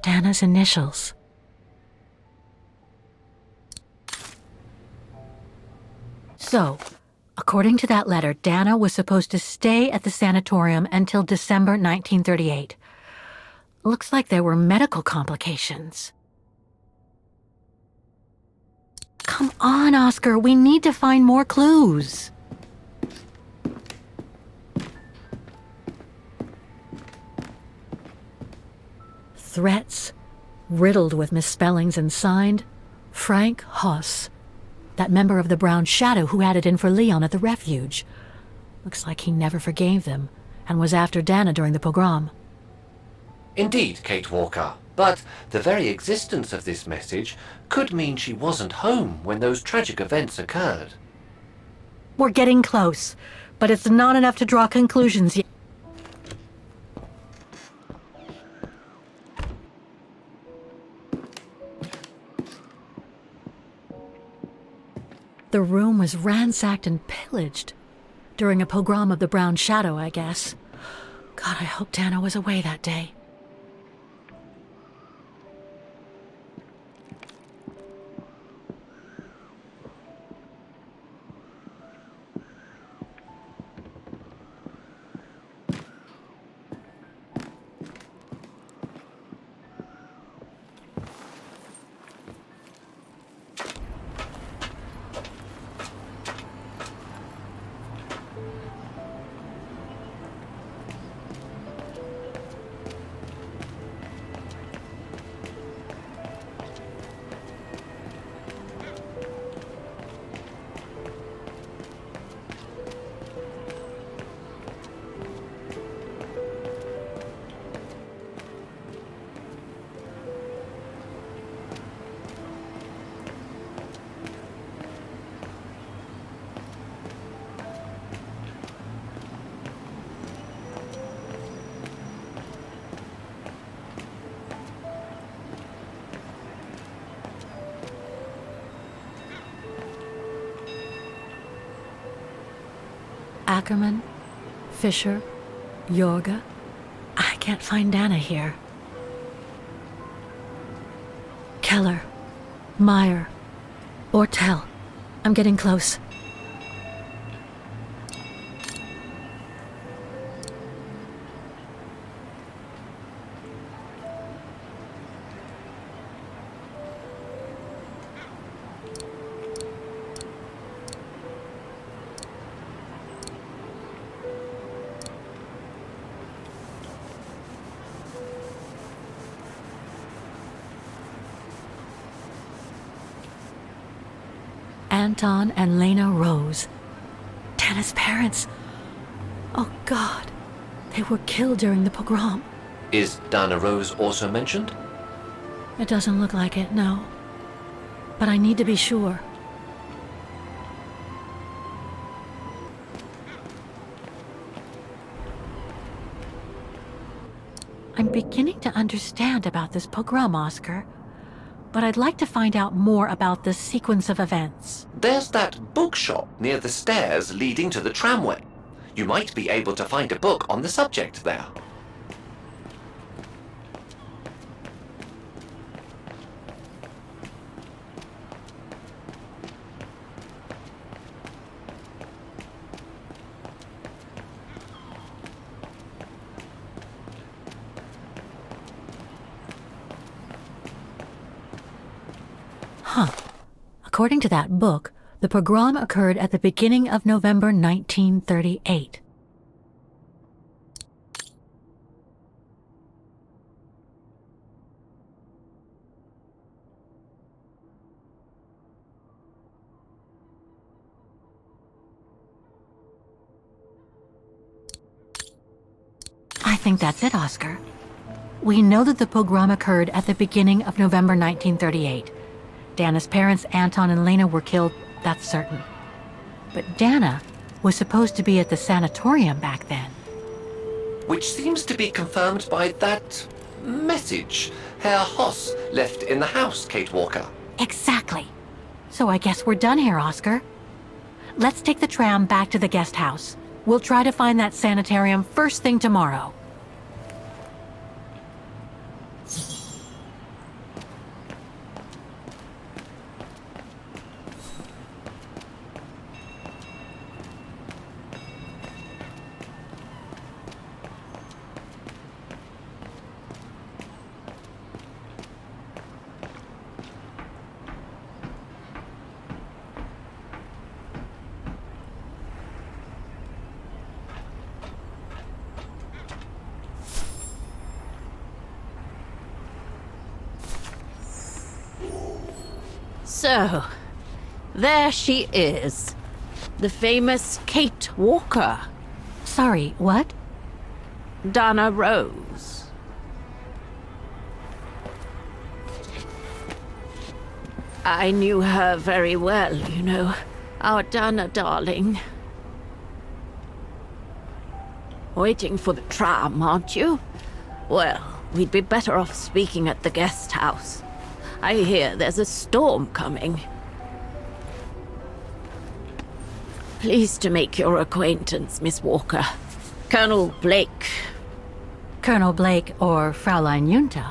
Dana's initials. So, according to that letter, Dana was supposed to stay at the sanatorium until December 1938. Looks like there were medical complications. Come on, Oscar, we need to find more clues. Threats, riddled with misspellings and signed, Frank Hoss, that member of the Brown Shadow who had it in for Leon at the refuge. Looks like he never forgave them and was after Dana during the pogrom. Indeed, Kate Walker. But the very existence of this message could mean she wasn't home when those tragic events occurred. We're getting close, but it's not enough to draw conclusions yet. The room was ransacked and pillaged during a pogrom of the Brown Shadow, I guess. God, I hope Dana was away that day. Ackerman, Fisher, Yorga. I can't find Dana here. Keller, Meyer, Ortel. I'm getting close. Anton and Lena Roze. Dana's parents. Oh, God. They were killed during the pogrom. Is Dana Roze also mentioned? It doesn't look like it, no. But I need to be sure. I'm beginning to understand about this pogrom, Oscar. But I'd like to find out more about the sequence of events. There's that bookshop near the stairs leading to the tramway. You might be able to find a book on the subject there. Huh. According to that book, the pogrom occurred at the beginning of November 1938. I think that's it, Oscar. We know that the pogrom occurred at the beginning of November 1938. Dana's parents, Anton and Lena, were killed, that's certain. But Dana was supposed to be at the sanatorium back then. Which seems to be confirmed by that message Herr Hoss left in the house, Kate Walker. Exactly. So I guess we're done here, Oscar. Let's take the tram back to the guest house. We'll try to find that sanitarium first thing tomorrow. So, there she is. The famous Kate Walker. Sorry, what? Dana Roze. I knew her very well, you know. Our Dana darling. Waiting for the tram, aren't you? Well, we'd be better off speaking at the guest house. I hear there's a storm coming. Pleased to make your acquaintance, Miss Walker. Colonel Blake. Colonel Blake or Fraulein Junta?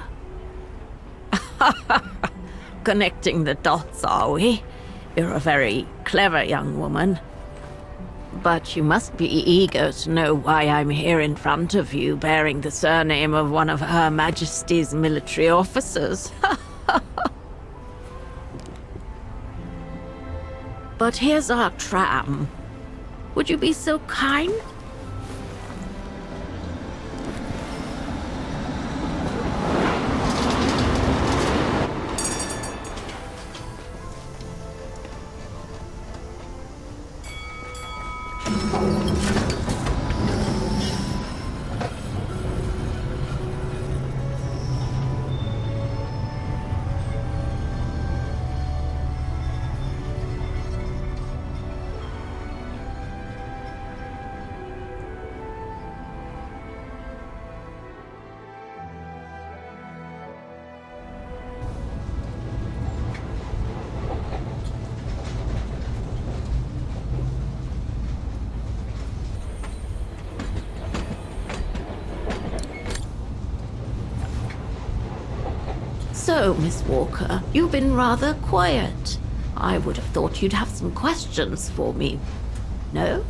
Connecting the dots, are we? You're a very clever young woman. But you must be eager to know why I'm here in front of you, bearing the surname of one of Her Majesty's military officers. But here's our tram. Would you be so kind? So, Miss Walker, you've been rather quiet. I would have thought you'd have some questions for me. No?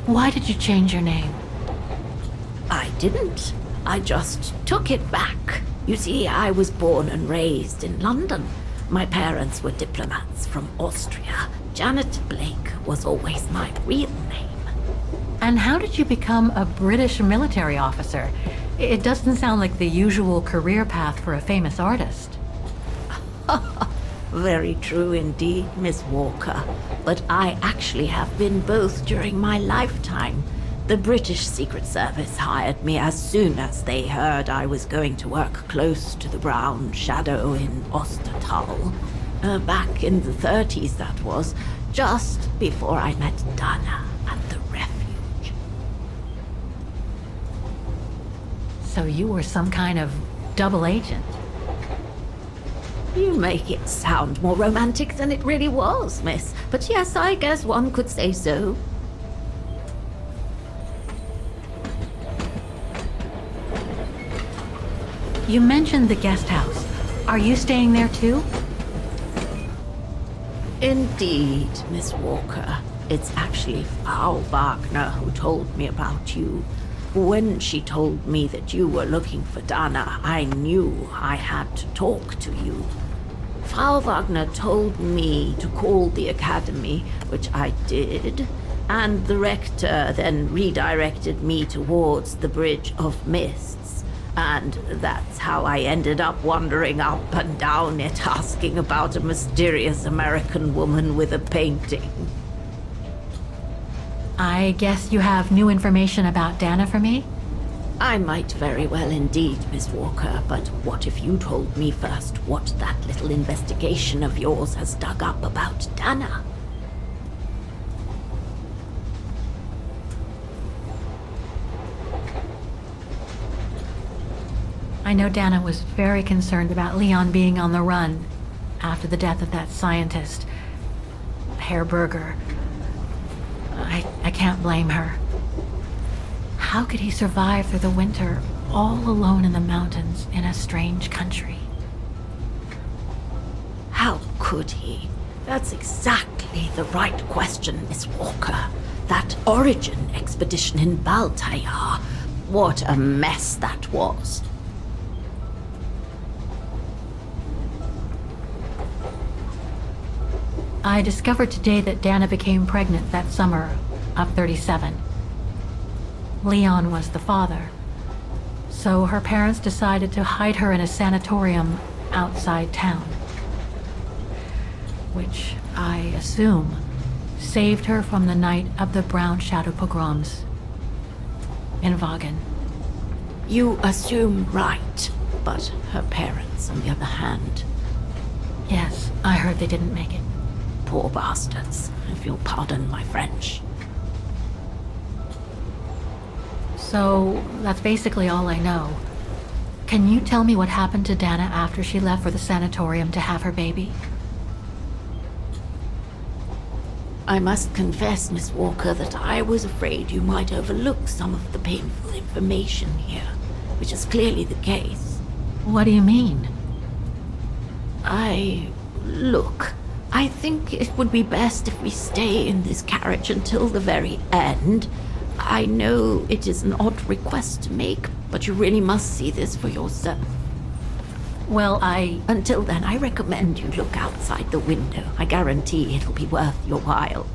Why did you change your name? I didn't. I just took it back. You see, I was born and raised in London. My parents were diplomats from Austria. Janet Blake was always my real name. And how did you become a British military officer? It doesn't sound like the usual career path for a famous artist. Very true indeed, Miss Walker. But I actually have been both during my lifetime. The British Secret Service hired me as soon as they heard I was going to work close to the Brown Shadow in Ostertal. Back in the 30s, that was, just before I met Dana at the refuge. So you were some kind of double agent? You make it sound more romantic than it really was, miss. But yes, I guess one could say so. You mentioned the guest house. Are you staying there too? Indeed, Miss Walker. It's actually Frau Wagner who told me about you. When she told me that you were looking for Dana, I knew I had to talk to you. Frau Wagner told me to call the academy, which I did, and the rector then redirected me towards the Bridge of Mists. And that's how I ended up wandering up and down it, asking about a mysterious American woman with a painting. I guess you have new information about Dana for me? I might very well indeed, Miss Walker, but what if you told me first what that little investigation of yours has dug up about Dana? I know Dana was very concerned about Leon being on the run after the death of that scientist, Herr Berger. I can't blame her. How could he survive through the winter all alone in the mountains in a strange country? How could he? That's exactly the right question, Miss Walker. That origin expedition in Baltayar. What a mess that was. I discovered today that Dana became pregnant that summer of 37. Leon was the father. So her parents decided to hide her in a sanatorium outside town. Which, I assume, saved her from the night of the Brown Shadow pogroms in Vagen. You assume right, but her parents, on the other hand... Yes, I heard they didn't make it. Poor bastards, if you'll pardon my French. So, that's basically all I know. Can you tell me what happened to Dana after she left for the sanatorium to have her baby? I must confess, Miss Walker, that I was afraid you might overlook some of the painful information here, which is clearly the case. What do you mean? Look, I think it would be best if we stay in this carriage until the very end. I know it is an odd request to make, but you really must see this for yourself. Well, Until then, I recommend you look outside the window. I guarantee it'll be worth your while.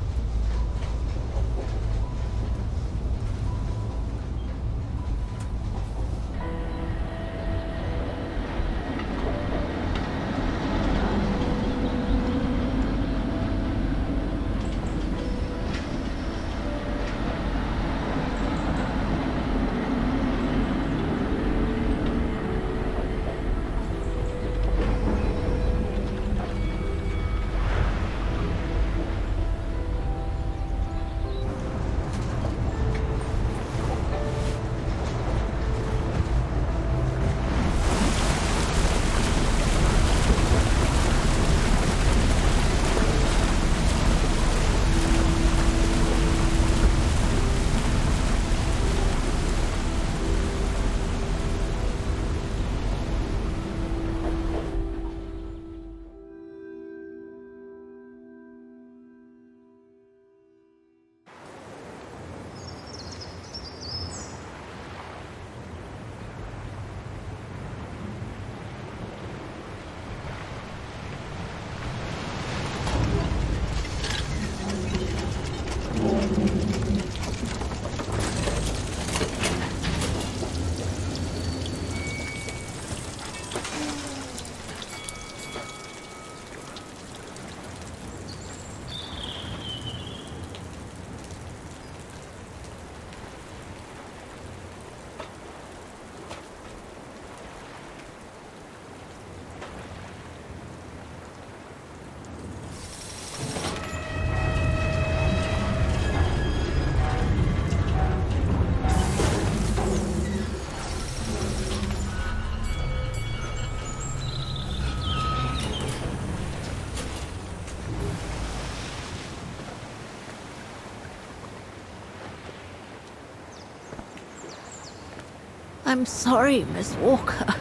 I'm sorry, Miss Walker,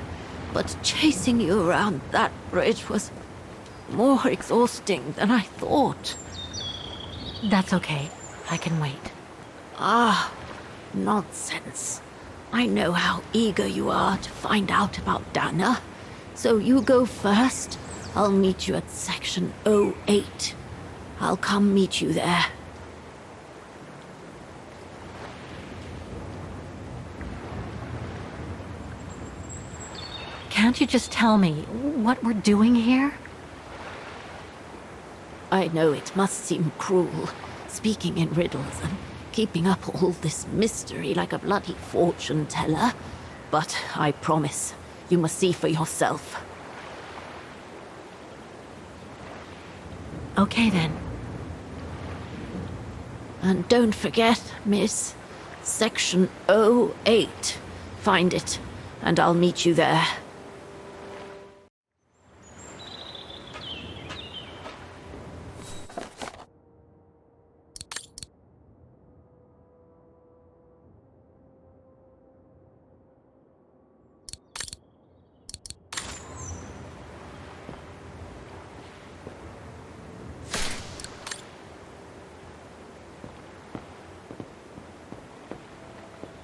but chasing you around that bridge was more exhausting than I thought. That's okay. I can wait. Ah, nonsense. I know how eager you are to find out about Dana. So you go first. I'll meet you at section 08. I'll come meet you there. Can't you just tell me what we're doing here? I know it must seem cruel, speaking in riddles and keeping up all this mystery like a bloody fortune teller, but I promise you must see for yourself. Okay then. And don't forget, miss, section 08. Find it, and I'll meet you there.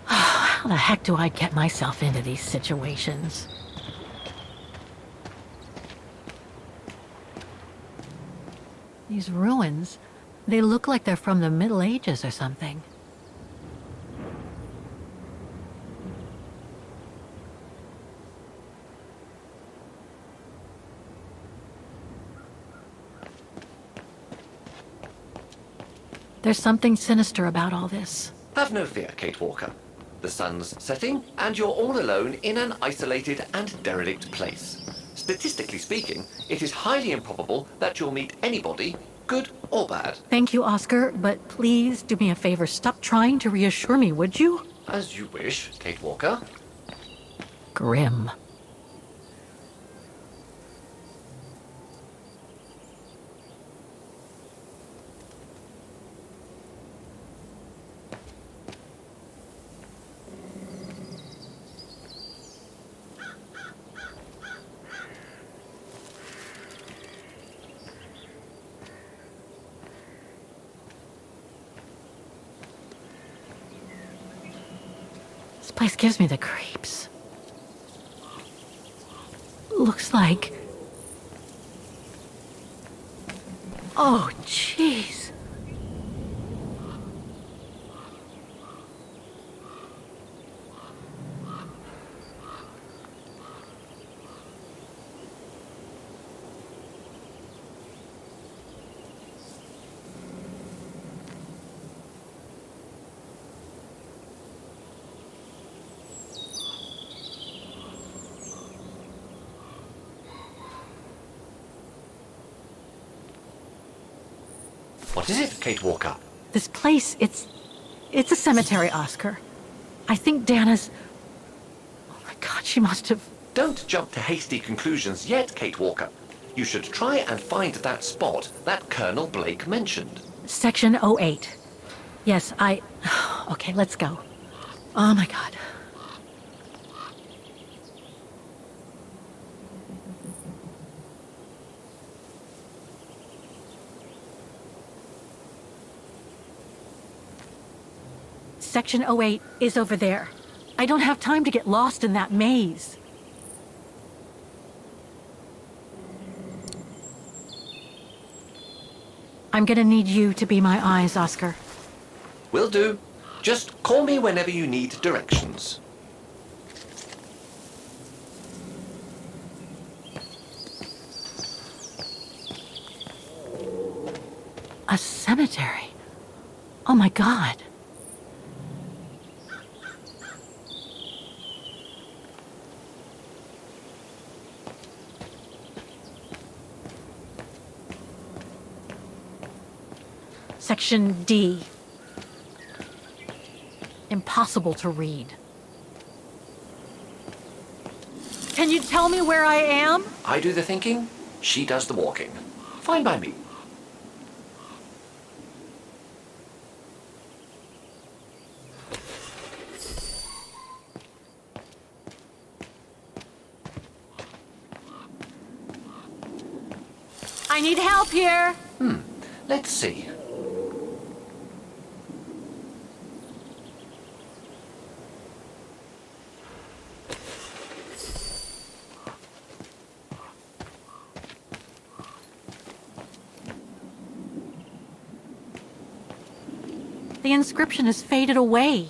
How the heck do I get myself into these situations? These ruins, they look like they're from the Middle Ages or something. There's something sinister about all this. Have no fear, Kate Walker. The sun's setting, and you're all alone in an isolated and derelict place. Statistically speaking, it is highly improbable that you'll meet anybody, good or bad. Thank you, Oscar, but please do me a favor. Stop trying to reassure me, would you? As you wish, Kate Walker. Grim. This place gives me the creeps. Looks like... Oh, jeez. What is it, Kate Walker? This place, it's a cemetery, Oscar. I think Dana's... Oh my God, she must have... Don't jump to hasty conclusions yet, Kate Walker. You should try and find that spot that Colonel Blake mentioned. Section 08. Yes, Okay, let's go. Oh my God. Section 08 is over there. I don't have time to get lost in that maze. I'm gonna need you to be my eyes, Oscar. Will do. Just call me whenever you need directions. A cemetery? Oh my God. Section D. Impossible to read. Can you tell me where I am? I do the thinking, she does the walking. Fine by me. I need help here. Let's see. The inscription has faded away.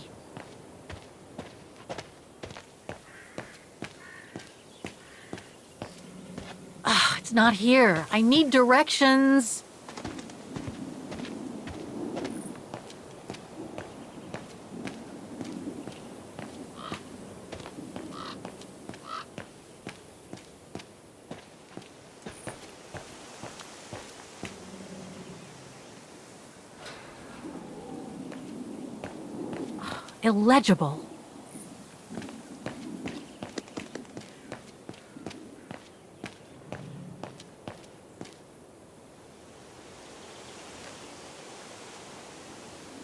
Ah, it's not here. I need directions. Illegible.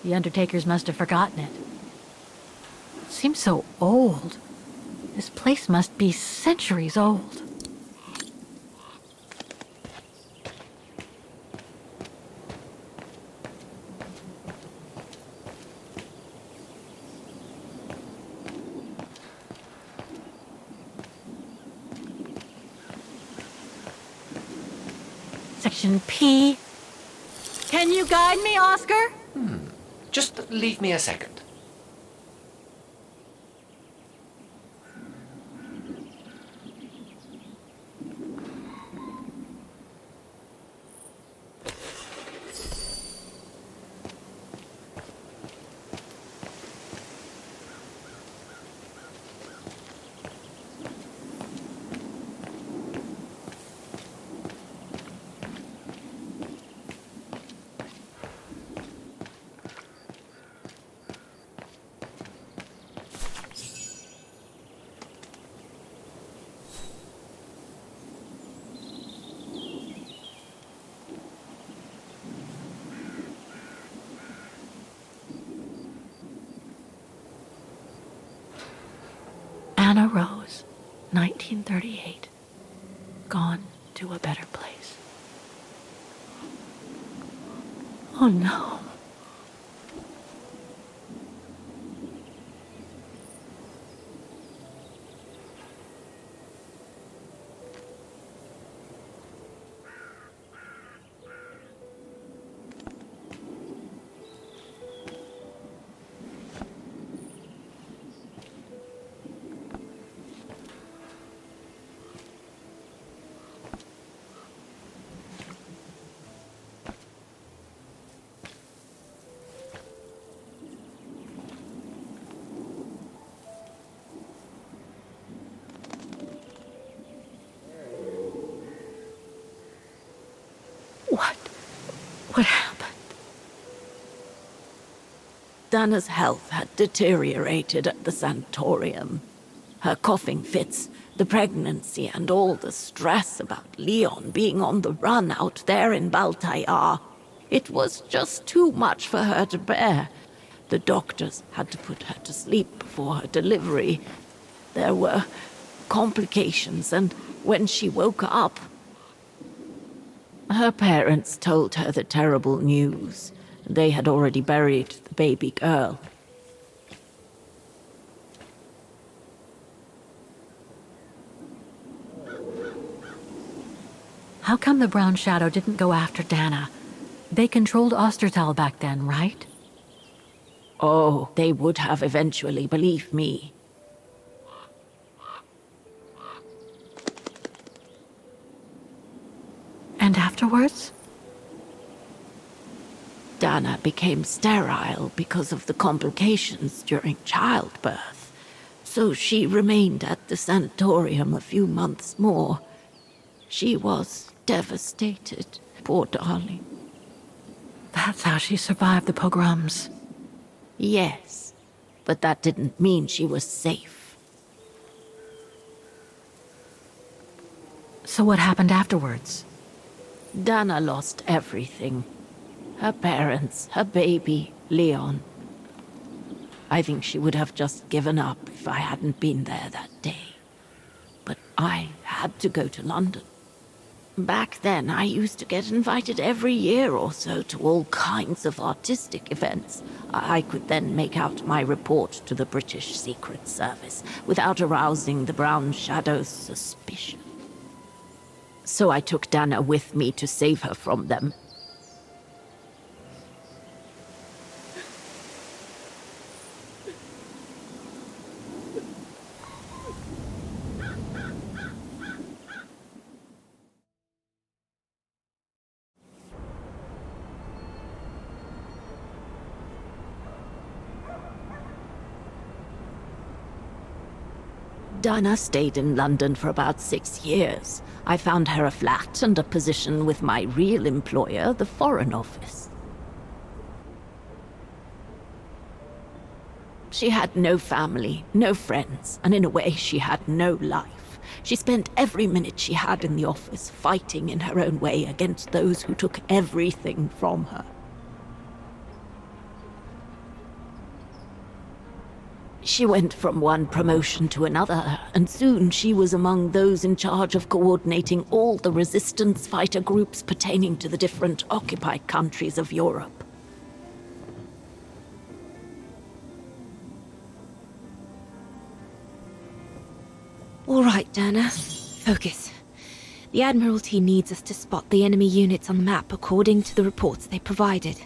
The undertakers must have forgotten it. It seems so old. This place must be centuries old. Section P. Can you guide me, Oscar? Just leave me a second. Dana Roze, 1938. Gone to a better place. Oh no. What happened? Dana's health had deteriorated at the sanatorium. Her coughing fits, the pregnancy, and all the stress about Leon being on the run out there in Baltayar. It was just too much for her to bear. The doctors had to put her to sleep before her delivery. There were complications, and when she woke up, her parents told her the terrible news. They had already buried the baby girl. How come the Brown Shadow didn't go after Dana? They controlled Ostertal back then, right? Oh, they would have eventually, believe me. And afterwards? Dana became sterile because of the complications during childbirth. So she remained at the sanatorium a few months more. She was devastated, poor darling. That's how she survived the pogroms. Yes, but that didn't mean she was safe. So what happened afterwards? Dana lost everything. Her parents, her baby, Leon. I think she would have just given up if I hadn't been there that day. But I had to go to London. Back then, I used to get invited every year or so to all kinds of artistic events. I could then make out my report to the British Secret Service without arousing the Brown Shadow's suspicion. So I took Dana with me to save her from them. Dana stayed in London for about 6 years. I found her a flat and a position with my real employer, the Foreign Office. She had no family, no friends, and in a way she had no life. She spent every minute she had in the office fighting in her own way against those who took everything from her. She went from one promotion to another, and soon she was among those in charge of coordinating all the resistance fighter groups pertaining to the different occupied countries of Europe. All right, Dana. Focus. The Admiralty needs us to spot the enemy units on the map according to the reports they provided.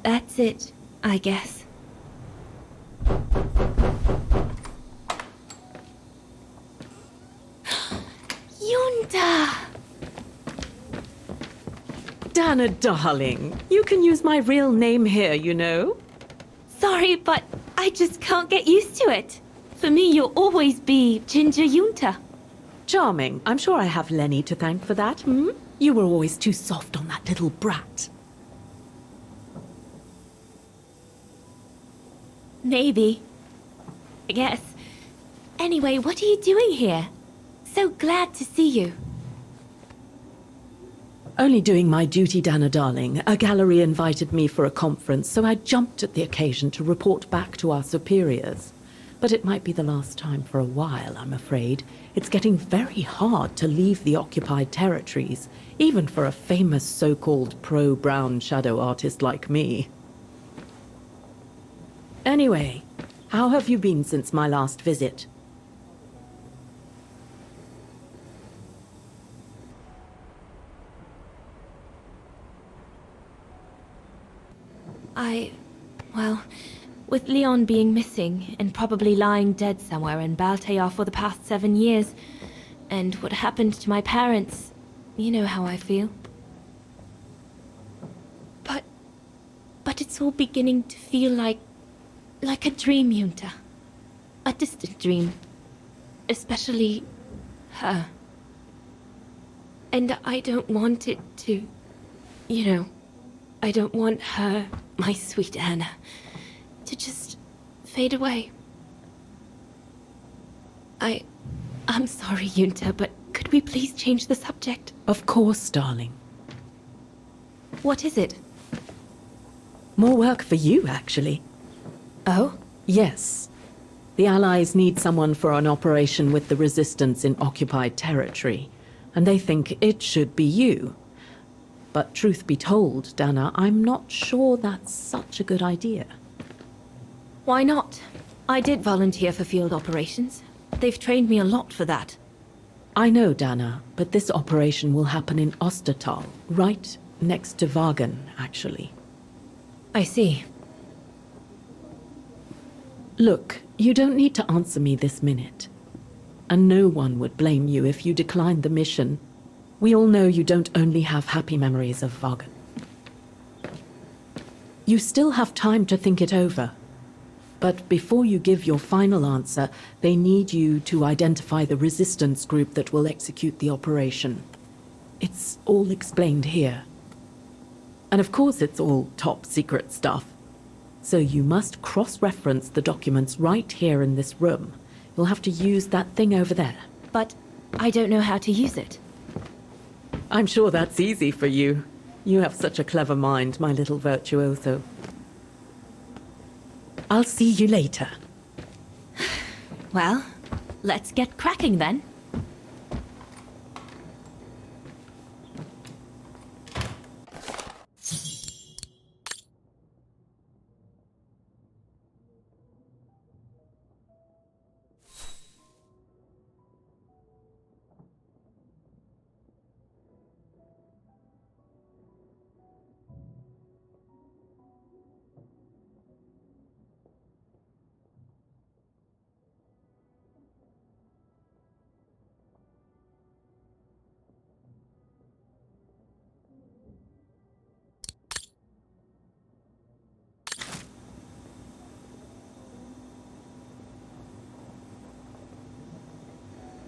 That's it, I guess. Yunta! Dana, darling, you can use my real name here, you know. Sorry, but I just can't get used to it. For me, you'll always be Ginger Yunta. Charming. I'm sure I have Lenny to thank for that, hmm? You were always too soft on that little brat. Maybe. I guess. Anyway, what are you doing here? So glad to see you. Only doing my duty, Dana, darling. A gallery invited me for a conference, so I jumped at the occasion to report back to our superiors. But it might be the last time for a while, I'm afraid. It's getting very hard to leave the occupied territories, even for a famous so-called pro-brown shadow artist like me. Anyway, how have you been since my last visit? Well, with Leon being missing and probably lying dead somewhere in Baltair for the past 7 years, and what happened to my parents, you know how I feel. But it's all beginning to feel like a dream, Junta. A distant dream. Especially her. And I don't want it to, I don't want her, my sweet Anna, to just fade away. I'm sorry, Junta, but could we please change the subject? Of course, darling. What is it? More work for you, actually. Oh? Yes. The Allies need someone for an operation with the resistance in occupied territory, and they think it should be you. But truth be told, Dana, I'm not sure that's such a good idea. Why not? I did volunteer for field operations. They've trained me a lot for that. I know, Dana, but this operation will happen in Ostertal, right next to Wagen, actually. I see. Look, you don't need to answer me this minute. And no one would blame you if you declined the mission. We all know you don't only have happy memories of Wagen. You still have time to think it over. But before you give your final answer, they need you to identify the resistance group that will execute the operation. It's all explained here. And of course it's all top secret stuff. So you must cross-reference the documents right here in this room. You'll have to use that thing over there. But I don't know how to use it. I'm sure that's easy for you. You have such a clever mind, my little virtuoso. I'll see you later. Well, let's get cracking then.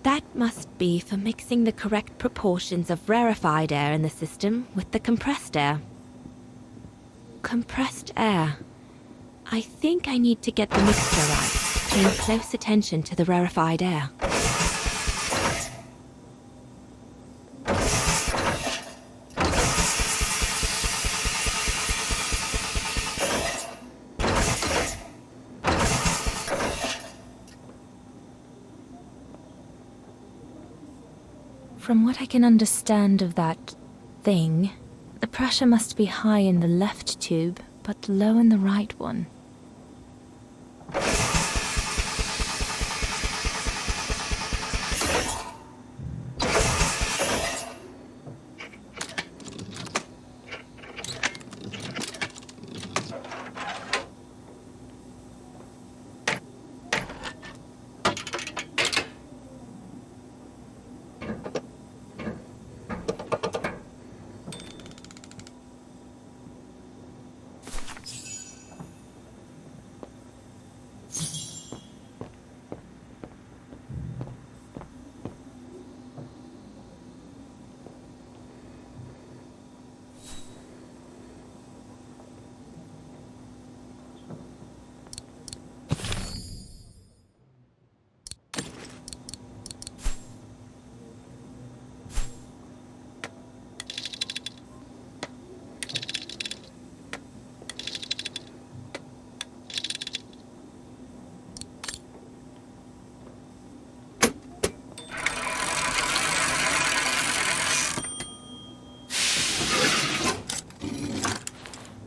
That must be for mixing the correct proportions of rarefied air in the system with the compressed air. Compressed air. I think I need to get the mixture right, paying close attention to the rarefied air. From what I can understand of that thing, the pressure must be high in the left tube, but low in the right one.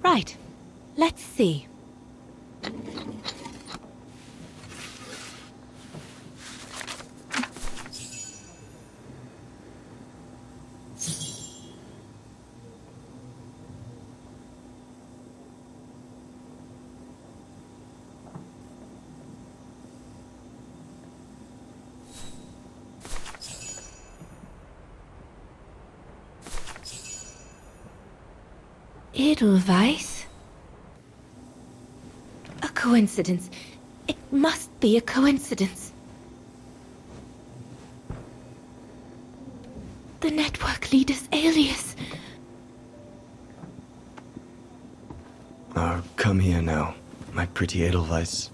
Right. Let's see. Edelweiss? A coincidence. It must be a coincidence. The network leader's alias. Come here now, my pretty Edelweiss.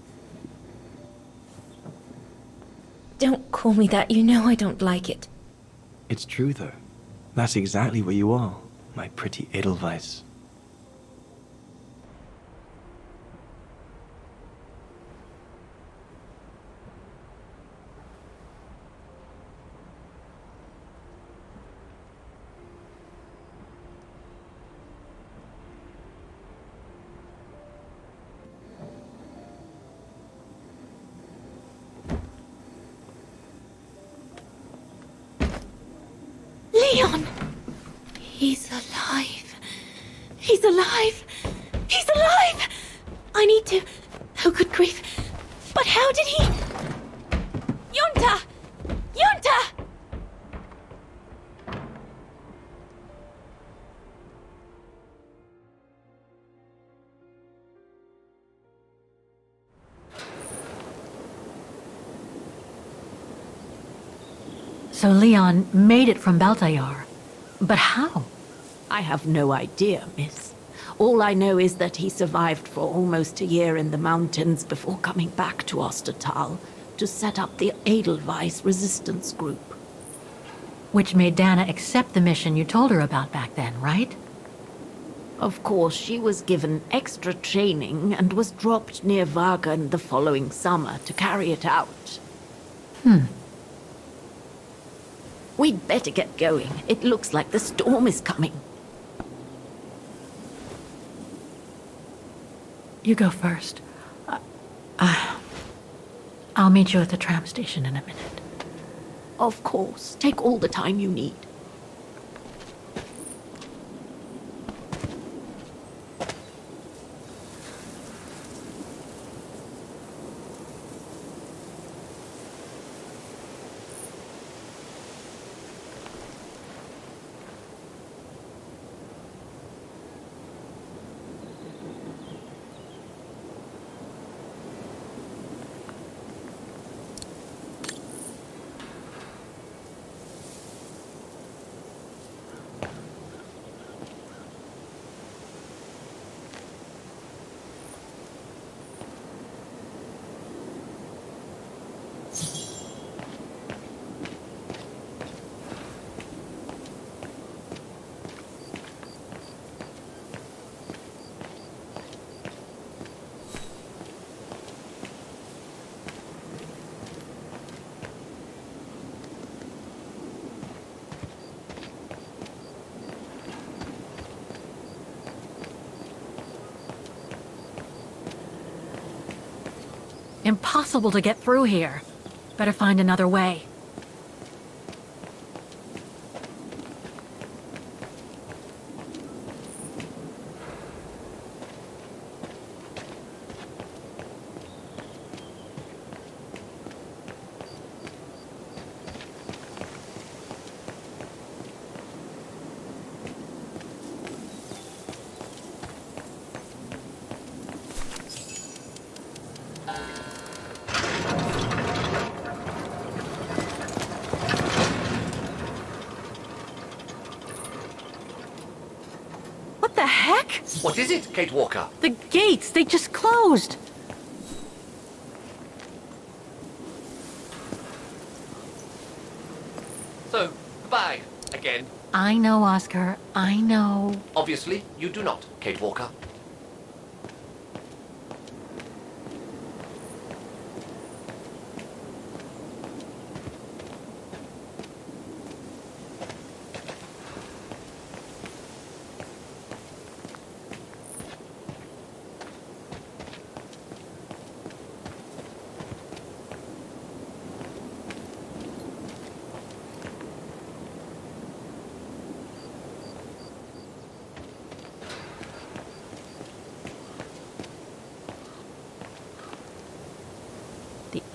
Don't call me that. You know I don't like it. It's true, though. That's exactly what you are, my pretty Edelweiss. Leon! He's alive. He's alive. He's alive! I need to... Oh, good grief. But how did he... Yunta! Yunta! So Leon made it from Baltayar. But how? I have no idea, miss. All I know is that he survived for almost a year in the mountains before coming back to Ostertal to set up the Edelweiss resistance group. Which made Dana accept the mission you told her about back then, right? Of course, she was given extra training and was dropped near Vagan the following summer to carry it out. We'd better get going. It looks like the storm is coming. You go first. I'll meet you at the tram station in a minute. Of course. Take all the time you need. Impossible to get through here. Better find another way. What is it, Kate Walker? The gates, they just closed. So, goodbye, again. I know, Oscar. I know. Obviously, you do not, Kate Walker.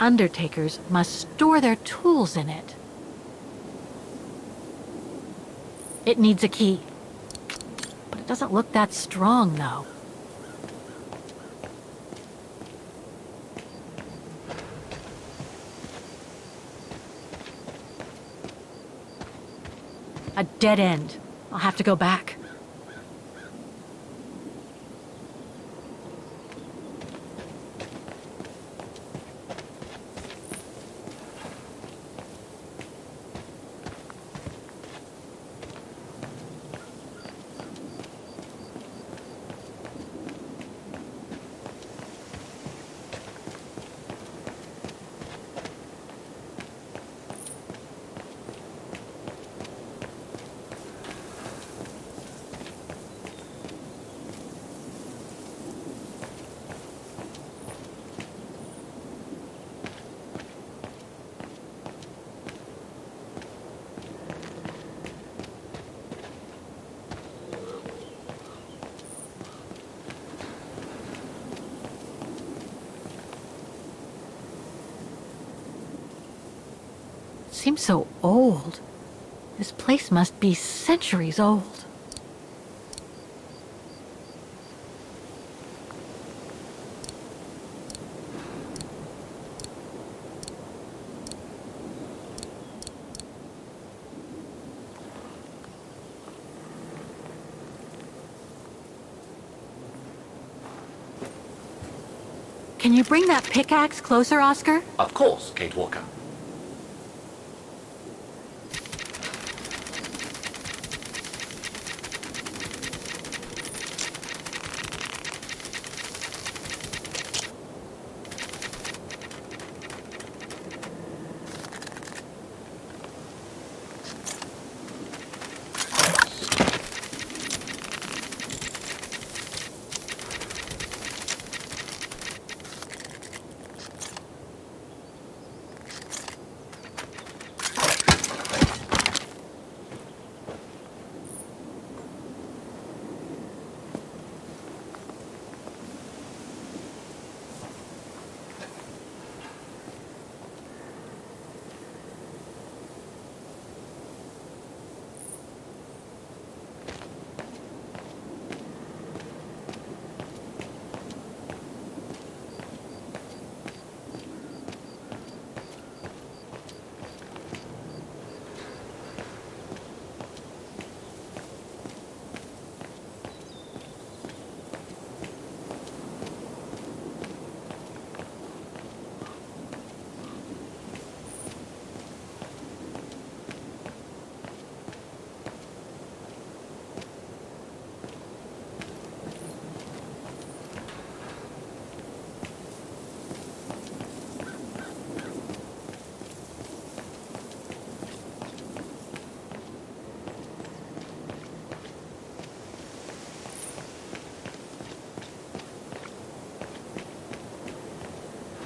undertakers must store their tools in it. It needs a key. But it doesn't look that strong, though. A dead end. I'll have to go back. Seems so old. This place must be centuries old. Can you bring that pickaxe closer, Oscar? Of course, Kate Walker.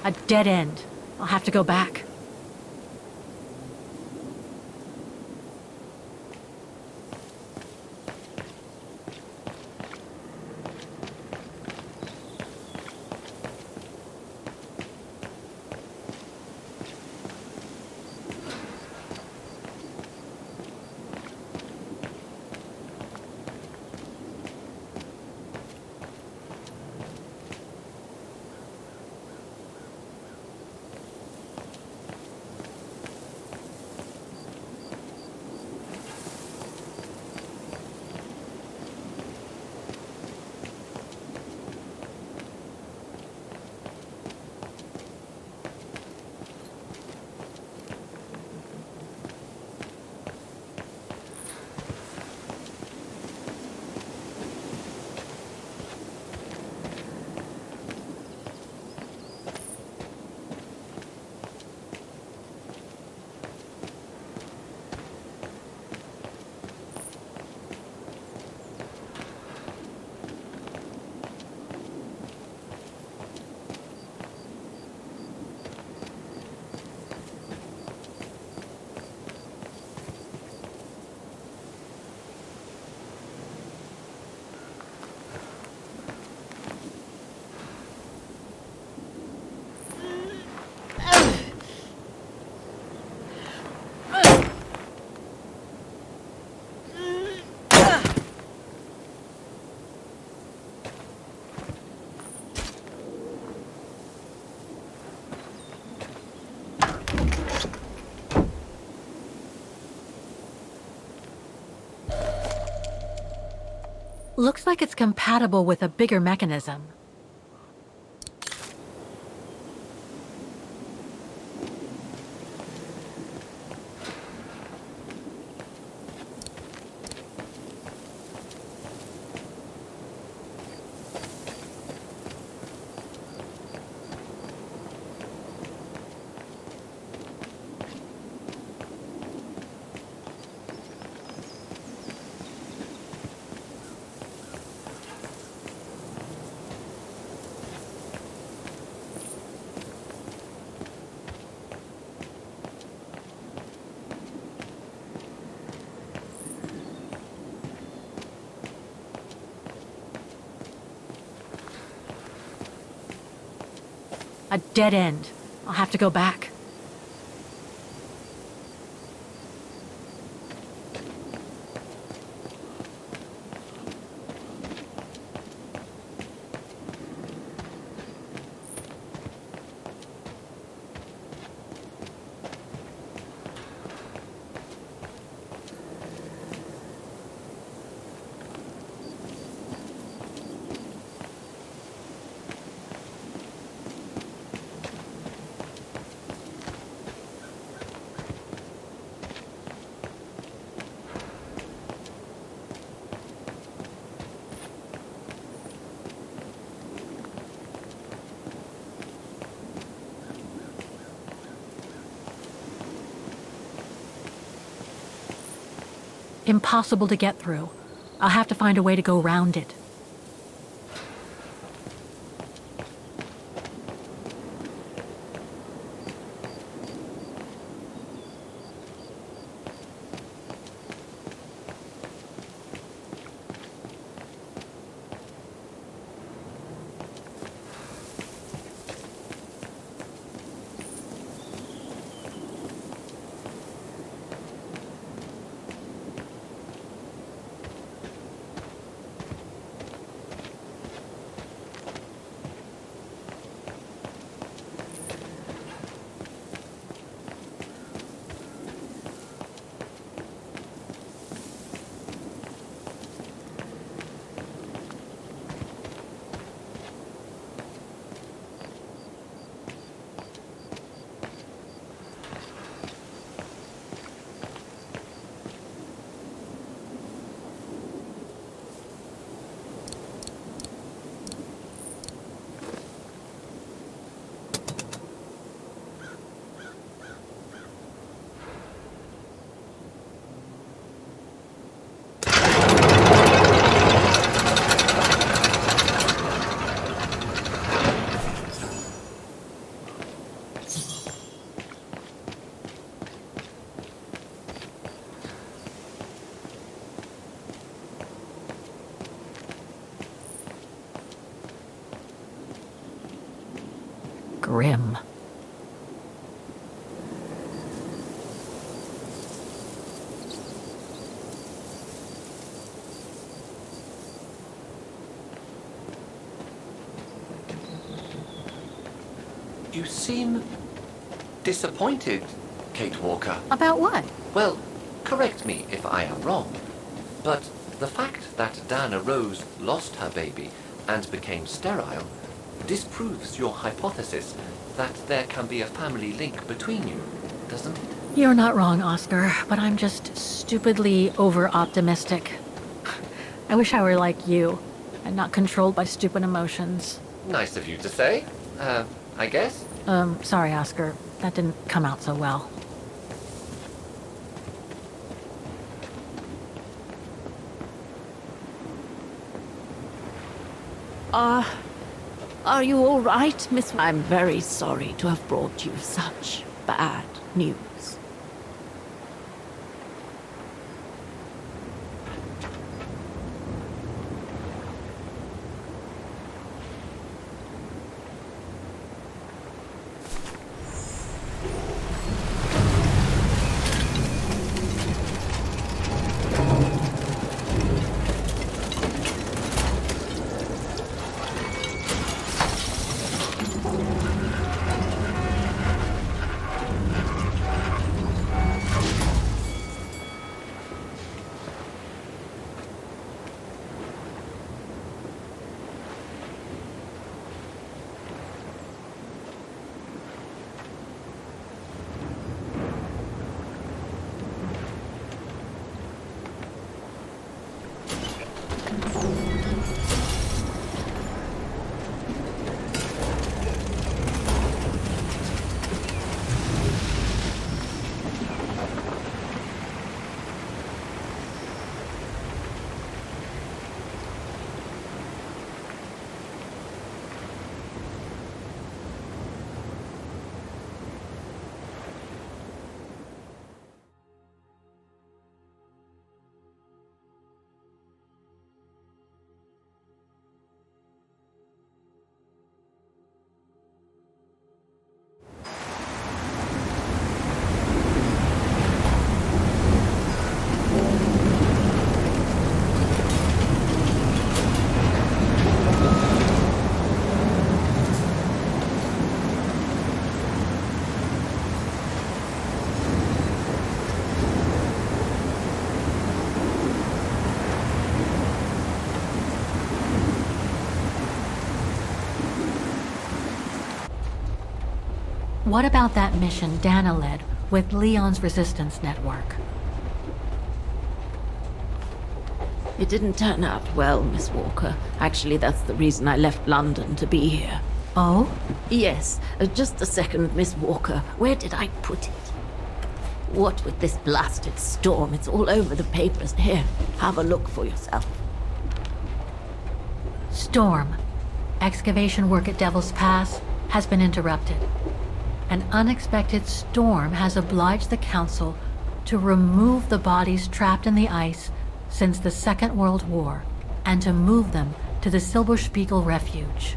A dead end. I'll have to go back. Looks like it's compatible with a bigger mechanism. A dead end. I'll have to go back. Impossible to get through. I'll have to find a way to go round it. Grim. You seem disappointed, Kate Walker. About what? Well, correct me if I am wrong, but the fact that Dana Roze lost her baby and became sterile disproves your hypothesis that there can be a family link between you, doesn't it? You're not wrong, Oscar, but I'm just stupidly over-optimistic. I wish I were like you, and not controlled by stupid emotions. Nice of you to say, I guess. Sorry, Oscar. That didn't come out so well. Are you all right, Miss? I'm very sorry to have brought you such bad news. What about that mission Dana led with Leon's resistance network? It didn't turn out well, Miss Walker. Actually, that's the reason I left London to be here. Oh? Yes. Just a second, Miss Walker. Where did I put it? What with this blasted storm? It's all over the papers. Here, have a look for yourself. Storm. Excavation work at Devil's Pass has been interrupted. An unexpected storm has obliged the Council to remove the bodies trapped in the ice since the Second World War and to move them to the Silberspiegel Refuge.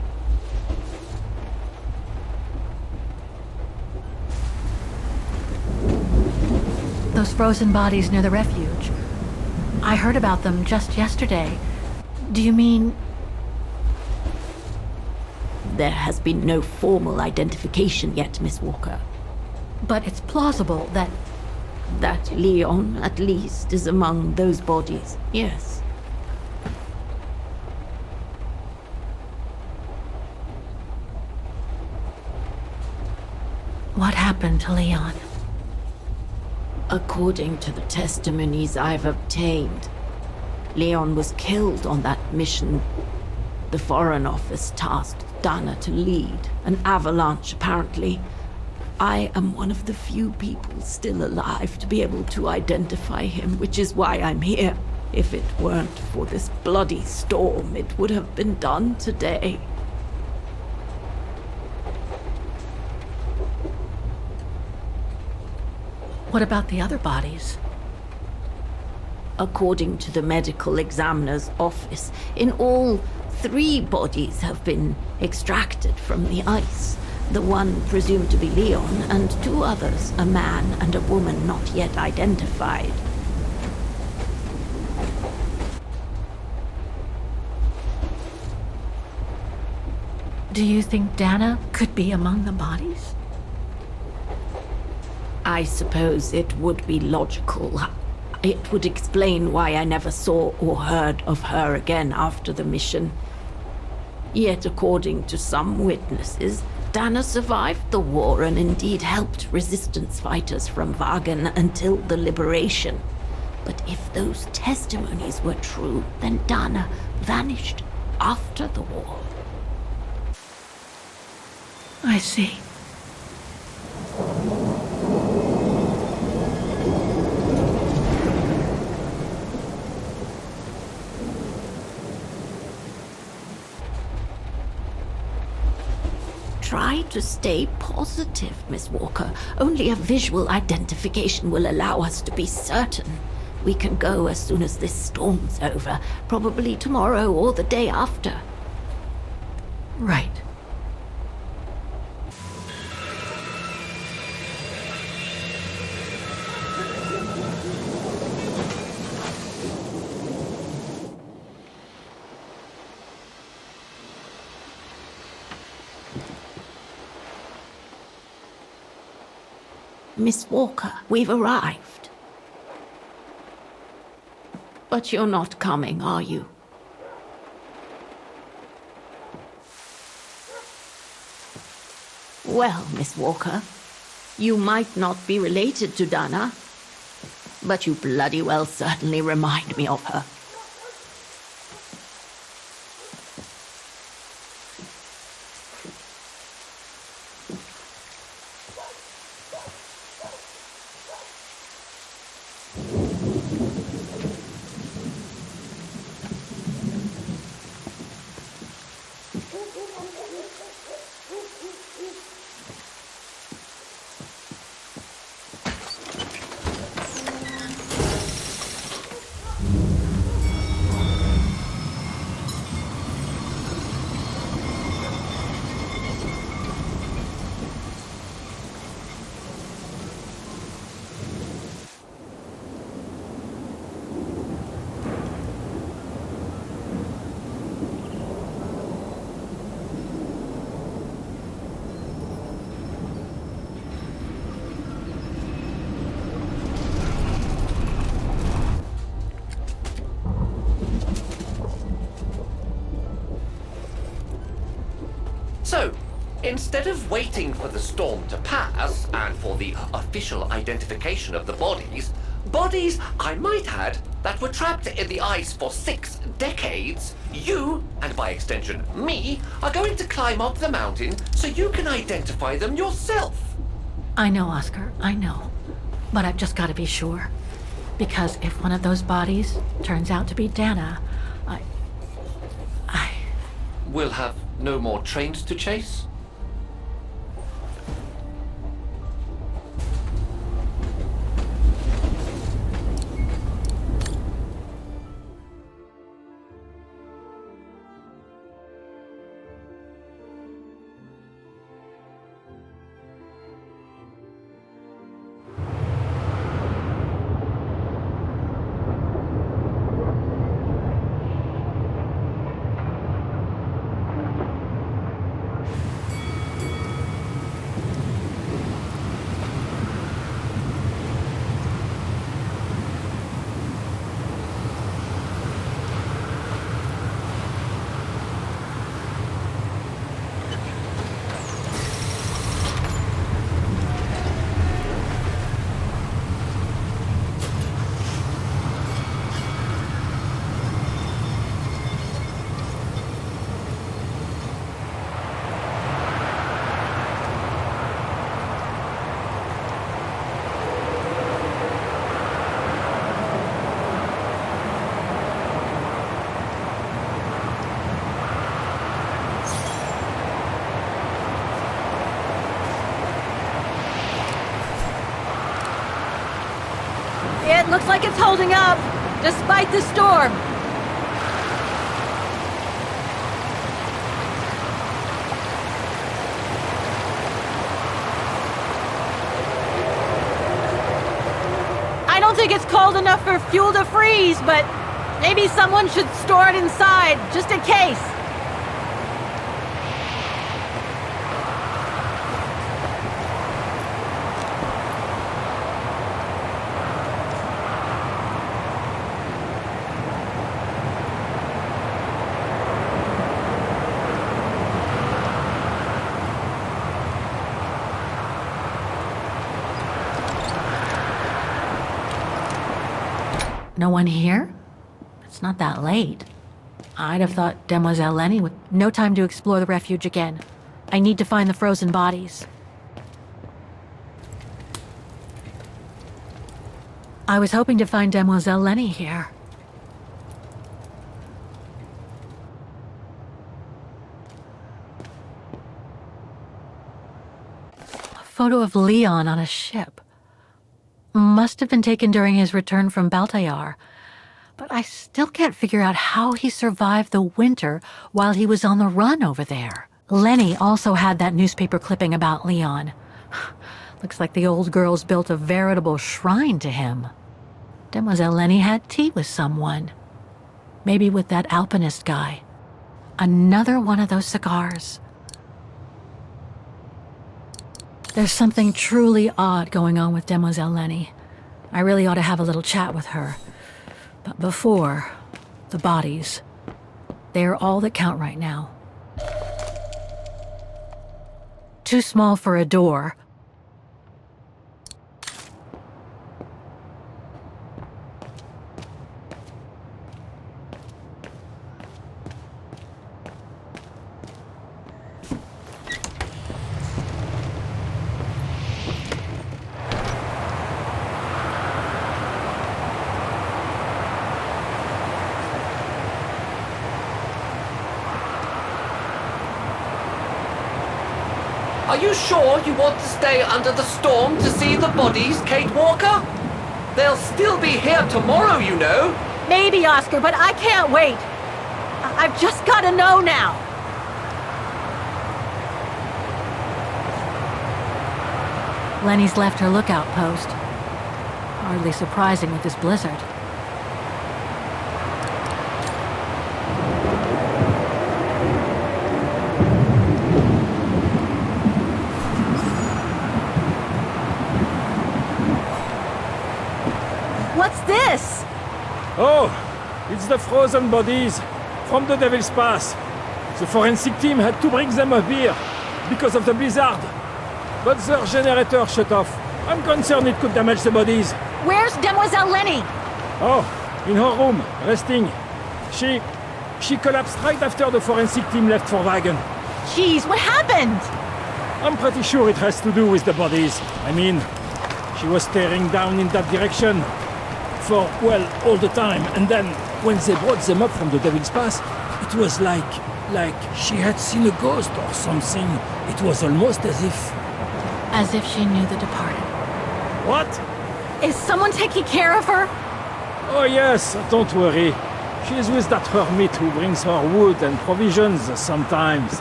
Those frozen bodies near the refuge. I heard about them just yesterday. Do you mean... There has been no formal identification yet, Miss Walker. But it's plausible that... That Leon, at least, is among those bodies, yes. What happened to Leon? According to the testimonies I've obtained, Leon was killed on that mission the Foreign Office tasked Dana to lead. An avalanche, apparently. I am one of the few people still alive to be able to identify him, which is why I'm here. If it weren't for this bloody storm, it would have been done today. What about the other bodies? According to the medical examiner's office, in all, 3 bodies have been extracted from the ice. The one presumed to be Leon, and 2 others, a man and a woman not yet identified. Do you think Dana could be among the bodies? I suppose it would be logical. It would explain why I never saw or heard of her again after the mission. Yet, according to some witnesses, Dana survived the war and indeed helped resistance fighters from Wagen until the liberation. But if those testimonies were true, then Dana vanished after the war. I see. Try to stay positive, Miss Walker. Only a visual identification will allow us to be certain. We can go as soon as this storm's over, probably tomorrow or the day after. Right. Miss Walker, we've arrived. But you're not coming, are you? Well, Miss Walker, you might not be related to Dana, but you bloody well certainly remind me of her. Instead of waiting for the storm to pass and for the official identification of the bodies, I might add, that were trapped in the ice for 6 decades, you, and by extension me, are going to climb up the mountain so you can identify them yourself. I know, Oscar, I know. But I've just got to be sure. Because if one of those bodies turns out to be Dana, We'll have no more trains to chase? It looks like it's holding up, despite the storm. I don't think it's cold enough for fuel to freeze, but maybe someone should store it inside, just in case. No one here? It's not that late. I'd have thought Demoiselle Lenny would... No time to explore the refuge again. I need to find the frozen bodies. I was hoping to find Demoiselle Lenny here. A photo of Leon on a ship. Must have been taken during his return from Baltayar, but I still can't figure out how he survived the winter while he was on the run over there. Lenny also had that newspaper clipping about Leon. Looks like the old girls built a veritable shrine to him. Demoiselle Lenny had tea with someone. Maybe with that alpinist guy. Another one of those cigars. There's something truly odd going on with Demoiselle Lenny. I really ought to have a little chat with her. But before, the bodies. They're all that count right now. Too small for a door. Are you sure you want to stay under the storm to see the bodies, Kate Walker? They'll still be here tomorrow, you know. Maybe, Oscar, but I can't wait. I've just got to know now. Lenny's left her lookout post. Hardly surprising with this blizzard. What's this? Oh, it's the frozen bodies from the Devil's Pass. The forensic team had to bring them up here. because of the blizzard. But the generator shut off. I'm concerned it could damage the bodies. Where's Demoiselle Lenny? Oh, in her room, resting. She collapsed right after the forensic team left for Wagen. Jeez, what happened? I'm pretty sure it has to do with the bodies. I mean, she was staring down in that direction for, well, all the time. And then, when they brought them up from the Devil's Pass, it was like she had seen a ghost or something. It was almost as if... As if she knew the departed. What? Is someone taking care of her? Oh yes, don't worry. She's with that hermit who brings her wood and provisions sometimes.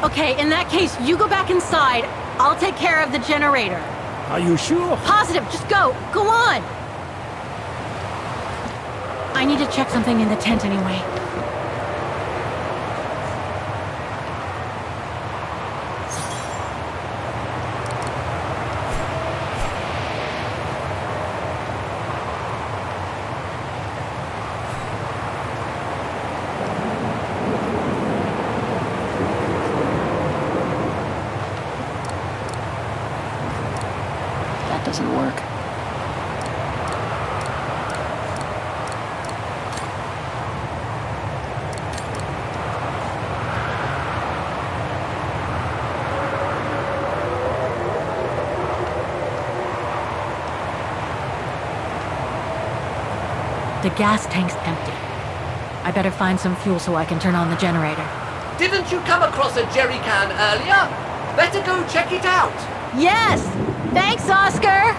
Okay, in that case, you go back inside. I'll take care of the generator. Are you sure? Positive, just go. Go on. I need to check something in the tent anyway. Doesn't work. The gas tank's empty. I better find some fuel so I can turn on the generator. Didn't you come across a jerry can earlier? Better go check it out. Yes! Thanks, Oscar!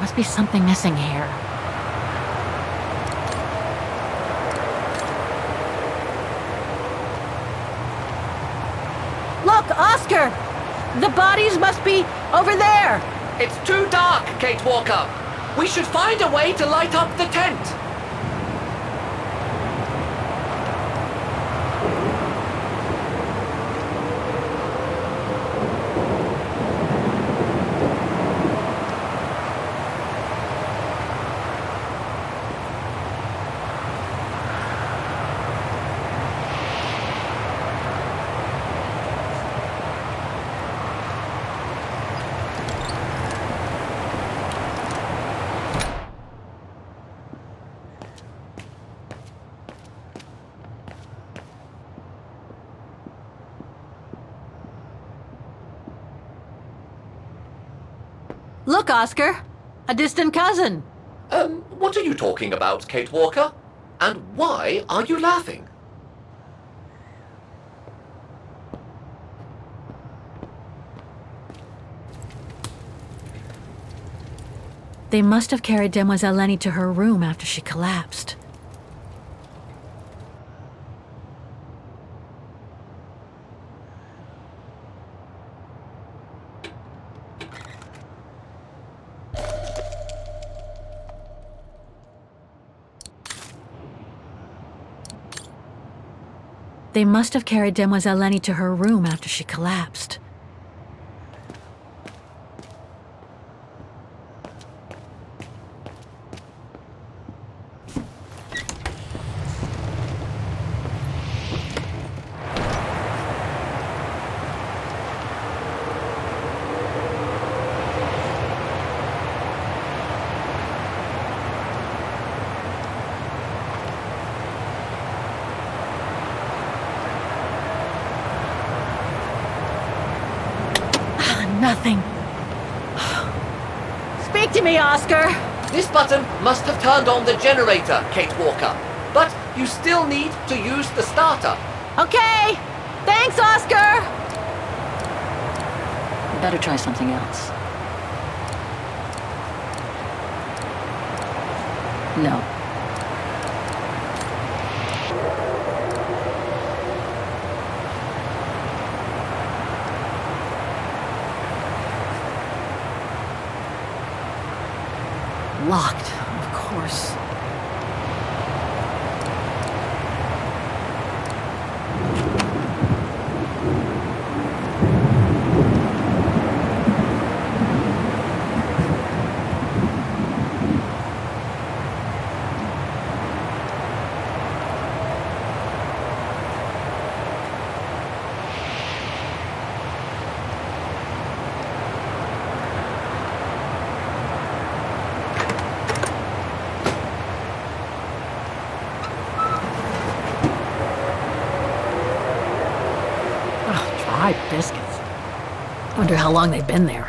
Must be something missing here. Look, Oscar! The bodies must be over there! It's too dark, Kate Walker. We should find a way to light up the tent. Look, Oscar! A distant cousin! What are you talking about, Kate Walker? And why are you laughing? They must have carried Demoiselle Lenny to her room after she collapsed. They must have carried Demoiselle Lenny to her room after she collapsed. Nothing. Speak to me, Oscar! This button must have turned on the generator, Kate Walker. But you still need to use the starter. Okay! Thanks, Oscar! Better try something else. No. Locked, of course. Fried biscuits. Wonder how long they've been there.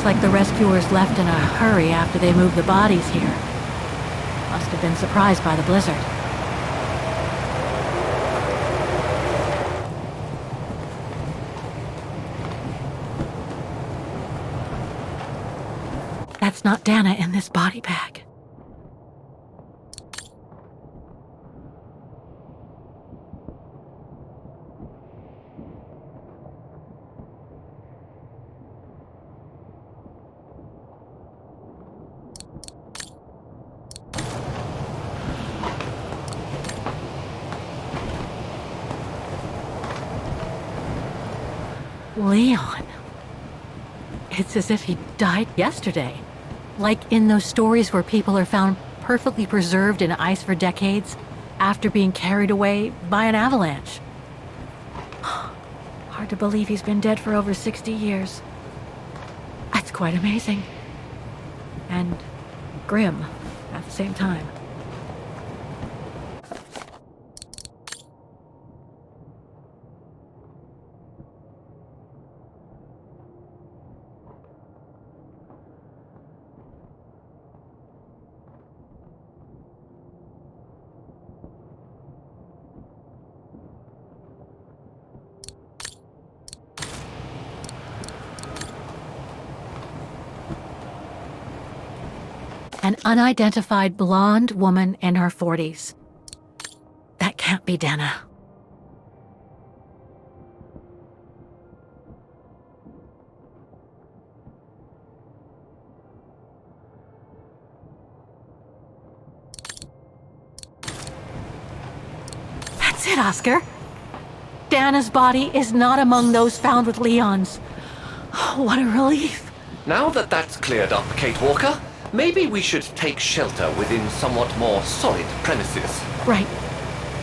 Like the rescuers left in a hurry after they moved the bodies here. Must have been surprised by the blizzard. That's not Dana in this body bag. Leon. It's as if he died yesterday. Like in those stories where people are found perfectly preserved in ice for decades after being carried away by an avalanche. Hard to believe he's been dead for over 60 years. That's quite amazing. And grim at the same time. An unidentified blonde woman in her 40s. That can't be Dana. That's it, Oscar. Dana's body is not among those found with Leon's. Oh, what a relief. Now that that's cleared up, Kate Walker, maybe we should take shelter within somewhat more solid premises. Right.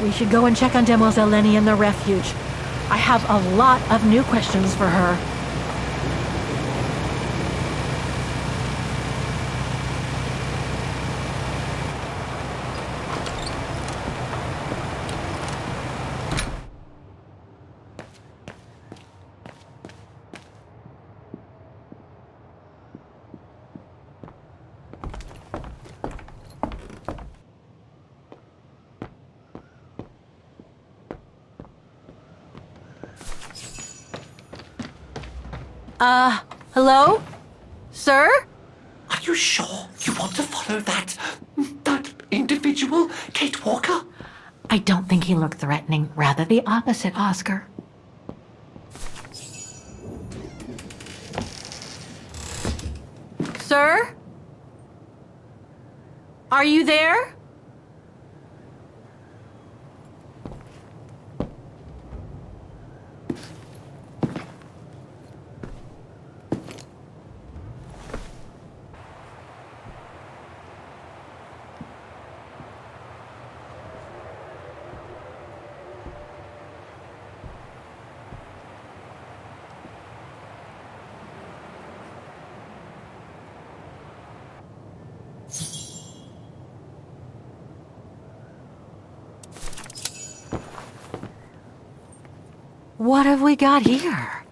We should go and check on Demoiselle Lenny in the refuge. I have a lot of new questions for her. Hello? Sir? Are you sure you want to follow that individual, Kate Walker? I don't think he looked threatening. Rather the opposite, Oscar. Sir? Are you there? What have we got here?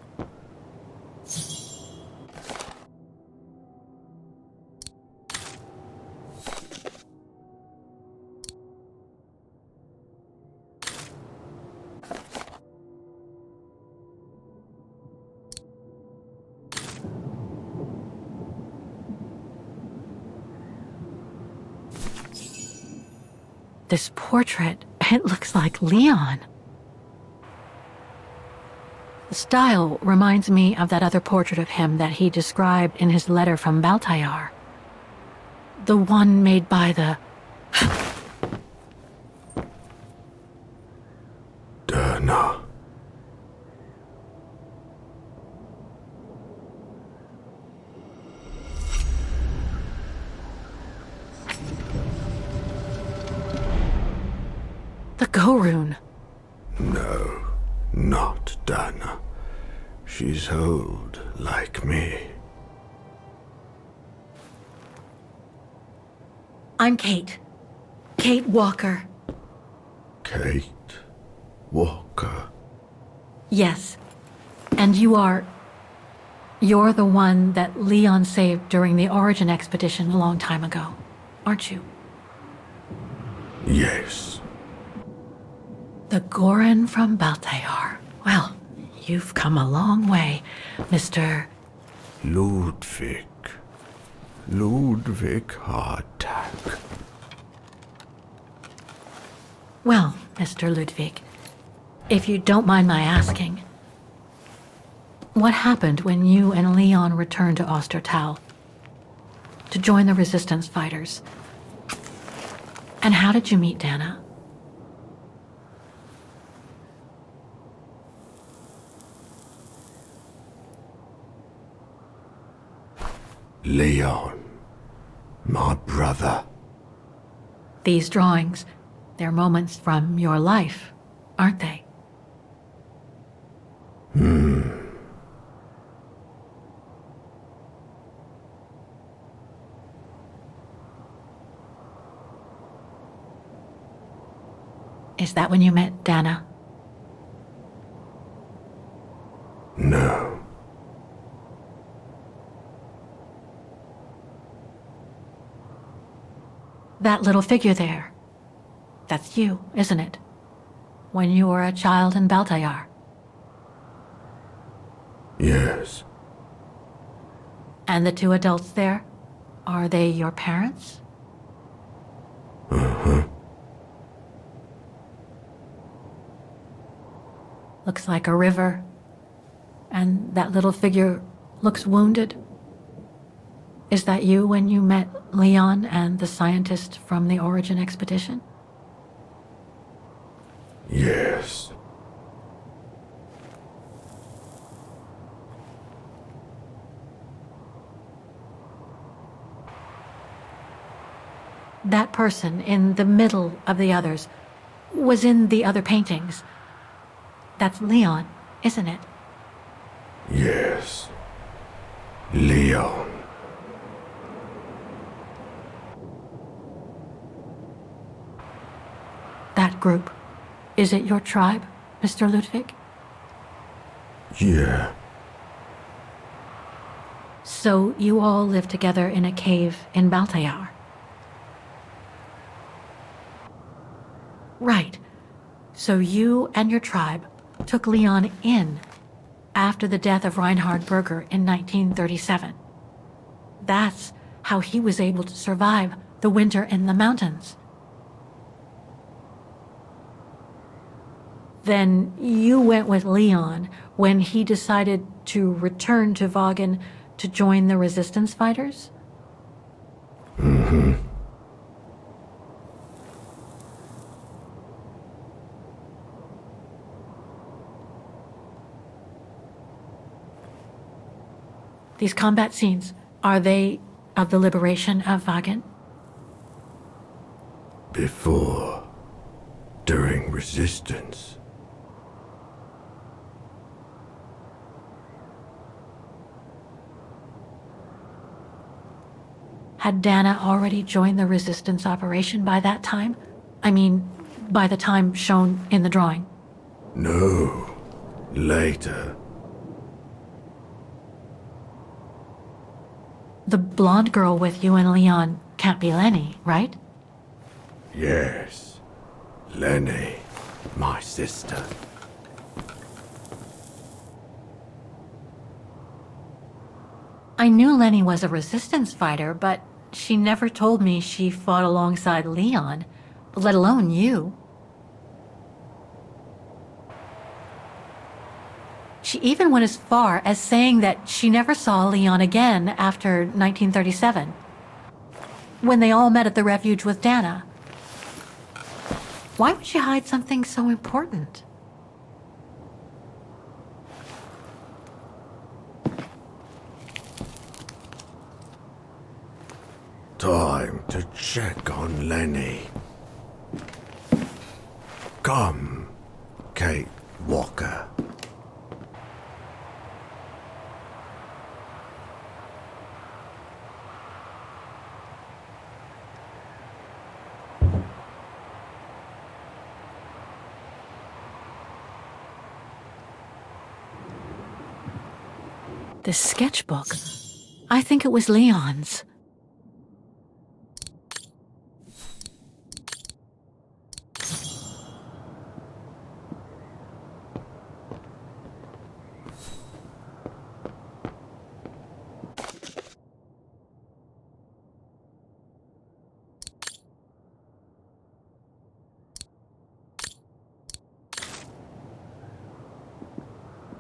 This portrait, it looks like Leon. The style reminds me of that other portrait of him that he described in his letter from Baltayar. The one made by the... Dana. The Go-Rune. No, not Dana. She's old, like me. I'm Kate. Kate Walker. Kate Walker. Yes. And you're the one that Leon saved during the Origin expedition a long time ago, aren't you? Yes. The Goran from Baltayar. Well, you've come a long way, Mr. Ludwig. Ludwig Hardtack. Well, Mr. Ludwig, if you don't mind my asking, what happened when you and Leon returned to Ostertal to join the resistance fighters? And how did you meet Dana? Leon. My brother. These drawings, they're moments from your life, aren't they? Is that when you met Dana? No. That little figure there. That's you, isn't it? When you were a child in Baltayar. Yes. And the two adults there? Are they your parents? Uh-huh. Looks like a river. And that little figure looks wounded. Is that you when you met Leon and the scientist from the Origin expedition? Yes. That person in the middle of the others was in the other paintings. That's Leon, isn't it? Yes. Leon. That group. Is it your tribe, Mr. Ludwig? Yeah. So you all live together in a cave in Baltayar? Right. So you and your tribe took Leon in after the death of Reinhard Berger in 1937. That's how he was able to survive the winter in the mountains. Then you went with Leon when he decided to return to Vagen to join the resistance fighters? Mm-hmm. These combat scenes, are they of the liberation of Vagen? Before. During resistance. Had Dana already joined the resistance operation by that time? I mean, by the time shown in the drawing. No. Later. The blonde girl with you and Leon can't be Lenny, right? Yes. Lenny. My sister. I knew Lenny was a resistance fighter, but she never told me she fought alongside Leon, let alone you. She even went as far as saying that she never saw Leon again after 1937, when they all met at the refuge with Dana. Why would she hide something so important? Time to check on Lenny. Come, Kate Walker. This sketchbook. I think it was Leon's.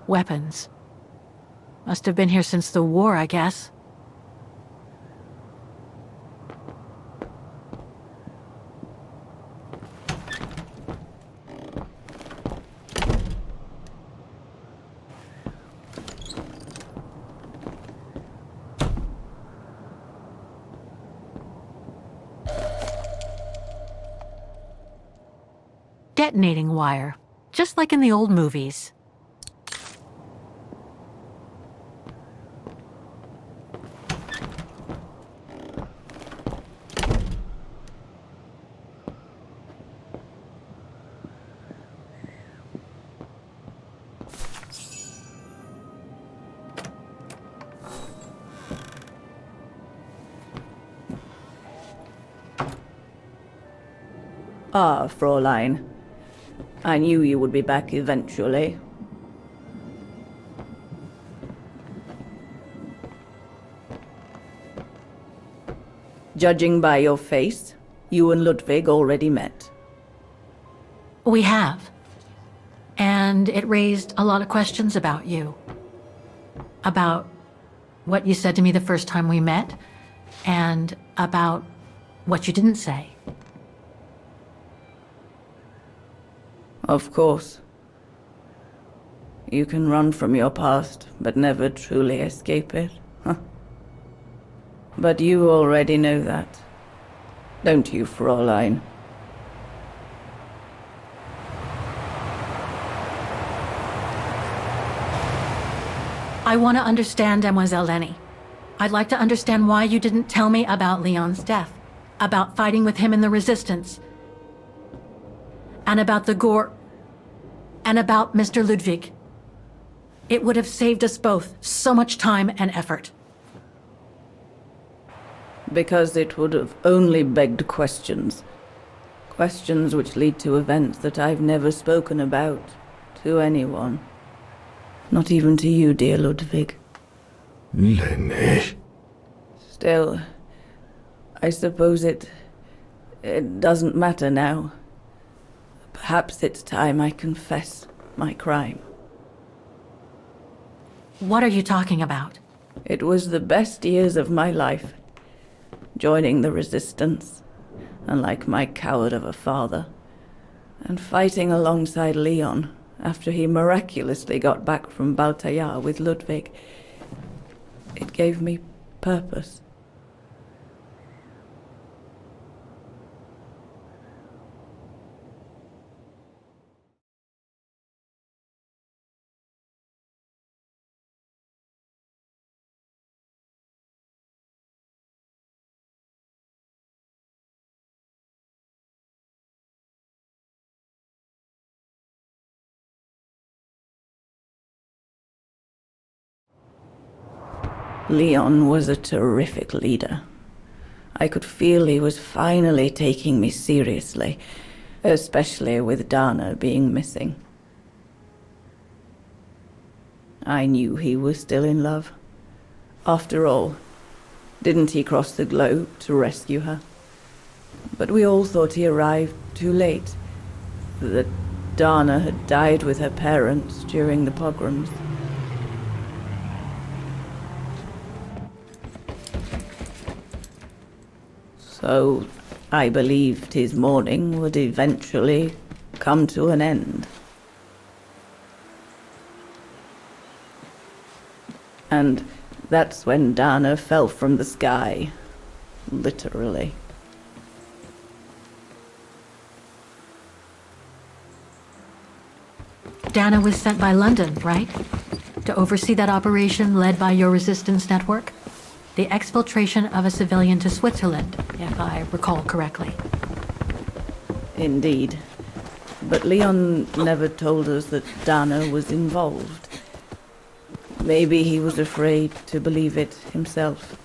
Weapons. Must have been here since the war, I guess. Detonating wire, just like in the old movies. Ah, Fräulein. I knew you would be back eventually. Judging by your face, you and Ludwig already met. We have. And it raised a lot of questions about you. About what you said to me the first time we met, and about what you didn't say. Of course. You can run from your past, but never truly escape it. Huh. But you already know that. Don't you, Fräulein? I want to understand Mademoiselle Lenny. I'd like to understand why you didn't tell me about Leon's death, about fighting with him in the Resistance, and about the gore, and about Mr. Ludwig. It would have saved us both so much time and effort. Because it would have only begged questions. Questions which lead to events that I've never spoken about to anyone. Not even to you, dear Ludwig. Lenny. Still, I suppose it doesn't matter now. Perhaps it's time I confess my crime. What are you talking about? It was the best years of my life. Joining the resistance, unlike my coward of a father, and fighting alongside Leon after he miraculously got back from Baltaya with Ludwig. It gave me purpose. Leon was a terrific leader. I could feel he was finally taking me seriously, especially with Dana being missing. I knew he was still in love. After all, didn't he cross the globe to rescue her? But we all thought he arrived too late, that Dana had died with her parents during the pogroms. So I believed his mourning would eventually come to an end. And that's when Dana fell from the sky, literally. Dana was sent by London, right? To oversee that operation led by your resistance network? The exfiltration of a civilian to Switzerland, if I recall correctly. Indeed. But Leon never told us that Dana was involved. Maybe he was afraid to believe it himself.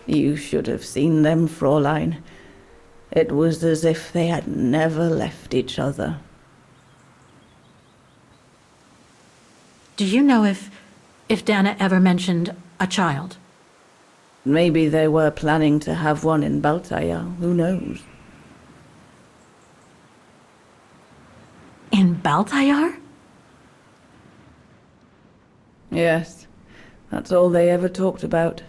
You should have seen them, Fräulein. It was as if they had never left each other. Do you know if Dana ever mentioned a child? Maybe they were planning to have one in Baltaya, who knows? In Baltayar? Yes, that's all they ever talked about.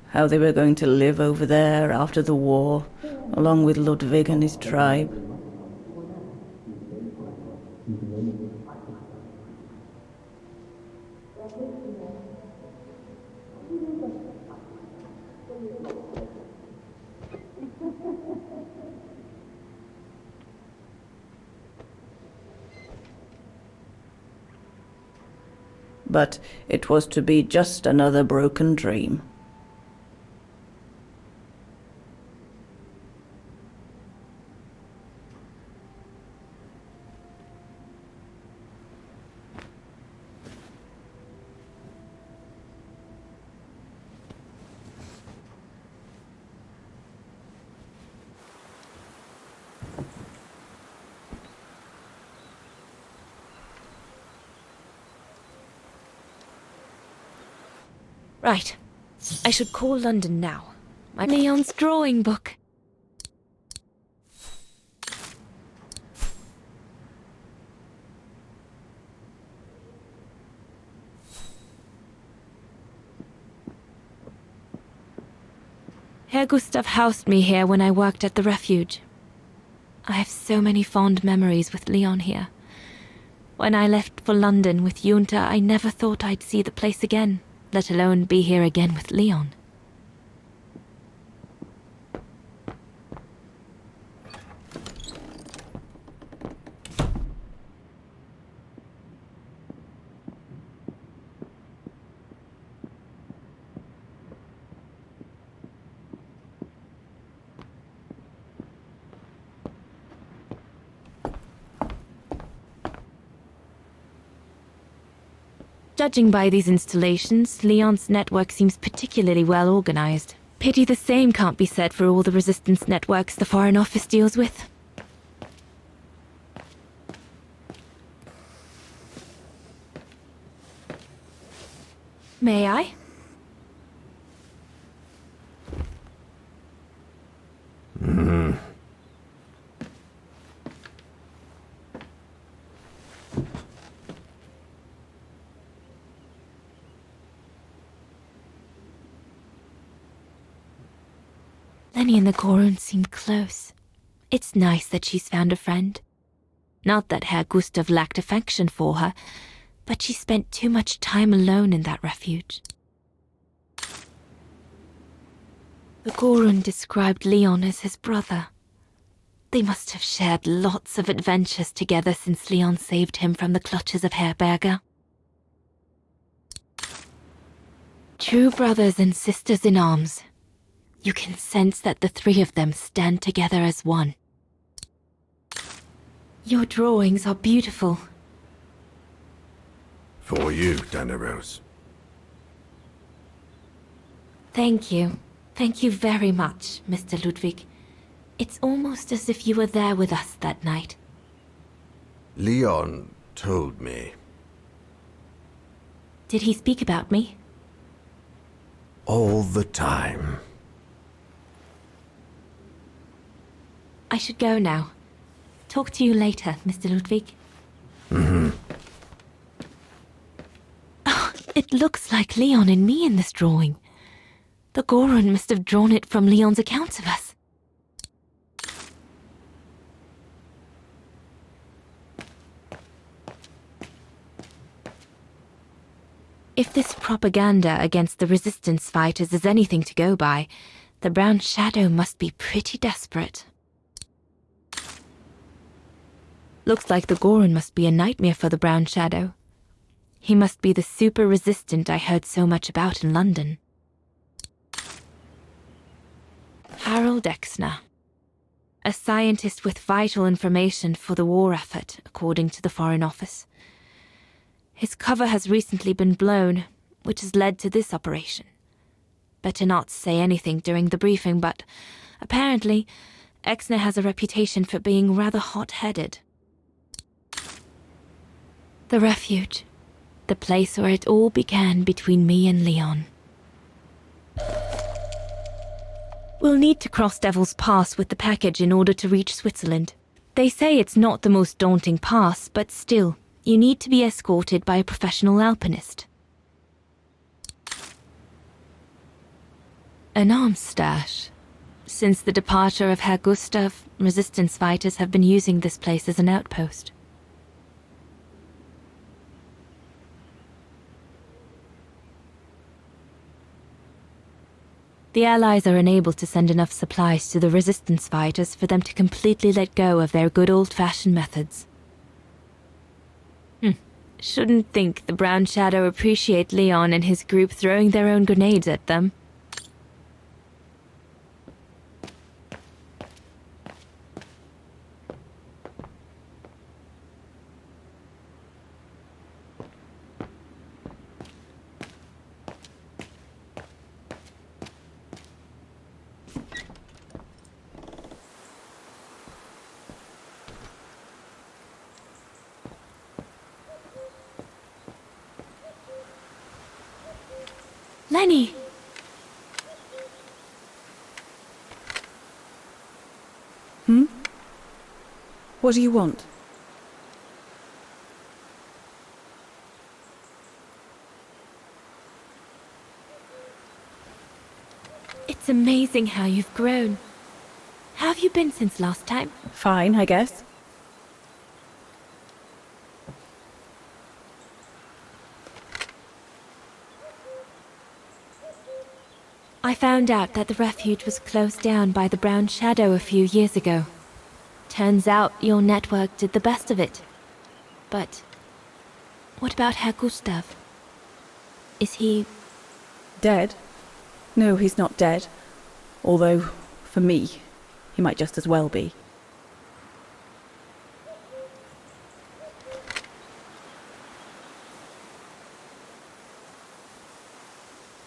How they were going to live over there after the war, along with Ludwig and his tribe. But it was to be just another broken dream. Right. I should call London now. My Leon's drawing book. Herr Gustav housed me here when I worked at the refuge. I have so many fond memories with Leon here. When I left for London with Junta, I never thought I'd see the place again, let alone be here again with Leon. Judging by these installations, Leon's network seems particularly well organized. Pity the same can't be said for all the resistance networks the Foreign Office deals with. May I? Lenny and the Gorun seemed close. It's nice that she's found a friend. Not that Herr Gustav lacked affection for her, but she spent too much time alone in that refuge. The Gorun described Leon as his brother. They must have shared lots of adventures together since Leon saved him from the clutches of Herr Berger. True brothers and sisters in arms. You can sense that the three of them stand together as one. Your drawings are beautiful. For you, Dana Roze. Thank you. Thank you very much, Mr. Ludwig. It's almost as if you were there with us that night. Leon told me. Did he speak about me? All the time. I should go now. Talk to you later, Mr. Ludwig. Oh, it looks like Leon and me in this drawing. The Gorun must have drawn it from Leon's accounts of us. If this propaganda against the resistance fighters is anything to go by, the Brown Shadow must be pretty desperate. Looks like the Gorun must be a nightmare for the Brown Shadow. He must be the super resistant I heard so much about in London. Harold Exner. A scientist with vital information for the war effort, according to the Foreign Office. His cover has recently been blown, which has led to this operation. Better not say anything during the briefing, but apparently, Exner has a reputation for being rather hot-headed. The refuge. The place where it all began between me and Leon. We'll need to cross Devil's Pass with the package in order to reach Switzerland. They say it's not the most daunting pass, but still, you need to be escorted by a professional alpinist. An arms stash. Since the departure of Herr Gustav, resistance fighters have been using this place as an outpost. The Allies are unable to send enough supplies to the resistance fighters for them to completely let go of their good old-fashioned methods. Shouldn't think the Brown Shadow appreciate Leon and his group throwing their own grenades at them. Lenny! What do you want? It's amazing how you've grown. How have you been since last time? Fine, I guess. I found out that the refuge was closed down by the Brown Shadow a few years ago. Turns out your network did the best of it. But what about Herr Gustav? Is he... Dead? No, he's not dead. Although, for me, he might just as well be.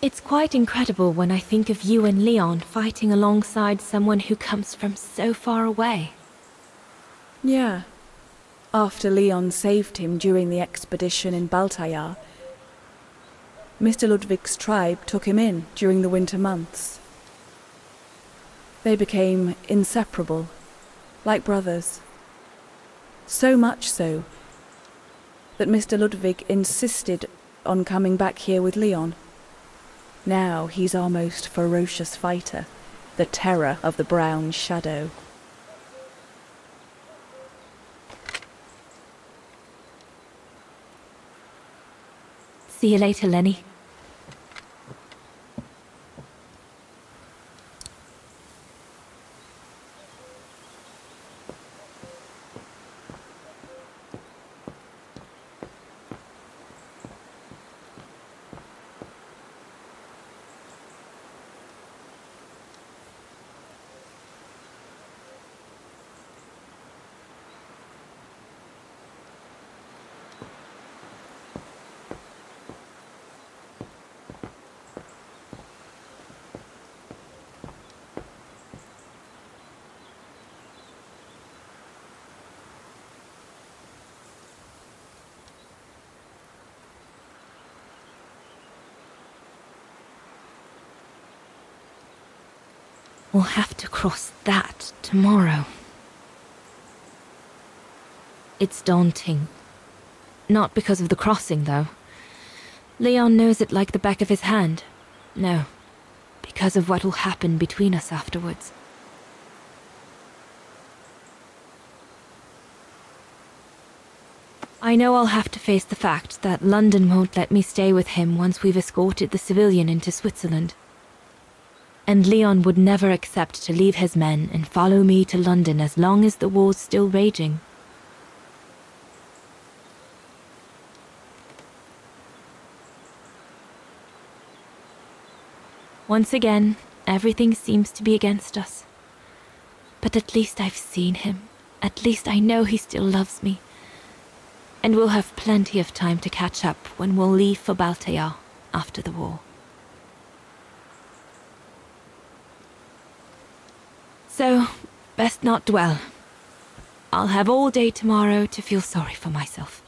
It's quite incredible when I think of you and Leon fighting alongside someone who comes from so far away. Yeah. After Leon saved him during the expedition in Baltayar, Mr. Ludwig's tribe took him in during the winter months. They became inseparable, like brothers. So much so that Mr. Ludwig insisted on coming back here with Leon. Now he's our most ferocious fighter, the terror of the Brown Shadow. See you later, Lenny. We'll have to cross that tomorrow. It's daunting. Not because of the crossing, though. Leon knows it like the back of his hand. No, because of what will happen between us afterwards. I know I'll have to face the fact that London won't let me stay with him once we've escorted the civilian into Switzerland. And Leon would never accept to leave his men and follow me to London as long as the war's still raging. Once again, everything seems to be against us. But at least I've seen him. At least I know he still loves me. And we'll have plenty of time to catch up when we'll leave for Baltayar after the war. So, best not dwell. I'll have all day tomorrow to feel sorry for myself.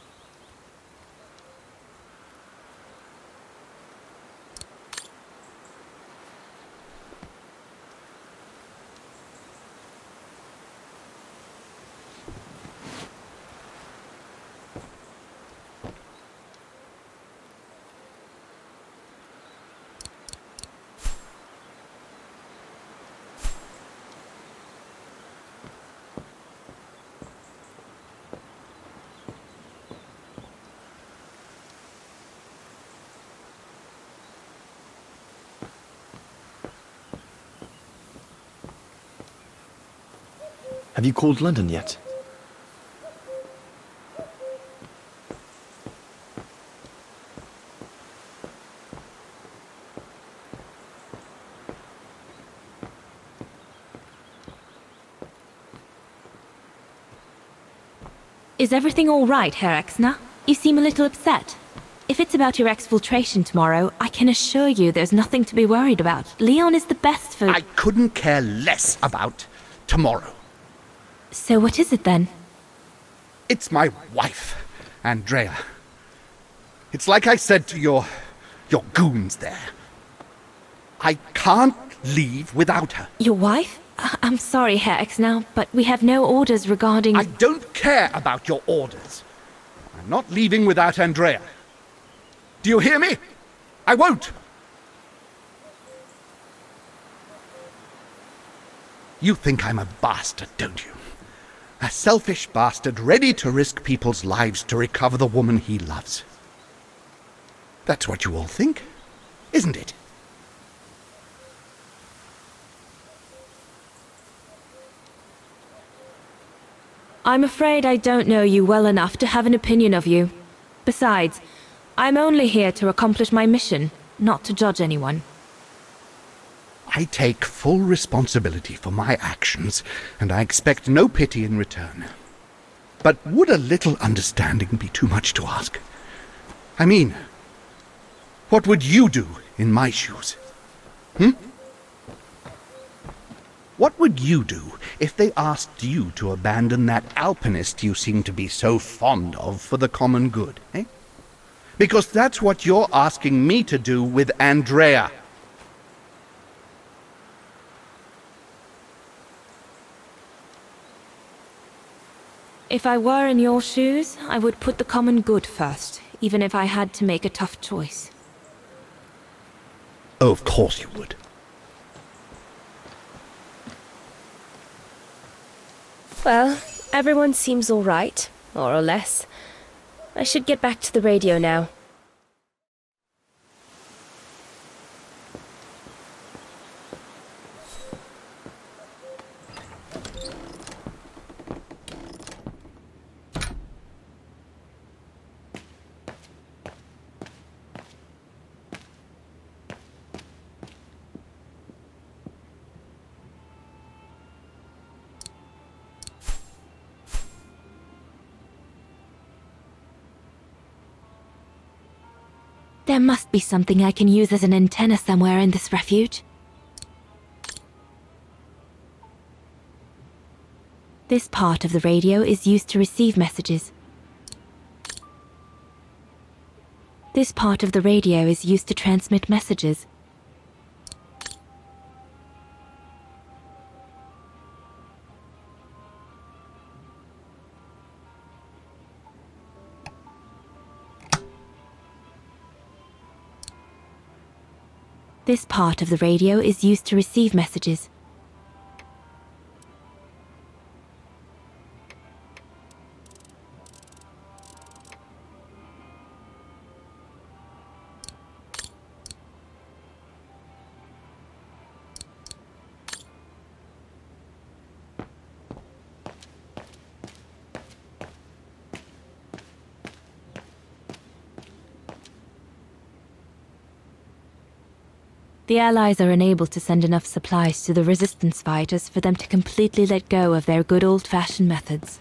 Have you called London yet? Is everything all right, Herr Exner? You seem a little upset. If it's about your exfiltration tomorrow, I can assure you there's nothing to be worried about. Leon is the best for... I couldn't care less about tomorrow. So what is it then? It's my wife, Andrea. It's like I said to your goons there. I can't leave without her. Your wife? I'm sorry, Herr Exnau, but we have no orders regarding... I don't care about your orders. I'm not leaving without Andrea. Do you hear me? I won't! You think I'm a bastard, don't you? A selfish bastard ready to risk people's lives to recover the woman he loves. That's what you all think, isn't it? I'm afraid I don't know you well enough to have an opinion of you. Besides, I'm only here to accomplish my mission, not to judge anyone. I take full responsibility for my actions, and I expect no pity in return. But would a little understanding be too much to ask? I mean, what would you do in my shoes? What would you do if they asked you to abandon that alpinist you seem to be so fond of for the common good, eh? Because that's what you're asking me to do with Andrea. If I were in your shoes, I would put the common good first, even if I had to make a tough choice. Oh, of course you would. Well, everyone seems all right, more or less. I should get back to the radio now. There must be something I can use as an antenna somewhere in this refuge. This part of the radio is used to receive messages. This part of the radio is used to transmit messages. This part of the radio is used to receive messages. The Allies are unable to send enough supplies to the resistance fighters for them to completely let go of their good old-fashioned methods.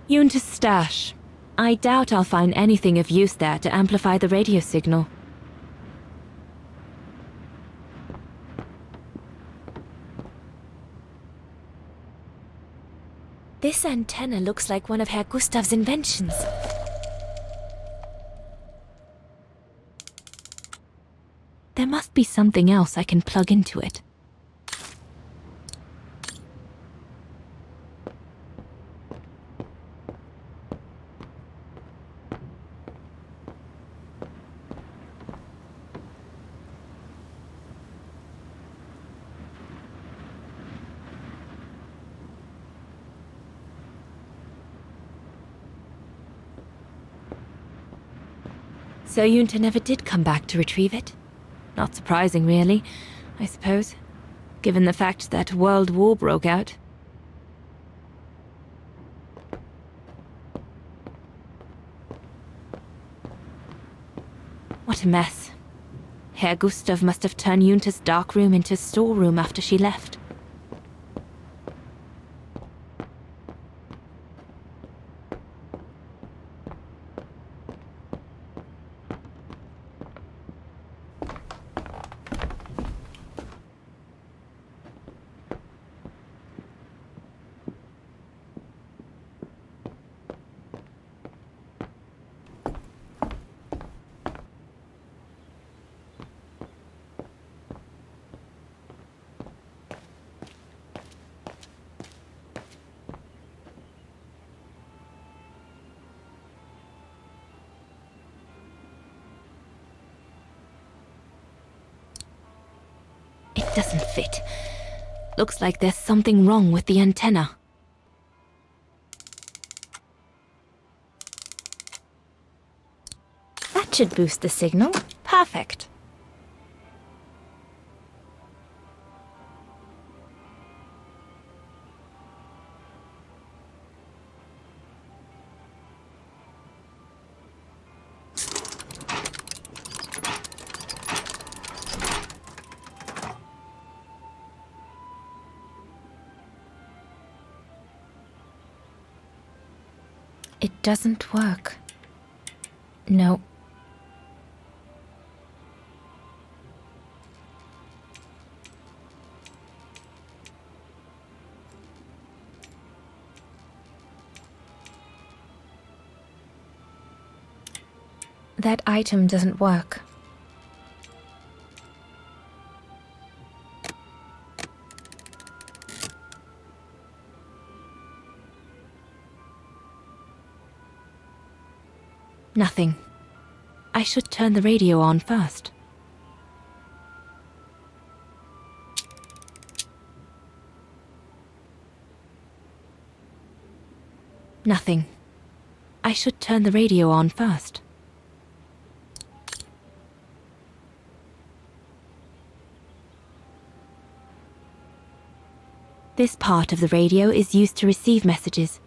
Yunta's stash. I doubt I'll find anything of use there to amplify the radio signal. This antenna looks like one of Herr Gustav's inventions. There must be something else I can plug into it. So Yunta never did come back to retrieve it? Not surprising, really, I suppose, given the fact that World War broke out. What a mess. Herr Gustav must have turned Yunta's dark room into a storeroom after she left. It doesn't fit. Looks like there's something wrong with the antenna. That should boost the signal. Perfect. It doesn't work. No. That item doesn't work. Nothing. I should turn the radio on first. Nothing. I should turn the radio on first. This part of the radio is used to receive messages.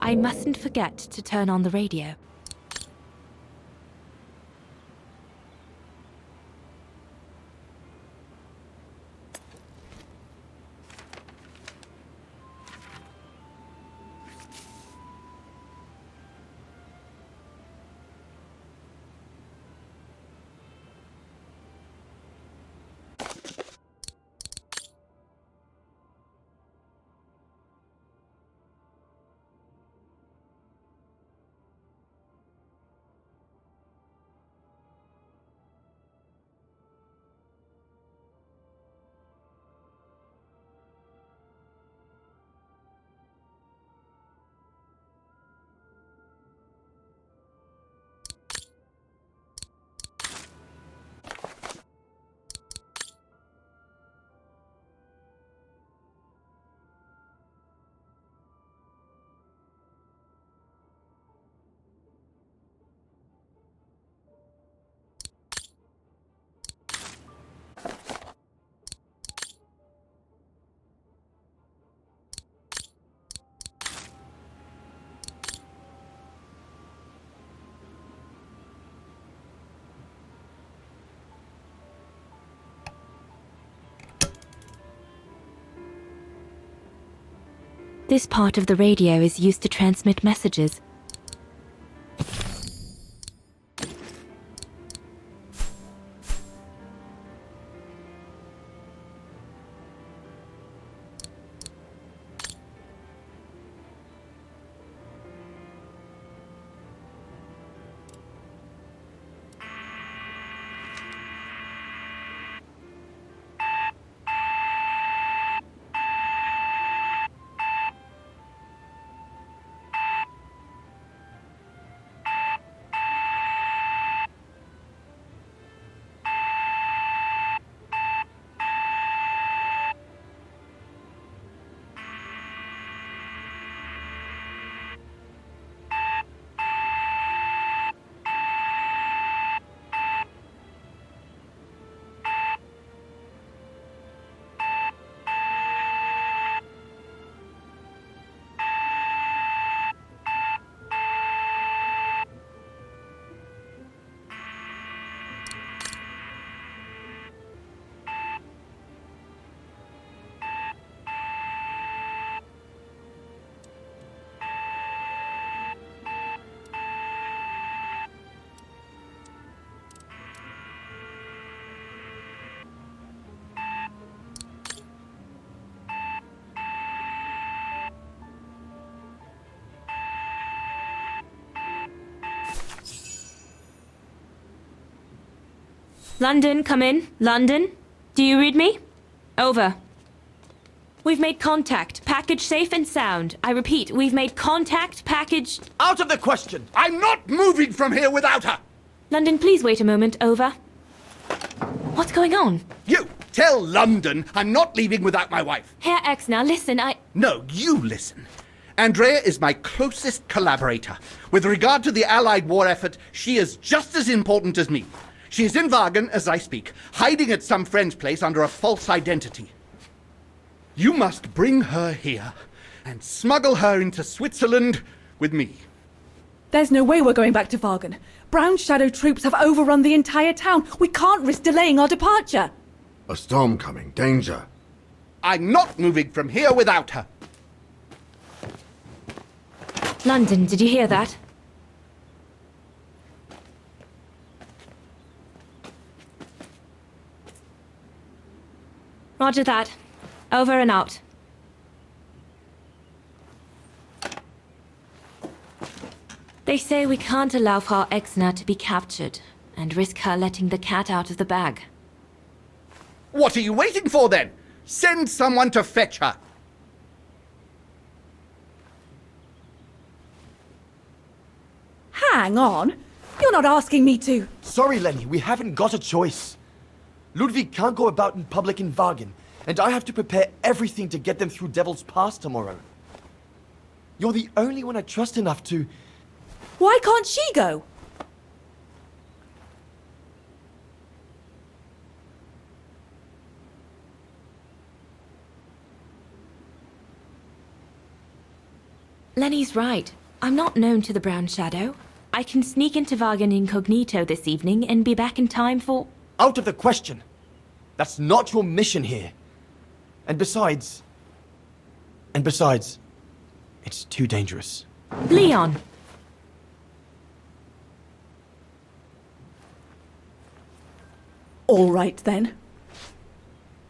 I mustn't forget to turn on the radio. This part of the radio is used to transmit messages. London, come in. London? Do you read me? Over. We've made contact. Package safe and sound. I repeat, we've made contact. Package... Out of the question! I'm not moving from here without her! London, please wait a moment. Over. What's going on? You! Tell London I'm not leaving without my wife. Herr Exner, listen, No, you listen. Andrea is my closest collaborator. With regard to the Allied war effort, she is just as important as me. She is in Wagen as I speak, hiding at some friend's place under a false identity. You must bring her here and smuggle her into Switzerland with me. There's no way we're going back to Wagen. Brown Shadow troops have overrun the entire town. We can't risk delaying our departure. A storm coming. Danger. I'm not moving from here without her. London, did you hear that? Roger that. Over and out. They say we can't allow Frau Exner to be captured and risk her letting the cat out of the bag. What are you waiting for then? Send someone to fetch her. Hang on. You're not asking me to. Sorry, Lenny, we haven't got a choice. Ludwig can't go about in public in Wagen, and I have to prepare everything to get them through Devil's Pass tomorrow. You're the only one I trust enough to... Why can't she go? Lenny's right. I'm not known to the Brown Shadow. I can sneak into Wagen incognito this evening and be back in time for... Out of the question! That's not your mission here. And besides, it's too dangerous. Leon! All right then.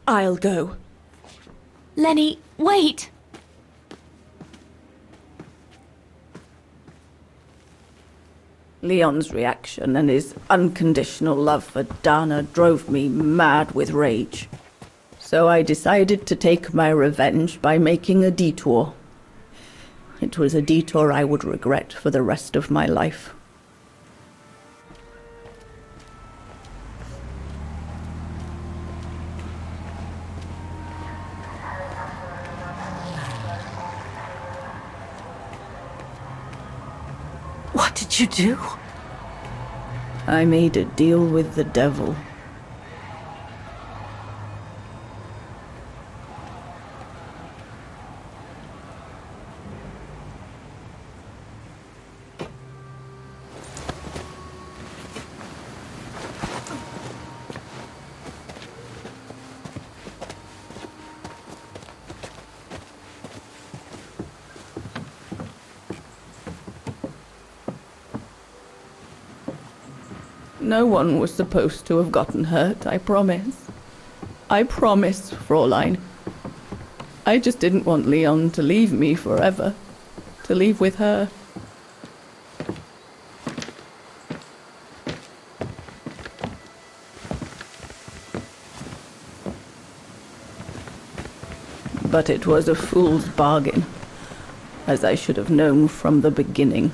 I'll go. Lenny, wait! Leon's reaction and his unconditional love for Dana drove me mad with rage. So I decided to take my revenge by making a detour. It was a detour I would regret for the rest of my life. What did you do? I made a deal with the devil. No one was supposed to have gotten hurt, I promise. I promise, Fräulein. I just didn't want Leon to leave me forever. To leave with her. But it was a fool's bargain, as I should have known from the beginning.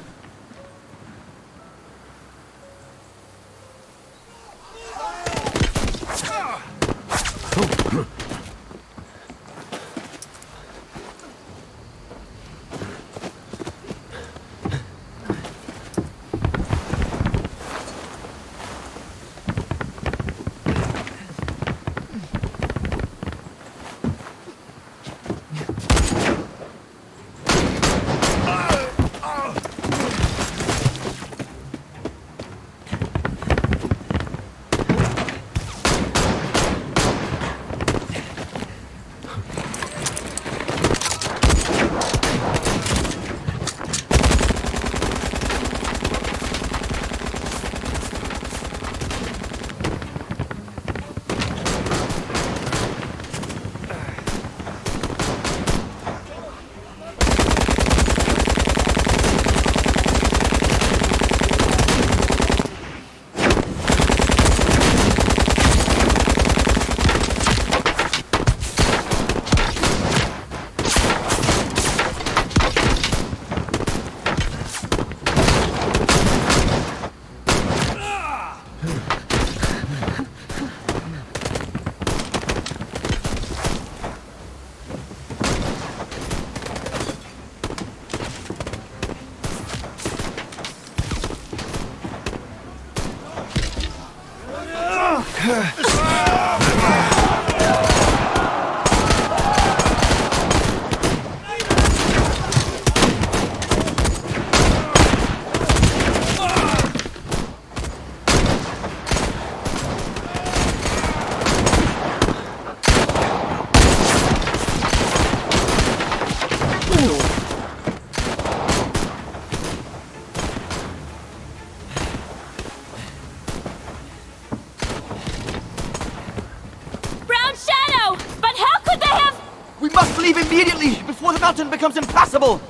Immediately, before the mountain becomes impassable!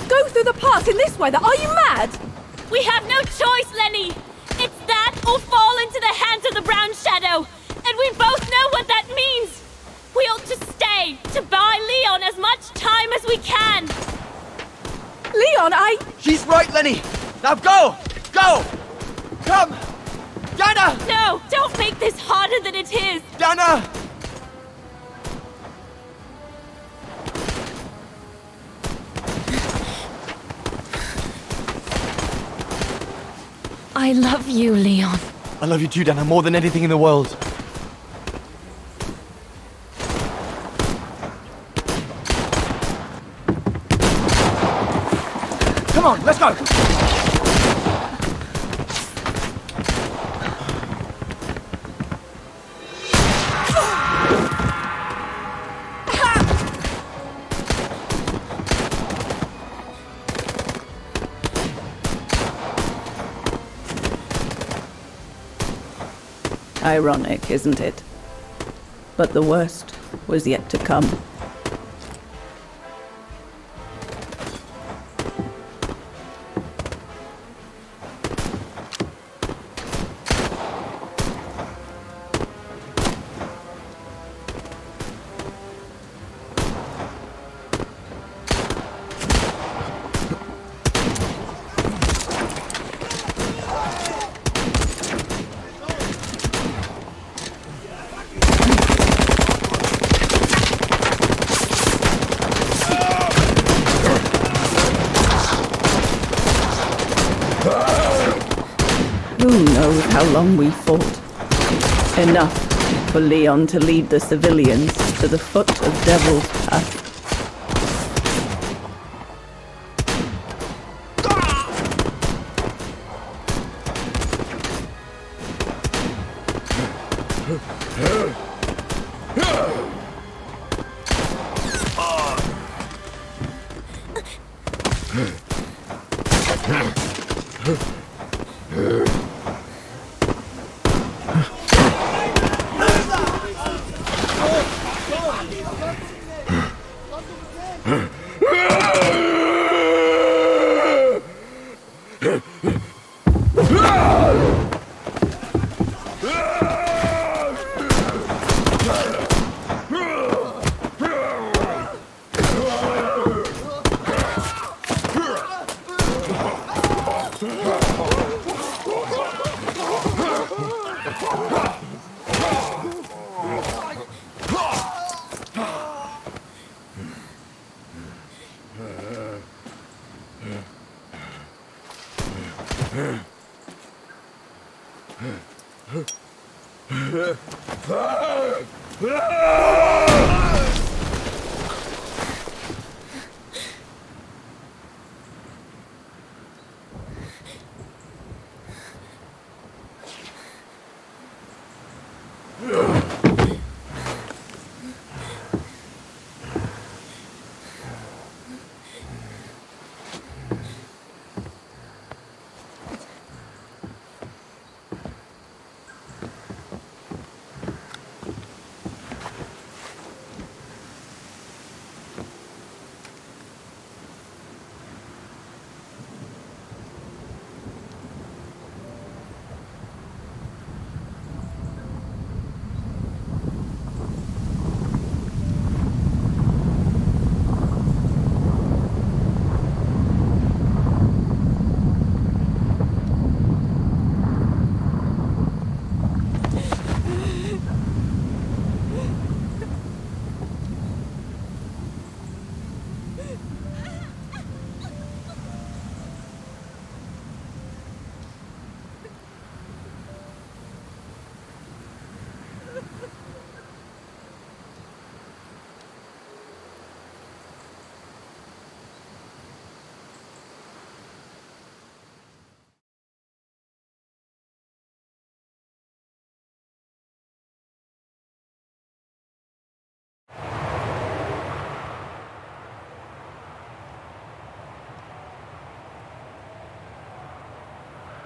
Go through the pass in this weather? Are you mad? We have no choice, Lenny! It's that or fall into the hands of the brown shadow! And we both know what that means! We ought to stay, to buy Leon as much time as we can! Leon, She's right, Lenny! Now go! Go! Come! Dana! No! Don't make this harder than it is! Dana! I love you, Leon. I love you too, Dana, more than anything in the world. Come on, let's go! Ironic, isn't it? But the worst was yet to come. Who knows how long we fought? Enough for Leon to lead the civilians to the foot of Devil's Path.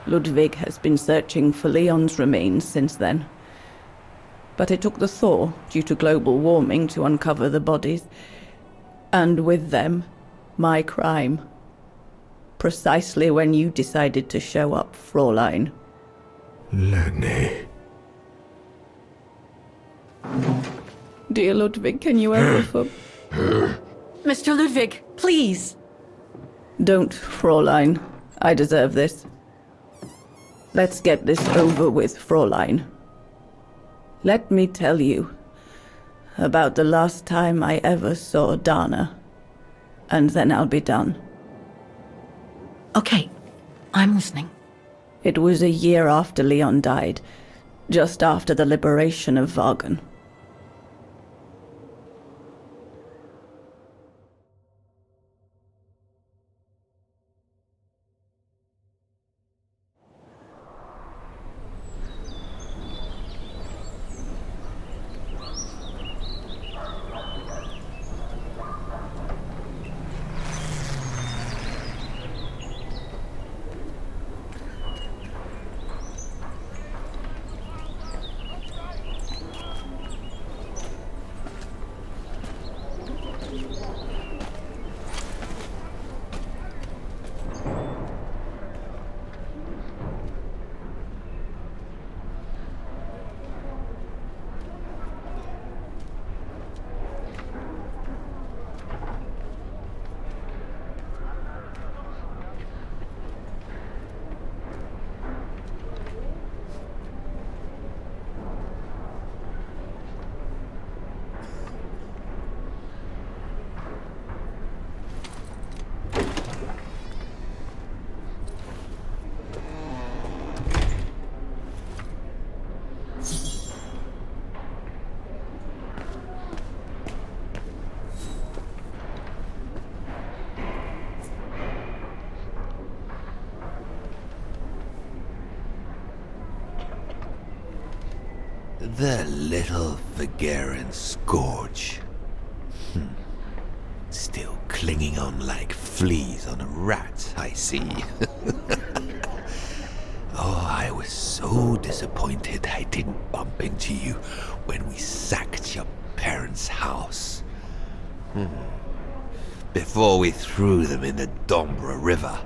Ludwig has been searching for Leon's remains since then. But it took the thaw due to global warming to uncover the bodies. And with them, my crime. Precisely when you decided to show up, Fräulein. Lenny. Dear Ludwig, can you ever Mr. Ludwig, please. Don't, Fräulein. I deserve this. Let's get this over with, Fräulein. Let me tell you about the last time I ever saw Dana, and then I'll be done. Okay, I'm listening. It was a year after Leon died, just after the liberation of Wagen. The little Vagarian scourge. Still clinging on like fleas on a rat, I see. Oh, I was so disappointed I didn't bump into you when we sacked your parents' house. Before we threw them in the Dombra River.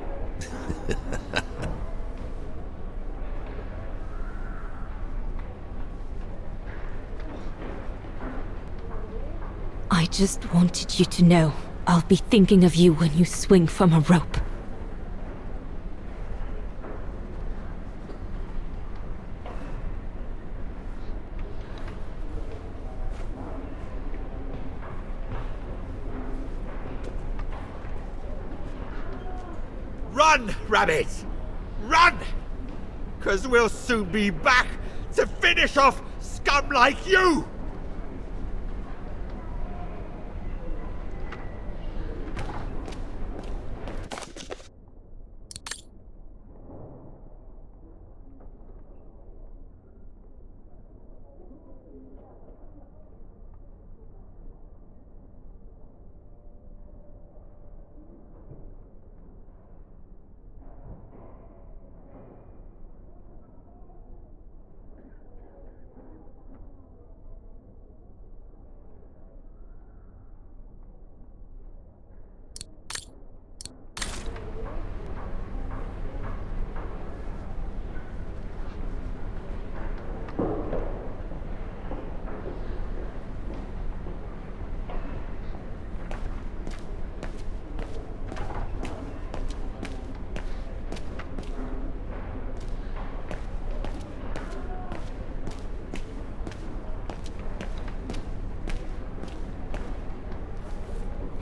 I just wanted you to know I'll be thinking of you when you swing from a rope. Run, Rabbit! Run! 'Cause we'll soon be back to finish off scum like you!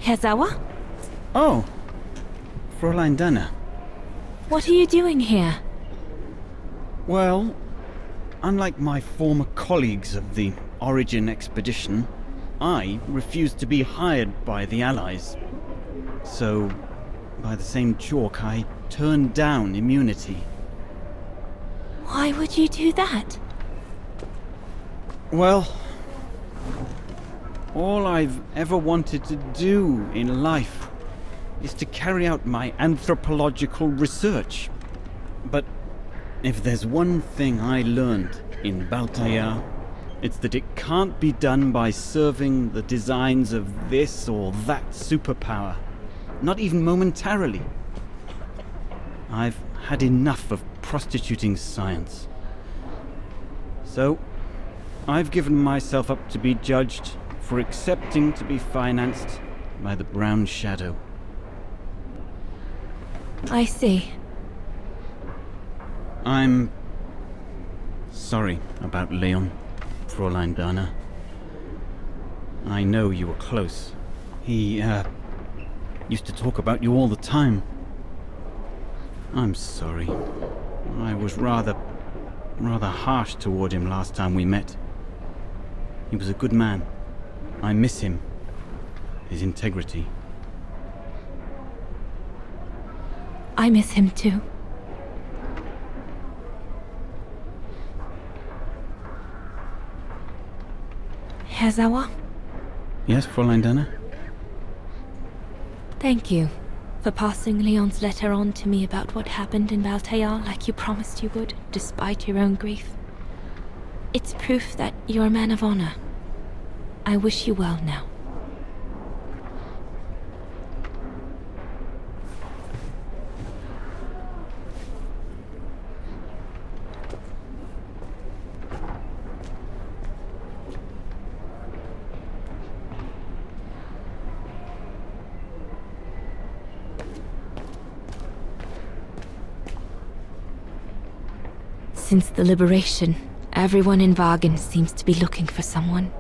Herr Sauer? Oh, Fräulein Dana. What are you doing here? Well, unlike my former colleagues of the Origin expedition, I refused to be hired by the Allies. So, by the same chalk, I turned down immunity. Why would you do that? Well, all I've ever wanted to do in life is to carry out my anthropological research. But If there's one thing I learned in Baltaya, it's that it can't be done by serving the designs of this or that superpower. Not even momentarily. I've had enough of prostituting science. So, I've given myself up to be judged for accepting to be financed by the Brown Shadow. I see. I'm sorry about Leon, Fräulein Dana. I know you were close. He, used to talk about you all the time. I'm sorry. I was rather harsh toward him last time we met. He was a good man. I miss him. His integrity. I miss him too. Herr Sauer? Yes, Fräulein Dana? Thank you for passing Leon's letter on to me about what happened in Baltaya like you promised you would, despite your own grief. It's proof that you're a man of honor. I wish you well now. Since the liberation, everyone in Wagen seems to be looking for someone.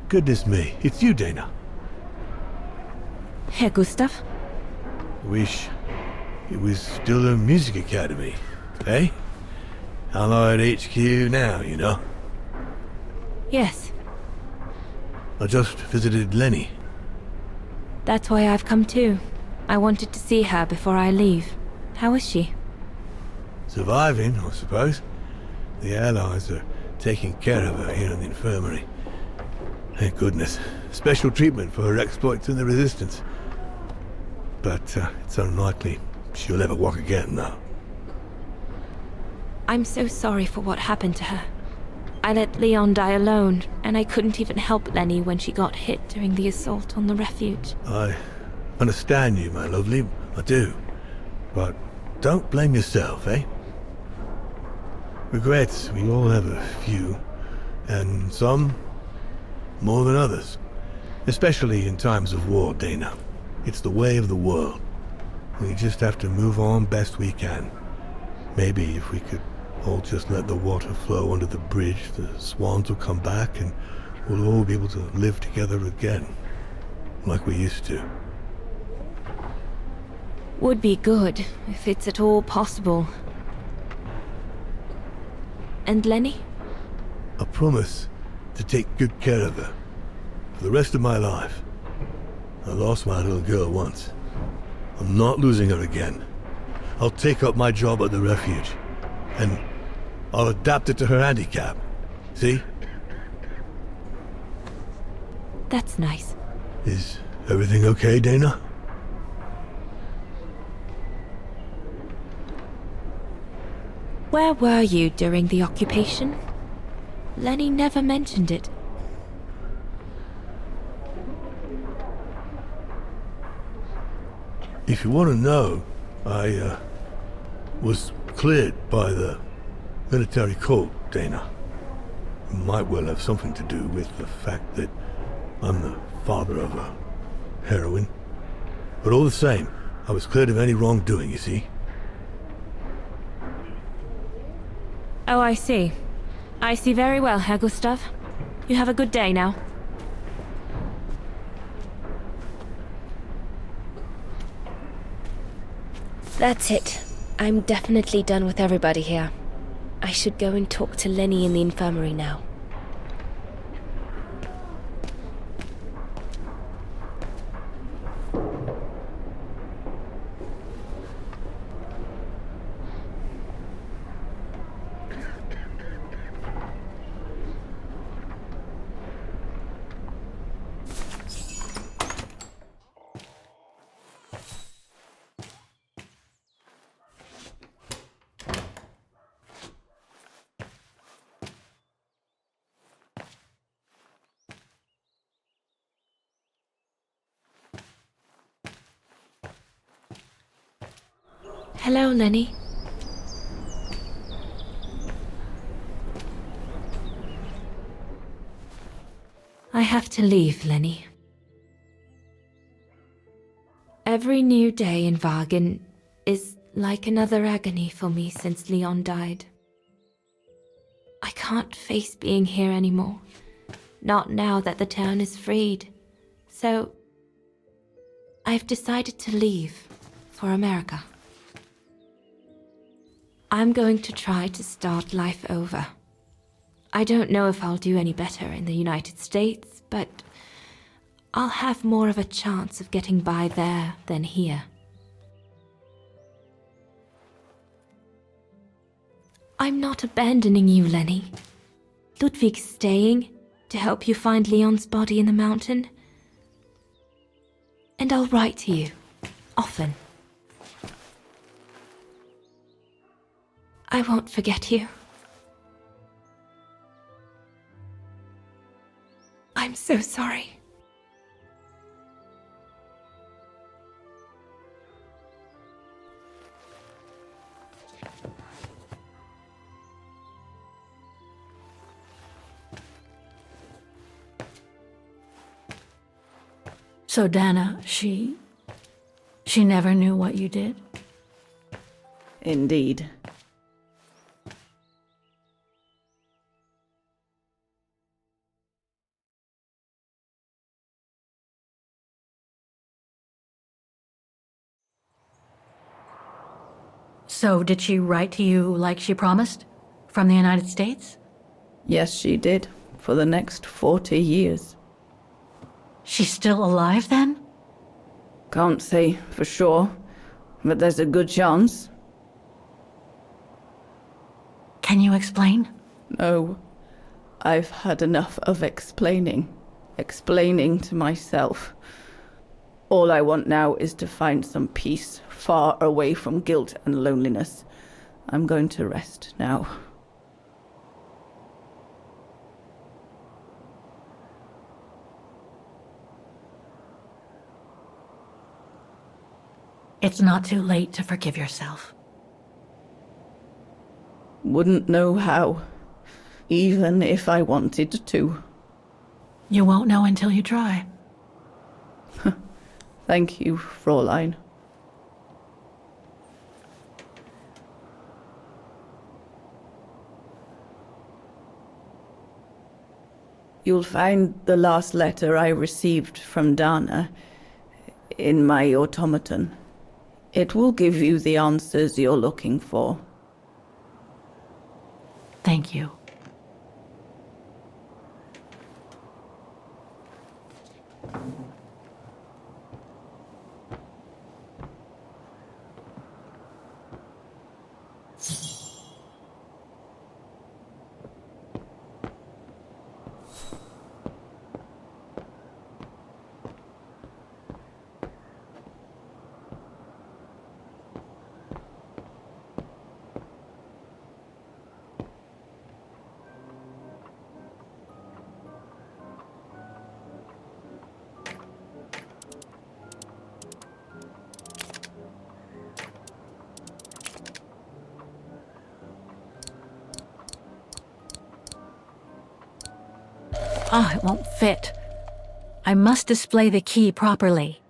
Goodness me, it's you, Dana. Herr Gustav? Wish it was still a music academy, eh? Allied HQ now, you know. Yes, I just visited Lenny. that's why I've come too. I wanted to see her before I leave. How is she? Surviving, I suppose. The Allies are taking care of her here in the infirmary. Thank goodness. Special treatment for her exploits in the Resistance. But it's unlikely she'll ever walk again now. I'm so sorry for what happened to her. I let Leon die alone, and I couldn't even help Lenny when she got hit during the assault on the refuge. I understand you, my lovely. I do. But don't blame yourself, eh? Regrets, we all have a few. And some more than others. Especially in times of war, Dana. It's the way of the world. We just have to move on best we can. Maybe if we could all just let the water flow under the bridge, the swans will come back and we'll all be able to live together again. Like we used to. Would be good, if it's at all possible. And Lenny? I promise to take good care of her. For the rest of my life. I lost my little girl once. I'm not losing her again. I'll take up my job at the refuge. And I'll adapt it to her handicap. See? That's nice. Is everything okay, Dana? Where were you during the occupation? Lenny never mentioned it. If you want to know, I was cleared by the military court, Dana. It might well have something to do with the fact that I'm the father of a heroine. But all the same, I was cleared of any wrongdoing, you see. Oh, I see. I see very well, Herr Gustav. You have a good day now. That's it. I'm definitely done with everybody here. I should go and talk to Lenny in the infirmary now. Hello, Lenny. I have to leave, Lenny. Every new day in Wagen is like another agony for me since Leon died. I can't face being here anymore. Not now that the town is freed. So, I've decided to leave for America. I'm going to try to start life over. I don't know if I'll do any better in the United States, but I'll have more of a chance of getting by there than here. I'm not abandoning you, Lenny. Ludwig's staying to help you find Leon's body in the mountain. And I'll write to you, often. I won't forget you. I'm so sorry. So Dana, she never knew what you did? Indeed. So did she write to you like she promised? From the United States? Yes, she did. For the next 40 years. She's still alive then? Can't say for sure, but there's a good chance. Can you explain? No. I've had enough of explaining. Explaining to myself. All I want now is to find some peace, far away from guilt and loneliness. I'm going to rest now. It's not too late to forgive yourself. Wouldn't know how, even if I wanted to. You won't know until you try. Thank you, Fräulein. You'll find the last letter I received from Dana in my automaton. It will give you the answers you're looking for. Thank you. Ah, it won't fit. I must display the key properly.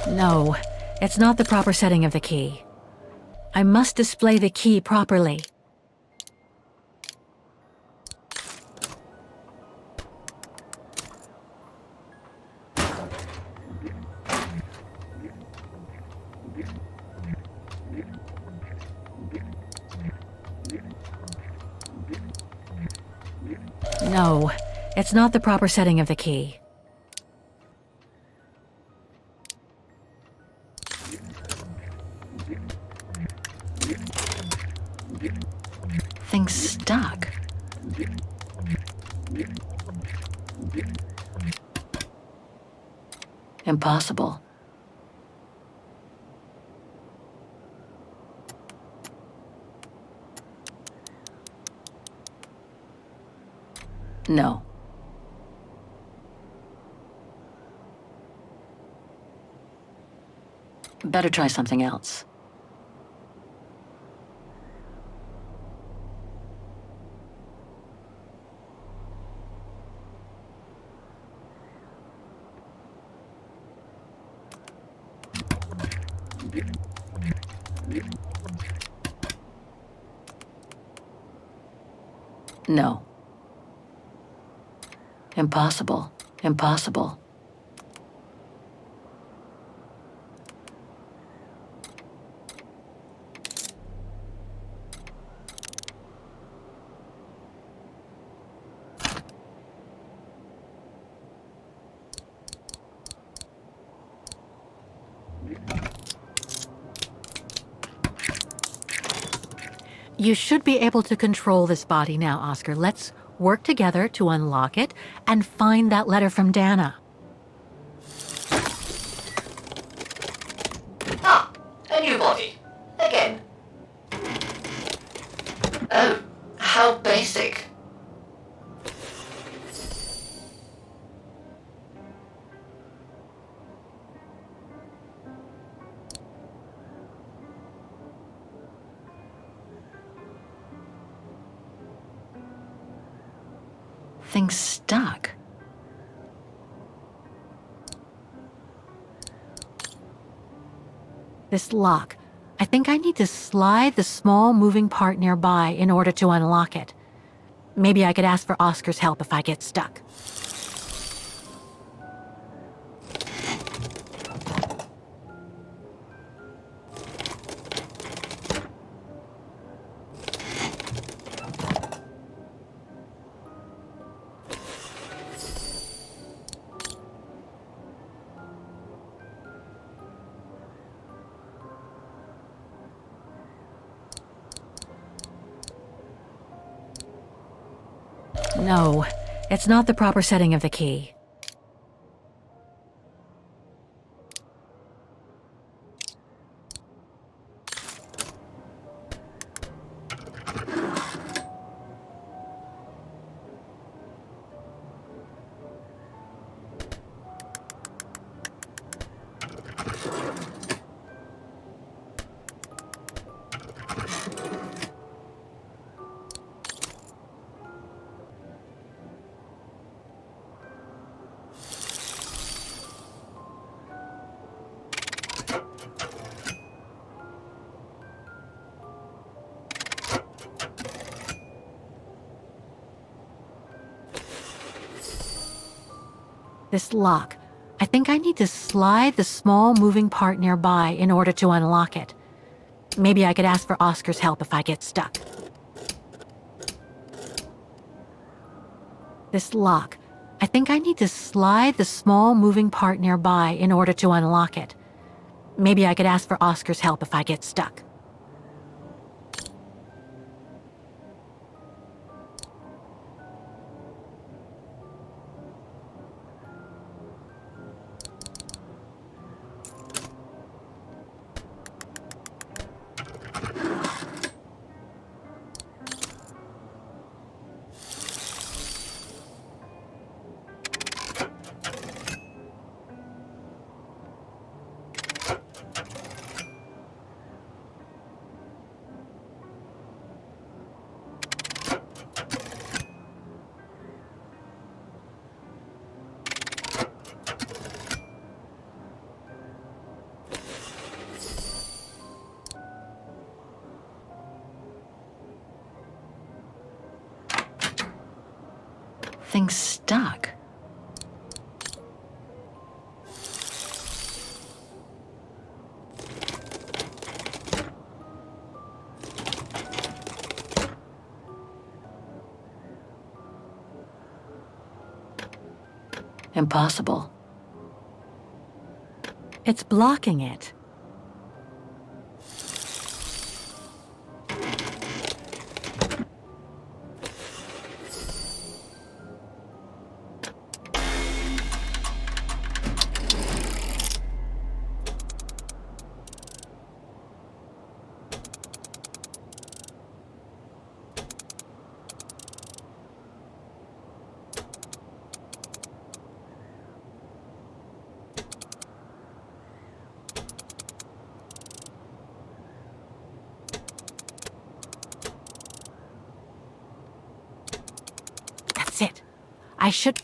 No, it's not the proper setting of the key. I must display the key properly. No, it's not the proper setting of the key. stuck. Impossible. No. Better try something else. No. Impossible. Impossible. You should be able to control this body now, Oscar. Let's work together to unlock it and find that letter from Dana. Ah, a new body. Again. Oh, how basic. Thing's stuck. This lock. I think I need to slide the small moving part nearby in order to unlock it. Maybe I could ask for Oscar's help if I get stuck. No, it's not the proper setting of the key. This lock. I think I need to slide the small moving part nearby in order to unlock it. Maybe I could ask for Oscar's help if I get stuck. This lock. I think I need to slide the small moving part nearby in order to unlock it. Maybe I could ask for Oscar's help if I get stuck. Thing's stuck. Impossible. It's blocking it. I should...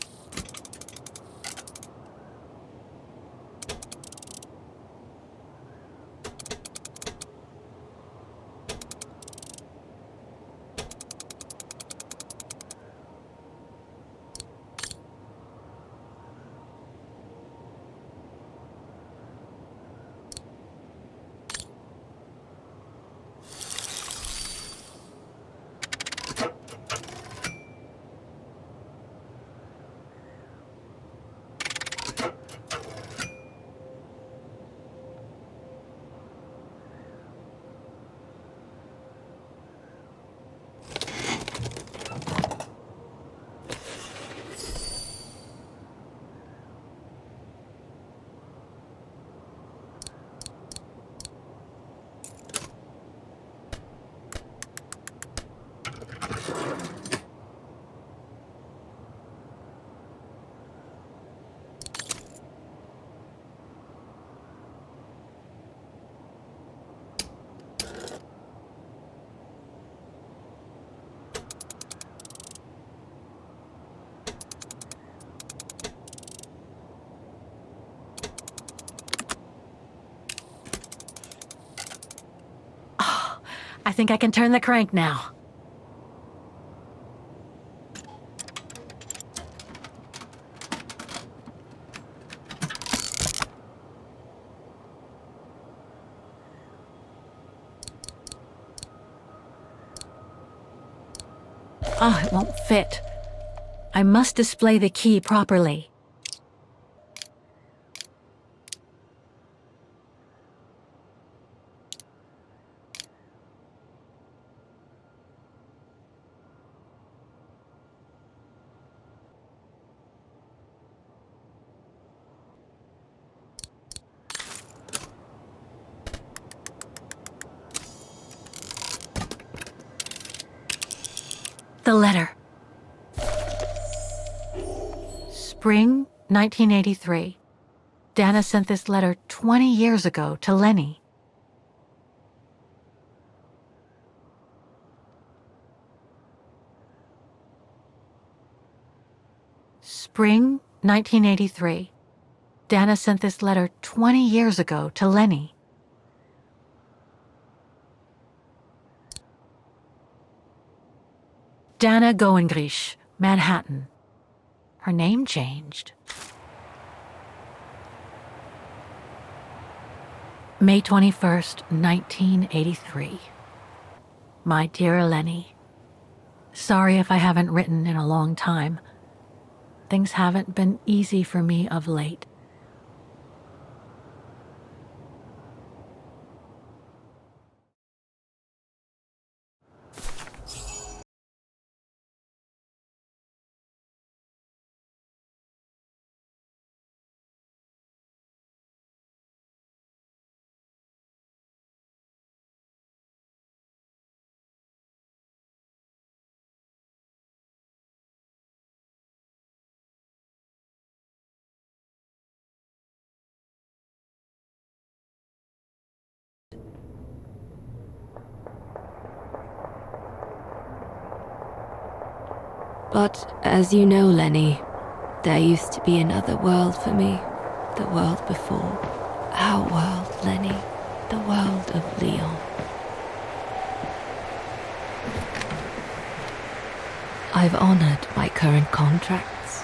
I think I can turn the crank now. Oh, it won't fit. I must display the key properly. The letter. Spring 1983. Dana sent this letter 20 years ago to Lenny. Spring 1983. Dana sent this letter 20 years ago to Lenny. Dana Goengrish, Manhattan. Her name changed. May 21st, 1983. My dear Lenny, sorry if I haven't written in a long time. Things haven't been easy for me of late. But as you know, Lenny, there used to be another world for me. The world before. Our world, Lenny. The world of Leon. I've honored my current contracts.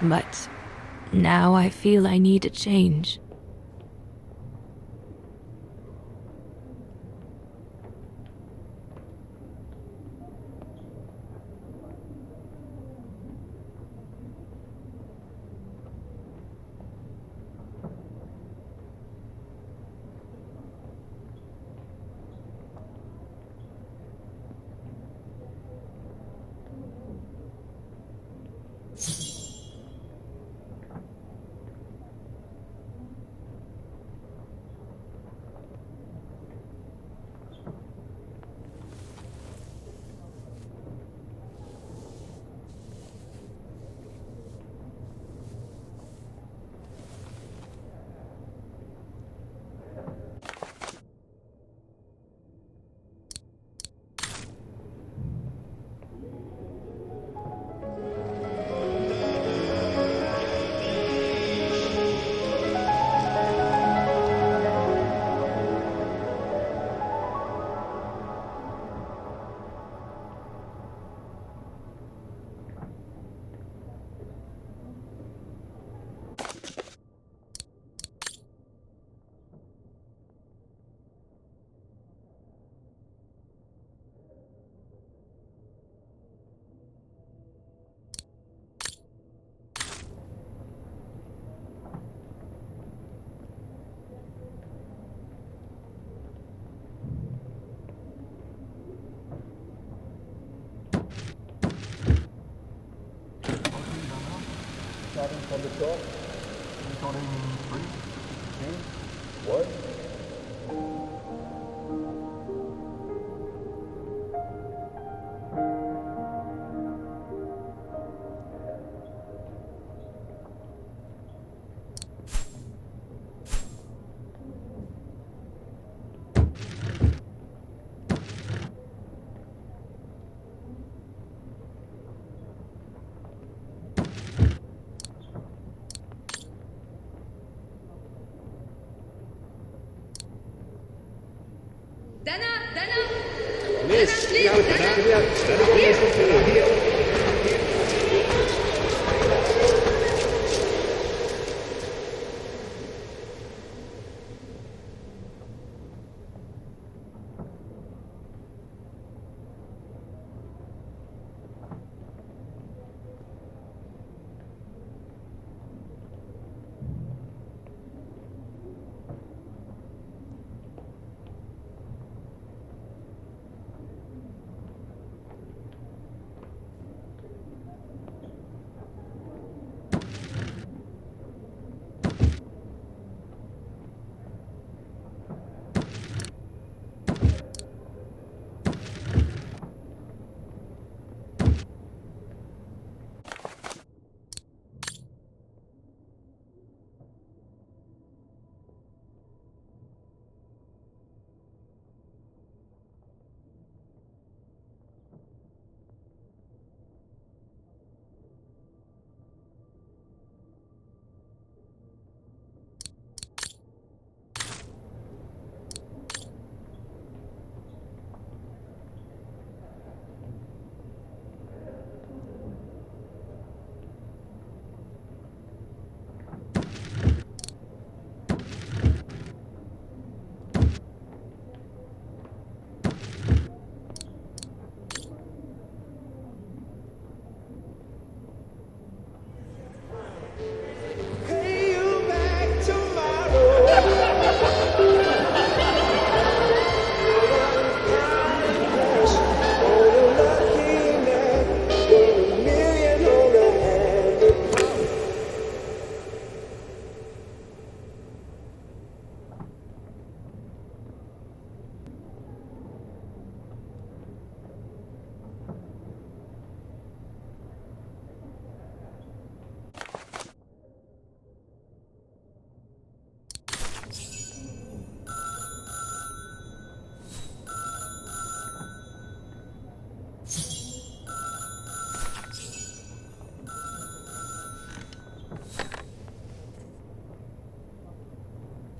But now I feel I need a change. Starting from the top. Incoming 3, 2, 1.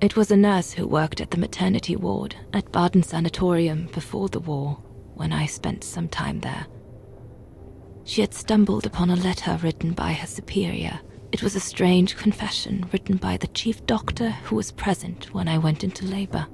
It was a nurse who worked at the maternity ward at Baden Sanatorium before the war, when I spent some time there. She had stumbled upon a letter written by her superior. It was a strange confession written by the chief doctor who was present when I went into labor.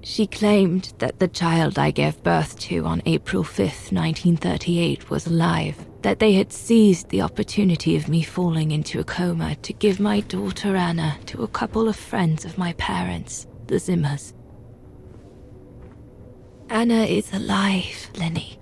She claimed that the child I gave birth to on April 5th, 1938 was alive, that they had seized the opportunity of me falling into a coma to give my daughter Anna to a couple of friends of my parents, the Zimmers. Anna is alive, Lenny.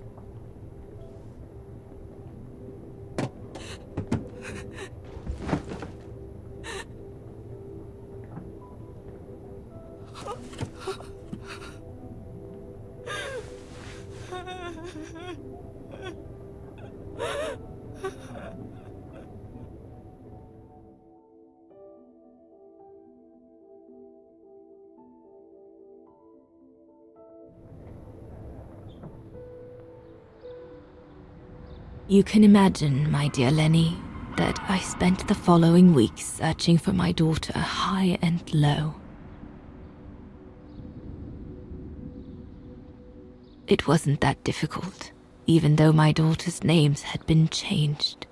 You can imagine, my dear Lenny, that I spent the following weeks searching for my daughter high and low. It wasn't that difficult, even though my daughter's names had been changed.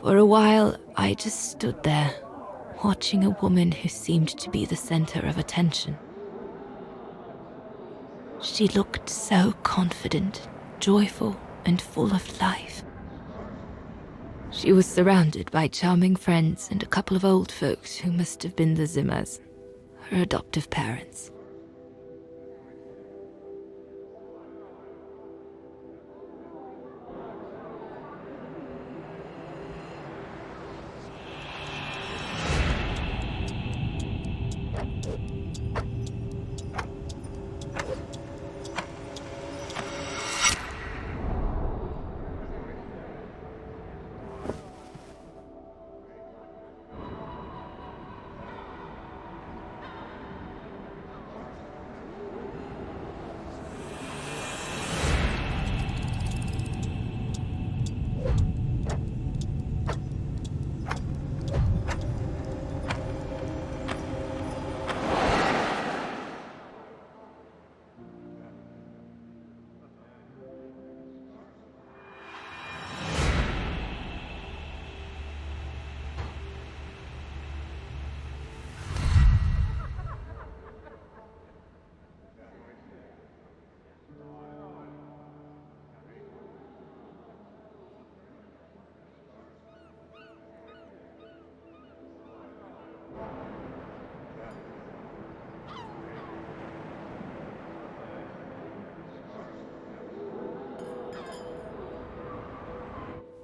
For a while, I just stood there, watching a woman who seemed to be the center of attention. She looked so confident, joyful, and full of life. She was surrounded by charming friends and a couple of old folks who must have been the Zimmers, her adoptive parents.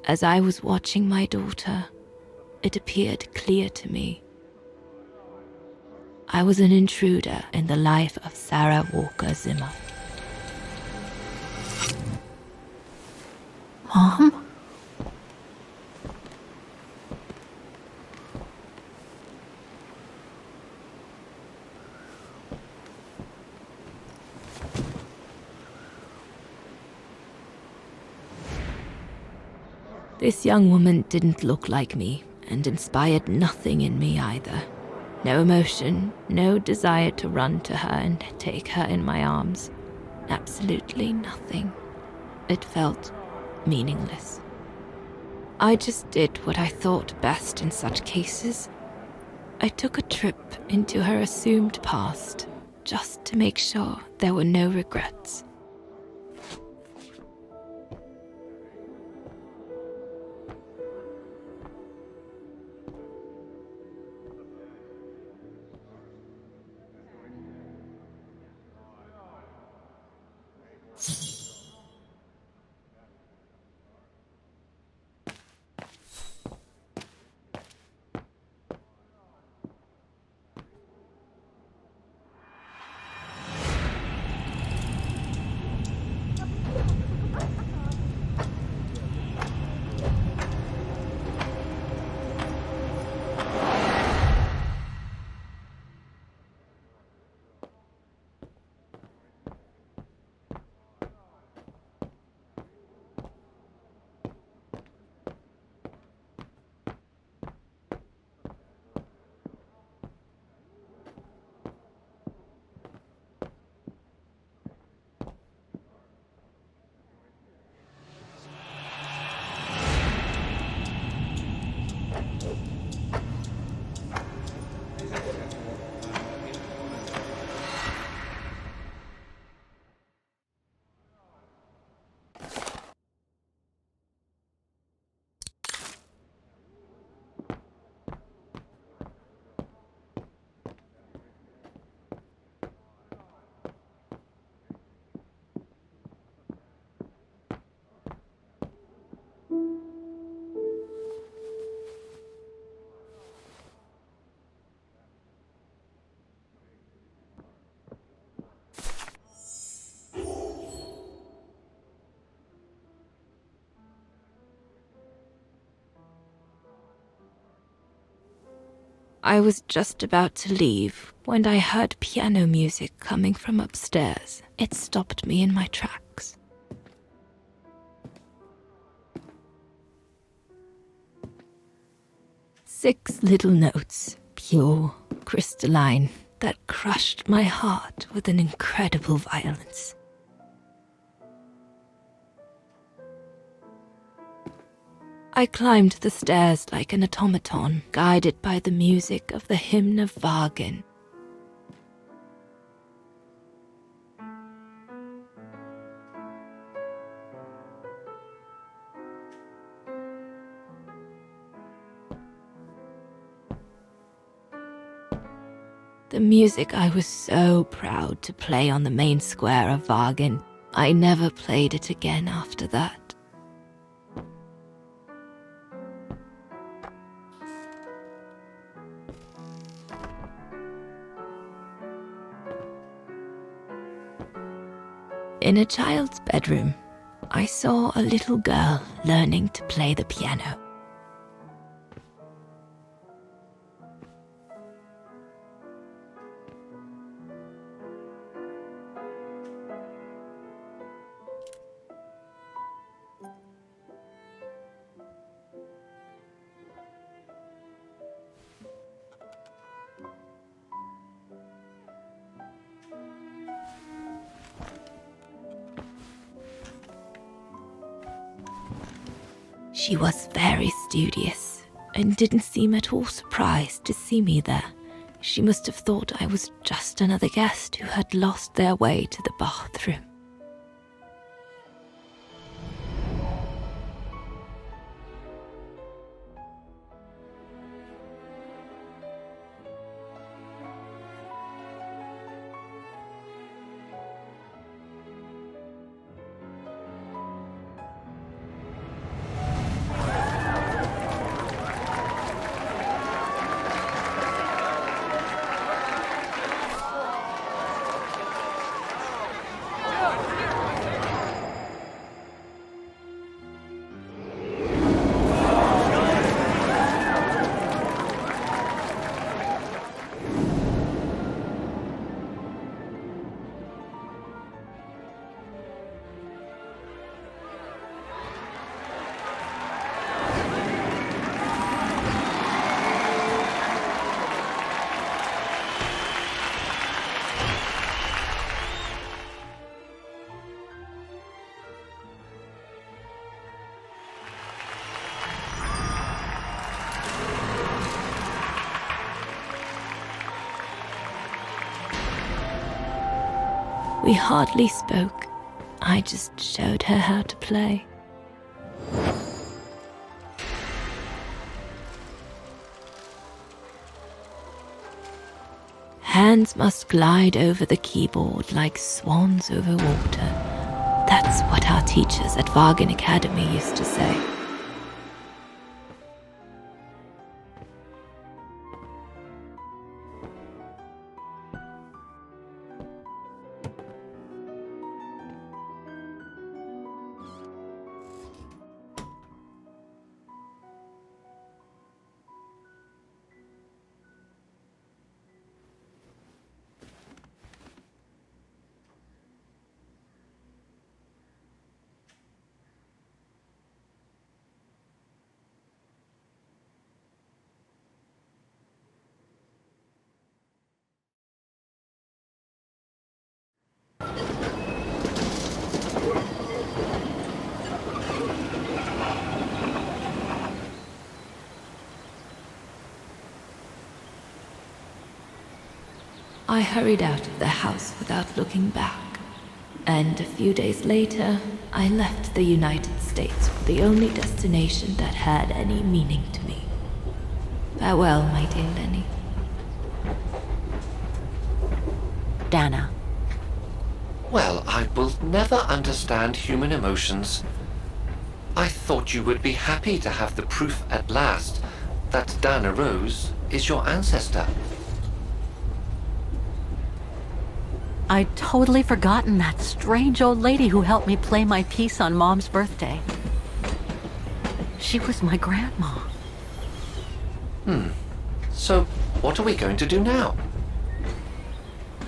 As I was watching my daughter, it appeared clear to me. I was an intruder in the life of Sarah Walker Zimmer. Mom? This young woman didn't look like me and inspired nothing in me either. No emotion, no desire to run to her and take her in my arms. Absolutely nothing. It felt meaningless. I just did what I thought best in such cases. I took a trip into her assumed past, just to make sure there were no regrets. I was just about to leave when I heard piano music coming from upstairs. It stopped me in my tracks. Six little notes, pure, crystalline, that crushed my heart with an incredible violence. I climbed the stairs like an automaton, guided by the music of the hymn of Wagen. The music I was so proud to play on the main square of Wagen. I never played it again after that. In a child's bedroom, I saw a little girl learning to play the piano. She was very studious and didn't seem at all surprised to see me there. She must have thought I was just another guest who had lost their way to the bathroom. We hardly spoke. I just showed her how to play. Hands must glide over the keyboard like swans over water. That's what our teachers at Wagen Academy used to say. I hurried out of the house without looking back, and a few days later, I left the United States for the only destination that had any meaning to me. Farewell, my dear Lenny. Dana. Well, I will never understand human emotions. I thought you would be happy to have the proof at last that Dana Roze is your ancestor. I'd totally forgotten that strange old lady who helped me play my piece on Mom's birthday. She was my grandma. So, what are we going to do now?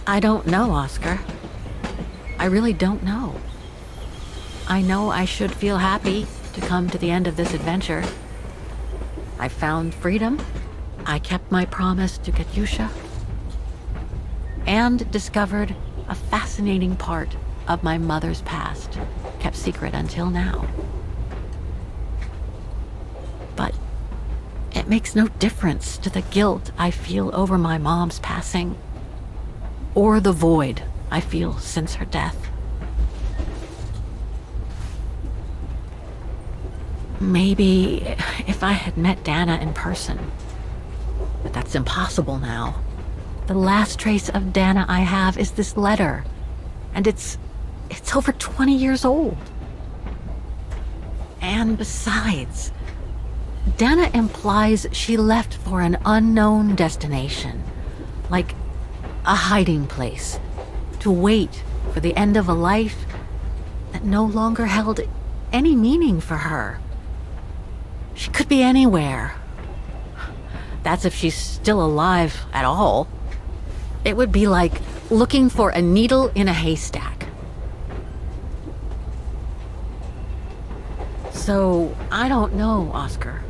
I don't know, Oscar. I really don't know. I know I should feel happy to come to the end of this adventure. I found freedom. I kept my promise to Katyusha. And discovered a fascinating part of my mother's past, kept secret until now. makes no difference to the guilt I feel over my mom's passing, or the void I feel since her death. Maybe if I had met Dana in person, but that's impossible now. The last trace of Dana I have is this letter, and it's over 20 years old. And besides, Dana implies she left for an unknown destination, like a hiding place, to wait for the end of a life that no longer held any meaning for her. She could be anywhere. That's if she's still alive at all. It would be like looking for a needle in a haystack. So, I don't know, Oscar.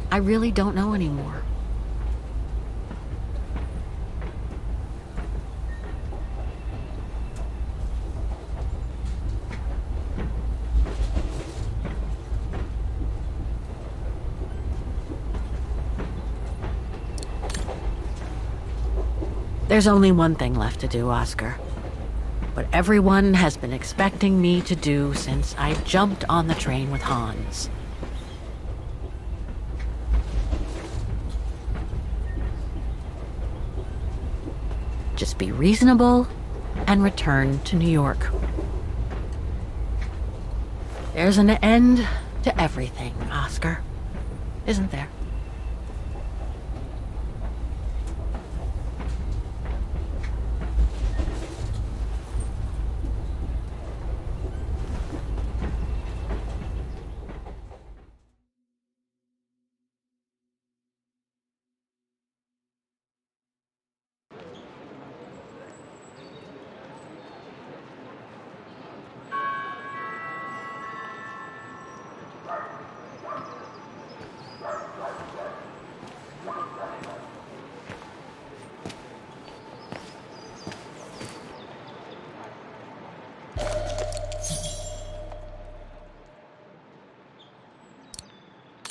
I really don't know anymore. There's only one thing left to do, Oscar. What everyone has been expecting me to do since I jumped on the train with Hans. Just be reasonable and return to New York. There's an end to everything, Oscar, isn't there?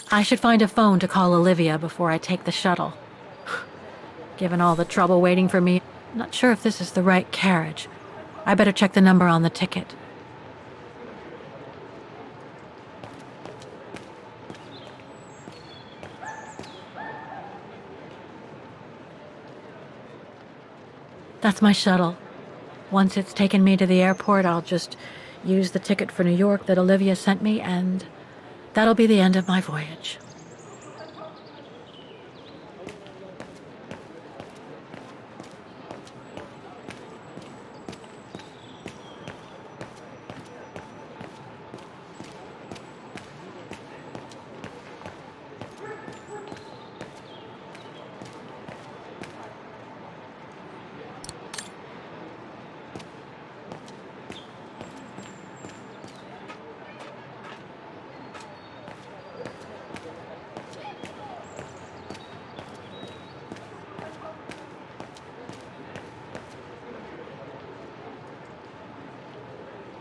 I should find a phone to call Olivia before I take the shuttle. Given all the trouble waiting for me, I'm not sure if this is the right carriage. I better check the number on the ticket. That's my shuttle. Once it's taken me to the airport, I'll just use the ticket for New York that Olivia sent me, and that'll be the end of my voyage.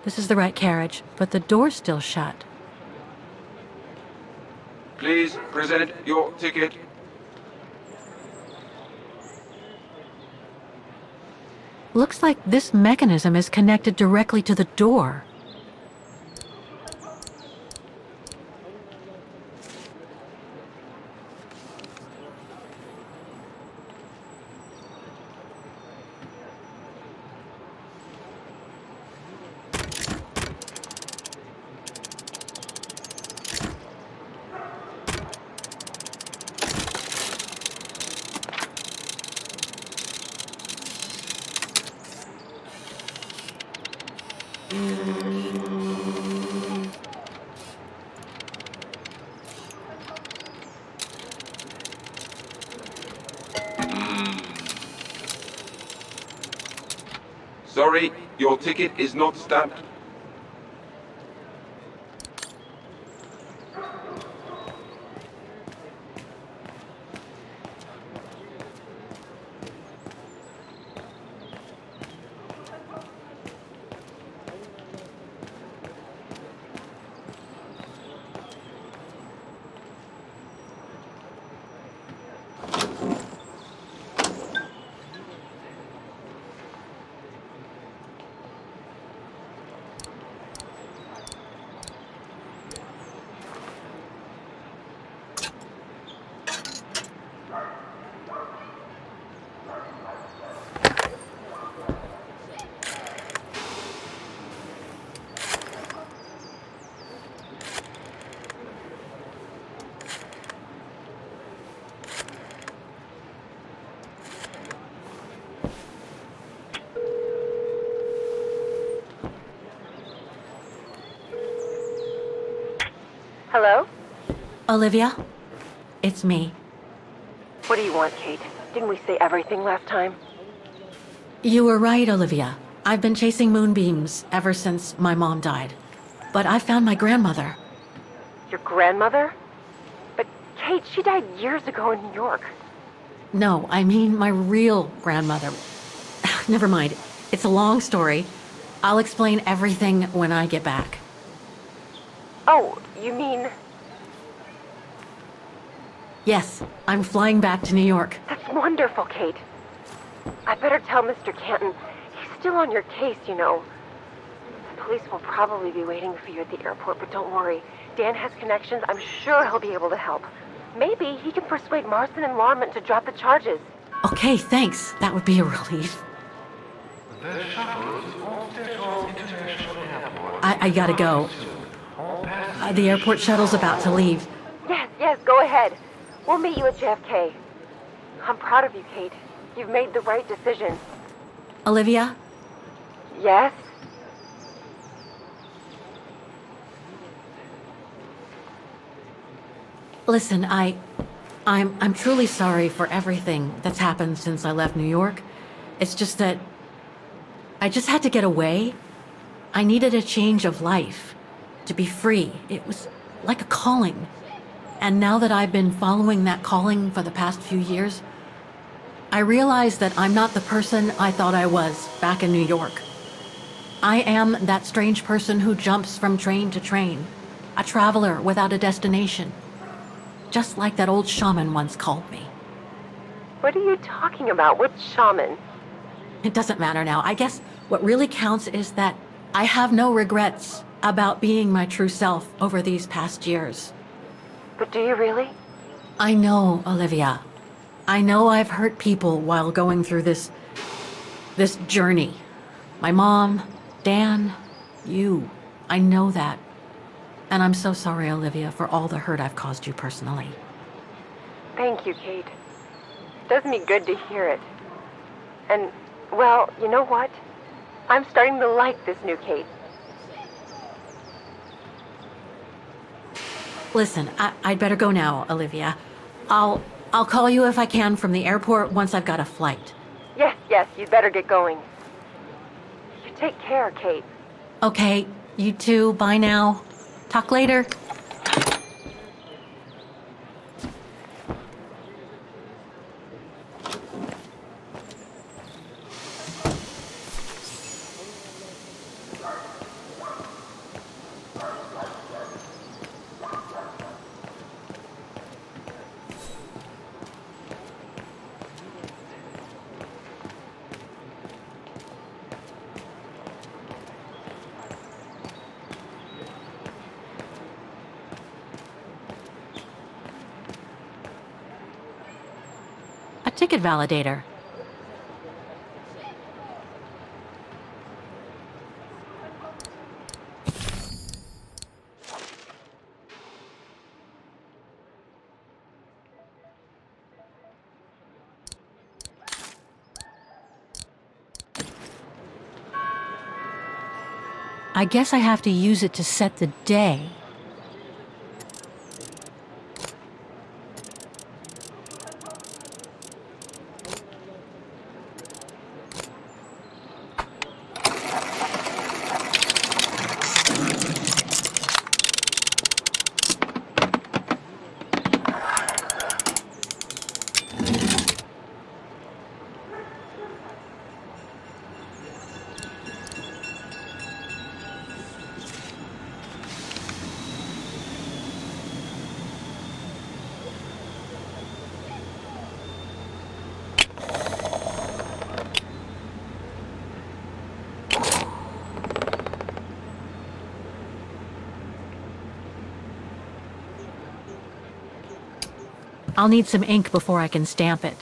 This is the right carriage, but the door's still shut. Please present your ticket. Looks like this mechanism is connected directly to the door. Sorry, your ticket is not stamped. Hello? Olivia? It's me. What do you want, Kate? Didn't we say everything last time? You were right, Olivia. I've been chasing moonbeams ever since my mom died. But I found my grandmother. Your grandmother? But Kate, she died years ago in New York. No, I mean my real grandmother. Never mind. It's a long story. I'll explain everything when I get back. Oh, you mean... Yes, I'm flying back to New York. That's wonderful, Kate. I better tell Mr. Canton. He's still on your case, you know. The police will probably be waiting for you at the airport, but don't worry. Dan has connections. I'm sure he'll be able to help. Maybe he can persuade Marston and Lorman to drop the charges. Okay, thanks. That would be a relief. I gotta go. The airport shuttle's about to leave. Yes, go ahead. We'll meet you at JFK. I'm proud of you, Kate. You've made the right decision. Olivia? Yes? Listen, I'm truly sorry for everything that's happened since I left New York. It's just that I just had to get away. I needed a change of life, to be free. It was like a calling. And now that I've been following that calling for the past few years, I realize that I'm not the person I thought I was back in New York. I am that strange person who jumps from train to train, a traveler without a destination. Just like that old shaman once called me. What are you talking about? Which shaman? It doesn't matter now. I guess what really counts is that I have no regrets about being my true self over these past years. But do you really? I know, Olivia. I know I've hurt people while going through this journey. My mom, Dan, you. I know that. And I'm so sorry, Olivia, for all the hurt I've caused you personally. Thank you, Kate. It does me good to hear it. And, well, you know what? I'm starting to like this new Kate. Listen, I'd better go now, Olivia. I'll call you if I can from the airport once I've got a flight. Yes, you'd better get going. You take care, Kate. Okay, you too. Bye now. Talk later. Ticket validator. I guess I have to use it to set the day. I'll need some ink before I can stamp it.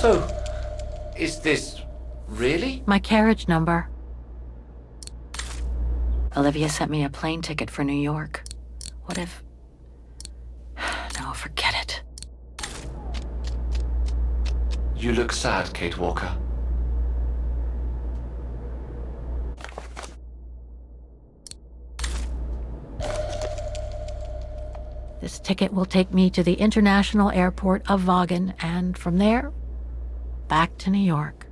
So, is this really? My carriage number. Olivia sent me a plane ticket for New York. What if... No, forget it. You look sad, Kate Walker. This ticket will take me to the international airport of Vaughan, and from there, back to New York.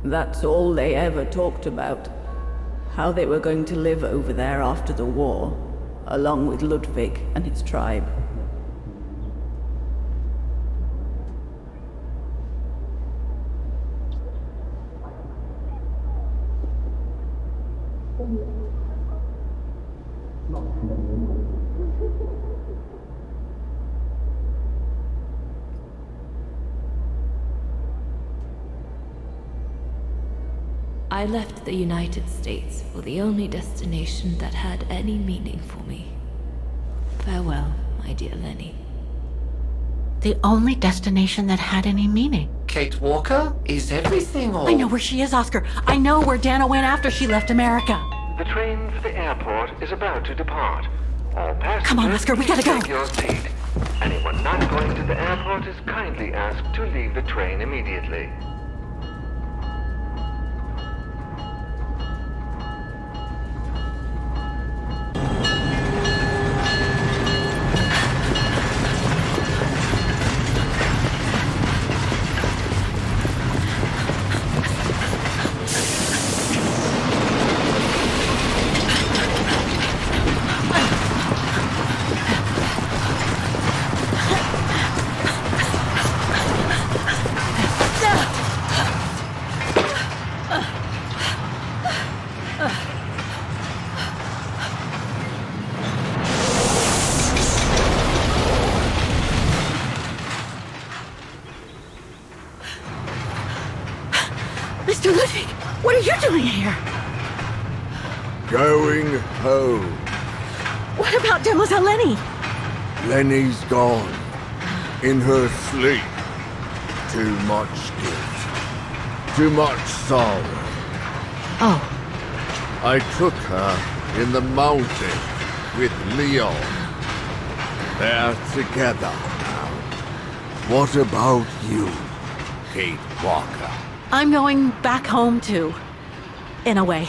That's all they ever talked about. How they were going to live over there after the war, along with Ludwig and his tribe. I left the United States for the only destination that had any meaning for me. Farewell, my dear Lenny. The only destination that had any meaning. Kate Walker? Is everything all... I know where she is, Oscar. I know where Dana went after she left America. The train for the airport is about to depart. All passengers, Come on, Oscar, we gotta go. take your seat. Anyone not going to the airport is kindly asked to leave the train immediately. Mr. Ludwig, what are you doing here? Going home. What about Demoiselle Lenny? Lenny's gone. In her sleep. Too much guilt. Too much sorrow. Oh. I took her in the mountain with Leon. They're together now. What about you, Kate Walker? I'm going back home too. In a way.